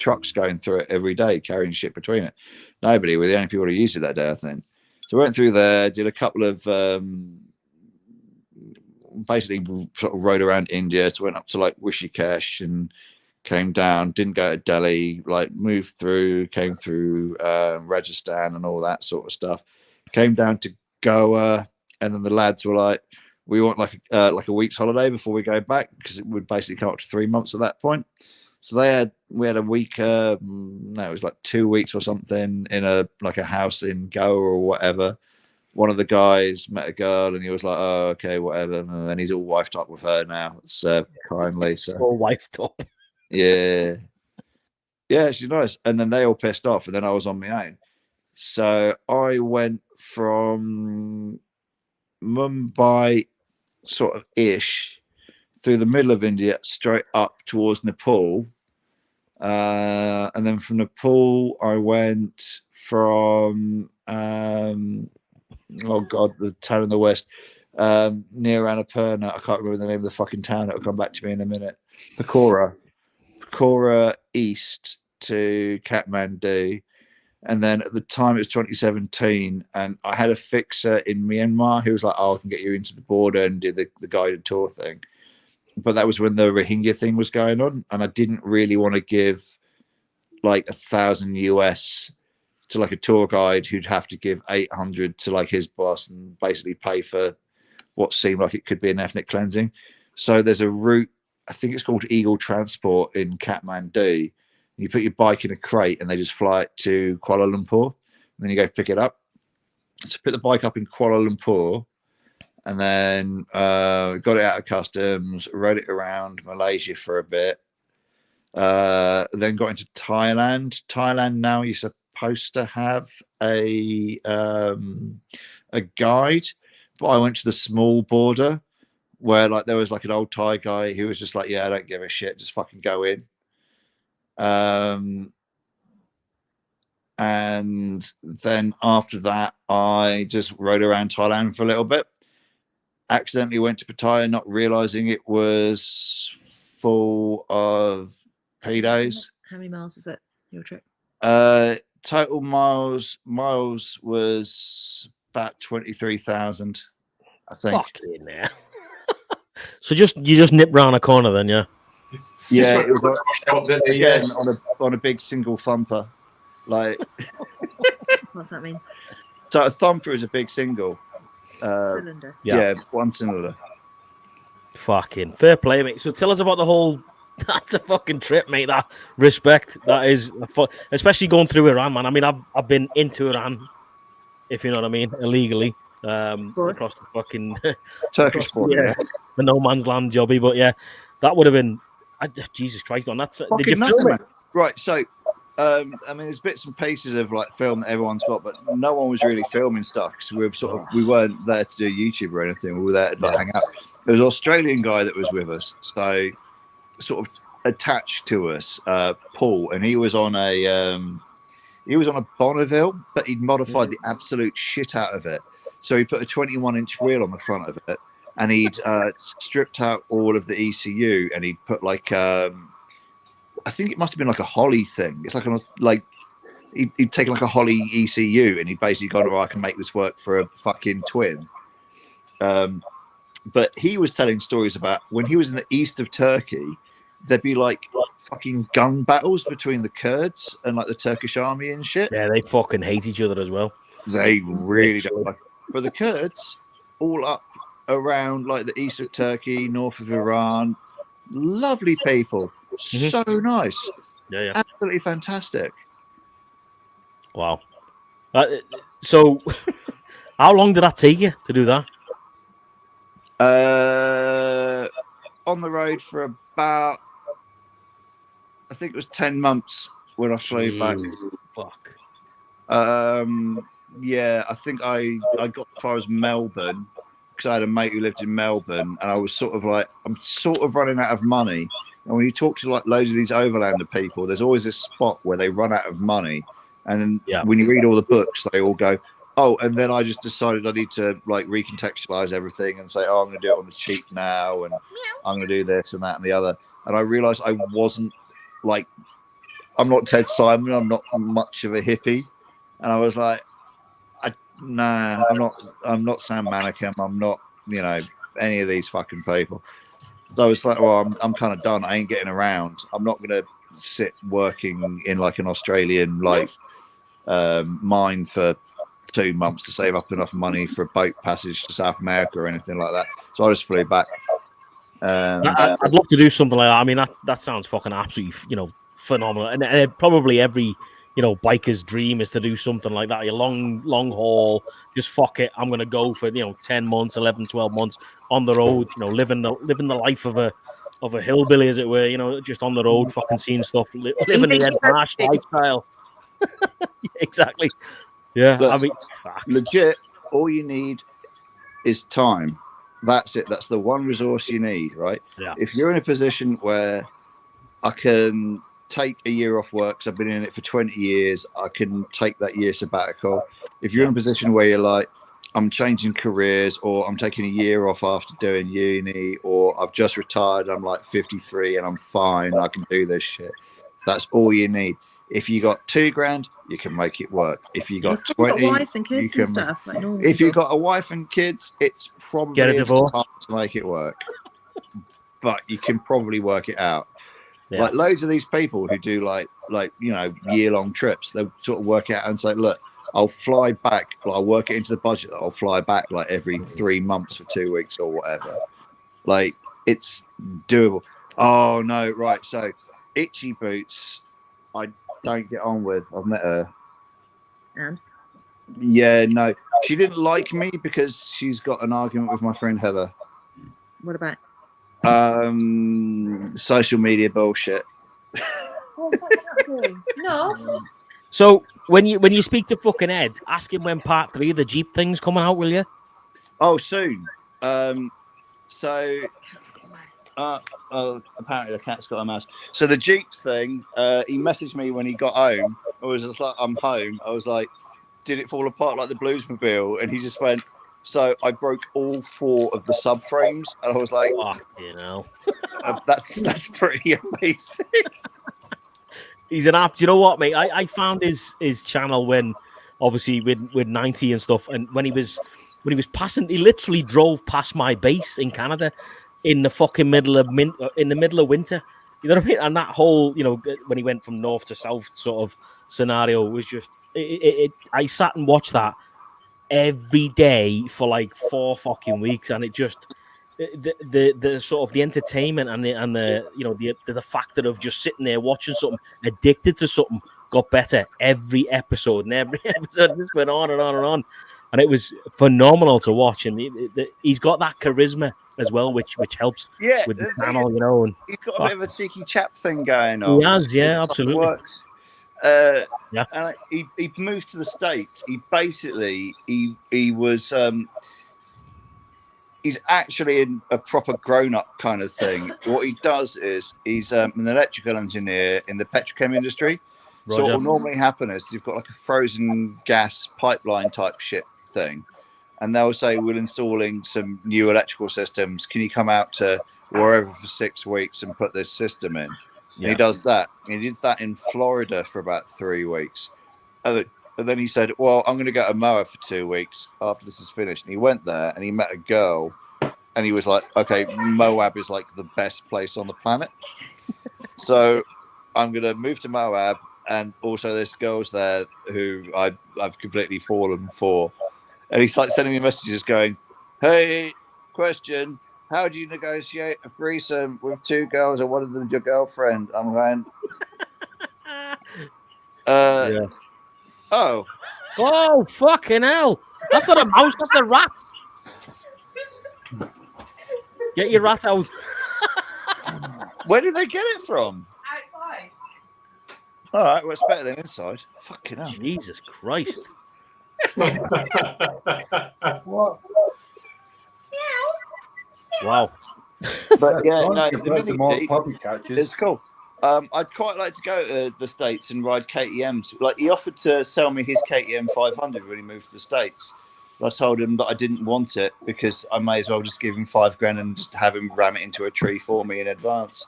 trucks going through it every day, carrying shit between it. Nobody. We're the only people who used it that day, I think. So we went through there, did a couple of basically sort of rode around India. So went up to like Rishikesh and came down, didn't go to Delhi, like moved through, came through Rajasthan and all that sort of stuff. Came down to Goa, and then the lads were like, we want like a week's holiday before we go back, because it would basically come up to 3 months at that point. So we had a week, no, it was like 2 weeks or something in a house in Goa or whatever. One of the guys met a girl and he was like, oh, okay, whatever. And he's all wifed up with her now. It's kindly. So all wifed up. Yeah. Yeah, she's nice. And then they all pissed off, and then I was on my own. So I went from Mumbai sort of ish through the middle of India straight up towards Nepal. And then from Nepal, I went from, oh God, the town in the west, near Annapurna. I can't remember the name of the fucking town. It'll come back to me in a minute. Pekora east to Kathmandu. And then at the time, it was 2017, and I had a fixer in Myanmar who was like, oh, I can get you into the border and do the guided tour thing. But that was when the Rohingya thing was going on, and I didn't really want to give like $1,000 to like a tour guide who'd have to give 800 to like his boss and basically pay for what seemed like it could be an ethnic cleansing. So there's a route, I think it's called Eagle Transport in Kathmandu. You put your bike in a crate and they just fly it to Kuala Lumpur, and then you go pick it up. So put the bike up in Kuala Lumpur, and then got it out of customs, rode it around Malaysia for a bit, then got into Thailand. Thailand now, you're supposed to have a guide, but I went to the small border where like there was like an old Thai guy who was just like, yeah, I don't give a shit, just fucking go in. And then after that, I just rode around Thailand for a little bit. Accidentally went to Pattaya, not realizing it was full of pedos. How many miles is it, your trip? Total miles was about 23,000, I think. Fucking hell. So you just nip round a corner then, yeah? Yeah, it was again on a big single thumper. Like, what's that mean? So a thumper is a big single. Cylinder. Yeah, one cylinder. Fucking fair play, mate. So tell us about the whole. That's a fucking trip, mate. That respect. That is, especially going through Iran, man. I mean, I've been into Iran, if you know what I mean, illegally, across the fucking Turkish border, yeah, the no man's land jobby. But yeah, that would have been. Jesus Christ, on that. Did you film it? Right. So, I mean, there's bits and pieces of like film that everyone's got, but no one was really filming stuff because we weren't there to do YouTube or anything. We were there to like hang out. There was an Australian guy that was with us, so sort of attached to us, Paul, and he was on a Bonneville, but he'd modified the absolute shit out of it. So he put a 21-inch wheel on the front of it, and he'd stripped out all of the ECU, and he'd put like I think it must have been like a Holly thing. It's like he'd taken like a Holly ECU, and he'd basically gone, "Oh, I can make this work for a fucking twin." But he was telling stories about when he was in the east of Turkey, there'd be like fucking gun battles between the Kurds and like the Turkish army and shit. Yeah, they fucking hate each other as well. They really don't like it. But the Kurds, all up around like the east of Turkey, north of Iran, lovely people, so nice, Yeah, absolutely fantastic. Wow. So, how long did that take you to do that? On the road for about, I think it was 10 months when I flew back. Fuck. Yeah, I think I got as far as Melbourne because I had a mate who lived in Melbourne, and I was sort of like, I'm sort of running out of money. And when you talk to like loads of these overlander people, there's always this spot where they run out of money, and then when you read all the books, they all go, "Oh," and then I just decided I need to like recontextualize everything and say, "Oh, I'm going to do it on the cheap now, and I'm going to do this and that and the other." And I realized I wasn't like, I'm not Ted Simon, I'm not much of a hippie, and I was like, nah, I'm not Sam Manicum, I'm not, you know, any of these fucking people. So I was like, well, I'm kind of done. I ain't getting around. I'm not going to sit working in like an Australian like mine for 2 months to save up enough money for a boat passage to South America or anything like that. So I just flew back. I'd love to do something like that. I mean, that sounds fucking absolutely, you know, phenomenal. And probably every, you know, biker's dream is to do something like that. A long haul, just fuck it. I'm going to go for, you know, 10 months, 11, 12 months on the road, you know, living the life of a hillbilly, as it were, you know, just on the road, fucking seeing stuff, living the Ed Marsh lifestyle. Exactly. Yeah. Look, I mean, legit, all you need is time. That's it. That's the one resource you need, right? Yeah. If you're in a position where I can take a year off work, because I've been in it for 20 years, I can take that year sabbatical. If you're in a position where you're like, I'm changing careers, or I'm taking a year off after doing uni, or I've just retired, I'm like 53 and I'm fine, I can do this shit. That's all you need. If you got $2,000, you can make it work. If you got 20, got wife and kids and stuff, like normal if you stuff. got a wife and kids, it's probably Get a divorce hard to make it work, but you can probably work it out. Yeah. Like loads of these people who do like you know, year-long trips, they'll sort of work it out and say, look, I'll fly back, I'll work it into the budget that I'll fly back like every 3 months for 2 weeks or whatever. Like, it's doable. Oh no, right. So Itchy Boots, I don't get on with. I've met her. And? Yeah, no. She didn't like me because she's got an argument with my friend Heather. What about? Social media bullshit. What's that category? No. so when you speak to fucking Ed, ask him when part 3 of the Jeep thing's coming out, will you? Oh, soon. Apparently the cat's got a mouse. So the Jeep thing, he messaged me when he got home. I was just like, I'm home. I was like, did it fall apart like the Bluesmobile? And he just went, so I broke all 4 of the subframes. And I was like, you know, that's pretty amazing. He's an app. Do you know what, mate? I found his channel when, obviously, with 90 and stuff, and when he was passing, he literally drove past my base in Canada in the fucking middle of winter. You know what I mean? And that whole, you know, when he went from north to south sort of scenario was just. I sat and watched that every day for like 4 fucking weeks, and it just. The sort of the entertainment and the you know the factor of just sitting there watching something, addicted to something, got better every episode, and every episode just went on and on and on, and it was phenomenal to watch. And he's got that charisma as well, which helps with the channel, you know. And he's got a bit of a cheeky chap thing going on. He has, yeah, absolutely. Works. Yeah, and he moved to the States. He basically he was. He's actually in a proper grown-up kind of thing. What he does is he's an electrical engineer in the petrochem industry. Roger. So what will normally happen is you've got like a frozen gas pipeline type shit thing. and they'll say, we're installing some new electrical systems. Can you come out to wherever for 6 weeks and put this system in? And he does that. He did that in Florida for about 3 weeks. And then he said, well, I'm going to go to Moab for 2 weeks after this is finished. And he went there and he met a girl. And he was like, okay, Moab is like the best place on the planet. So I'm going to move to Moab. And also this girl's there who I've completely fallen for. And he's like sending me messages going, hey, question. How do you negotiate a threesome with 2 girls and one of them's your girlfriend? I'm going, oh, fucking hell. That's not a mouse, that's a rat. Get your rat out. Where did they get it from? Outside. All right, well, it's better than inside. Fucking hell. Jesus Christ. What? Wow. But yeah, no, Compared to my puppy catches. it's cool. I'd quite like to go to the States and ride KTMs. Like, he offered to sell me his KTM 500 when he moved to the States. I told him that I didn't want it because I may as well just give him $5,000 and just have him ram it into a tree for me in advance.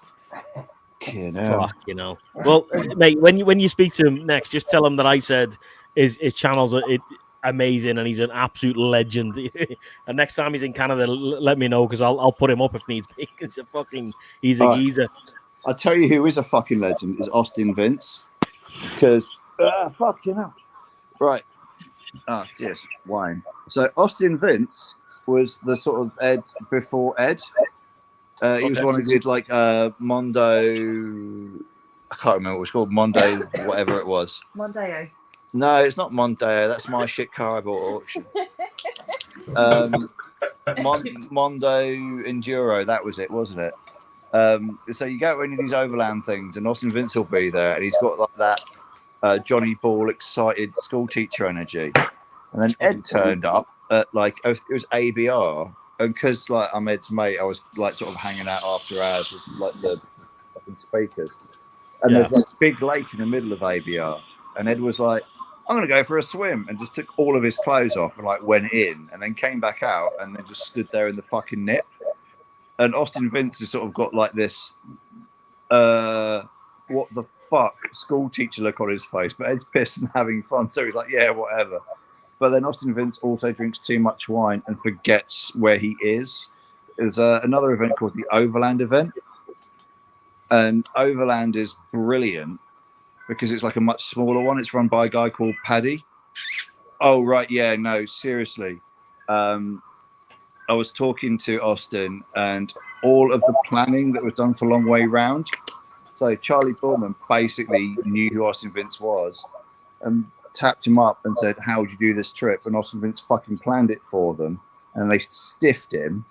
Fuck, you know. Well, mate, when you speak to him next, just tell him that I said his channel's amazing and he's an absolute legend. And next time he's in Canada, let me know because I'll put him up if needs be. Because he's a geezer. I'll tell you who is a fucking legend is Austin Vince. Because fuck you know. Right. Ah, yes, wine. So Austin Vince was the sort of Ed before Ed. He was one who did like Mondo. I can't remember what it was called. Mondo, whatever it was. Mondeo. No, it's not Mondo. That's my shit car I bought at auction. Mondo Enduro. That was it, wasn't it? So you go to any of these overland things, and Austin Vince will be there, and he's got like that Johnny Ball excited school teacher energy. And then Ed turned up at like it was ABR, and because like I'm Ed's mate, I was like sort of hanging out after hours with like the fucking speakers. And there's like a big lake in the middle of ABR, and Ed was like, I'm gonna go for a swim, and just took all of his clothes off and like went in, and then came back out, and then just stood there in the fucking nip. And Austin Vince has sort of got like this, what the fuck, school teacher look on his face, but Ed's pissed and having fun, so he's like, yeah, whatever. But then Austin Vince also drinks too much wine and forgets where he is. There's another event called the Overland event, and Overland is brilliant because it's like a much smaller one. It's run by a guy called Paddy. Oh, right, yeah, no, seriously. I was talking to Austin and all of the planning that was done for Long Way Round. So Charlie Bullman basically knew who Austin Vince was and tapped him up and said, how would you do this trip? And Austin Vince fucking planned it for them. And they stiffed him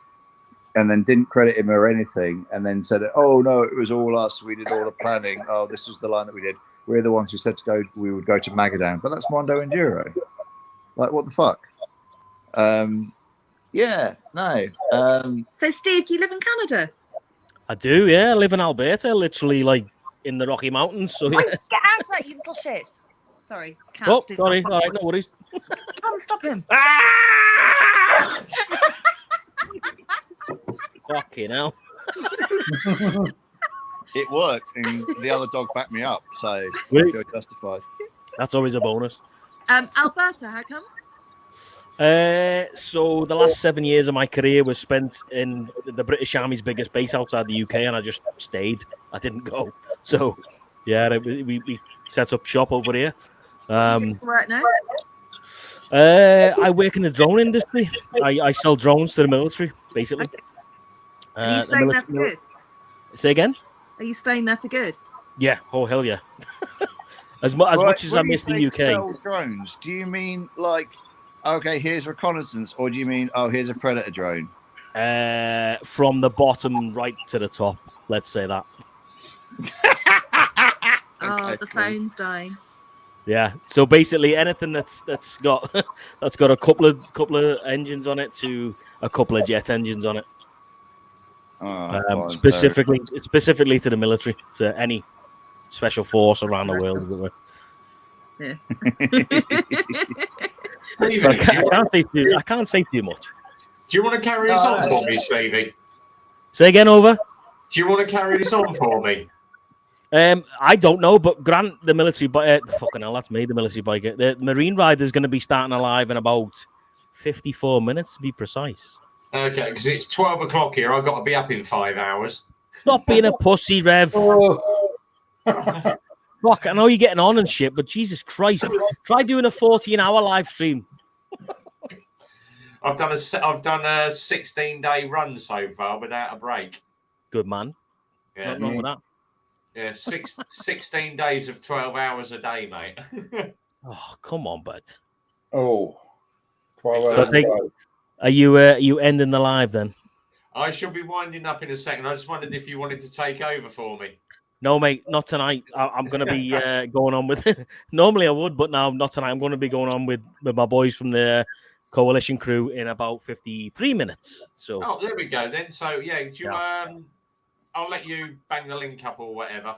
and then didn't credit him or anything. And then said, oh, no, it was all us. We did all the planning. Oh, this was the line that we did. We're the ones who said we would go to Magadan. But that's Mondo Enduro. Like, what the fuck? Yeah, no. So, Steve, do you live in Canada? I do, yeah. I live in Alberta, literally like in the Rocky Mountains. So yeah. Get out of that, you little shit. Sorry. Can't Oh, Steve. sorry. All right, no worries. Come stop him. Fucking hell. It worked, and the other dog backed me up, so I feel justified. That's always a bonus. Alberta, how come? So the last 7 years of my career was spent in the British Army's biggest base outside the UK, and I just stayed. I didn't go. So yeah, we set up shop over here. Right now? I work in the drone industry. I sell drones to the military, basically. Okay. Are you staying there for good? Say again? Are you staying there for good? Yeah. Oh hell yeah. As much as I miss the UK. Sell drones, do you mean like, okay, here's reconnaissance, or do you mean, oh, here's a predator drone? From the bottom right to the top, let's say that. Okay, the phone's dying. Yeah. So basically, anything that's got a couple of engines on it to a couple of jet engines on it. Specifically to the military, to any special force around the world. Yeah. Stevie, But I can't say too much. do you want to carry this on for me, Stevie? Say again, over. Do you want to carry this on for me? I don't know, but Grant, the military fucking hell, that's me, the military biker. The Marine Rider is going to be starting alive in about 54 minutes, to be precise. Okay, because it's 12 o'clock here. I've got to be up in 5 hours. Stop being a pussy, Rev. Fuck, I know you're getting on and shit, but Jesus Christ, try doing a 14-hour live stream. I've done a 16-day run so far without a break. Good man. Yeah, Nothing wrong with that. Yeah, 16 days of 12 hours a day, mate. Oh, come on, bud. Oh, 12 So hours. are you ending the live then? I shall be winding up in a second. I just wondered if you wanted to take over for me. No, mate, not tonight. I'm going to be going on with. Normally I would, but now not tonight. I'm going to be going on with my boys from the coalition crew in about 53 minutes. So. Oh, there we go then. So yeah, I'll let you bang the link up or whatever.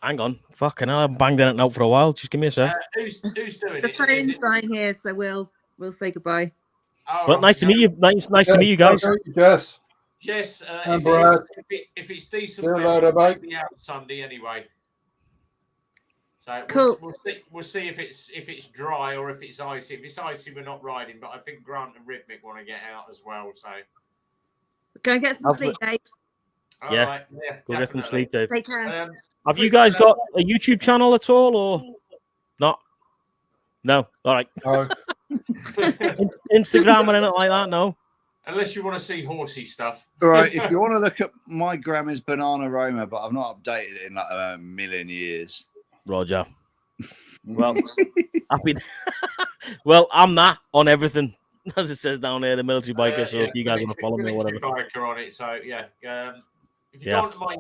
Hang on, fucking hell, I've banged it out for a while. Just give me a sec. Who's doing The it? phone's dying here, so we'll say goodbye. Oh, Well, nice to meet you. Nice to meet you guys. Yes. Yes, And Brad. if it's decent, See you later, mate. we'll be out Sunday anyway. So Cool. we'll see if it's dry or if it's icy. If it's icy, we're not riding. But I think Grant and Rhythmic want to get out as well. So Go and get some sleep, Dave. all Yeah. right, yeah, Go get some definitely. sleep, Dave. Take care. Have you guys got a YouTube channel at all, or not? No. All right. No. Instagram or anything like that? No. Unless you want to see horsey stuff. All right, if you want to look at my gram is Banana Roma, but I've not updated it in like a million years. Roger. Well, well, I'm that on everything, as it says down there, the military biker. So if you guys want to follow me or whatever. Biker on it. So yeah. If you go onto my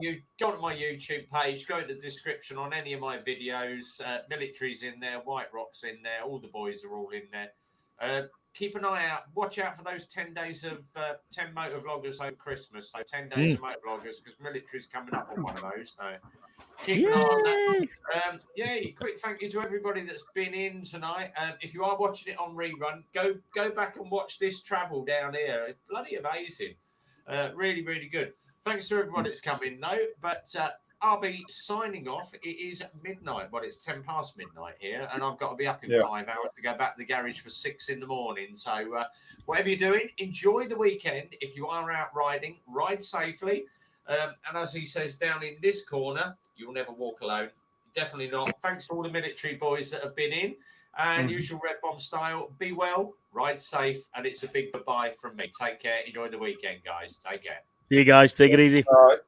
YouTube page, go into the description on any of my videos. Military's in there, White Rock's in there, all the boys are all in there. Keep an eye out. Watch out for those 10 days of 10 motor vloggers over Christmas. So 10 days of motor vloggers because military's coming up on one of those. So keep an eye on that. Quick thank you to everybody that's been in tonight. If you are watching it on rerun, go back and watch this travel down here. It's bloody amazing. Really, really good. Thanks to everybody that's come in though. But I'll be signing off. It is midnight. Well, it's 10 past midnight here, and I've got to be up in 5 hours to go back to the garage for 6 in the morning. So whatever you're doing, enjoy the weekend. If you are out riding, ride safely. And as he says down in this corner, you'll never walk alone. Definitely not. Thanks to all the military boys that have been in. And usual Red Bomb style, be well, ride safe, and it's a big goodbye from me. Take care. Enjoy the weekend, guys. Take care. See you guys. Take it easy. All right.